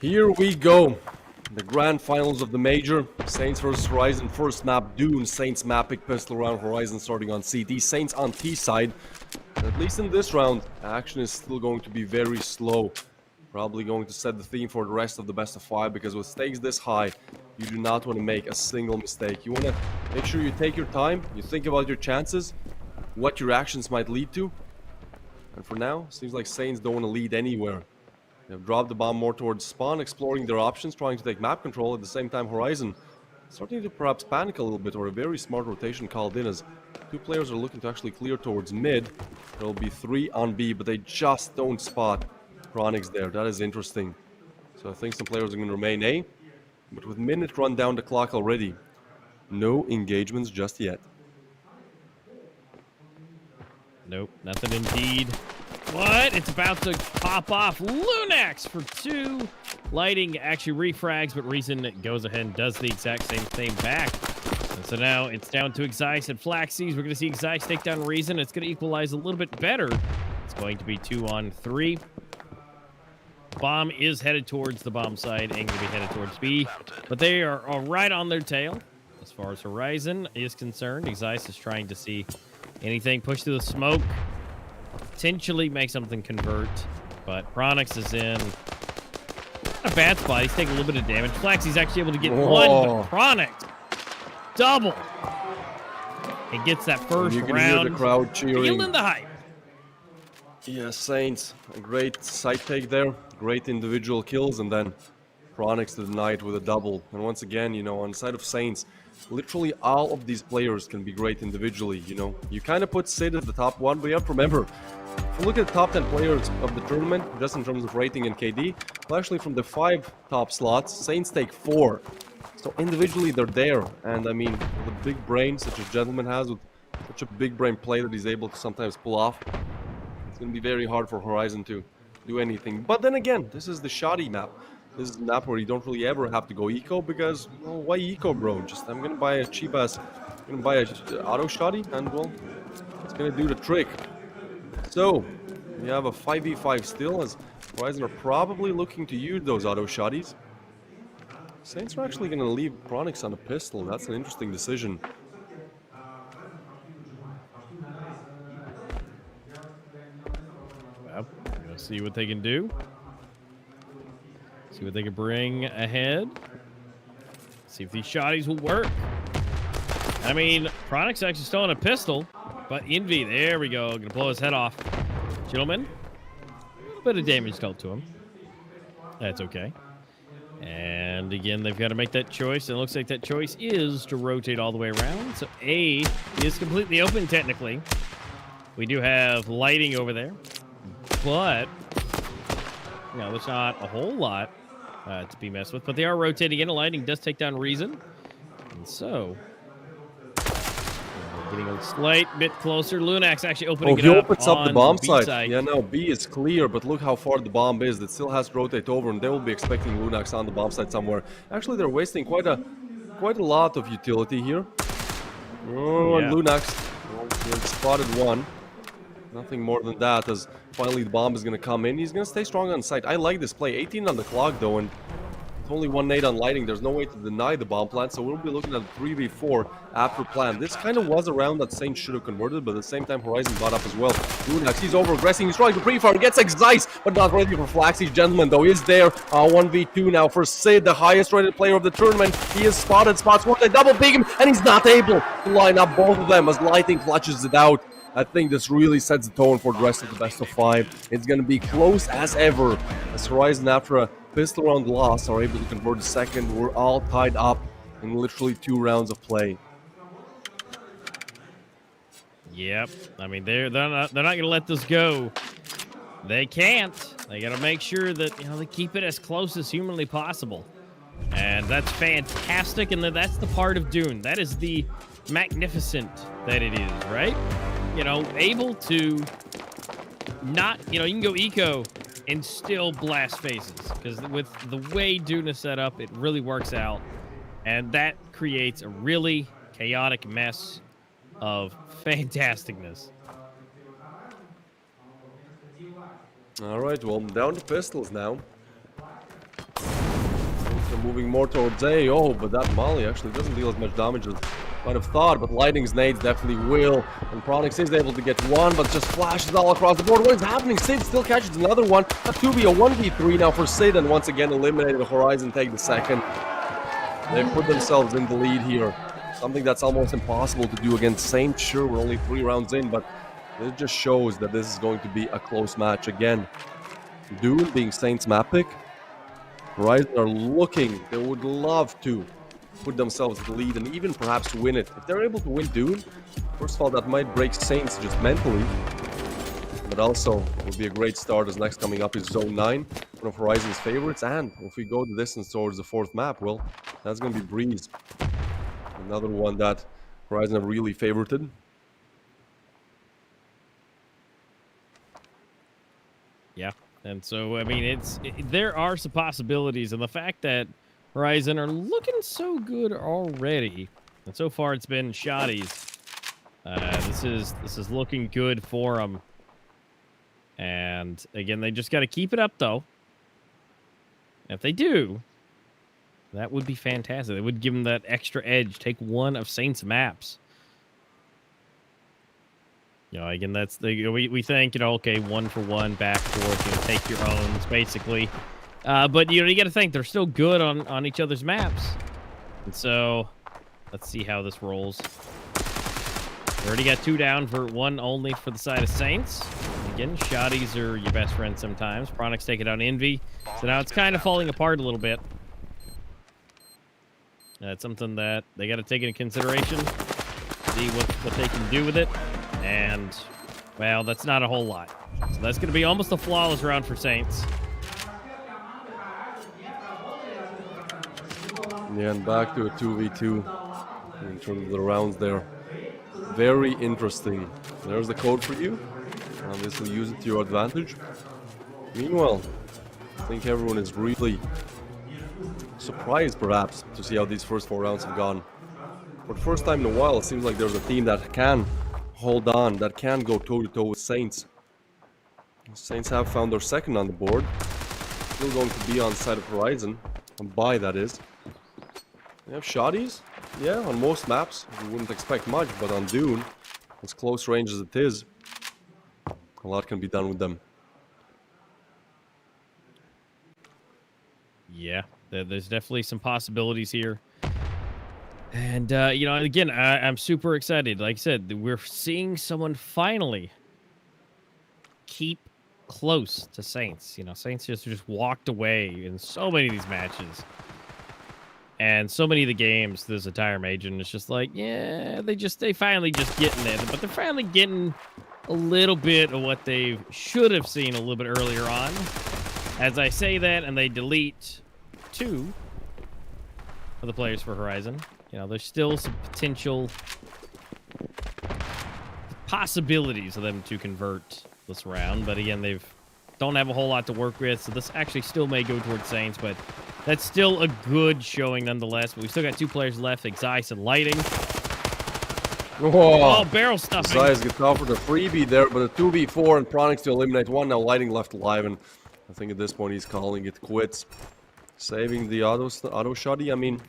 Here we go. The grand finals of the major. Saints versus Horizon. First map, Dune. Saints map, pick pistol round. Horizon starting on CT. Saints on T side. At least in this round, action is still going to be very slow. Probably going to set the theme for the rest of the best of 5, because with stakes this high, you do not want to make a single mistake. You want to make sure you take your time, you think about your chances, what your actions might lead to. And for now, seems like Saints don't want to lead anywhere. They've dropped the bomb more towards spawn, exploring their options, trying to take map control. At the same time, Horizon starting to perhaps panic a little bit, or a very smart rotation called in, as 2 players are looking to actually clear towards mid. There will be 3 on B, but they just don't spot Chronix there. That is interesting. So I think some players are going to remain A, but with minute run down the clock already, no engagements just yet. Nope, nothing indeed. What? It's about to pop off. Lunax for 2. Lighting actually refrags, but Reason goes ahead and does the exact same thing back. And so now it's down to Exyce and Flaxies. We're going to see Exyce take down Reason. It's going to equalize a little bit better. It's going to be 2 on 3. Bomb is headed towards the bomb side and going to be headed towards B. But they are right on their tail as far as Horizon is concerned. Exyce is trying to see anything push through the smoke. Potentially make something convert. But Chronix is in not a bad spot. He's taking a little bit of damage. Flaxy's actually able to get 1, but Chronix double. He gets that first you can round. hear the crowd cheering. Feeling the hype. Yeah, Saints, a great side take there, great individual kills, and then Chronix to the night with a double. And once again, you know, on the side of Saints, literally all of these players can be great individually, you know. You kind of put Sid at the top 1, but you have to remember, if you look at the top 10 players of the tournament, just in terms of rating and KD, well, actually from the 5 top slots, Saints take 4. So individually they're there, and I mean, with a big brain such as Gentleman has, with such a big brain play that he's able to sometimes pull off, it's going to be very hard for Horizon to do anything. But then again, this is the shoddy map. This is a map where you don't really ever have to go eco, because, well, why eco, bro? Just, I'm going to buy a cheap ass, I'm going to buy a auto shoddy, and, well, it's going to do the trick. So, we have a 5v5 still, as Horizon are probably looking to use those auto shotties. Saints are actually going to leave Chronix on a pistol. That's an interesting decision. Well, we're going to see what they can do. See what they can bring ahead. See if these shotties will work. I mean, Chronix actually still on a pistol, but Envy, there we go. Gonna blow his head off. Gentlemen, a little bit of damage dealt to him. That's okay. And again, they've got to make that choice. And it looks like that choice is to rotate all the way around. So A is completely open, technically. We do have lighting over there, but you know, there's not a whole lot to be messed with. But they are rotating in. Lightning does take down Reason. And so, getting a slight bit closer. Lunax actually opening it he up opens up the on bomb B side. Yeah, no, B is clear, but look how far the bomb is. It still has to rotate over, and they will be expecting Lunax on the bomb side somewhere. Actually, they're wasting quite a lot of utility here. Oh, Yeah. and Lunax, well, he spotted one. Nothing more than that, as finally the bomb is going to come in. He's going to stay strong on site. I like this play. 18 on the clock, though, and with only one nade on Lightning, there's no way to deny the bomb plant, so we'll be looking at 3v4 after plan. This kind of was a round that Saints should have converted, but at the same time, Horizon got up as well. Lunax, he's over-aggressing. He's trying to pre-fire, gets Excice, but not ready for Flaxy's Gentleman, though. Is there 1v2 now for Sid, the highest-rated player of the tournament. He is spotted, spots one, they double big him, and he's not able to line up both of them as Lightning clutches it out. I think this really sets the tone for the rest of the best of 5. It's going to be close as ever, as Horizon, after a pistol round loss, are able to convert the second. We're all tied up in literally 2 rounds of play. Yep. I mean, they're not going to let this go. They can't. They got to make sure that, you know, they keep it as close as humanly possible. And that's fantastic, and that's the part of Dune. That is the magnificent that it is, right? You know, able to not, you know, you can go eco and still blast faces, because with the way Dune is set up, it really works out, and that creates a really chaotic mess of fantasticness. All right, well, down to pistols now. They're moving more towards A. Oh, but that Molly actually doesn't deal as much damage as might have thought, but Lightning's nades definitely will. And Pronix is able to get one, but just flashes all across the board. What is happening? Sid still catches another one. A 2v, a 1v3 now for Sid, and once again eliminated. The Horizon take the second. They put themselves in the lead here. Something that's almost impossible to do against Saints. Sure, we're only 3 rounds in, but it just shows that this is going to be a close match again. Dune being Saints map pick. Horizon are looking, they would love to put themselves in the lead and even perhaps win it. If they're able to win Dune, first of all, that might break Saints just mentally, but also would be a great start, as next coming up is Zone 9, one of Horizon's favorites. And if we go the distance towards the 4th map, well, that's going to be Breeze. Another one that Horizon have really favorited. Yeah, and so, I mean, there are some possibilities, and the fact that Horizon are looking so good already, and so far it's been shotties. This is looking good for them. And again, they just got to keep it up, though. If they do, that would be fantastic. It would give them that extra edge. Take one of Saints' maps. You know, again, that's we think, you know, okay, 1 for 1, back forth, you know, take your owns, basically. But you know, you got to think they're still good on each other's maps, and so let's see how this rolls. We already got 2 down for 1 only for the side of Saints. And again, shotties are your best friend sometimes. Pronix taking down Envy, so now it's kind of falling apart a little bit. That's something that they got to take into consideration, see what they can do with it, and well, that's not a whole lot. So that's going to be almost a flawless round for Saints. Yeah, and back to a 2v2 in terms of the rounds there. Very interesting. There's the code for you. Obviously, use it to your advantage. Meanwhile, I think everyone is really surprised, perhaps, to see how these first 4 rounds have gone. For the first time in a while, it seems like there's a team that can hold on, that can go toe-to-toe with Saints. Saints have found their second on the board. Still going to be on the side of Horizon. On buy, that is. They have shotties. Yeah, on most maps, you wouldn't expect much, but on Dune, as close range as it is, a lot can be done with them. Yeah, there's definitely some possibilities here. And, you know, again, I'm super excited. Like I said, we're seeing someone finally keep close to Saints. You know, Saints just walked away in so many of these matches. And so many of the games, this entire major, and it's just like, yeah, they finally just getting it. But they're finally getting a little bit of what they should have seen a little bit earlier on. As I say that, and they delete 2 of the players for Horizon. You know, there's still some potential possibilities of them to convert this round, but again, don't have a whole lot to work with, so this actually still may go towards Saints, but that's still a good showing nonetheless. But we still got 2 players left, Exice and Lighting. Whoa. Oh, barrel stuffing. Exice gets offered a freebie there, but a 2v4 and Pronix to eliminate one. Now Lighting left alive, and I think at this point he's calling it quits. Saving the auto shotty. I mean,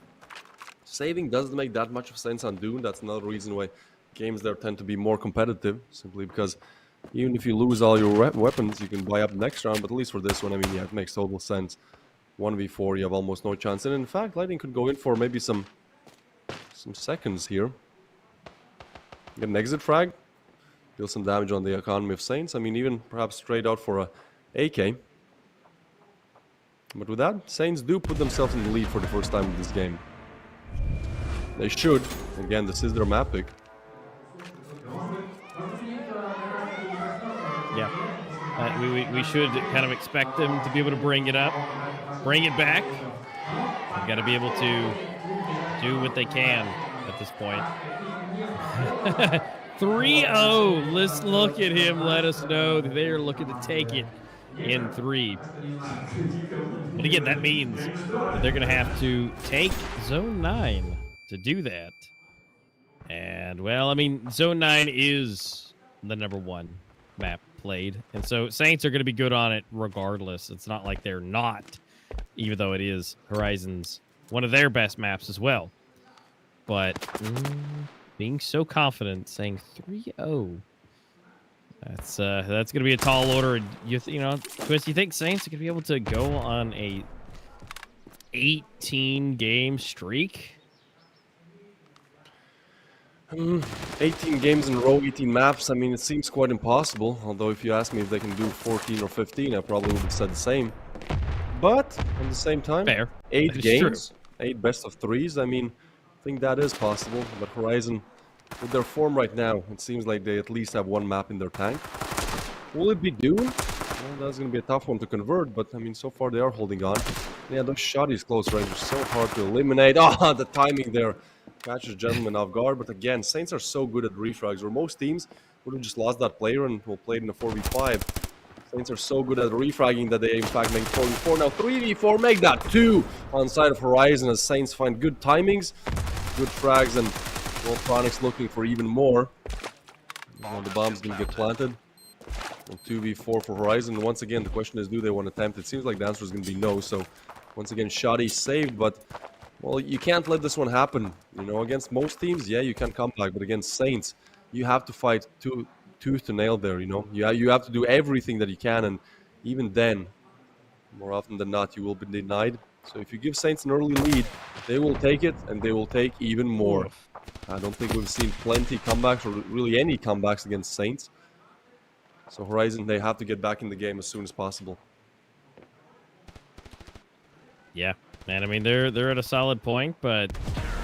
saving doesn't make that much of sense on Dune. That's another reason why games there tend to be more competitive, simply because even if you lose all your weapons, you can buy up next round. But at least for this one, I mean, yeah, it makes total sense. 1v4, you have almost no chance. And in fact, Lighting could go in for maybe some seconds here. Get an exit frag. Deal some damage on the economy of Saints. I mean, even perhaps straight out for a AK. But with that, Saints do put themselves in the lead for the first time in this game. They should. Again, this is their map pick. Yeah. We should kind of expect them to be able to bring it up, bring it back. They've got to be able to do what they can at this point. 3-0. Let's look at him. Let us know that they are looking to take it in 3. But again, that means that they're going to have to take Zone 9 to do that. And, well, I mean, Zone 9 is the #1 map played. And so Saints are going to be good on it regardless. It's not like they're not, even though it is Horizon's one of their best maps as well. But being so confident, saying 3-0, that's going to be a tall order. You know, Twist, you think Saints are going to be able to go on a 18-game streak? 18 games in a row, 18 maps. I mean, it seems quite impossible. Although, if you ask me if they can do 14 or 15, I probably would have said the same. But at the same time, fair. 8 games, 8 best of 3s. I mean, I think that is possible. But Horizon, with their form right now, it seems like they at least have 1 map in their tank. Will it be Dune? Well, that's going to be a tough one to convert. But I mean, so far they are holding on. Yeah, those shotties close range are so hard to eliminate. Ah, the timing there catches gentlemen off guard. But again, Saints are so good at refrags, where most teams would have just lost that player and will play it in a 4v5. Saints are so good at refragging that they in fact make 4v4. Now 3v4, make that 2 on side of Horizon as Saints find good timings, good frags, and Pronix looking for even more. The bomb's gonna get planted. And 2v4 for Horizon. Once again, the question is, do they want to attempt? It seems like the answer is gonna be no. So once again, Shoddy saved, but well, you can't let this one happen. You know, against most teams, yeah, you can come back, but against Saints, you have to fight tooth to nail there, you know. You have to do everything that you can, and even then, more often than not, you will be denied. So if you give Saints an early lead, they will take it, and they will take even more. I don't think we've seen plenty comebacks, or really any comebacks against Saints. So Horizon, they have to get back in the game as soon as possible. Yeah. And I mean, they're at a solid point, but,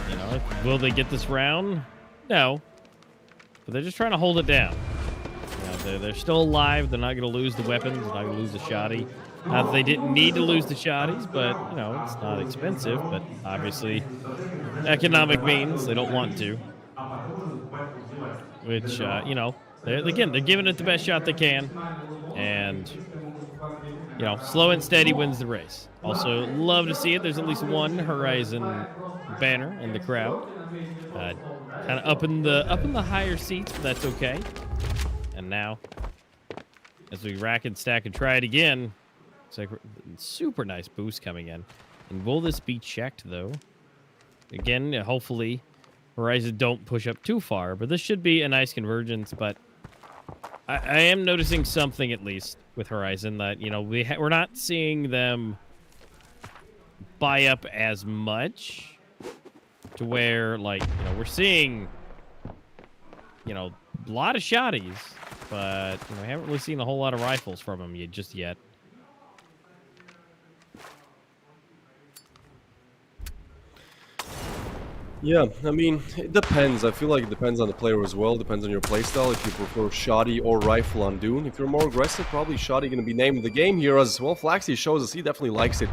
you know, will they get this round? No. But they're just trying to hold it down. You know, they're still alive. They're not going to lose the weapons. They're not going to lose the shoddy. Not that they didn't need to lose the shotties, but, you know, it's not expensive. But obviously, economic means they don't want to. Which, you know, they're giving it the best shot they can. And, you know, slow and steady wins the race. Also, love to see it. There's at least one Horizon banner in the crowd. Kind of up in the higher seats, but that's okay. And now, as we rack and stack and try it again, it's like super nice boost coming in. And will this be checked, though? Again, hopefully, Horizon don't push up too far. But this should be a nice convergence. But I am noticing something, at least, with Horizon, that, you know, we're not seeing them buy up as much to where, like, you know, we're seeing, you know, a lot of shotties, but you know, we haven't really seen a whole lot of rifles from them just yet. Yeah, I mean, it depends. I feel like it depends on the player as well. Depends on your playstyle. If you prefer shoddy or rifle on Dune. If you're more aggressive, probably shoddy going to be named the game here. As well, Flaxy shows us he definitely likes it.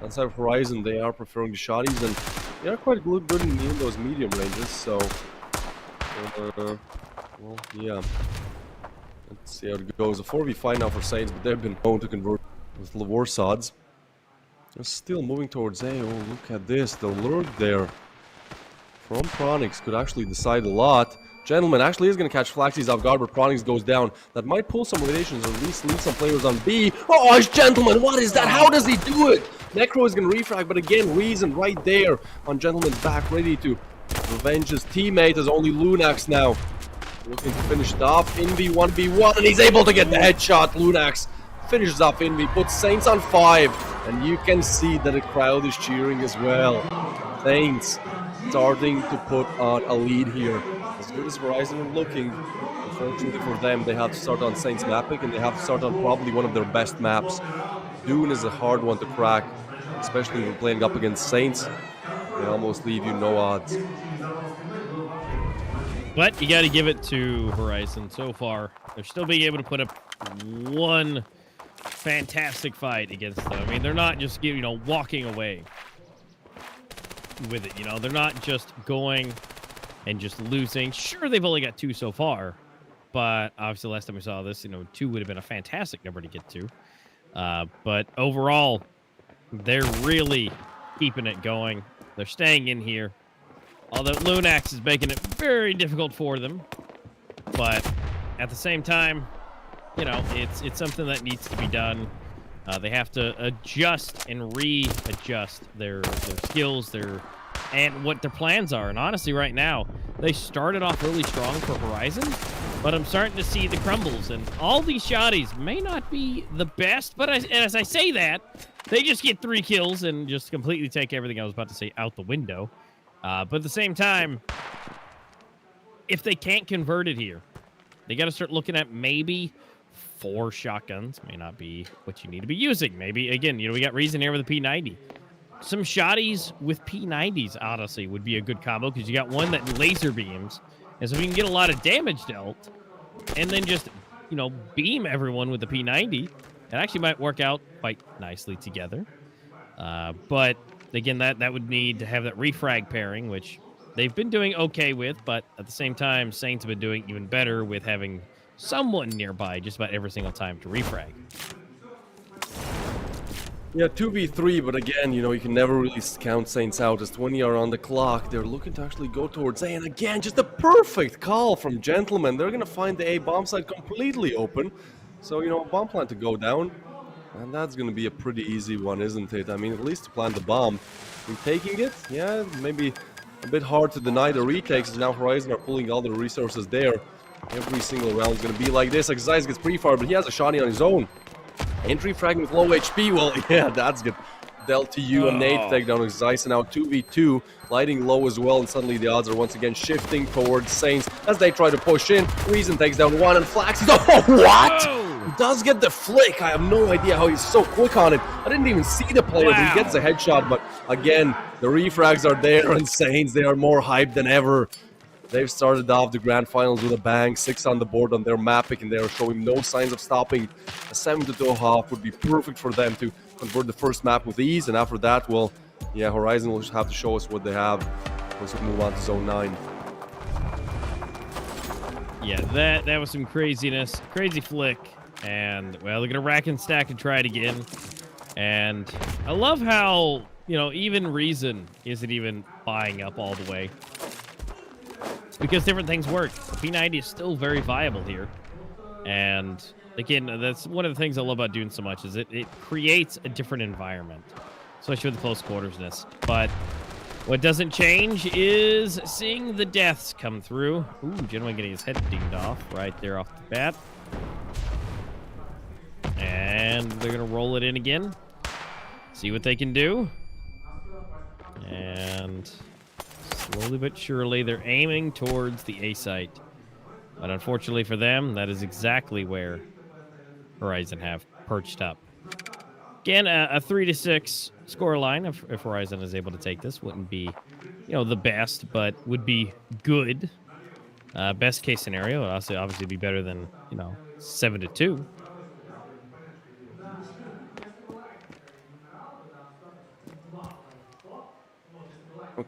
Outside of Horizon, they are preferring the shotties, and they are quite good in even those medium ranges. So, well, yeah. Let's see how it goes. A 4v5 now for Saints, but they've been known to convert with worse odds. They're still moving towards A. Oh, look at this. The lurk there from Pronix could actually decide a lot. Gentleman actually is going to catch Flaxies off guard, but Pronix goes down. That might pull some relations, or at least leave some players on B. Oh, it's Gentleman! What is that? How does he do it? Necro is going to refrag, but again, Reason right there on Gentleman's back, ready to revenge his teammate, as only Lunax now looking to finish it off. Invi 1v1, and he's able to get the headshot. Lunax finishes off Invi, puts Saints on 5, and you can see that the crowd is cheering as well. Saints starting to put on a lead here. As good as Horizon are looking, unfortunately for them, they have to start on Saints mapping, and they have to start on probably one of their best maps. Dune is a hard one to crack, especially when playing up against Saints. They almost leave you no odds. But you got to give it to Horizon so far. They're still being able to put up one fantastic fight against them. I mean, they're not just, walking away with it. They're not just going and just losing. Sure, they've only got 2 so far, but obviously last time we saw this, 2 would have been a fantastic number to get to. But overall, they're really keeping it going. They're staying in here. Although Lunax is making it very difficult for them. But at the same time, it's something that needs to be done. They have to adjust and readjust their skills, and what their plans are. And honestly, right now, they started off really strong for Horizon, but I'm starting to see the crumbles. And all these shotties may not be the best, but as I say that, they just get 3 kills and just completely take everything I was about to say out the window. But at the same time, if they can't convert it here, they got to start looking at maybe 4 shotguns. May not be what you need to be using. Maybe, again, we got Reason here with a P90. Some shotties with P90s, honestly, would be a good combo, because you got one that laser beams, and so we can get a lot of damage dealt, and then just, beam everyone with the P90. It actually might work out quite nicely together. But again, that would need to have that refrag pairing, which they've been doing okay with, but at the same time, Saints have been doing even better with having someone nearby just about every single time to refrag. Yeah, 2v3, but again, you can never really count Saints out, as 20 are on the clock. They're looking to actually go towards A, and again, just a perfect call from Gentleman. They're going to find the A bomb site completely open. So, a bomb plant to go down, and that's going to be a pretty easy one, isn't it? I mean, at least to plant the bomb. And taking it, yeah, maybe a bit hard to deny the retakes, as now Horizon are pulling all the resources there. Every single round is going to be like this. Exercise gets pre-fired, but he has a shotty on his own. Entry frag with low HP, well, yeah, that's good. Dealt to you, a nade take down Exercise, and now 2v2, lighting low as well, and suddenly the odds are once again shifting towards Saints as they try to push in. Reason takes down 1, and Flax, oh, what? He does get the flick. I have no idea how he's so quick on it. I didn't even see the player, but he gets a headshot, but again, the refrags are there, and Saints, they are more hyped than ever. They've started off the grand finals with a bang, 6 on the board on their mapping, and they are showing no signs of stopping. A 7-2 half would be perfect for them to convert the first map with ease, and after that, well, yeah, Horizon will have to show us what they have once we move on to Zone 9. Yeah, that was some craziness, crazy flick, and, well, they're going to rack and stack and try it again. And I love how, even Reason isn't even buying up all the way. Because different things work. The P90 is still very viable here. And again, that's one of the things I love about Dune so much, is it creates a different environment, especially with the close quartersness. But what doesn't change is seeing the deaths come through. Ooh, Gentleman getting his head dinged off right there off the bat. And they're going to roll it in again. See what they can do. And slowly but surely, they're aiming towards the A site. But unfortunately for them, that is exactly where Horizon have perched up. Again, a 3-6 score line if Horizon is able to take this. Wouldn't be, the best, but would be good. Best case scenario, would also obviously be better than, 7-2.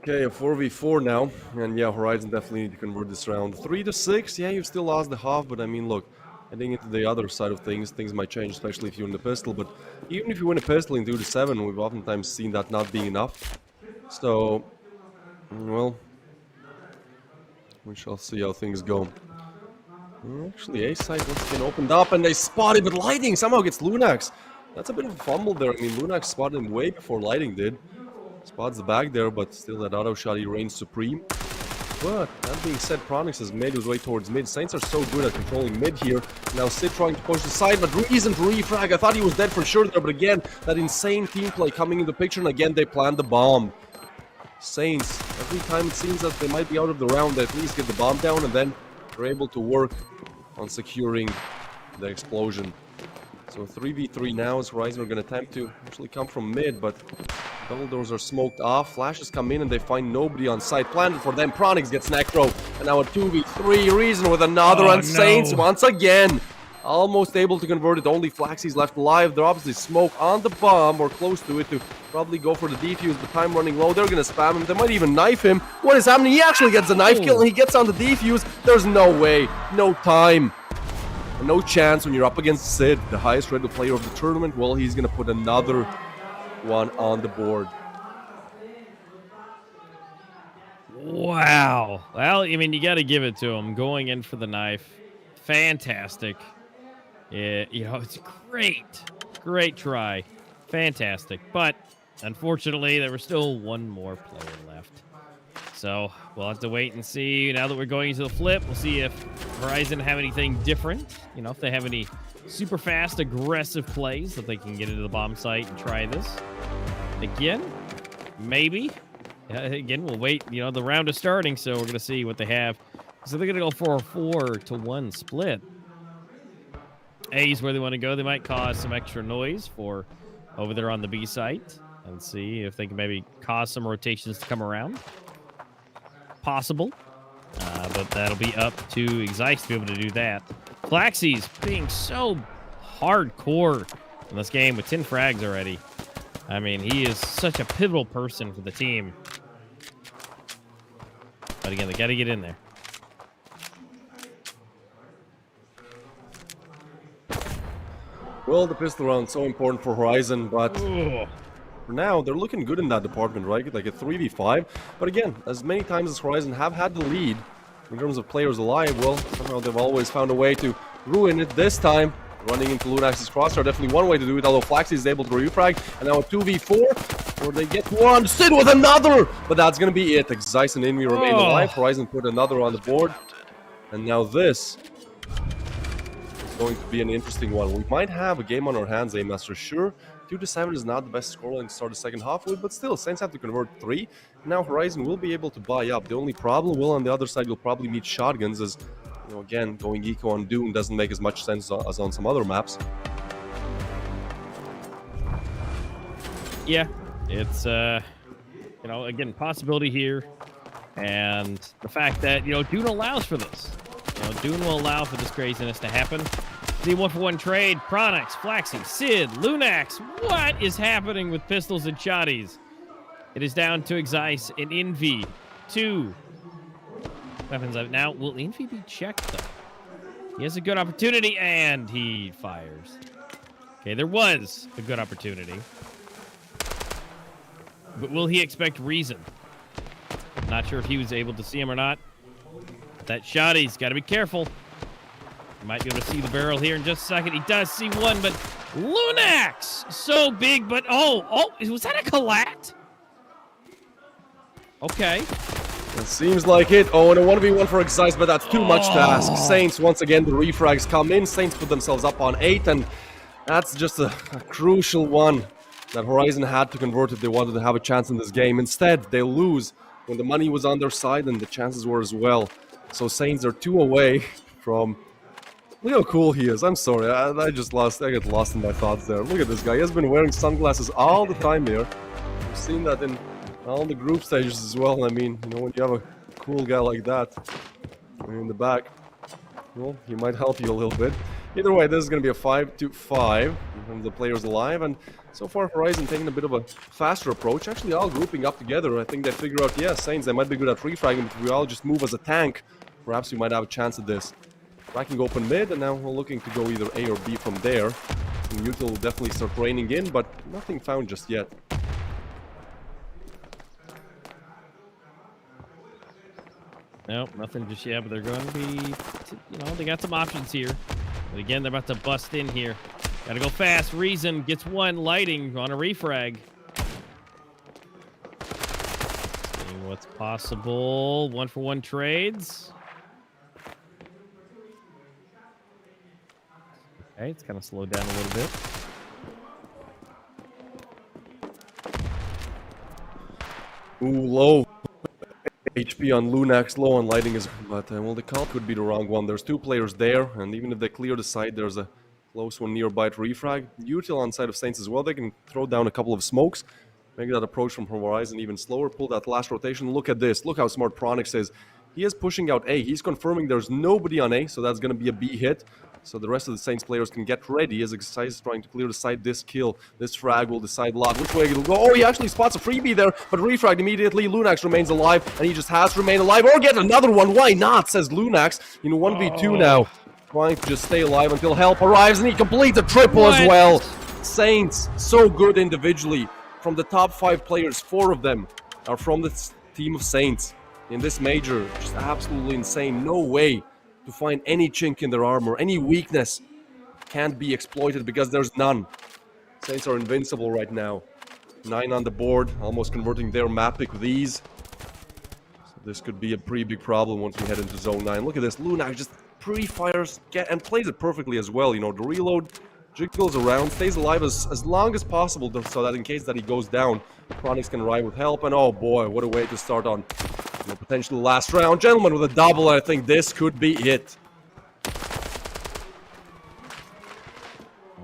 Okay, a 4v4 now, and yeah, Horizon definitely need to convert this round. 3-6, yeah, you've still lost the half, but I mean, look, heading into the other side of things might change, especially if you win the pistol, but even if you win a pistol in 2-7, we've oftentimes seen that not being enough. So, well, we shall see how things go. Actually, A side once again opened up, and they spotted, but Lighting somehow gets Lunax. That's a bit of a fumble there. I mean, Lunax spotted him way before Lighting did. Spots the back there, but still that auto shot, he reigns supreme. But that being said, Pronix has made his way towards mid. Saints are so good at controlling mid here. Now Sid trying to push the side, but reason to refrag. I thought he was dead for sure there, but again, that insane team play coming into the picture, and again they plan the bomb. Saints, every time it seems that they might be out of the round, they at least get the bomb down, and then they're able to work on securing the explosion. So 3v3 now as Horizon are going to attempt to actually come from mid, but double doors are smoked off. Flashes come in and they find nobody on site. Planted for them. Pronix gets necro. And now a 2v3. Reason with another, and Saints once again almost able to convert it. Only Flaxy's left alive. They're obviously smoke on the bomb or close to it to probably go for the defuse, but time running low. They're going to spam him. They might even knife him. What is happening? He actually gets a knife kill and he gets on the defuse. There's no way. No time. No chance when you're up against Sid, the highest rated player of the tournament. Well, he's going to put another one on the board. Wow. Well, I mean, you got to give it to him. Going in for the knife. Fantastic. Yeah, you know, it's great. Great try. Fantastic. But, unfortunately, there was still one more player left. So, we'll have to wait and see. Now that we're going into the flip, we'll see if Horizon have anything different. You know, if they have any super fast, aggressive plays that they can get into the bomb site and try this. Again, maybe. Again, we'll wait. You know, the round is starting, so we're going to see what they have. So they're going to go for a 4-to-1 split. A is where they want to go. They might cause some extra noise for over there on the B site and see if they can maybe cause some rotations to come around. Possible, but that'll be up to Zeiss to be able to do that. Flaxy's being so hardcore in this game with 10 frags already. I mean, he is such a pivotal person for the team. But again, they got to get in there. Well, the pistol round so important for Horizon, but for now, they're looking good in that department, right? Like a 3v5. But again, as many times as Horizon have had the lead in terms of players alive, well, somehow they've always found a way to ruin it. This time, running into Lunax's crosshair, definitely one way to do it, although Flaxy is able to refrag. And now a 2v4, where they get one, Sid with another! But that's going to be it. Zeiss and Invi remain alive. Horizon put another on the board. And now this is going to be an interesting one. We might have a game on our hands, A-Master, sure. 2-7 is not the best scoreline to start the second half with, but still, Saints have to convert 3. Now Horizon will be able to buy up. The only problem will on the other side, you'll probably meet shotguns, as, you know, again, going eco on Doom doesn't make as much sense as on some other maps. Yeah, it's, you know, again, possibility here. And the fact that, you know, Dune allows for this. You know, Dune will allow for this craziness to happen. The 1-for-1 trade, Pronix, Flaxy, Sid, Lunax. What is happening with pistols and shotties? It is down to Zeiss and Invi. 2 weapons up. Now, will Invi be checked, though? He has a good opportunity, and he fires. Okay, there was a good opportunity. But will he expect reason? Not sure if he was able to see him or not. That shottie's got to be careful. You might be able to see the barrel here in just a second. He does see one, but Lunax! So big, but oh, was that a collat? Okay. It seems like it. Oh, and a 1v1 for Zeiss, but that's too much to ask. Saints, once again, the refrags come in. Saints put themselves up on 8, and that's just a crucial one that Horizon had to convert if they wanted to have a chance in this game. Instead, they lose when the money was on their side and the chances were as well. So Saints are 2 away from... Look how cool he is. I'm sorry, I get lost in my thoughts there. Look at this guy. He has been wearing sunglasses all the time here. We've seen that in all the group stages as well. I mean, you know, when you have a cool guy like that in the back, well, he might help you a little bit. Either way, this is going to be a 5-5 in terms of players alive, and so far Horizon taking a bit of a faster approach, actually all grouping up together. I think they figure out, yeah, Saints, they might be good at refragging, but if we all just move as a tank, perhaps we might have a chance at this. Fracking open mid, and now we're looking to go either A or B from there. Mutil will definitely start raining in, but nothing found just yet. Nope, nothing just yet, but they're going to be, you know, they got some options here. But again, they're about to bust in here. Gotta go fast. Reason gets one lighting on a refrag. Seeing what's possible. 1-for-1 trades. Okay, it's kind of slowed down a little bit. Ooh, low HP on Lunax, low on lighting is, but well, the call could be the wrong one. There's two players there, and even if they clear the site, there's a close one nearby to refrag. Util on side of Saints as well. They can throw down a couple of smokes, make that approach from Horizon even slower, pull that last rotation. Look at this. Look how smart Pronix is. He is pushing out A. He's confirming there's nobody on A, so that's going to be a B hit. So the rest of the Saints players can get ready as Excize is trying to clear the site. This kill, this frag will decide a lot which way it'll go. Oh, he actually spots a freebie there, but refragged immediately. Lunax remains alive, and he just has to remain alive or get another one. Why not, says Lunax. In 1v2 now, trying to just stay alive until help arrives, and he completes a triple as well. Saints, so good individually. From the top 5 players, 4 of them are from the team of Saints. In this major, just absolutely insane. No way to find any chink in their armor, any weakness can't be exploited because there's none. Saints are invincible right now. 9 on the board, almost converting their map pick with ease. So this could be a pretty big problem once we head into zone 9. Look at this, Lunax just pre-fires and plays it perfectly as well. You know, the reload jiggles around, stays alive as long as possible so that in case that he goes down, Pronix can arrive with help. And oh boy, what a way to start on potentially last round. Gentlemen with a double, I think this could be it.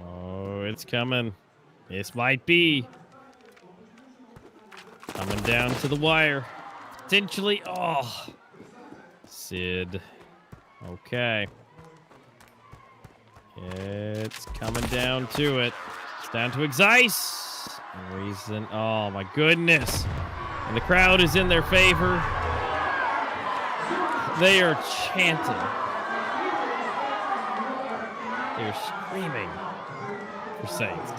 Oh, it's coming. This might be. Coming down to the wire. Potentially. Oh. Sid. Okay. It's coming down to it. It's down to Excize. Reason. Oh, my goodness. And the crowd is in their favor. They are chanting. They're screaming for Saints.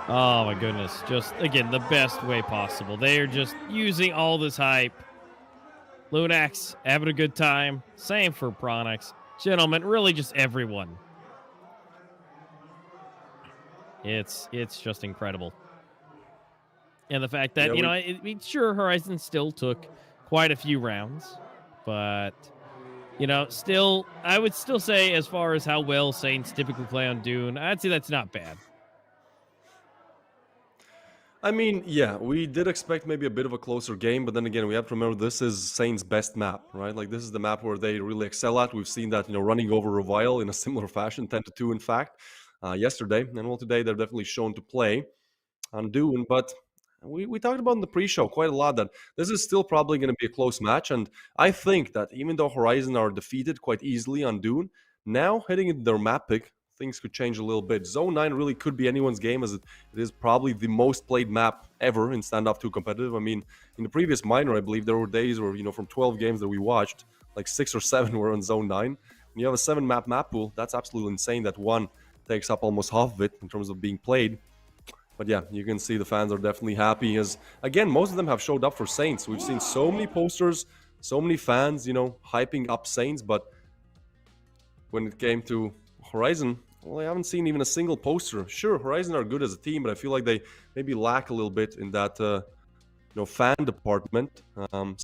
Oh my goodness. Just, again, the best way possible. They are just using all this hype. Lunax having a good time. Same for Pronix. Gentlemen, really just everyone. It's just incredible. And the fact that, sure, Horizon still took quite a few rounds, but, still, I would still say as far as how well Saints typically play on Dune, I'd say that's not bad. I mean, yeah, we did expect maybe a bit of a closer game, but then again, we have to remember this is Saints' best map, right? Like, this is the map where they really excel at. We've seen that, running over Revile in a similar fashion, 10-2 in fact, yesterday. And well, today they're definitely shown to play on Dune, but we talked about in the pre-show quite a lot that this is still probably going to be a close match, and I think that even though Horizon are defeated quite easily on Dune, now heading into their map pick, things could change a little bit. Zone 9 really could be anyone's game, as it is probably the most played map ever in Standoff 2 competitive. I mean, in the previous minor, I believe there were days where, from 12 games that we watched, like 6 or 7 were on Zone 9. When you have a 7-map map pool, that's absolutely insane that one takes up almost half of it in terms of being played. But yeah, you can see the fans are definitely happy as, again, most of them have showed up for Saints. We've seen so many posters, so many fans, hyping up Saints, but when it came to Horizon, well, I haven't seen even a single poster. Sure, Horizon are good as a team, but I feel like they maybe lack a little bit in that, fan department.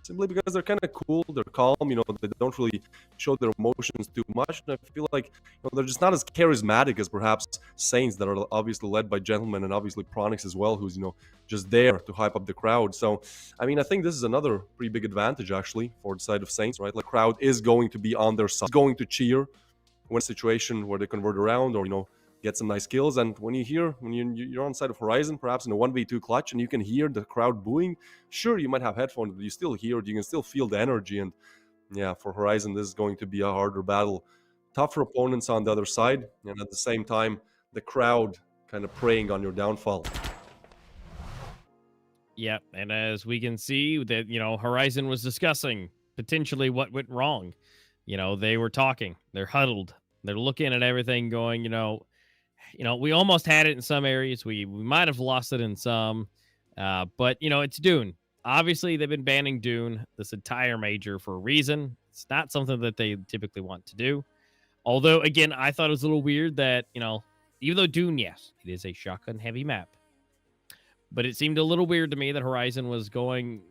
Simply because they're kind of cool, they're calm, they don't really show their emotions too much. And I feel like, they're just not as charismatic as perhaps Saints that are obviously led by Gentlemen and obviously Pronix as well, who's, just there to hype up the crowd. So, I mean, I think this is another pretty big advantage actually for the side of Saints, right? Like, crowd is going to be on their side, going to cheer when a situation where they convert around or, get some nice kills. And when you're on side of Horizon, perhaps in a 1v2 clutch, and you can hear the crowd booing, sure, you might have headphones, but you still hear it. You can still feel the energy. And yeah, for Horizon, this is going to be a harder battle. Tougher opponents on the other side, and at the same time, the crowd kind of preying on your downfall. Yeah, and as we can see, that Horizon was discussing potentially what went wrong. They were talking, they're huddled, they're looking at everything, going, we almost had it in some areas, we might have lost it in some, but it's Dune. Obviously, they've been banning Dune this entire major for a reason. It's not something that they typically want to do. Although, again, I thought it was a little weird that, even though Dune, yes, it is a shotgun-heavy map, but it seemed a little weird to me that Horizon was going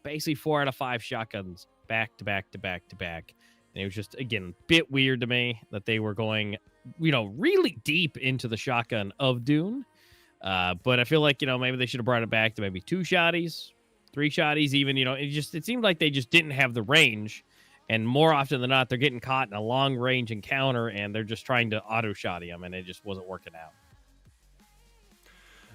basically 4 out of 5 shotguns back to back to back to back. And it was just, again, a bit weird to me that they were going, really deep into the shotgun of Dune. But I feel like, maybe they should have brought it back to maybe 2 shotties, 3 shotties even. It seemed like they just didn't have the range. And more often than not, they're getting caught in a long range encounter and they're just trying to auto shotty them, and it just wasn't working out.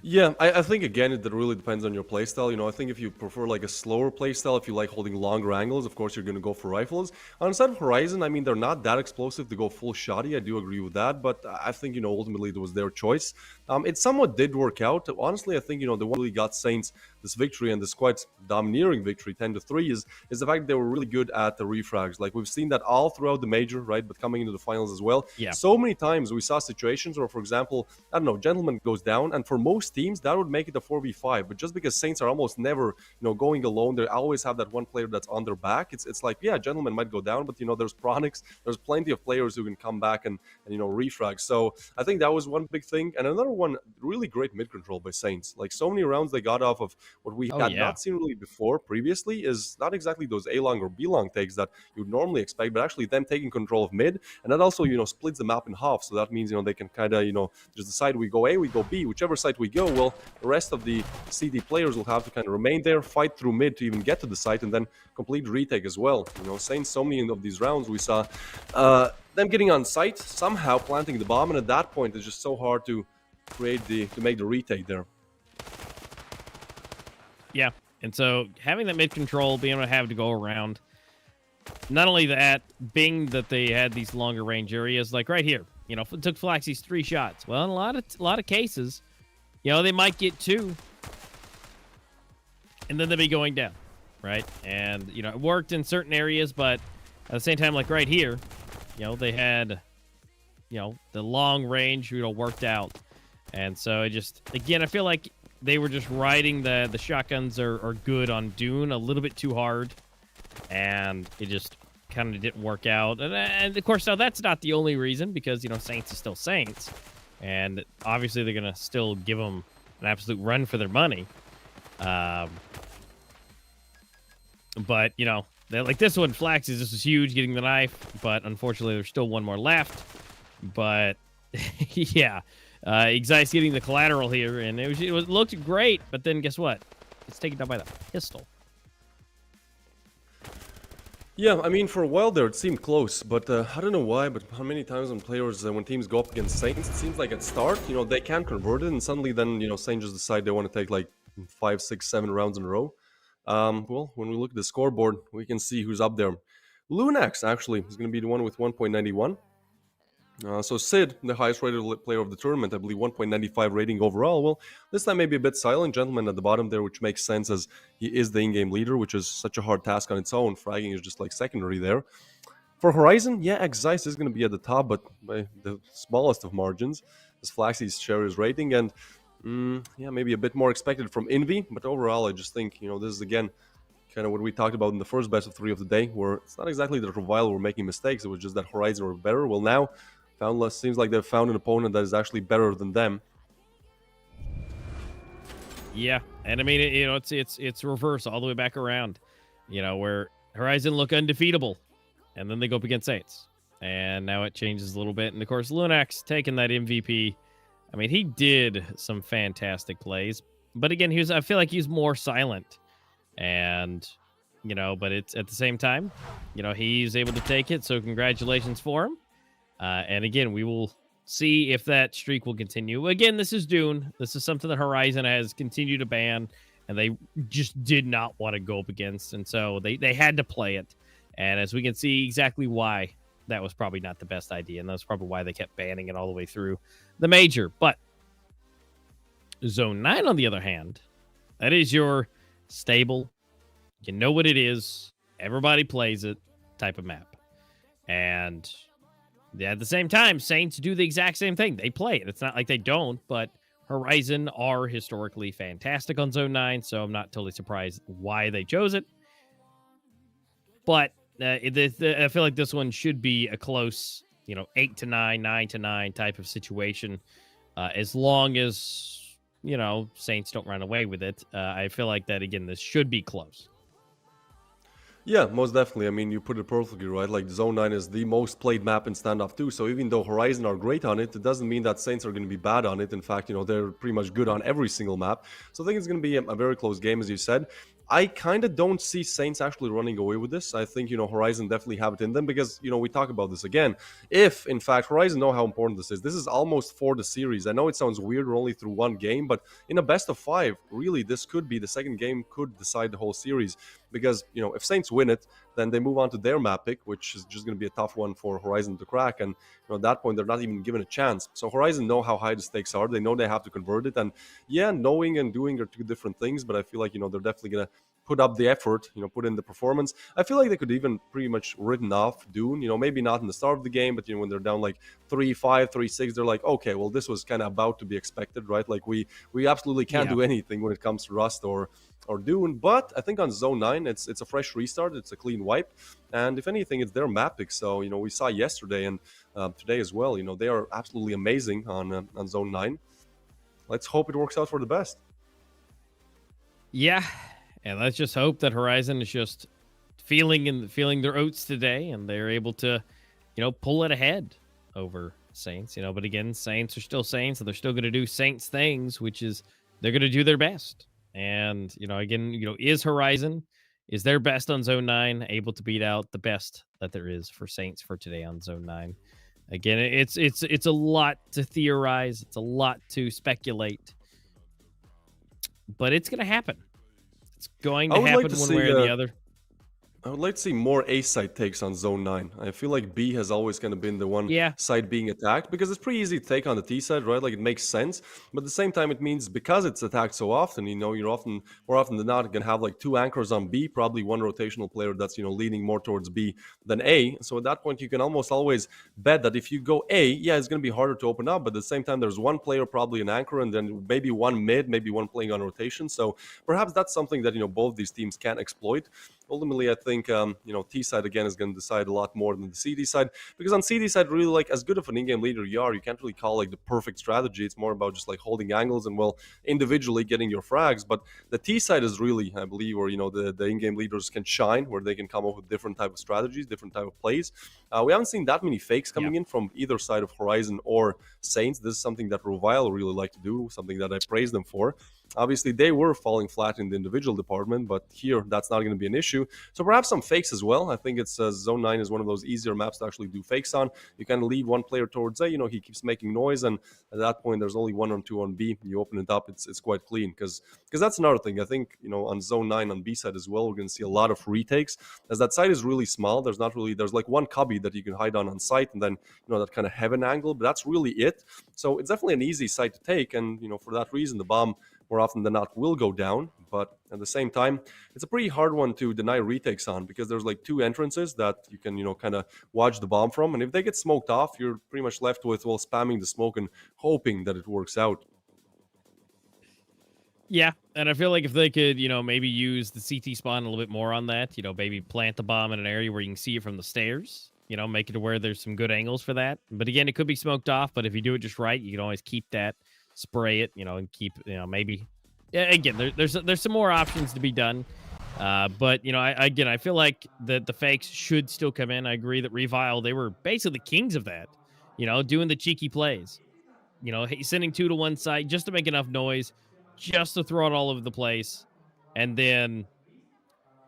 Yeah, I think, again, it really depends on your playstyle. I think if you prefer like a slower playstyle, if you like holding longer angles, of course, you're going to go for rifles. On the side of Horizon, I mean, they're not that explosive to go full shoddy. I do agree with that, but I think, ultimately it was their choice. It somewhat did work out. Honestly, I think, the one really got Saints this victory, and this quite domineering victory, 10-3, is the fact that they were really good at the refrags. Like, we've seen that all throughout the major, right? But coming into the finals as well. Yeah. So many times we saw situations where, for example, I don't know, Gentleman goes down, and for most teams, that would make it a 4v5. But just because Saints are almost never, going alone, they always have that one player that's on their back. It's like, yeah, Gentleman might go down, but, there's Pronix, there's plenty of players who can come back and refrag. So I think that was one big thing. And another one, really great mid control by Saints. Like, so many rounds they got off of what we had not seen really before previously is not exactly those A-long or B-long takes that you would normally expect, but actually them taking control of mid. And that also, splits the map in half. So that means, they can kind of, just decide we go A, we go B, whichever side we go. Well, the rest of the CD players will have to kind of remain there, fight through mid to even get to the site, and then complete retake as well. Saying so many of these rounds, we saw them getting on site, somehow planting the bomb, and at that point, it's just so hard to make the retake there. Yeah, and so having that mid control, being able to have to go around, not only that, being that they had these longer range areas, like right here, it took Flaxy's 3 shots. Well, in a lot of cases, they might get 2, and then they'll be going down, right? And, it worked in certain areas, but at the same time, like right here, they had, the long range, worked out. And so it just, again, I feel like they were just riding the shotguns are good on Dune a little bit too hard, and it just kind of didn't work out. And of course, now that's not the only reason, because, Saints is still Saints. And obviously, they're going to still give them an absolute run for their money. But, like this one, Flax is just huge, getting the knife. But unfortunately, there's still one more left. But, yeah. Exci's getting the collateral here. And it looked great. But then guess what? It's taken down by the pistol. Yeah, I mean, for a while there, it seemed close, but I don't know why, but how many times when teams go up against Saints, it seems like at start, they can't convert it, and suddenly then, Saints just decide they want to take like 5, 6, 7 rounds in a row. Well, when we look at the scoreboard, we can see who's up there. Lunax, actually, is going to be the one with 1.91. So Sid, the highest rated player of the tournament, I believe 1.95 rating overall. Well, this time maybe a bit silent. Gentleman at the bottom there, which makes sense as he is the in-game leader, which is such a hard task on its own. Fragging is just like secondary there. For Horizon, yeah, Axis is going to be at the top, but by the smallest of margins, as Flaxy's share his rating. And yeah, maybe a bit more expected from Envy, but overall, I just think, this is again kind of what we talked about in the first best of 3 of the day, where it's not exactly that Revile were making mistakes, it was just that Horizon were better. Well, now, seems like they've found an opponent that is actually better than them. Yeah, and I mean, it's reverse all the way back around, where Horizon look undefeatable, and then they go up against Saints, and now it changes a little bit. And of course, Lunax taking that MVP. I mean, he did some fantastic plays, but again, I feel like he's more silent, and but it's at the same time, he's able to take it. So congratulations for him. And again, we will see if that streak will continue. Again, this is Dune. This is something that Horizon has continued to ban, and they just did not want to go up against. And so they had to play it. And as we can see exactly why that was probably not the best idea. And that's probably why they kept banning it all the way through the major. But Zone 9, on the other hand, that is your stable, you know what it is, everybody plays it type of map. And at the same time, Saints do the exact same thing. They play it. It's not like they don't, but Horizon are historically fantastic on Zone 9, so I'm not totally surprised why they chose it. But I feel like this one should be a close, 8-9, 9-9 type of situation. As long as, Saints don't run away with it. I feel like that, again, this should be close. Yeah, most definitely. I mean, you put it perfectly, right? Like, Zone 9 is the most played map in Standoff 2, so even though Horizon are great on it, it doesn't mean that Saints are going to be bad on it. In fact, they're pretty much good on every single map. So I think it's going to be a very close game, as you said. I kind of don't see Saints actually running away with this. I think, Horizon definitely have it in them because, we talk about this again. If, in fact, Horizon know how important this is almost for the series. I know it sounds weird, we're only through one game, but in a best of 5, really, this could be, the second game could decide the whole series. Because, if Saints win it, then they move on to their map pick, which is just going to be a tough one for Horizon to crack. And, at that point, they're not even given a chance. So Horizon know how high the stakes are. They know they have to convert it. And, yeah, knowing and doing are two different things. But I feel like, they're definitely going to put up the effort, put in the performance. I feel like they could even pretty much written off Dune, maybe not in the start of the game, but, when they're down like 3-5, 3-6, they're like, okay, well, this was kind of about to be expected, right? Like, we absolutely can't do anything when it comes to Rust or Dune. But I think on Zone 9, it's a fresh restart, it's a clean wipe, and if anything, it's their map pick. So we saw yesterday and today as well. They are absolutely amazing on Zone 9. Let's hope it works out for the best. Yeah, and let's just hope that Horizon is just feeling their oats today, and they're able to pull it ahead over Saints. But again, Saints are still Saints, and they're still going to do Saints things, which is they're going to do their best. And, again, is Horizon, is their best on Zone 9 able to beat out the best that there is for Saints for today on Zone 9? Again, it's a lot to theorize. It's a lot to speculate. But it's going to happen. It's going to happen one way or the other. I would like to see more A side takes on Zone 9. I feel like B has always kind of been the one side being attacked because it's pretty easy to take on the T side, right? Like, it makes sense. But at the same time, it means because it's attacked so often, you're more often than not going to have like 2 anchors on B, probably one rotational player that's, leaning more towards B than A. So at that point, you can almost always bet that if you go A, yeah, it's going to be harder to open up. But at the same time, there's one player, probably an anchor, and then maybe one mid, maybe one playing on rotation. So perhaps that's something that, both these teams can exploit. Ultimately, I think, T side again is going to decide a lot more than the CD side, because on CD side, really, like, as good of an in-game leader you are, you can't really call like the perfect strategy. It's more about just like holding angles and, well, individually getting your frags. But the T side is really, I believe, where the in-game leaders can shine, where they can come up with different type of strategies, different type of plays. We haven't seen that many fakes coming in from either side of Horizon or Saints. This is something that Revile really like to do, something that I praise them for. Obviously, they were falling flat in the individual department, but here that's not going to be an issue. So perhaps some fakes as well. I think it's Zone 9 is one of those easier maps to actually do fakes on. You can lead one player towards A, he keeps making noise, and at that point, there's only 1 or 2 on B. You open it up, it's quite clean, because that's another thing. I think, on Zone 9 on B side as well, we're going to see a lot of retakes, as that side is really small. There's like one cubby that you can hide on site, and then, that kind of heaven angle, but that's really it. So it's definitely an easy site to take, and, for that reason, the bomb more often than not will go down. But at the same time, it's a pretty hard one to deny retakes on, because there's like 2 entrances that you can, kind of watch the bomb from. And if they get smoked off, you're pretty much left with, well, spamming the smoke and hoping that it works out. Yeah, and I feel like if they could, maybe use the CT spawn a little bit more on that, maybe plant the bomb in an area where you can see it from the stairs, make it to where there's some good angles for that. But again, it could be smoked off, but if you do it just right, you can always keep that, spray it, and keep, maybe. Yeah, again, there's some more options to be done. But, I feel like the fakes should still come in. I agree that Revile, they were basically the kings of that, doing the cheeky plays, sending 2 to one side just to make enough noise, just to throw it all over the place. And then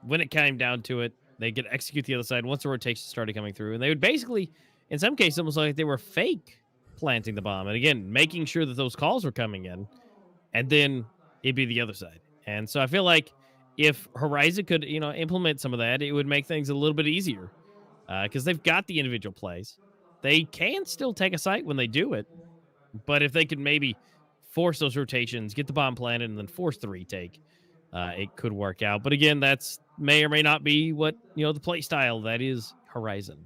when it came down to it, they could execute the other side once the rotation started coming through. And they would basically, in some cases, almost like they were fake planting the bomb. And again, making sure that those calls are coming in, and then it'd be the other side. And so I feel like if Horizon could, implement some of that, it would make things a little bit easier because they've got the individual plays. They can still take a site when they do it, but if they could maybe force those rotations, get the bomb planted, and then force the retake, it could work out. But again, that's may or may not be what the play style that is Horizon.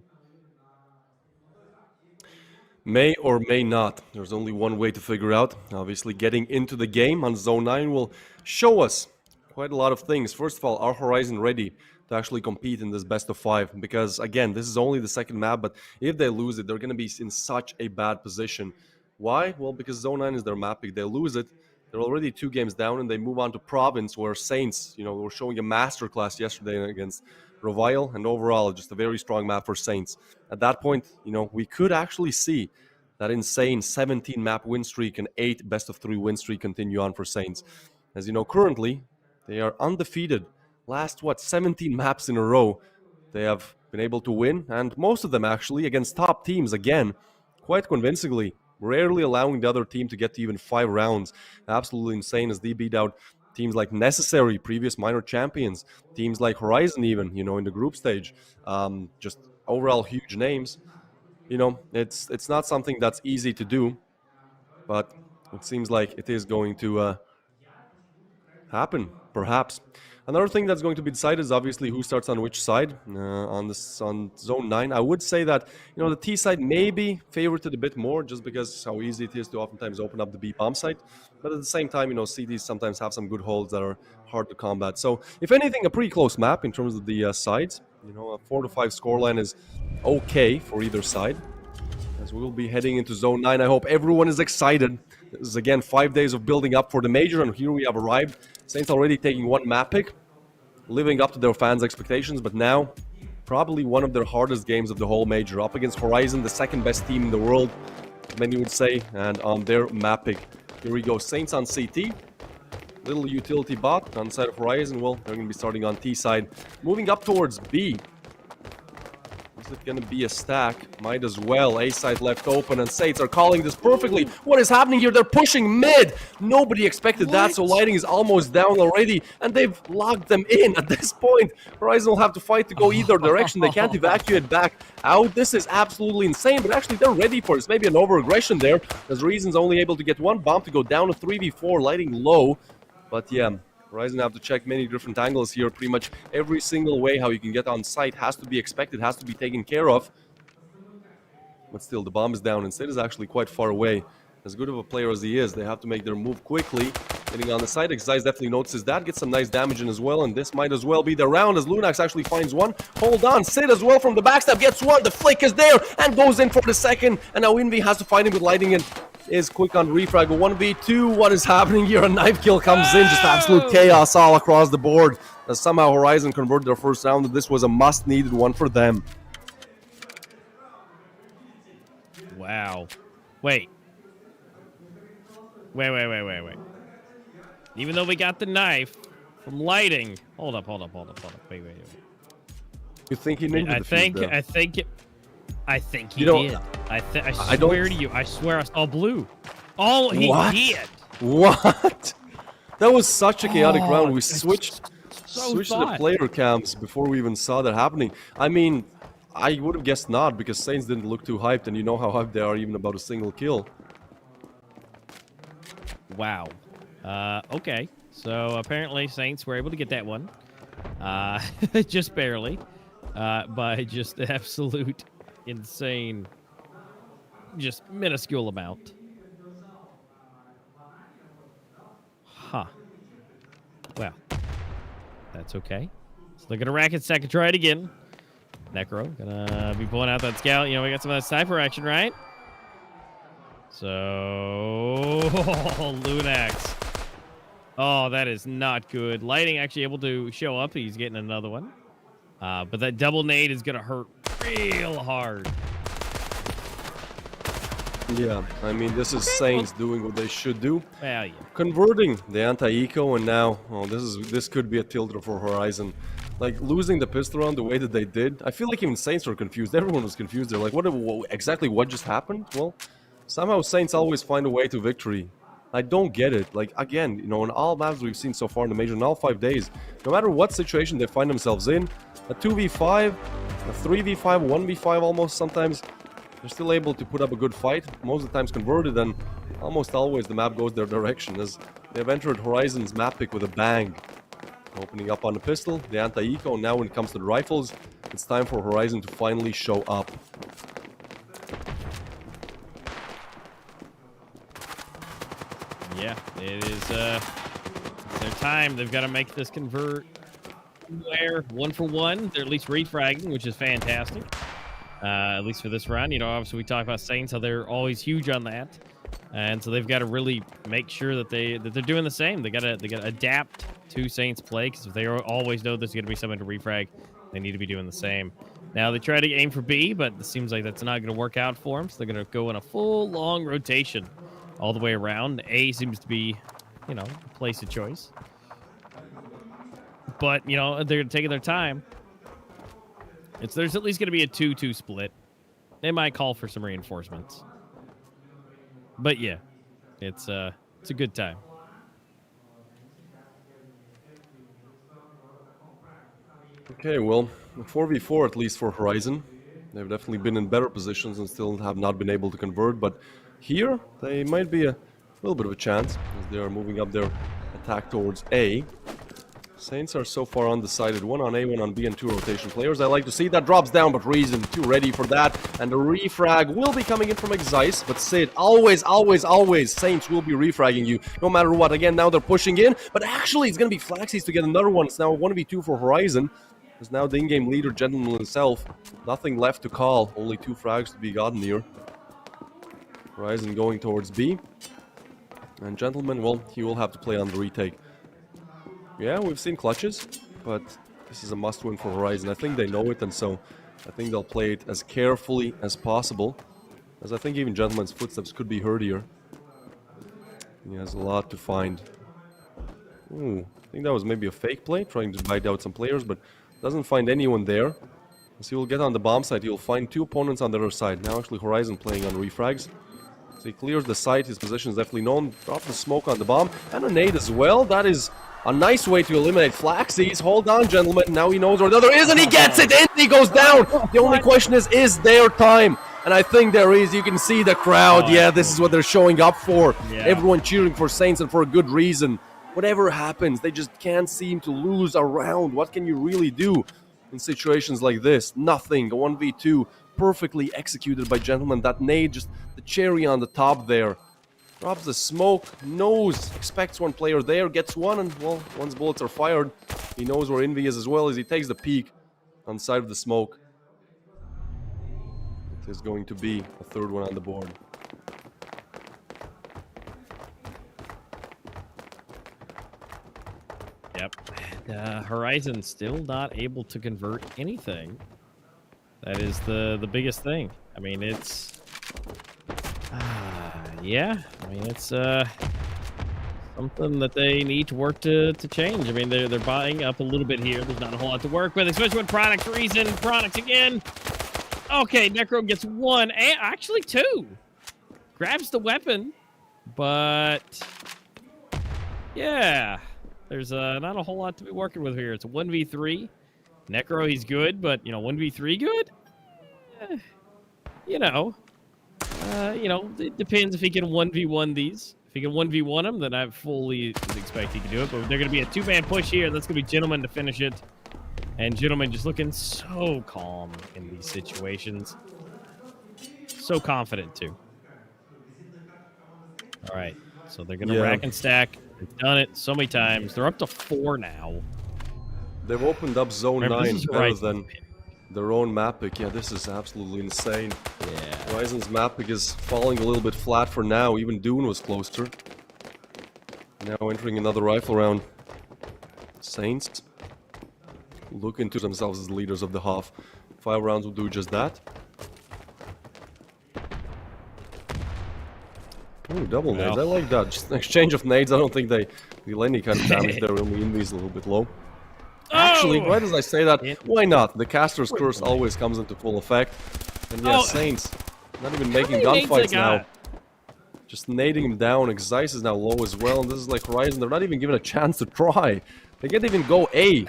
May or may not. There's only one way to figure out. Obviously, getting into the game on Zone 9 will show us quite a lot of things. First of all, are Horizon ready to actually compete in this best of 5? Because, again, this is only the second map, but if they lose it, they're going to be in such a bad position. Why? Well, because Zone 9 is their map. If they lose it, they're already 2 games down, and they move on to Province, where Saints, were showing a masterclass yesterday against Revile, and overall, just a very strong map for Saints. At that point, we could actually see that insane 17-map win streak and 8 best-of-3 win streak continue on for Saints. As you know, currently, they are undefeated. Last, 17 maps in a row they have been able to win, and most of them actually against top teams, again, quite convincingly, rarely allowing the other team to get to even 5 rounds. Absolutely insane as they beat out teams like Necessary, previous minor champions, teams like Horizon even, in the group stage. Just overall huge names. It's not something that's easy to do, but it seems like it is going to happen, perhaps. Another thing that's going to be decided is obviously who starts on which side on Zone 9. I would say that the T side may be favorited a bit more just because how easy it is to oftentimes open up the B bomb site. But at the same time, CDs sometimes have some good holds that are hard to combat. So if anything, a pretty close map in terms of the sides. A 4-5 scoreline is okay for either side. As we will be heading into Zone 9, I hope everyone is excited. This is again 5 days of building up for the major, and here we have arrived. Saints already taking 1 map pick, living up to their fans' expectations, but now probably one of their hardest games of the whole major, up against Horizon, the second best team in the world, many would say, and on their map pick. Here we go, Saints on CT. Little utility bot on the side of Horizon. Well, they're going to be starting on T side. Moving up towards B. Is it going to be a stack? Might as well. A side left open, and Saints are calling this perfectly. What is happening here? They're pushing mid. Nobody expected that, so lighting is almost down already, and they've locked them in. At this point, Horizon will have to fight to go either direction. They can't evacuate back out. This is absolutely insane, but actually they're ready for this. Maybe an over-aggression there, as Reason's only able to get 1 bomb to go down to 3v4, lighting low. But yeah, Horizon have to check many different angles here. Pretty much every single way how you can get on site has to be expected, has to be taken care of. But still, the bomb is down, and Sid is actually quite far away. As good of a player as he is, they have to make their move quickly. Getting on the side, Exise definitely notices that, gets some nice damage in as well, and this might as well be the round as Lunax actually finds 1. Hold on, Sid as well from the backstab gets 1. The flick is there and goes in for the second, and now Envy has to fight him with lighting in. Is quick on refrag, but 1v2, what is happening here? A knife kill comes in, just absolute chaos all across the board. As somehow Horizon converted their first round, and this was a must-needed one for them. Wow. Wait. Even though we got the knife from lighting. Hold up. Wait. You think he needed I think he did. I swear to you, I swear I saw blue. Oh, he did. What? That was such a chaotic round. We switched the player cams before we even saw that happening. I mean, I would have guessed not, because Saints didn't look too hyped, and you know how hyped they are even about a single kill. Wow. Okay. So apparently Saints were able to get that one. Just barely. By just absolute insane, just minuscule amount. Huh. Well, that's okay. Let's look at a racket second. Try it again. Necro gonna be pulling out that scout. We got some of that cypher action, right? So, Lunax. Oh, that is not good. Lighting actually able to show up. He's getting another one. But that double nade is going to hurt real hard. Yeah, I mean, this is Saints doing what they should do. Well, yeah. Converting the anti-eco, and now, this could be a tilter for Horizon. Like, losing the pistol round the way that they did, I feel like even Saints were confused. Everyone was confused. They're like, exactly what just happened? Well, Somehow Saints always find a way to victory. I don't get it. Like, again, you know, in all maps we've seen so far in the major, in all 5 days, no matter what situation they find themselves in, a 2v5, a 3v5, 1v5 almost sometimes, they're still able to put up a good fight, most of the times converted, and almost always the map goes their direction, as they've entered Horizon's map pick with a bang. Opening up on the pistol, the anti-eco, and now when it comes to the rifles, it's time for Horizon to finally show up. Yeah, it is their time. They've got to make this convert where 1 for 1. They're at least refragging, which is fantastic. At least for this round. You know, obviously we talk about Saints, how they're always huge on that. And so they've got to really make sure that they're doing the same. They gotta adapt to Saints play, because if they always know there's gonna be someone to refrag, they need to be doing the same. Now they try to aim for B, but it seems like that's not gonna work out for them. So they're gonna go in a full long rotation all the way around. A seems to be, you know, the place of choice. But, you know, they're taking their time. There's at least going to be a 2-2 split. They might call for some reinforcements. But, yeah, it's a good time. Okay, well, 4v4 at least for Horizon. They've definitely been in better positions and still have not been able to convert, but here they might be a little bit of a chance as they are moving up their attack towards A. Saints are so far undecided. 1 on A, 1 on B, and 2 rotation players. I like to see that drops down, but Reason too ready for that. And the refrag will be coming in from Exice, but Sid, always, Saints will be refragging you, no matter what. Again, now they're pushing in, but actually it's going to be Flaxies to get another one. It's now a 1v2 for Horizon. There's now the in-game leader, Gentleman himself. Nothing left to call. Only 2 frags to be gotten here. Horizon going towards B. And Gentleman, well, he will have to play on the retake. Yeah, we've seen clutches, but this is a must-win for Horizon. I think they know it, and so I think they'll play it as carefully as possible, as I think even Gentleman's footsteps could be heard here. He has a lot to find. Ooh, I think that was maybe a fake play, trying to bite out some players, but doesn't find anyone there. As he will get on the bomb site, he will find 2 opponents on the other side. Now actually Horizon playing on refrags. So he clears the site, his position is definitely known. Drop the smoke on the bomb, and a nade as well. That is a nice way to eliminate Flaxies. Hold on, gentlemen. Now he knows where the other is, and he gets it in. He goes down. The only question is there time? And I think there is. You can see the crowd. Yeah, this is what they're showing up for. Yeah. Everyone cheering for Saints, and for a good reason. Whatever happens, they just can't seem to lose a round. What can you really do in situations like this? Nothing. A 1v2. Perfectly executed by Gentleman. That nade, just the cherry on the top there. Drops the smoke, knows, expects one player there, gets one, and, well, once bullets are fired, he knows where Envy is as well, as he takes the peek on the side of the smoke. It is going to be a 3rd one on the board. Yep. And, Horizon still not able to convert anything. That is the biggest thing. I mean, it's... yeah, I mean, it's something that they need to work to change. I mean, they're buying up a little bit here. There's not a whole lot to work with, especially with Products Reason. Products again. Okay, Necro gets 1, and actually 2. Grabs the weapon, but yeah, there's not a whole lot to be working with here. It's a 1v3. Necro, he's good, but, you know, 1v3 good? You know, it depends if he can 1v1 these. If he can 1v1 them, then I fully expect he can do it. But they're going to be a 2-man push here. That's going to be Gentleman to finish it. And Gentleman just looking so calm in these situations. So confident, too. All right. So they're going to rack and stack. They've done it so many times. They're up to 4 now. They've opened up Zone 9 better than their own map pick. Yeah, this is absolutely insane. Yeah. Horizon's map pick is falling a little bit flat for now. Even Dune was closer. Now entering another rifle round. Saints look into themselves as the leaders of the half. 5 rounds will do just that. Ooh, double nades. I like that. Just an exchange of nades. I don't think they deal any kind of damage there. Only Envy's a little bit low. Actually, why does I say that? Why not? The caster's curse always comes into full effect. And yeah, Saints not even making gunfights now. Just nading him down. Xyz is now low as well, and this is like Horizon. They're not even given a chance to try. They can't even go A.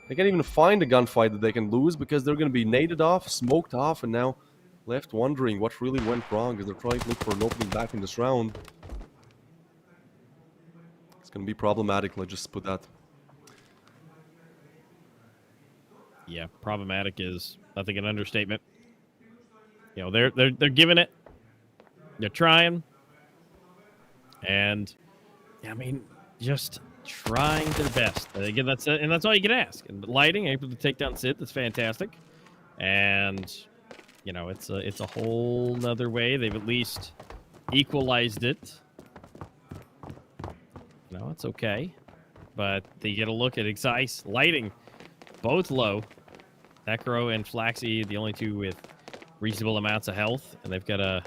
They can't even find a gunfight that they can lose because they're going to be naded off, smoked off, and now left wondering what really went wrong because they're trying to look for an opening back in this round. It's going to be problematic, let's just put that. Yeah, problematic is, I think, an understatement. You know, they're giving it. They're trying. And, I mean, just trying their best. Again, that's all you can ask. And lighting, able to take down Sid, that's fantastic. And, you know, it's a whole nother way. They've at least equalized it. No, it's okay. But they get a look at Xyz. Lighting, both low. Necro and Flaxy, the only two with reasonable amounts of health. And they've got to,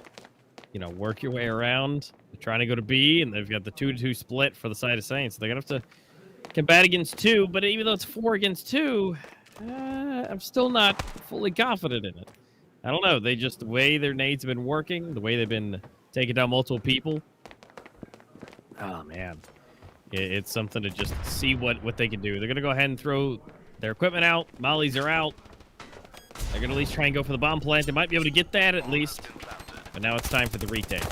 you know, work your way around. They're trying to go to B, and they've got the 2-2 split for the side of Saints. So they're going to have to combat against 2. But even though it's 4 against 2, I'm still not fully confident in it. I don't know. They just, the way their nades have been working, the way they've been taking down multiple people. Oh, man. It's something to just see what they can do. They're going to go ahead and throw their equipment out. Mollies are out. They're going to at least try and go for the bomb plant. They might be able to get that at least. But now it's time for the retake.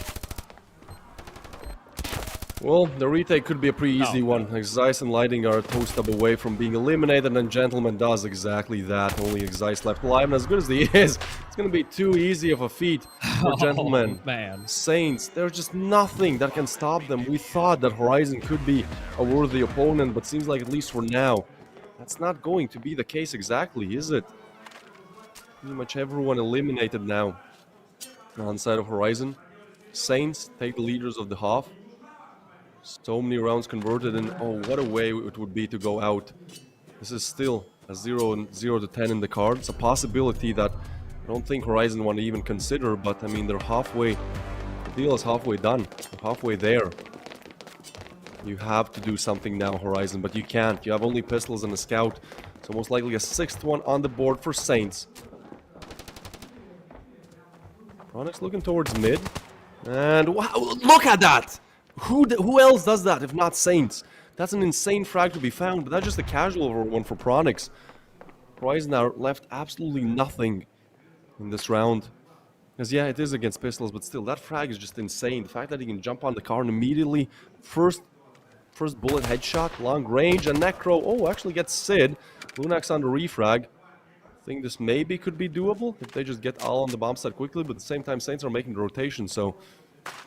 Well, the retake could be a pretty easy one. Xyz and Lighting are a toe step away from being eliminated, and Gentleman does exactly that. Only Xyz left alive, and as good as he is, it's going to be too easy of a feat for Gentleman. Man. Saints, there's just nothing that can stop them. We thought that Horizon could be a worthy opponent, but seems like, at least for now, that's not going to be the case exactly, is it? Pretty much everyone eliminated now on the side of Horizon. Saints take the leaders of the half. So many rounds converted, and oh, what a way it would be to go out. This is still a 0 to 10 in the card. It's a possibility that I don't think Horizon want to even consider, but I mean, they're halfway. The deal is halfway done. They're halfway there. You have to do something now, Horizon, but you can't. You have only pistols and a scout, so most likely a 6th one on the board for Saints. Pronix looking towards mid, and wow, look at that! Who else does that if not Saints? That's an insane frag to be found, but that's just a casual one for Pronix. Horizon are left absolutely nothing in this round. Because yeah, it is against pistols, but still, that frag is just insane. The fact that he can jump on the car and immediately, first bullet headshot, long range, and Necro, oh, actually gets Sid. Lunax on the refrag. I think this maybe could be doable if they just get all on the bomb site quickly, but at the same time, Saints are making the rotation, so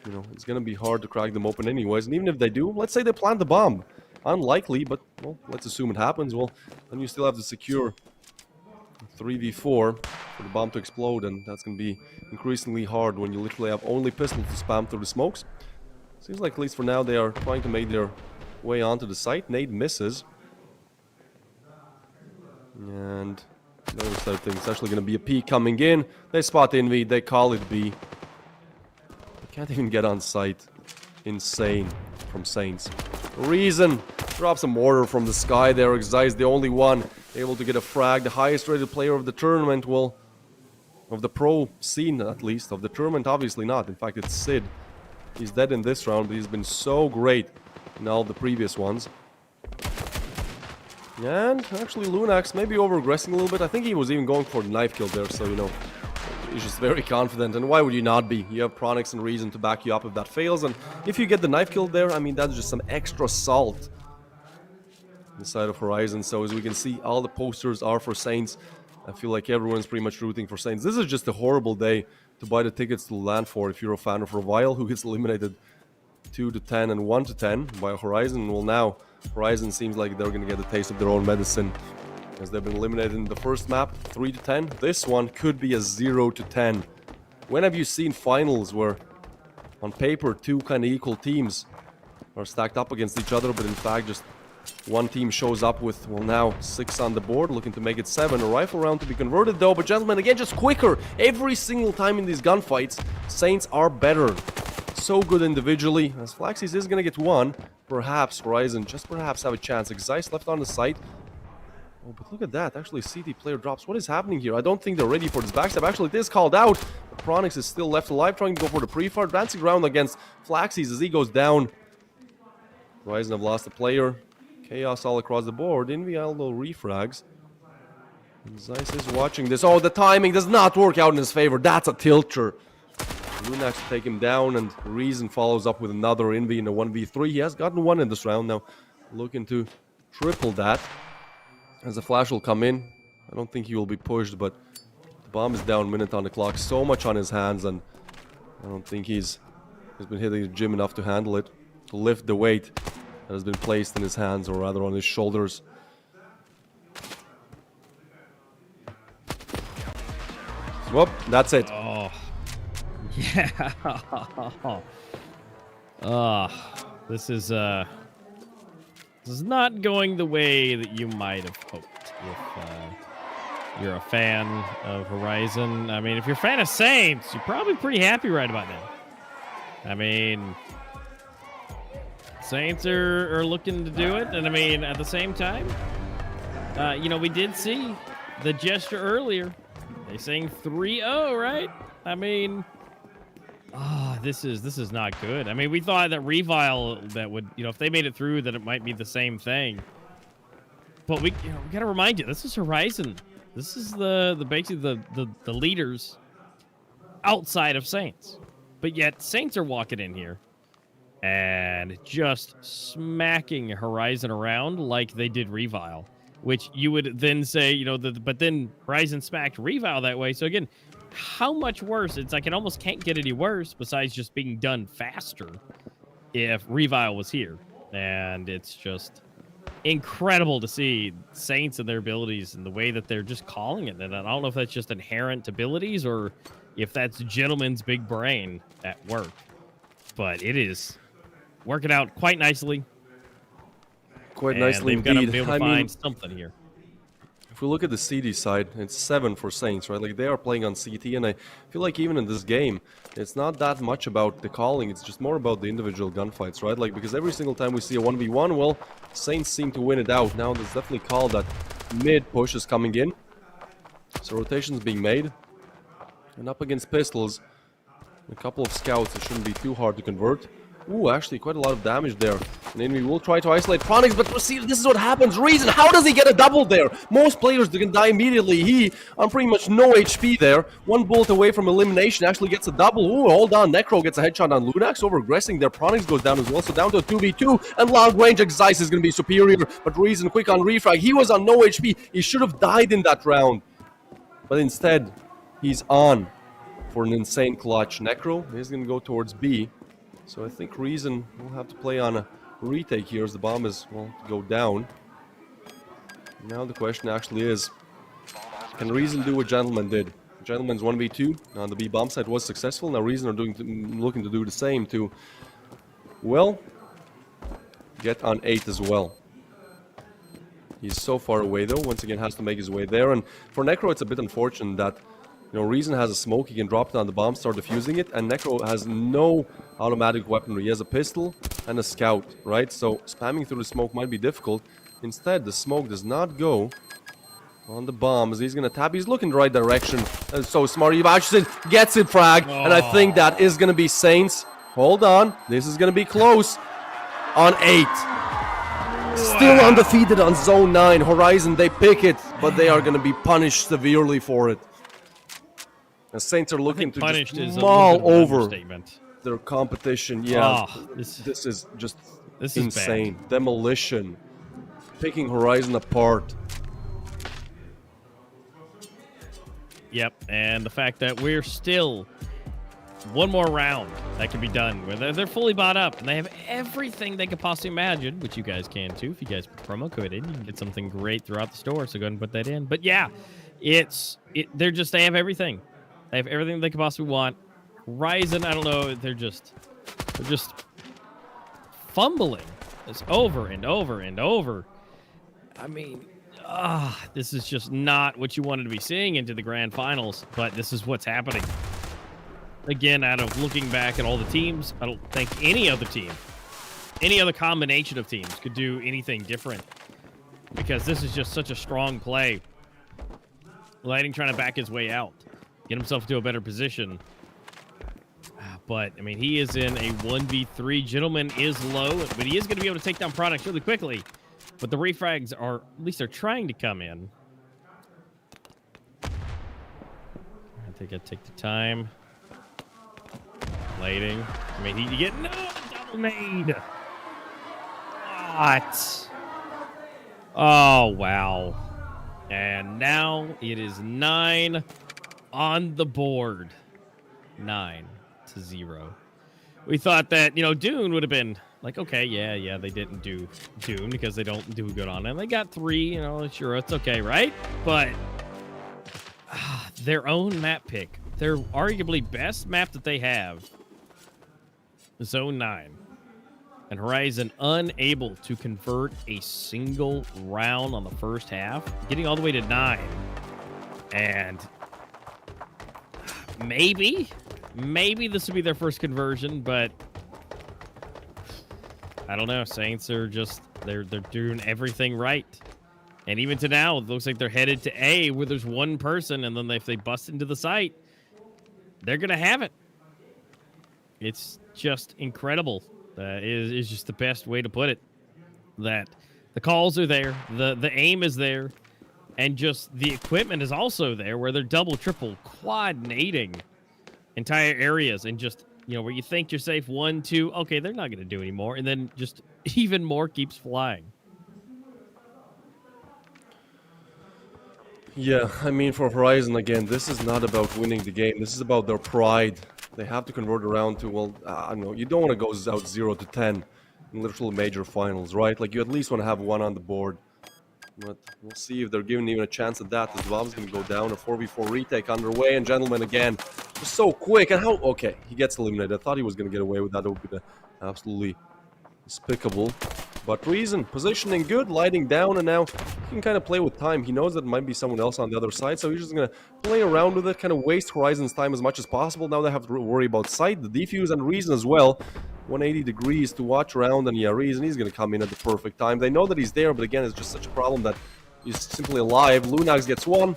you know, it's going to be hard to crack them open anyways. And even if they do, let's say they plant the bomb. Unlikely, but, well, let's assume it happens. Well, then you still have to secure 3v4 for the bomb to explode, and that's going to be increasingly hard when you literally have only pistols to spam through the smokes. Seems like, at least for now, they are trying to make their way onto the site. Nade misses. And the other side of things, it's actually going to be a P coming in. They spot the Envy, they call it B. Can't even get on site. Insane from Saints. Reason drops a mortar from the sky there. Xyz the only one able to get a frag. The highest rated player of the tournament, well, of the pro scene at least. Of the tournament, obviously not. In fact, it's Sid. He's dead in this round, but he's been so great in all the previous ones. And actually Lunax maybe over-aggressing a little bit. I think he was even going for the knife kill there, so you know, he's just very confident, and why would you not be? You have Pronix and Reason to back you up if that fails, and if you get the knife kill there, I mean, that's just some extra salt on the side of Horizon. So as we can see, all the posters are for Saints. I feel like everyone's pretty much rooting for Saints. This is just a horrible day to buy the tickets to land for if you're a fan of Revile, who gets eliminated 2 to 10 and 1 to 10 by Horizon. Well, now Horizon seems like they're going to get a taste of their own medicine, as they've been eliminated in the first map, 3 to 10. This one could be a 0 to 10. When have you seen finals where, on paper, two kind of equal teams are stacked up against each other, but in fact just one team shows up with, well, now 6 on the board, looking to make it 7. A rifle round to be converted though, but Gentlemen, again, just quicker. Every single time in these gunfights, Saints are better. So good individually, as Flaxys is going to get one. Perhaps Horizon, just perhaps, have a chance. Xyz left on the site. Oh, but look at that. Actually, CT player drops. What is happening here? I don't think they're ready for this backstab. Actually, it is called out. But Pronix is still left alive, trying to go for the pre-fire. Advancing around against Flaxies as he goes down. Horizon have lost a player. Chaos all across the board. Invialdo refrags. And Zeiss is watching this. Oh, the timing does not work out in his favor. That's a tilter. Lunax will take him down, and Reason follows up with another Invi in a 1v3. He has gotten one in this round now. Looking to triple that. As the flash will come in. I don't think he will be pushed, but the bomb is down, minute on the clock. So much on his hands, and I don't think he's been hitting the gym enough to handle it. To lift the weight that has been placed in his hands, or rather on his shoulders. Whoop, that's it. Oh. Yeah. This is not going the way that you might have hoped if you're a fan of Horizon. I mean, if you're a fan of Saints, you're probably pretty happy right about now. I mean, Saints are looking to do it, and I mean, at the same time, you know, we did see the gesture earlier. They saying 3-0, right? I mean, this is not good. I mean, we thought that Revile that would, you know, if they made it through, that it might be the same thing. But we got to remind you, this is Horizon. This is the basically the leaders outside of Saints. But yet Saints are walking in here and just smacking Horizon around like they did Revile, which you would then say, you know, but then Horizon smacked Revile that way. So again, how much worse? It's like it almost can't get any worse besides just being done faster if Revile was here. And it's just incredible to see Saints and their abilities and the way that they're just calling it. And I don't know if that's just inherent abilities or if that's Gentleman's big brain at work. But it is working out quite nicely. Quite nicely they've got to indeed. be able to find something here. If we look at the CD side, it's 7 for Saints, right? Like, they are playing on CT, and I feel like even in this game, it's not that much about the calling, it's just more about the individual gunfights, right? Like, because every single time we see a 1v1, well, Saints seem to win it out. Now, there's definitely called that mid push is coming in. So rotations being made. And up against pistols, a couple of scouts, it shouldn't be too hard to convert. Ooh, actually, quite a lot of damage there. And then we will try to isolate Pronix, but see, this is what happens. Reason, how does he get a double there? Most players can die immediately. He, on pretty much no HP there. One bullet away from elimination, actually gets a double. Ooh, hold on. Necro gets a headshot on Lunax, over-aggressing there. Pronix goes down as well, so down to a 2v2. And long range Zeiss is going to be superior. But Reason, quick on refrag. He was on no HP. He should have died in that round. But instead, he's on for an insane clutch. Necro is going to go towards B. So I think Reason will have to play on a retake here as the bomb is, well, to go down. Now the question actually is, can Reason do what Gentleman did? Gentleman's 1v2 on the B bomb site was successful. Now Reason are looking to do the same to, well, get on 8 as well. He's so far away though, once again has to make his way there. And for Necro it's a bit unfortunate that, you know, Reason has a smoke, he can drop it on the bomb, start defusing it, and Necro has no automatic weaponry. He has a pistol and a scout, right? So spamming through the smoke might be difficult. Instead, the smoke does not go on the bombs. He's gonna tap, he's looking the right direction. That's so smart. Yvachsin gets it, frag, and I think that is gonna be Saints. Hold on, this is gonna be close. On 8. Still undefeated on Zone 9. Horizon, they pick it, but they are gonna be punished severely for it. The Saints are looking to just maul over their competition. Yeah, this is just insane. Bad. Demolition. Picking Horizon apart. Yep, and the fact that we're still one more round that can be done where they're fully bought up and they have everything they could possibly imagine, which you guys can too. If you guys put promo code in, you can get something great throughout the store, so go ahead and put that in. But yeah, they have everything. They have everything they could possibly want. Horizon, I don't know, they're just fumbling this over and over and over. I mean, this is just not what you wanted to be seeing into the grand finals, but this is what's happening. Again, out of looking back at all the teams, I don't think any other team, any other combination of teams could do anything different. because this is just such a strong play. Lighting trying to back his way out, get himself to a better position. But, I mean, he is in a 1v3. Gentleman is low, but he is going to be able to take down Products really quickly. But the refrags are, at least they're trying to come in. I think I take the time. Lighting. I mean, he get no double nade. What? Oh, wow. And now it is 9 on the board. 9-0. We thought that, you know, Dune would have been like, okay, yeah, they didn't do Dune because they don't do good on it. And they got 3, you know, sure, it's okay, right? But their own map pick, their arguably best map that they have, Zone 9. And Horizon unable to convert a single round on the first half, getting all the way to 9. And maybe this will be their first conversion, but I don't know. Saints are just, they're doing everything right. And even to now, it looks like they're headed to A, where there's one person, and then if they bust into the site, they're going to have it. It's just incredible. Is just the best way to put it. That the calls are there, the aim is there, and just the equipment is also there, where they're double, triple, quad nading entire areas, and just, you know, where you think you're safe 1, 2, okay, they're not going to do anymore, and then just even more keeps flying. Yeah, I mean, for Horizon, again, this is not about winning the game. This is about their pride. They have to convert around to, well, I don't know, you don't want to go out 0-10 in literal major finals, right? Like, you at least want to have 1 on the board. But we'll see if they're given even a chance at that. As Bob's going to go down. A 4v4 retake underway. And Gentleman, again, just so quick. And how... Okay, he gets eliminated. I thought he was going to get away with that. It would be absolutely despicable. But Reason, positioning good, lighting down, and now he can kind of play with time. He knows that it might be someone else on the other side, so he's just going to play around with it, kind of waste Horizon's time as much as possible. Now they have to worry about sight, the defuse, and Reason as well. 180 degrees to watch around, and yeah, Reason, he's going to come in at the perfect time. They know that he's there, but again, it's just such a problem that he's simply alive. Lunax gets 1,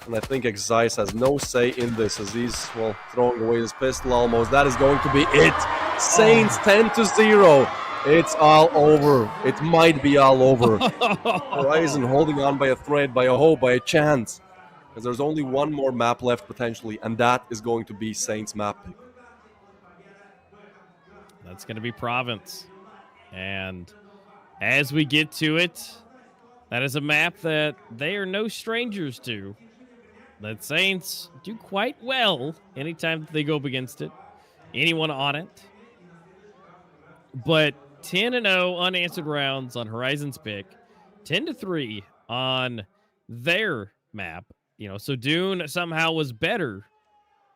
and I think Exice has no say in this, as he's, well, throwing away his pistol almost. That is going to be it. Saints 10-0. It's all over. It might be all over. Horizon holding on by a thread, by a hope, by a chance. Because there's only one more map left potentially, and that is going to be Saints map pick. That's going to be Province. And as we get to it, that is a map that they are no strangers to. That Saints do quite well anytime they go up against it. Anyone on it. But 10-0 unanswered rounds on Horizon's pick. 10-3 on their map. You know, so Dune somehow was better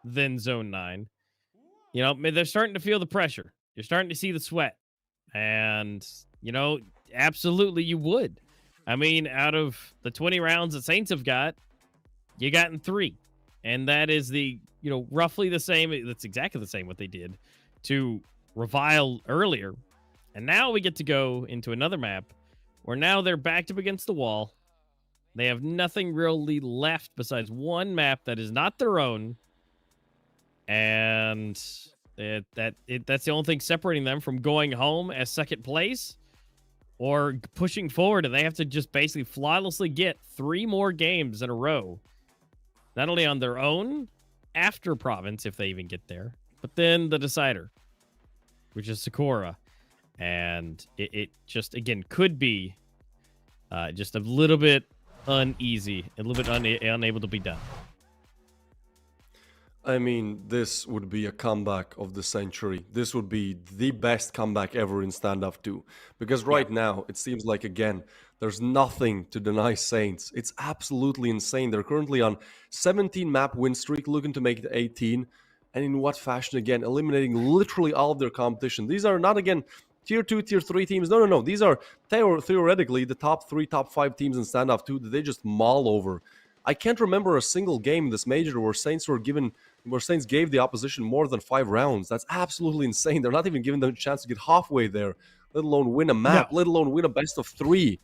than Zone 9. You know, they're starting to feel the pressure. You're starting to see the sweat. And, you know, absolutely you would. I mean, out of the 20 rounds that Saints have got, you got in 3. And that is the, you know, roughly the same. That's exactly the same what they did to Revile earlier. And now we get to go into another map where now they're backed up against the wall. They have nothing really left besides one map that is not their own. And that's the only thing separating them from going home as second place or pushing forward. And they have to just basically flawlessly get 3 more games in a row. Not only on their own, after Province, if they even get there, but then the decider, which is Sakura. And it just, again, could be just a little bit uneasy, a little bit unable to be done. I mean, this would be a comeback of the century. This would be the best comeback ever in Standoff 2. Because right now, it seems like, again, there's nothing to deny Saints. It's absolutely insane. They're currently on 17 map win streak, looking to make it 18. And in what fashion, again, eliminating literally all of their competition. These are not, again, Tier 2, Tier 3 teams. No. These are theoretically the top 3, top 5 teams in Standoff 2 that they just maul over. I can't remember a single game in this major where Saints gave the opposition more than 5 rounds. That's absolutely insane. They're not even giving them a chance to get halfway there, let alone win a map, let alone win a best of 3.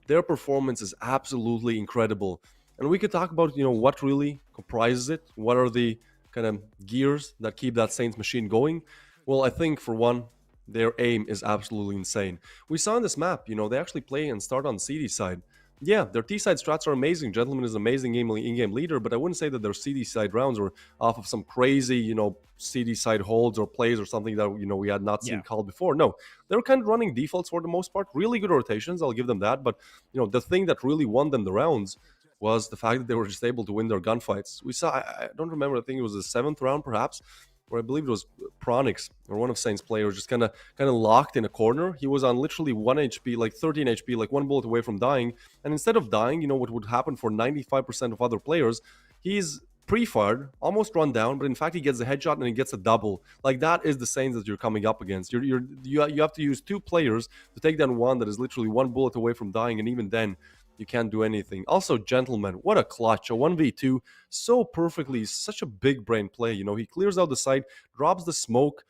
their performance is absolutely incredible. And we could talk about, what really comprises it. What are the kind of gears that keep that Saints machine going? Well, I think for one, their aim is absolutely insane. We saw on this map, they actually play and start on CD side. Yeah, their T side strats are amazing. Gentleman is an amazing in-game leader, but I wouldn't say that their CD side rounds are off of some crazy, CD side holds or plays or something that we had not seen called before. No, they were kind of running defaults for the most part. Really good rotations, I'll give them that. But the thing that really won them the rounds was the fact that they were just able to win their gunfights. We saw, I don't remember, I think it was the 7th round perhaps, where I believe it was Pronix or one of Saints players just kind of locked in a corner. He was on literally 1 HP, like 13 HP, like 1 bullet away from dying. And instead of dying, what would happen for 95% of other players, he's pre-fired, almost run down, but in fact he gets a headshot and he gets a double. Like, that is the Saints that you're coming up against. You have to use 2 players to take down one that is literally 1 bullet away from dying, and even then you can't do anything. Also, Gentleman, what a clutch. A 1v2 so perfectly. Such a big brain play. He clears out the site, drops the smoke,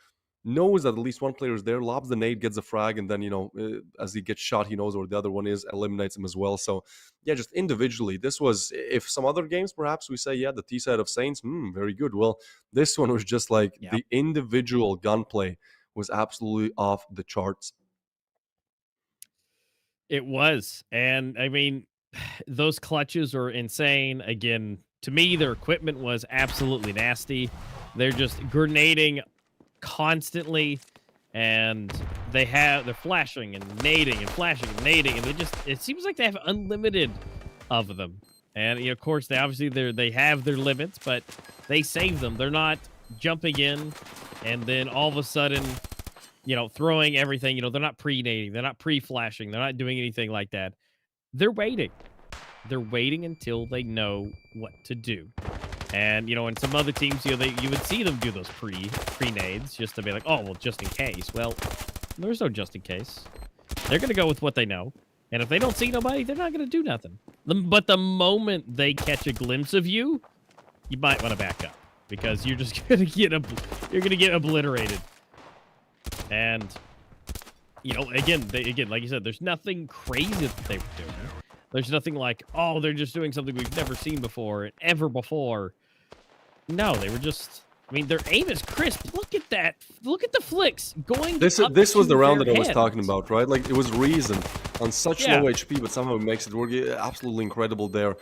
knows that at least one player is there, lobs the nade, gets a frag, and then, as he gets shot, he knows where the other one is, eliminates him as well. So, yeah, just individually, this was, if some other games, perhaps we say, yeah, the T side of Saints, very good. Well, this one was just like the individual gunplay was absolutely off the charts. It was. And I mean, those clutches are insane. Again, to me, their equipment was absolutely nasty. They're just grenading constantly, and they're flashing and nading and flashing and nading, and it seems like they have unlimited of them. And of course, they have their limits, but they save them. They're not jumping in and then all of a sudden throwing everything. They're not pre-nading. They're not pre-flashing. They're not doing anything like that. They're waiting. They're waiting until they know what to do. And, in some other teams, you would see them do those pre-nades just to be like, oh, well, just in case. Well, there's no just in case. They're going to go with what they know. And if they don't see nobody, they're not going to do nothing. But the moment they catch a glimpse of you, you might want to back up, because you're just going to get obliterated. And, again, like you said, there's nothing crazy that they were doing. There's nothing like, oh, they're just doing something we've never seen before and ever before. No, they were just, their aim is crisp. Look at that. Look at the flicks going. This was the round that I was talking about, right? Like, it was Reason on such low HP, but somehow he makes it work. Absolutely incredible there.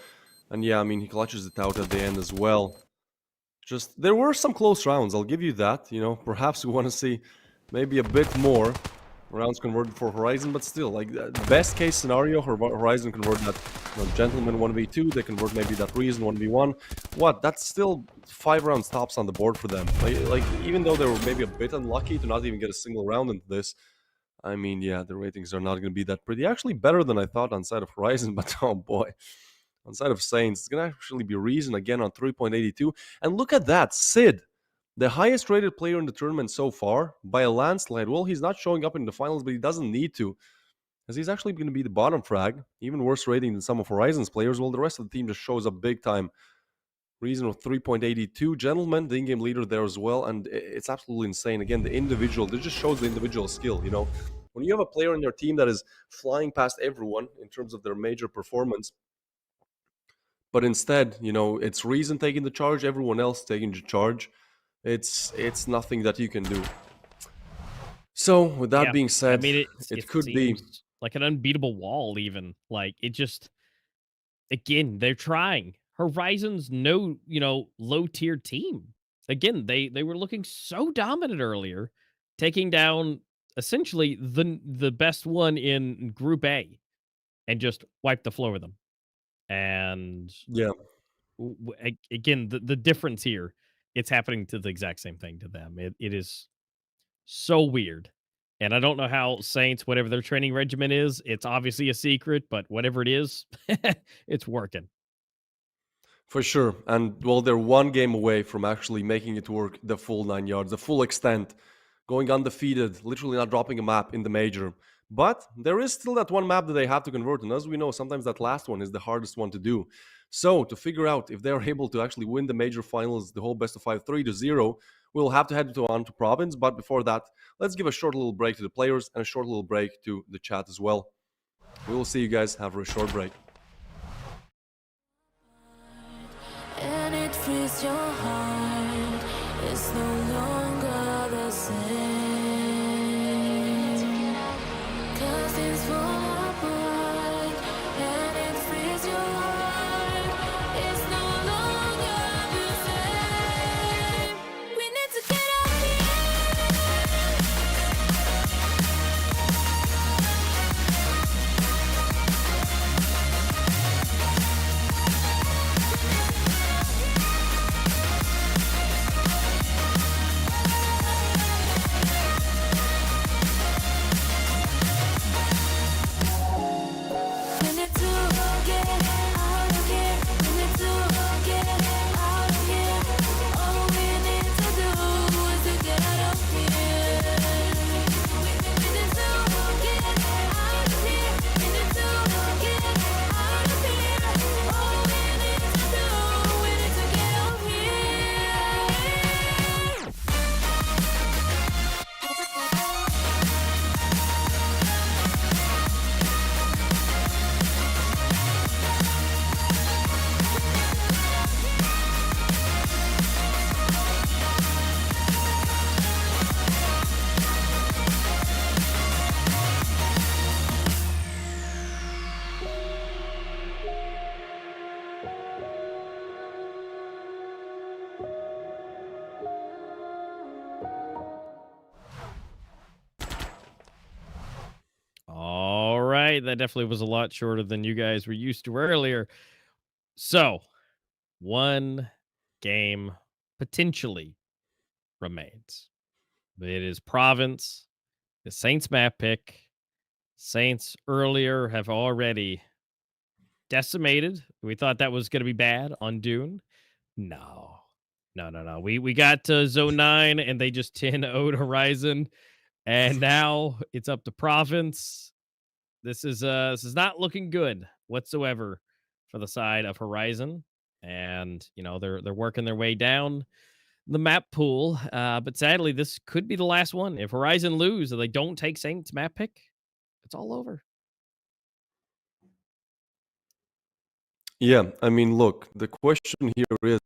And yeah, he clutches it out at the end as well. Just, there were some close rounds, I'll give you that. Perhaps we want to see maybe a bit more rounds converted for Horizon, but still, like, best case scenario, Horizon convert that Gentleman 1v2, they convert maybe that Reason 1v1. What? That's still 5 rounds tops on the board for them. Like, even though they were maybe a bit unlucky to not even get a single round into this, yeah, the ratings are not going to be that pretty. Actually, better than I thought on side of Horizon, but oh boy. On side of Saints, it's going to actually be Reason again on 3.82. And look at that, Sid. The highest rated player in the tournament so far by a landslide. Well, he's not showing up in the finals, but he doesn't need to, as he's actually going to be the bottom frag. Even worse rating than some of Horizon's players. Well, the rest of the team just shows up big time. Reason of 3.82. Gentleman, the in-game leader there as well. And it's absolutely insane. Again, the individual, this just shows the individual skill, When you have a player in your team that is flying past everyone in terms of their major performance, but instead, it's Reason taking the charge, everyone else taking the charge. It's nothing that you can do. So, with that being said, it could be like an unbeatable wall, even. Like, it just, again, they're trying. Horizon's no, low-tier team. Again, they were looking so dominant earlier, taking down essentially the best one in Group A, and just wiped the floor with them. And yeah, again, the difference here, it's happening to the exact same thing to them. It is so weird. And I don't know how Saints, whatever their training regimen is, it's obviously a secret, but whatever it is, it's working. For sure. And, well, they're one game away from actually making it work the full 9 yards, the full extent, going undefeated, literally not dropping a map in the major. But there is still that one map that they have to convert. And as we know, sometimes that last one is the hardest one to do. So to figure out if they're able to actually win the major finals, the whole best of 5, 3-0, we'll have to head on to Province. But before that, let's give a short little break to the players and a short little break to the chat as well. We will see you guys after a short break. And it frees your heart. It's no longer the same. 'Cause things fall apart. And it frees your heart. It's no longer the same. We need to get out here. We need to get out of here. We need to get out of here. All we need to do is to get out of here. We need to get out of here. We need to get out of here. All we need to do, we need to get out All right, that definitely was a lot shorter than you guys were used to earlier. So, one game potentially remains. It is Province, the Saints map pick. Saints earlier have already decimated. We thought that was going to be bad on Dune. No. We got to Zone 9 and they just 10-0'd Horizon. And now it's up to Province. This is not looking good whatsoever for the side of Horizon. And, you know, they're working their way down the map pool. But sadly, this could be the last one. If Horizon lose or they don't take Saints map pick, it's all over. Yeah, I mean, look, the question here is,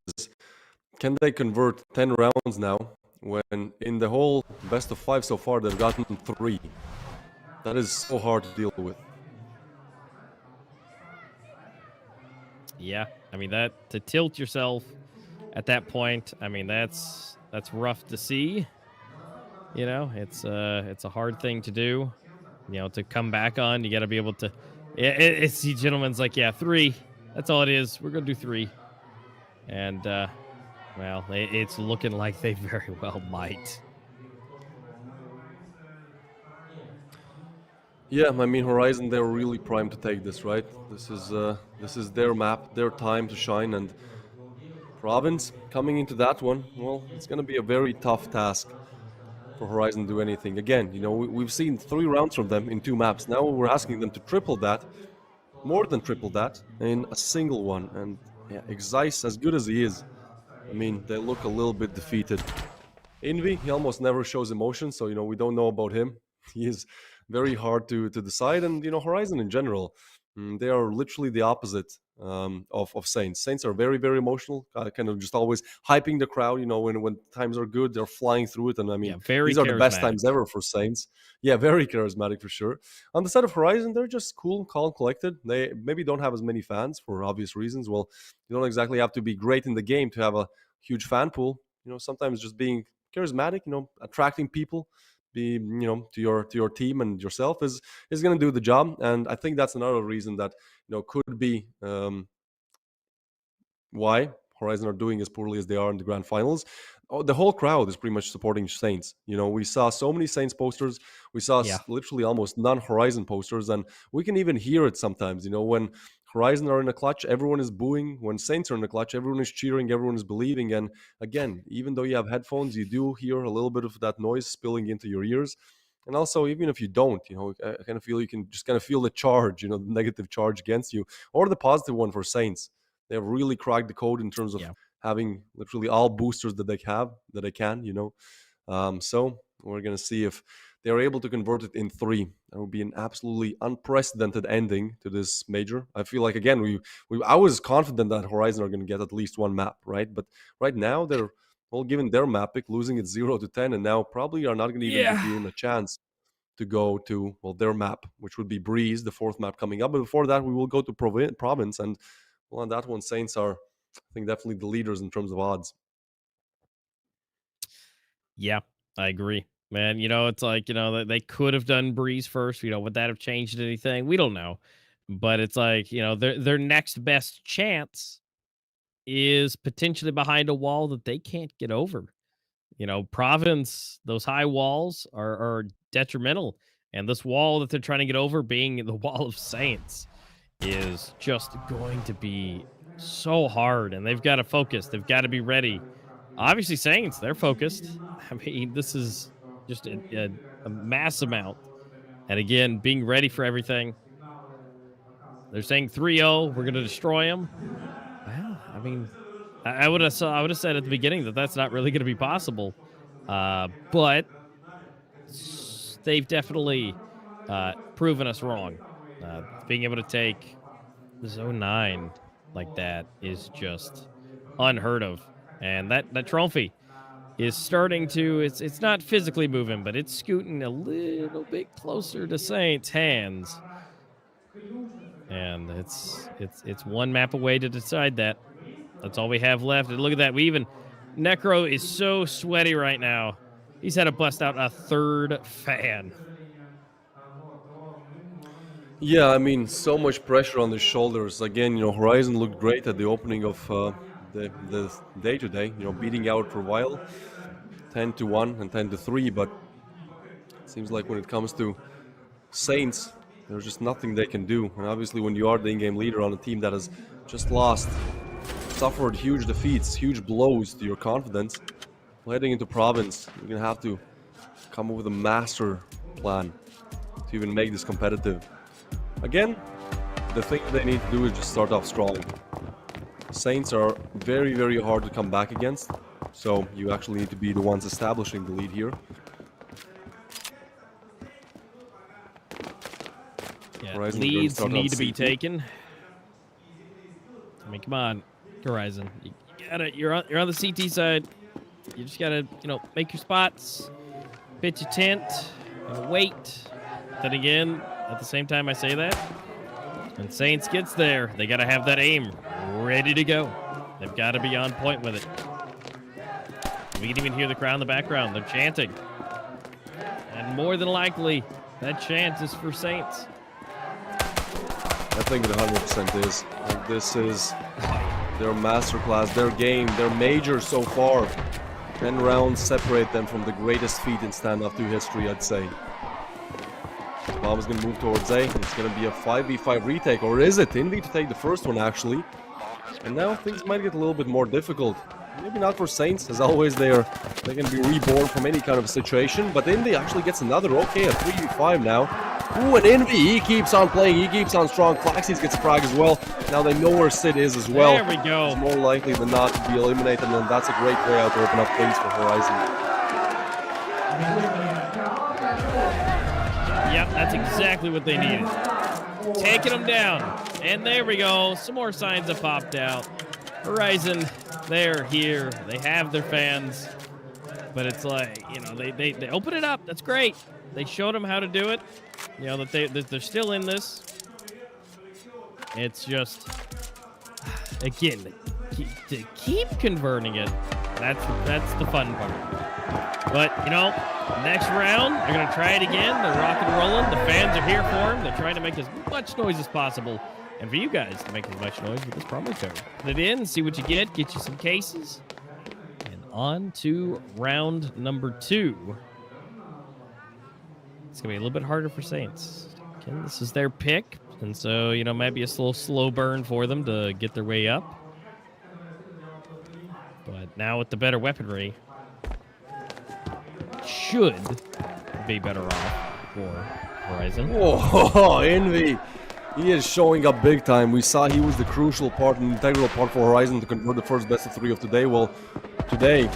can they convert 10 rounds now when in the whole best of 5 so far they've gotten 3? That is so hard to deal with. Yeah, I mean that to tilt yourself at that point. I mean that's rough to see. You know, it's a hard thing to do. You know, to come back on, you got to be able to. It's the gentleman's like, yeah, 3. That's all it is. We're gonna do 3, and well, it's looking like they very well might. Yeah, I mean, Horizon, they're really primed to take this, right? This is their map, their time to shine, and Province coming into that one, well, it's going to be a very tough task for Horizon to do anything. Again, you know, we've seen 3 rounds from them in 2 maps. Now we're asking them to triple that, more than triple that, in a single one. And yeah, Exice, as good as he is, I mean, they look a little bit defeated. Envy, he almost never shows emotion, so, you know, we don't know about him. He is very hard to decide. And, you know, Horizon in general, they are literally the opposite of Saints. Saints are very, very emotional, kind of just always hyping the crowd. You know, when times are good, they're flying through it. And I mean, Yeah, very these are the best charismatic. times ever for Saints. Yeah, very charismatic for sure. On the side of Horizon, they're just cool, calm, collected. They maybe don't have as many fans for obvious reasons. Well, you don't exactly have to be great in the game to have a huge fan pool. You know, sometimes just being charismatic, you know, attracting people, be, you know, to your team and yourself is going to do the job. And I think that's another reason that, you know, could be why Horizon are doing as poorly as they are in the grand finals. Oh, the whole crowd is pretty much supporting Saints. You know, we saw so many Saints posters. We saw Yeah. literally almost none Horizon posters, and we can even hear it sometimes. You know, when Horizon are in a clutch, everyone is booing. When Saints are in a clutch, everyone is cheering, everyone is believing. And again, even though you have headphones, you do hear a little bit of that noise spilling into your ears. And also, even if you don't, you know, I kind of feel you can just kind of feel the charge, you know, the negative charge against you, or the positive one for Saints. They have really cracked the code in terms of Yeah. having literally all boosters that they can, you know. So we're gonna see if they are able to convert it in 3. That would be an absolutely unprecedented ending to this major. I feel like, again, I was confident that Horizon are going to get at least one map, right? But right now they're all given their map pick, losing it 0-10, and now probably are not going to even be given a chance to go to, well, their map, which would be Breeze, the 4th map coming up. But before that, we will go to Province, and well, on that one, Saints are, I think, definitely the leaders in terms of odds. Yeah, I agree. Man, it's like, they could have done Breeze first. Would that have changed anything? We don't know. But it's like, their next best chance is potentially behind a wall that they can't get over. Province, those high walls are detrimental. And this wall that they're trying to get over, being the wall of Saints, is just going to be so hard. And they've got to focus. They've got to be ready. Obviously, Saints, they're focused. I mean, this is just a mass amount. And again, being ready for everything. They're saying 3-0, we're going to destroy them. Well, I mean, I would have said at the beginning that that's not really going to be possible. But they've definitely proven us wrong. Being able to take Zone 9 like that is just unheard of. And that trophy is starting to, it's not physically moving, but it's scooting a little bit closer to Saints' hands. And it's one map away to decide that. That's all we have left. And look at that. Necro is so sweaty right now. He's had to bust out a 3rd fan. Yeah, I mean, so much pressure on the shoulders. Again, Horizon looked great at the opening of the day today, beating out for a while, 10-1 and 10-3, but it seems like when it comes to Saints, there's just nothing they can do. And obviously when you are the in-game leader on a team that has just suffered huge defeats, huge blows to your confidence, heading into Province, you're going to have to come up with a master plan to even make this competitive. Again, the thing they need to do is just start off strong. Saints are very, very hard to come back against, so you actually need to be the ones establishing the lead here. Yeah, leads need to be taken. I mean, come on, Horizon. You got it. You're on the CT side. You just gotta, make your spots, pitch your tent, and wait. Then again, at the same time I say that, when Saints gets there, they gotta have that aim ready to go. They've got to be on point with it. We can even hear the crowd in the background. They're chanting. And more than likely, that chant is for Saints. I think it 100% is. Like, this is their masterclass, their game, their major so far. 10 rounds separate them from the greatest feat in Standoff 2 history, I'd say. Bomb is going to move towards A. It's going to be a 5v5 retake, or is it? Envy to take the first one, actually. And now things might get a little bit more difficult. Maybe not for Saints, as always they can be reborn from any kind of situation, but Envy actually gets another, okay, a 3v5 now. Ooh, and Envy, he keeps on playing, he keeps on strong. Flaxies gets a frag as well. Now they know where Sid is as well. There we go. It's more likely than not to be eliminated, and that's a great way out to open up things for Horizon. Yep, that's exactly what they needed. Taking them down. And there we go. Some more signs have popped out. Horizon, they're here. They have their fans. But it's like, they open it up. That's great. They showed them how to do it. That they're still in this. It's just, again, to keep converting it. That's the fun part. But, next round, they're going to try it again. They're rock and rolling. The fans are here for them. They're trying to make as much noise as possible. And for you guys to make as much noise with this promo code. Put it in, see what you get you some cases. And on to round number 2. It's going to be a little bit harder for Saints. Again, this is their pick. And so, might be a slow burn for them to get their way up. But now with the better weaponry, should be better off for Horizon. Whoa, Envy! He is showing up big time. We saw he was the crucial part and integral part for Horizon to convert the first best of 3 of today. Well, today,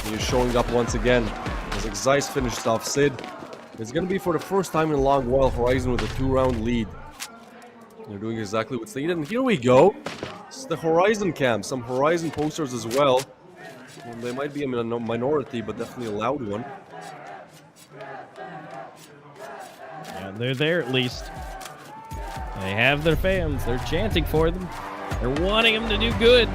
he is showing up once again. As Zeiss finishes off Sid. It's going to be for the first time in a long while Horizon with a 2-round lead. They're doing exactly what's needed. And here we go. This is the Horizon camp. Some Horizon posters as well. And they might be a minority, but definitely a loud one. Yeah, they're there at least. They have their fans. They're chanting for them. They're wanting them to do good.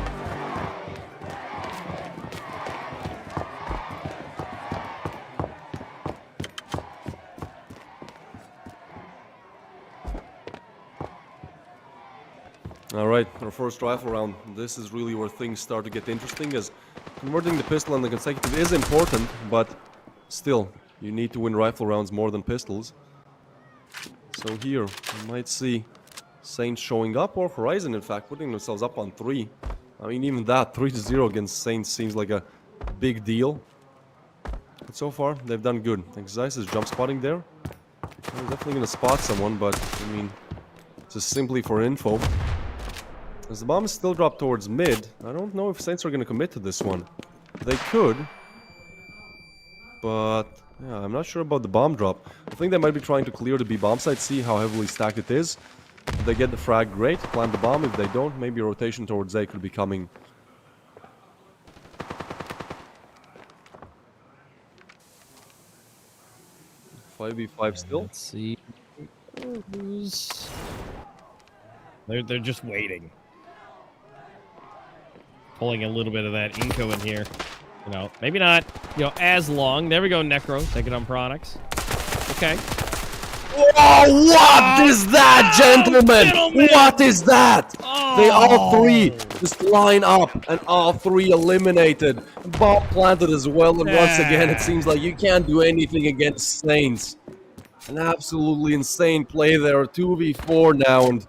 All right, our first rifle round. This is really where things start to get interesting, as converting the pistol and the consecutive is important, but still, you need to win rifle rounds more than pistols. So here, we might see Saints showing up, or Horizon, in fact, putting themselves up on 3. I mean, even that, 3-0 against Saints seems like a big deal. But so far, they've done good. Zeiss is jump spotting there. They're definitely going to spot someone, but, I mean, just simply for info. As the bomb is still dropped towards mid, I don't know if Saints are going to commit to this one. They could. But, yeah, I'm not sure about the bomb drop. I think they might be trying to clear the B bomb site, see how heavily stacked it is. If they get the frag, great. Plant the bomb. If they don't, maybe a rotation towards A could be coming. Five v 5 still. Let's see. They're just waiting. Pulling a little bit of that Inco in here. You know, maybe not, you know, as long. There we go, Necro. Take it on Pronix. Okay. Oh, what is that, gentlemen? What is that? They all three just line up, and all three eliminated. Bomb planted as well, and once again, it seems like you can't do anything against Saints. An absolutely insane play there. 2v4 now, and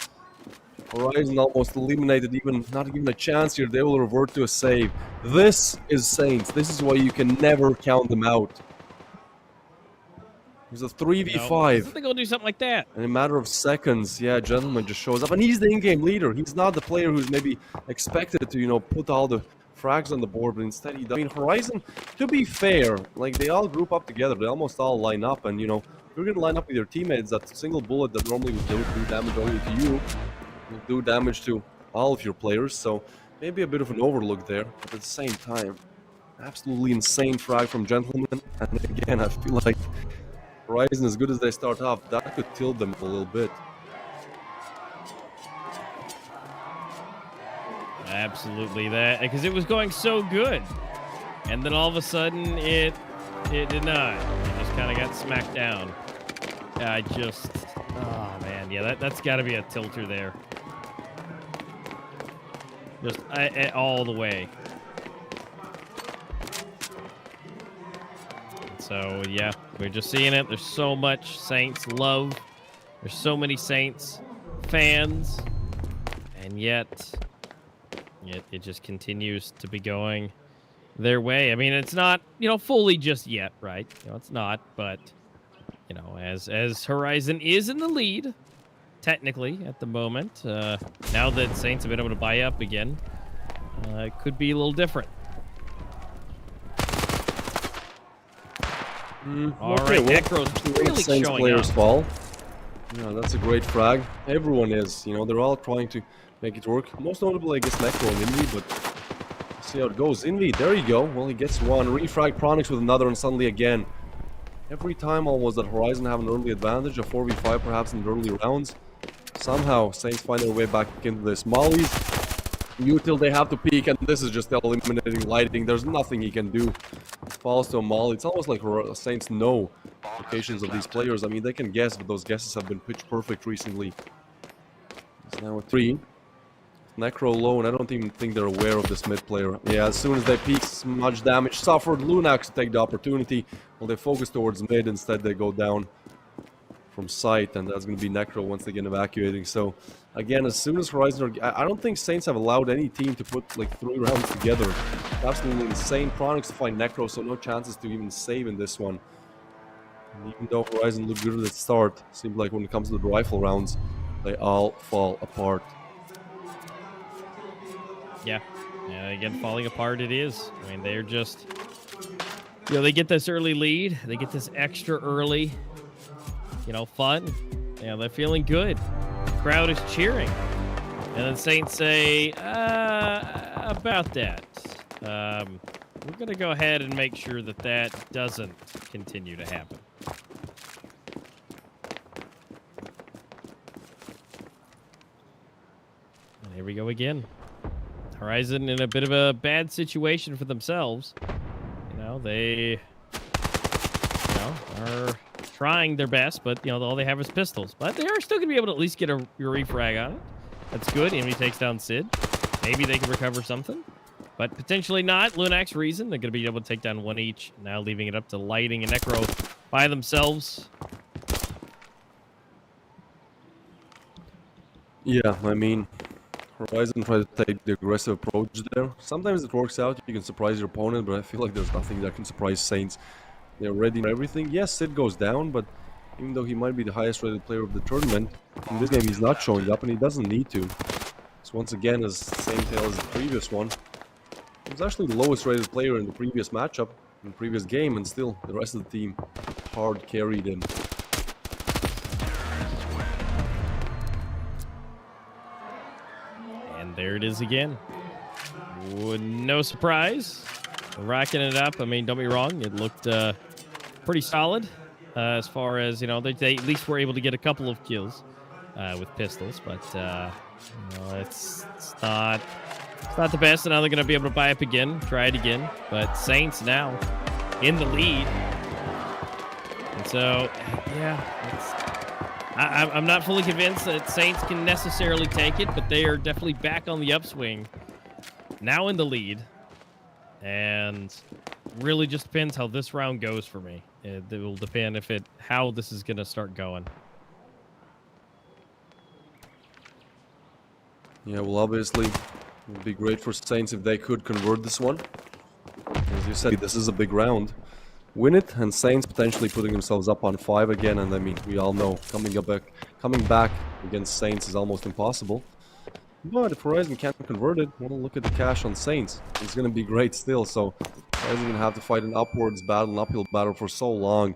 Horizon almost eliminated, not even a chance here. They will revert to a save. This is Saints. This is why you can never count them out. There's a 3v5. No, they're gonna do something like that. In a matter of seconds, yeah, Gentleman just shows up. And he's the in-game leader. He's not the player who's maybe expected to, you know, put all the frags on the board, but instead he does. I mean, Horizon, to be fair, like, they all group up together. They almost all line up. And, you know, if you're going to line up with your teammates, that single bullet that normally would do damage only to you will do damage to all of your players. So maybe a bit of an overlook there. But at the same time, absolutely insane frag from Gentleman. And again, I feel like Horizon, as good as they start off, that could tilt them a little bit. Absolutely, that, because it was going so good, and then all of a sudden it did not. It just kind of got smacked down. Oh man, yeah, that's got to be a tilter there. Just all the way. So, yeah, we're just seeing it. There's so much Saints love. There's so many Saints fans. And yet it just continues to be going their way. I mean, it's not, you know, fully just yet, right? You know, it's not. But, you know, as Horizon is in the lead, technically, at the moment, now that Saints have been able to buy up again, it could be a little different. All right, Necro's really Saints showing players up. fall. Yeah, that's a great frag. Everyone is, you know, they're all trying to make it work. Most notably, I guess, Necro and Invi, but see how it goes. Invi, there you go. Well, he gets one. Refrag Pronix with another, and suddenly again. Every time almost that Horizon have an early advantage, a 4v5 perhaps in the early rounds. Somehow, Saints find their way back into this. Molly's util they have to peek, and this is just eliminating lighting. There's nothing he can do. Falls to a Molly. It's almost like Saints know locations of these players. I mean, they can guess, but those guesses have been pitch perfect recently. It's now a 3. Necro low, and I don't even think they're aware of this mid player. Yeah, as soon as they peek, much damage suffered. Lunax to take the opportunity. Well, they focus towards mid. Instead, they go down from sight, and that's going to be Necro once they get evacuating. So, again, as soon as Horizon I don't think Saints have allowed any team to put, like, 3 rounds together. Absolutely insane. Pronix to find Necro, so no chances to even save in this one. And even though Horizon looked good at the start, seems like when it comes to the rifle rounds, they all fall apart. Yeah, again, falling apart it is. I mean, they're just you know, they get this early lead. They get this extra early, you know, fun. You know, they're feeling good. Crowd is cheering. And then Saints say, about that. We're going to go ahead and make sure that that doesn't continue to happen. And here we go again. Horizon in a bit of a bad situation for themselves. You know, they are trying their best, but, you know, all they have is pistols. But they are still going to be able to at least get a refrag on it. That's good. Enemy takes down Sid. Maybe they can recover something. But potentially not. Lunax, Reason. They're going to be able to take down one each. Now leaving it up to Lighting and Necro by themselves. Yeah, I mean, Horizon tries to take the aggressive approach there. Sometimes it works out. You can surprise your opponent, but I feel like there's nothing that can surprise Saints. They're ready for everything. Yes, Sid goes down, but even though he might be the highest rated player of the tournament, in this game he's not showing up, and he doesn't need to. So once again, as same tale as the previous one, he was actually the lowest rated player in the previous matchup, in the previous game, and still the rest of the team hard carried him. And there it is again. No surprise. Racking it up. I mean, don't be wrong. It looked pretty solid as far as, you know, they at least were able to get a couple of kills with pistols. But, you know, it's not the best. And now they're going to be able to buy up again, try it again. But Saints now in the lead. And so, yeah, I'm not fully convinced that Saints can necessarily take it, but they are definitely back on the upswing. Now in the lead. And really just depends how this round goes for me. It will depend how this is going to start going. Yeah, well, obviously, it would be great for Saints if they could convert this one. As you said, this is a big round. Win it, and Saints potentially putting themselves up on 5 again. And I mean, we all know coming back against Saints is almost impossible. But if Horizon can't convert it, well, look at the cash on Saints. It's going to be great still. So Horizon going to have to fight an upwards battle, an uphill battle for so long.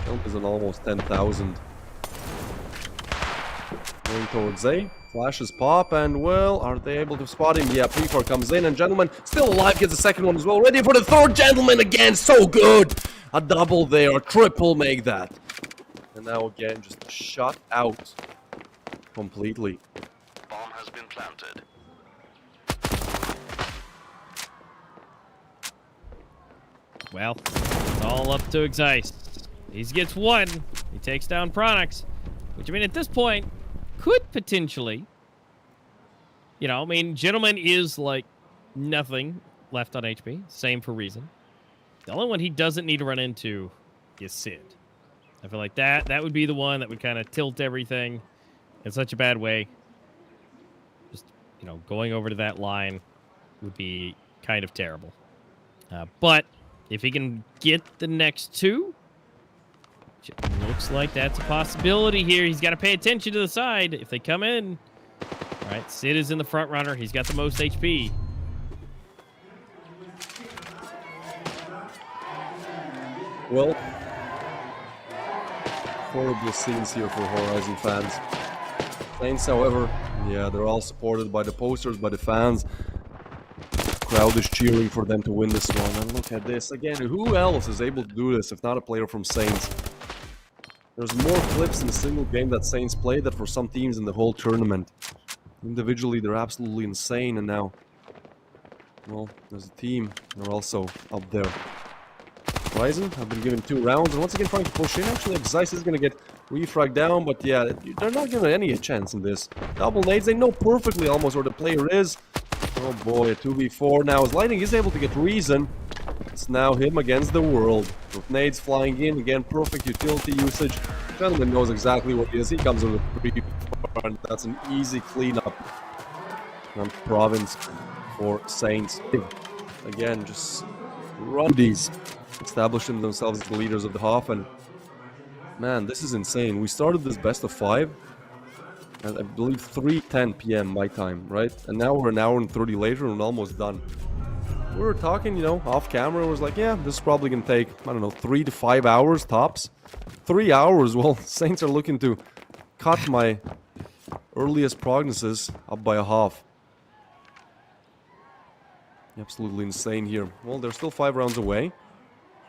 Help is an almost 10,000. Going towards A. Flashes pop, and well, are they able to spot him? Yeah, Pre4 comes in, and Gentleman still alive, gets the second one as well. Ready for the third, Gentleman again, so good! A double there, a triple make that. And now again, just shut out completely. Bomb has been planted. Well, it's all up to Exice. He gets one. He takes down Pronix, which, I mean, at this point, could potentially, you know, I mean, Gentleman is like nothing left on HP. Same for Reason. The only one he doesn't need to run into is Sid. I feel like that would be the one that would kind of tilt everything in such a bad way. Just, you know, going over to that line would be kind of terrible. But if he can get the next two, looks like that's a possibility here. He's got to pay attention to the side if they come in. All right, Sid is in the front runner. He's got the most HP. Well, horrible scenes here for Horizon fans. Saints, however, yeah, they're all supported by the posters, by the fans. Crowd is cheering for them to win this one. And look at this again. Who else is able to do this if not a player from Saints? There's more clips in a single game that Saints play than for some teams in the whole tournament. Individually, they're absolutely insane, and now, well, as a team, they're also up there. Horizon have been given 2 rounds, and once again trying to push in. Actually, Exice is going to get refragged down, but yeah, they're not giving any chance in this. Double nades, they know perfectly almost where the player is. Oh boy, a 2v4 now. As Lighting is able to get Reason, it's now him against the world. With nades flying in, again, perfect utility usage. Gentleman knows exactly what he is. He comes with a 3 and that's an easy cleanup. And province for Saints. Again, just run these. Establishing themselves as the leaders of the half, and man, this is insane. We started this best of 5 at, I believe, 3:10 p.m. my time, right? And now we're an hour and 30 later and almost done. we were talking, you know, off camera. It was like, yeah, this is probably gonna take, I don't know, 3 to 5 hours tops. 3 hours. Well, Saints are looking to cut my earliest prognosis up by a half. Absolutely insane here. Well, they're still 5 rounds away.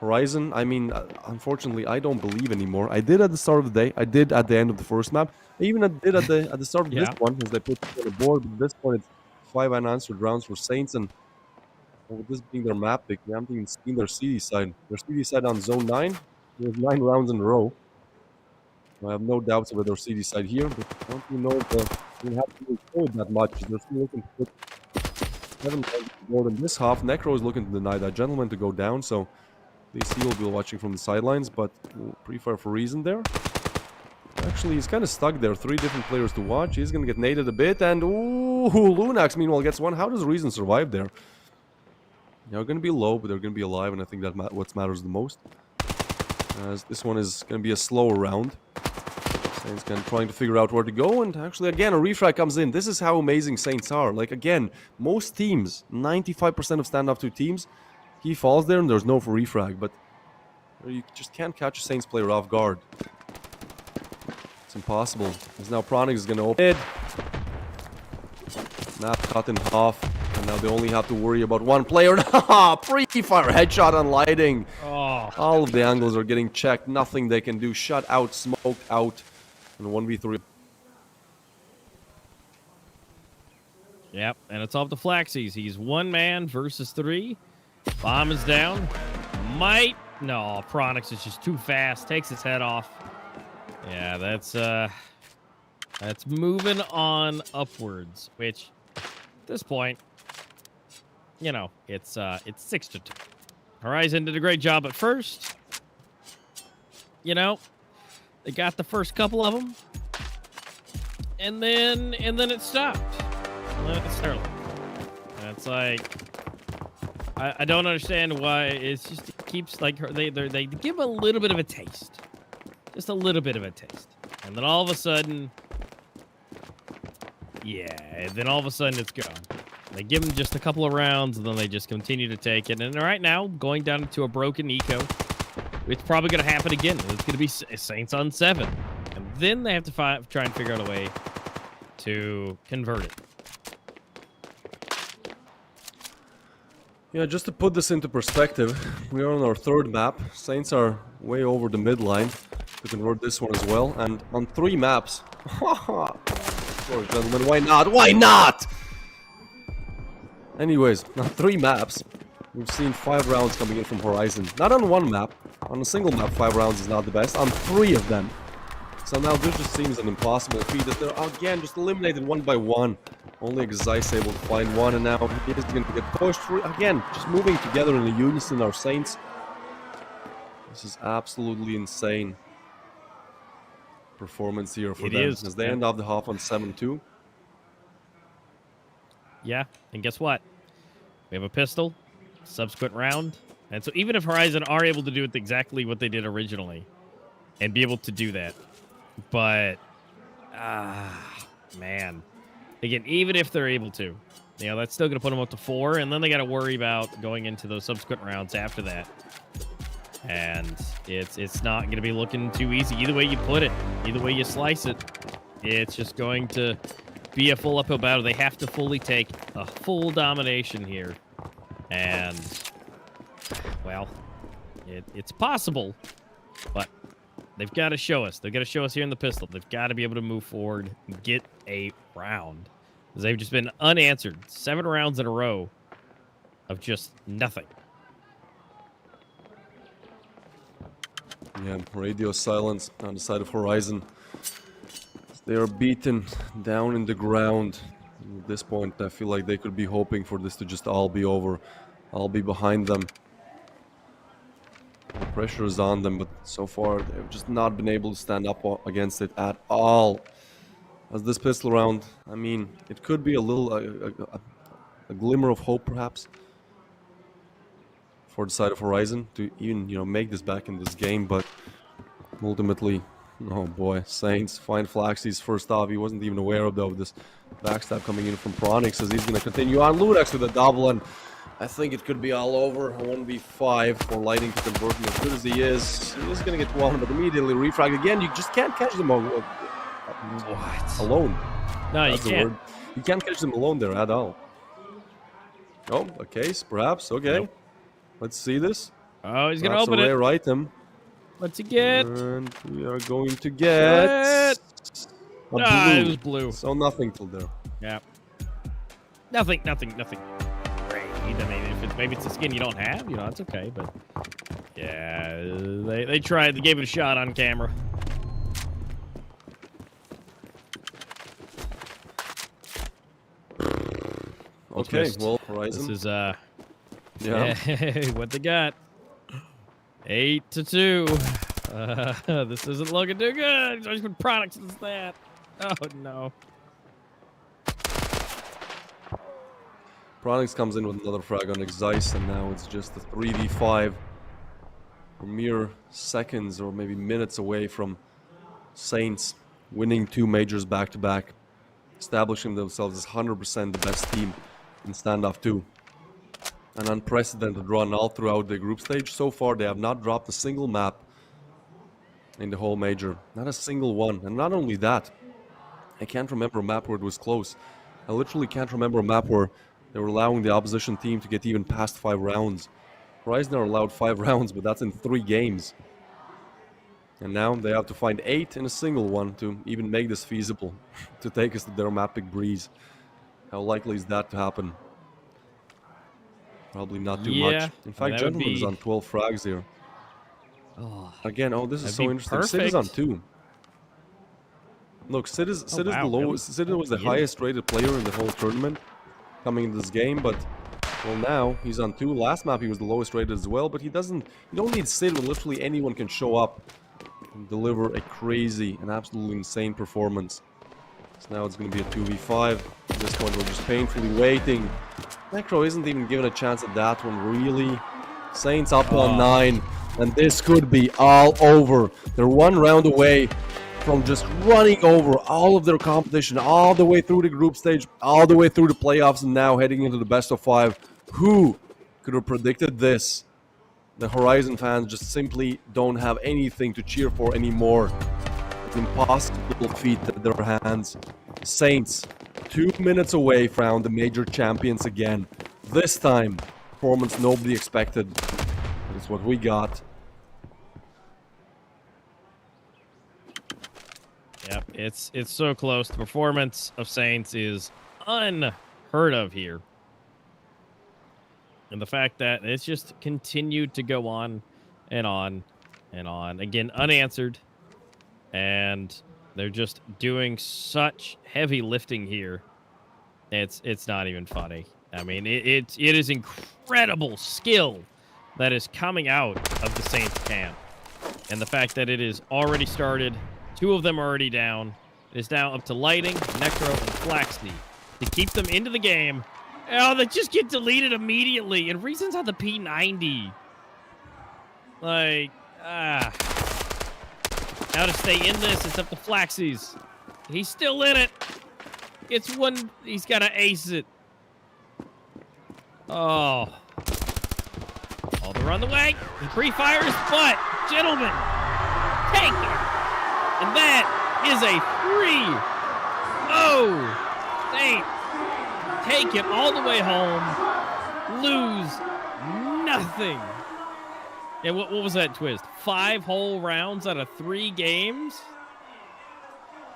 Horizon, I mean, unfortunately, I don't believe anymore. I did at the start of the day. I did at the end of the first map. I even did at the start of this one, as they put it on the board. But at this point, it's 5 unanswered rounds for Saints, and with this being their map pick, we haven't even seen their CD side. Their CD side on Zone 9. There's 9 rounds in a row. I have no doubts about their CD side here, but I don't even know if they have to show it that much. They're still looking to put 7 rounds on the board in this half. Necro is looking to deny that gentleman to go down, so DC will be watching from the sidelines, but pretty far for reason there. Actually, he's kind of stuck there. 3 different players to watch. He's going to get naded a bit, and ooh, Lunax meanwhile gets one. How does Reason survive there? They're going to be low, but they're going to be alive, and I think that what matters the most. As this one is going to be a slower round. Saints kind of trying to figure out where to go, and actually, again, a refrag comes in. This is how amazing Saints are. Like, again, most teams, 95% of Standoff 2 teams, he falls there and there's no for refrag, but you just can't catch a Saints player off guard. It's impossible. Because now Pronix is going to open it. Map cut in half. And now they only have to worry about one player. Pre-fire headshot on lighting. Oh. All of the angles are getting checked. Nothing they can do. Shut out, smoked out. And 1v3. Yep, and it's off to Flaxies. He's 1 man versus 3. Bomb is down. No, Pronix is just too fast. Takes his head off. Yeah, that's moving on upwards, which at this point, you know, it's 6-2. Horizon did a great job at first. You know, they got the first couple of them. And then it stopped. And then it started. And it's like, I don't understand why it keeps like they give a little bit of a taste, just a little bit of a taste, and then all of a sudden, it's gone. They give them just a couple of rounds, and then they just continue to take it. And right now, going down into a broken eco, it's probably going to happen again. It's going to be Saints on 7, and then they have to try and figure out a way to convert it. Yeah, just to put this into perspective, we are on our 3rd map. Saints are way over the midline to convert this one as well. And on 3 maps... Sorry, gentlemen, why not? Why not? Anyways, on 3 maps, we've seen 5 rounds coming in from Horizon. Not on 1 map. On a single map, 5 rounds is not the best. On 3 of them. So now this just seems an impossible feat that they're, again, just eliminated 1 by 1. Only Zeiss able to find 1, and now he is going to get pushed through. Again, just moving together in a unison, our Saints. This is absolutely insane performance here for them. As they end off the half on 7-2. Yeah, and guess what? We have a pistol, subsequent round. And so even if Horizon are able to do it exactly what they did originally, and be able to do that, but, man. Again, even if they're able to, you know, that's still going to put them up to 4, and then they got to worry about going into those subsequent rounds after that. And it's not going to be looking too easy. Either way you put it, either way you slice it, it's just going to be a full uphill battle. They have to fully take a full domination here. And, well, it's possible, but they've got to show us. They've got to show us here in the pistol. They've got to be able to move forward and get a round. They've just been unanswered. 7 rounds in a row of just nothing. Yeah, radio silence on the side of Horizon. They are beaten down in the ground. At this point, I feel like they could be hoping for this to just all be over. I'll be behind them. The pressure is on them, but so far they've just not been able to stand up against it at all. As this pistol round, I mean, it could be a little a glimmer of hope, perhaps, for the side of Horizon to even, you know, make this back in this game, but ultimately Oh boy, Saints find Flaxy's first off. He wasn't even aware of this backstab coming in from Pronix as he's going to continue on. Ludex with a double, and I think it could be all over. A 1v5 for Lightning to convert him as good as he is. He is going to get one, but immediately refrag again. You just can't catch them alone. No, you That's the can't. word. You can't catch them alone there at all. Oh, a case, perhaps. Okay. Nope. Let's see this. Oh, he's gonna That's open a it. rare item. What's he get? And we are going to get a Ah, it blue. was blue. So nothing till there. Yeah. Nothing great. I mean, if it's maybe it's a skin you don't have, you know, it's okay. But yeah, they tried. They gave it a shot on camera. Okay, Twist. well, Horizon. This is yeah. hey, what they got? 8-2. This isn't looking too good. There's been products as that. Oh no. Pronix comes in with another frag on Zeiss, and now it's just a 3v5. We're mere seconds or maybe minutes away from Saints winning 2 majors back-to-back, establishing themselves as 100% the best team in Standoff 2. An unprecedented run all throughout the group stage. So far, they have not dropped a single map in the whole major. Not a single one. And not only that, I can't remember a map where it was close. I literally can't remember a map where they were allowing the opposition team to get even past 5 rounds. Horizon are allowed 5 rounds, but that's in 3 games. And now they have to find 8 in a single one to even make this feasible, to take us to their Mapic Breeze. How likely is that to happen? Probably not too much. In fact, Gentleman is on 12 frags here. Oh, Again, oh, this is that'd so be interesting. Sid is on perfect. 2. Look, Sid is the wow, lowest. Sid was the He is. highest rated player in the whole tournament coming into this game, but well, now he's on 2. Last map he was the lowest rated as well, but he doesn't. You don't need Sid when literally anyone can show up and deliver a crazy and absolutely insane performance. So now it's going to be a 2v5. At this point, we're just painfully waiting. Necro isn't even given a chance at that one, really. Saints up on 9, and this could be all over. They're 1 round away from just running over all of their competition, all the way through the group stage, all the way through the playoffs, and now heading into the best of 5. Who could have predicted this? The Horizon fans just simply don't have anything to cheer for anymore. It's an impossible feat at their hands. Saints, 2 minutes away from the major champions again. This time, performance nobody expected. It's what we got. Yep, it's so close. The performance of Saints is unheard of here. And the fact that it's just continued to go on and on and on. Again, unanswered. And they're just doing such heavy lifting here. It's not even funny. I mean, it is incredible skill that is coming out of the Saints camp. And the fact that it is already started, 2 of them are already down. It is now up to Lighting, Necro, and Flaxy to keep them into the game. Oh, they just get deleted immediately. And Reason's on the P90. Like, Now to stay in this, it's up to Flaxy's. He's still in it. It's one. He's got to ace it. Oh. Oh, they're on the way. He pre-fires, but, gentlemen, take it. And that is a 3-0. Saints take it all the way home. Lose nothing. And what was that twist? 5 whole rounds out of 3 games?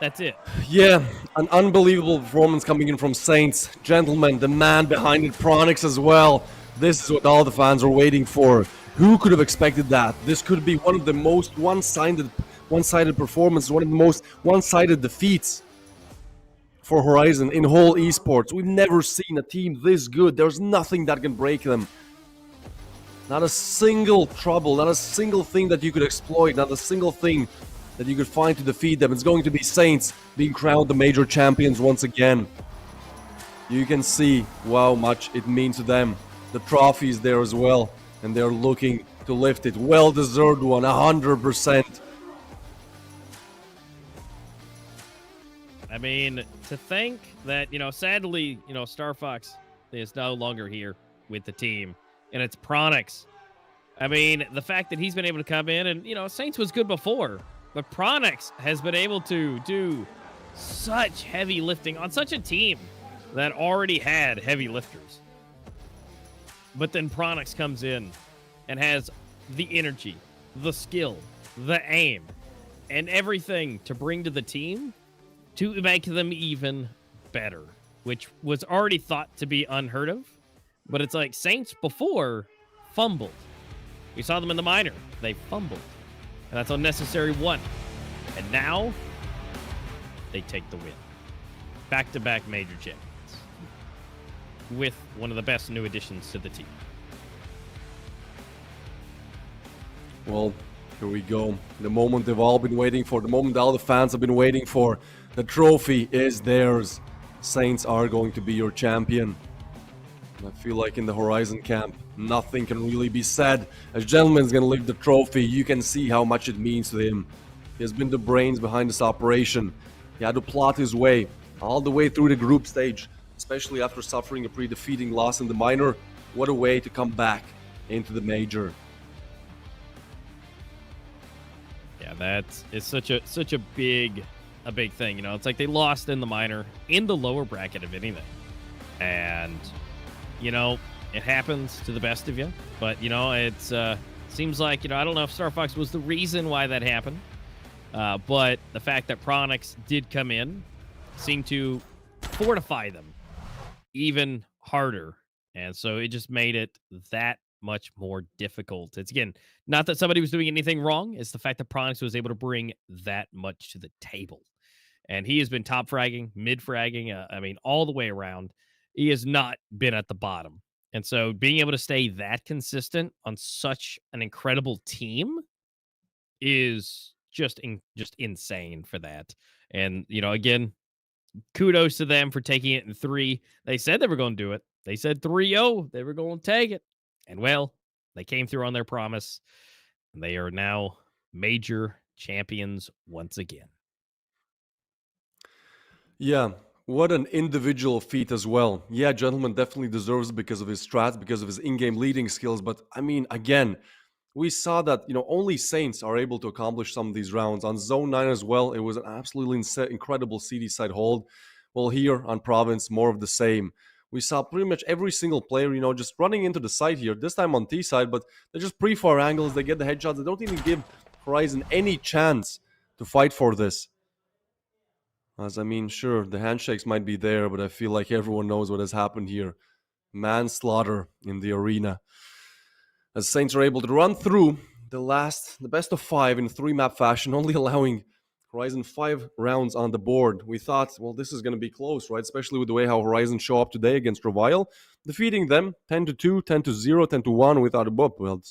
That's it. Yeah, an unbelievable performance coming in from Saints. Gentlemen, the man behind it, Pronix as well. This is what all the fans are waiting for. Who could have expected that? This could be one of the most one-sided performances, one of the most one-sided defeats for Horizon in whole esports. We've never seen a team this good. There's nothing that can break them. Not a single trouble, not a single thing that you could exploit, not a single thing that you could find to defeat them. It's going to be Saints being crowned the major champions once again. You can see how much it means to them. The trophy is there as well, and they're looking to lift it. Well-deserved one, 100%. I mean, to think that, sadly, Star Fox is no longer here with the team, and it's Pronix. I mean, the fact that he's been able to come in and, Saints was good before, but Pronix has been able to do such heavy lifting on such a team that already had heavy lifters. But then Pronix comes in and has the energy, the skill, the aim, and everything to bring to the team to make them even better, which was already thought to be unheard of. But it's like Saints before fumbled. We saw them in the minor. They fumbled. And that's unnecessary one. And now they take the win. Back-to-back major champions. With one of the best new additions to the team. Well, here we go. The moment they've all been waiting for, the moment all the fans have been waiting for. The trophy is theirs. Saints are going to be your champion. I feel like in the Horizon camp, nothing can really be said. As Gentleman's going to lift the trophy, you can see how much it means to him. He has been the brains behind this operation. He had to plot his way all the way through the group stage, especially after suffering a pretty defeating loss in the minor. What a way to come back into the major. Yeah, it's such a big thing. It's like they lost in the minor, in the lower bracket of anything. And it happens to the best of you, but it's seems like I don't know if Star Fox was the reason why that happened, but the fact that Pronix did come in seemed to fortify them even harder, and so it just made it that much more difficult. It's again not that somebody was doing anything wrong; it's the fact that Pronix was able to bring that much to the table, and he has been top fragging, mid fragging. I mean, all the way around. He has not been at the bottom. And so being able to stay that consistent on such an incredible team is just insane for that. And, again, kudos to them for taking it in 3. They said they were going to do it. They said 3-0. They were going to take it. And, well, they came through on their promise. And they are now major champions once again. Yeah. What an individual feat as well. Yeah, Gentleman definitely deserves it because of his strats, because of his in-game leading skills. But I mean, again, we saw that only Saints are able to accomplish some of these rounds. On Zone 9 as well, it was an absolutely incredible CD side hold. Well, here on Province, more of the same. We saw pretty much every single player, just running into the side here. This time on T side, but they're just pre-far angles. They get the headshots. They don't even give Horizon any chance to fight for this. As I mean, sure, the handshakes might be there, but I feel like everyone knows what has happened here. Manslaughter in the arena. As Saints are able to run through the best of 5 in 3-map fashion, only allowing Horizon 5 rounds on the board. We thought, well, this is going to be close, right? Especially with the way how Horizon show up today against Revile. Defeating them 10-2, 10-0, 10-1 without a book. Well,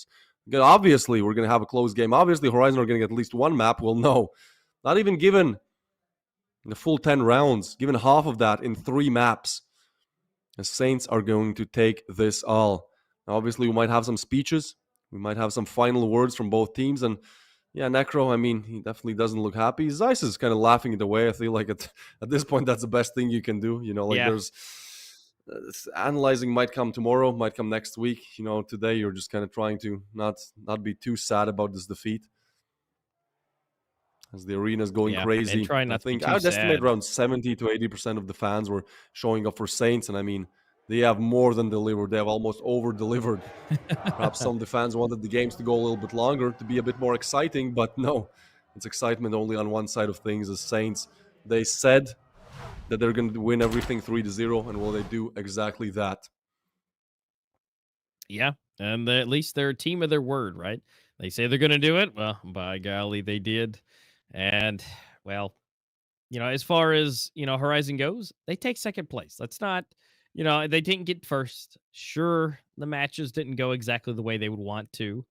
obviously, we're going to have a close game. Obviously, Horizon are going to get at least one map. Well, no. Not even given the full 10 rounds, given half of that in 3 maps. The Saints are going to take this all. Now, obviously, we might have some speeches. We might have some final words from both teams. And yeah, Necro, I mean, he definitely doesn't look happy. Zeiss is kind of laughing it away. I feel like at this point, that's the best thing you can do. There's analyzing might come tomorrow, might come next week. Today you're just kind of trying to not be too sad about this defeat. As the arena is going crazy. And try not I think to be too I'd estimate sad. around 70 to 80% of the fans were showing up for Saints. And I mean, they have more than delivered. They have almost over-delivered. Perhaps some of the fans wanted the games to go a little bit longer, to be a bit more exciting. But no, it's excitement only on one side of things. As Saints, they said that they're going to win everything 3-0. And will they do exactly that? Yeah, and at least they're a team of their word, right? They say they're going to do it. Well, by golly, they did. And, well, as far as, Horizon goes, they take second place. Let's not, they didn't get first. Sure, the matches didn't go exactly the way they would want to.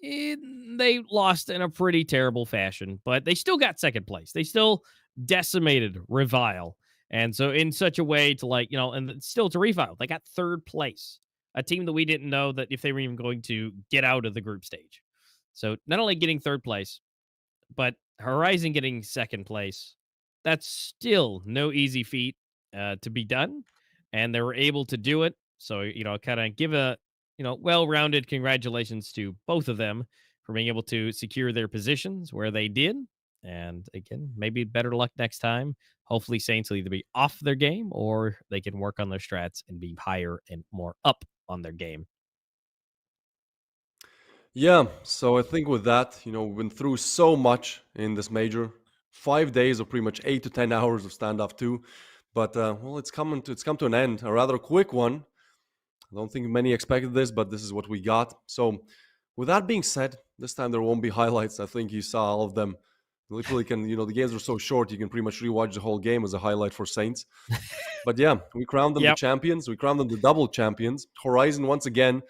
They lost in a pretty terrible fashion, but they still got second place. They still decimated Revile. And so in such a way to and still to Revile, they got third place. A team that we didn't know that if they were even going to get out of the group stage. So not only getting third place, but Horizon getting second place, that's still no easy feat to be done, and they were able to do it. So, kind of give a, well-rounded congratulations to both of them for being able to secure their positions where they did. And again, maybe better luck next time. Hopefully, Saints will either be off their game or they can work on their strats and be higher and more up on their game. Yeah, so I think with that, we've been through so much in this major. 5 days of pretty much 8 to 10 hours of standoff two, but well, it's come to an end. A rather quick one. I don't think many expected this, but this is what we got. So, with that being said, this time there won't be highlights. I think you saw all of them. You literally can, the games are so short, you can pretty much rewatch the whole game as a highlight for Saints. But yeah, we crowned them the Yep. champions. We crowned them the double champions. Horizon once again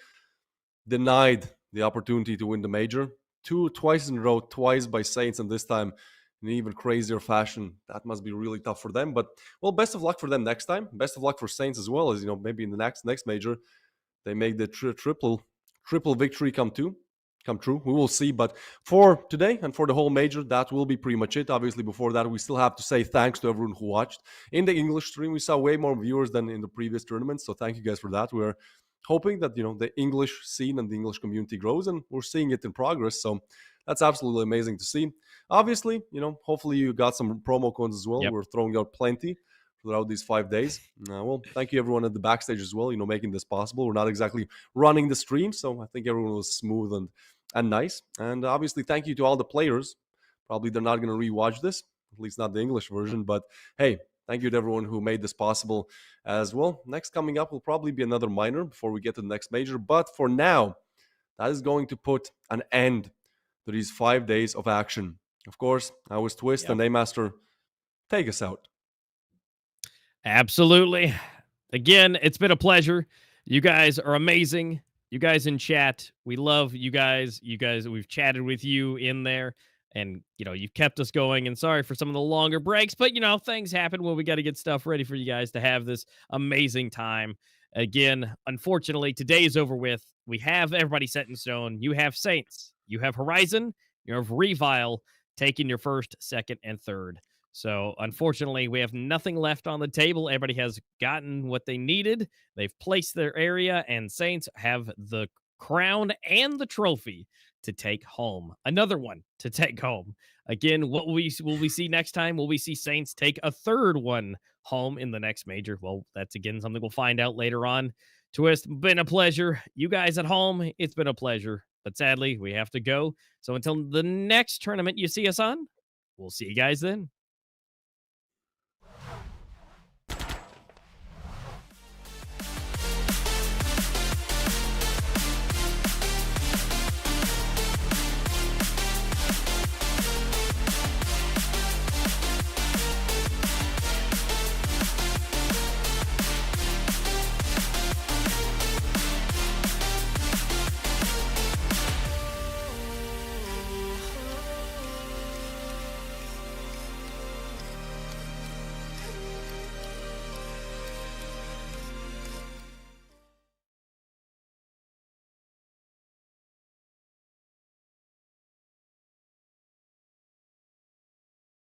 denied the opportunity to win the major. Twice in a row, twice by Saints, and this time in even crazier fashion. That must be really tough for them. But well, best of luck for them next time. Best of luck for Saints as well, as maybe in the next major they make the triple victory come true. We will see. But for today and for the whole major, that will be pretty much it. Obviously, before that, we still have to say thanks to everyone who watched. In the English stream, we saw way more viewers than in the previous tournaments. So thank you guys for that. We're hoping that the English scene and the English community grows, and we're seeing it in progress. So that's absolutely amazing to see. Obviously, hopefully you got some promo codes as well. Yep. We're throwing out plenty throughout these 5 days. Well, thank you everyone at the backstage as well, making this possible. We're not exactly running the stream, so I think everyone was smooth and nice. And obviously, thank you to all the players. Probably they're not going to rewatch this, at least not the English version. But hey, thank you to everyone who made this possible as well. Next coming up will probably be another minor before we get to the next major. But for now, that is going to put an end to these 5 days of action. Of course, I was Twist and A-Master. Take us out. Absolutely. Again, it's been a pleasure. You guys are amazing. You guys in chat, we love you guys. We've chatted with you in there, and you've kept us going. And sorry for some of the longer breaks, but things happen when we got to get stuff ready for you guys to have this amazing time. Again, unfortunately, today is over with. We have everybody set in stone. You have Saints, you have Horizon, you have Revile taking your first, second, and third. So, unfortunately, we have nothing left on the table. Everybody has gotten what they needed. They've placed their area, and Saints have the crown and the trophy to take home. Another one to take home. Again, what will we see next time? Will we see Saints take a third one home in the next major? Well, that's again something we'll find out later on. Twist, been a pleasure. You guys at home, it's been a pleasure. But sadly, we have to go. So until the next tournament you see us on, we'll see you guys then.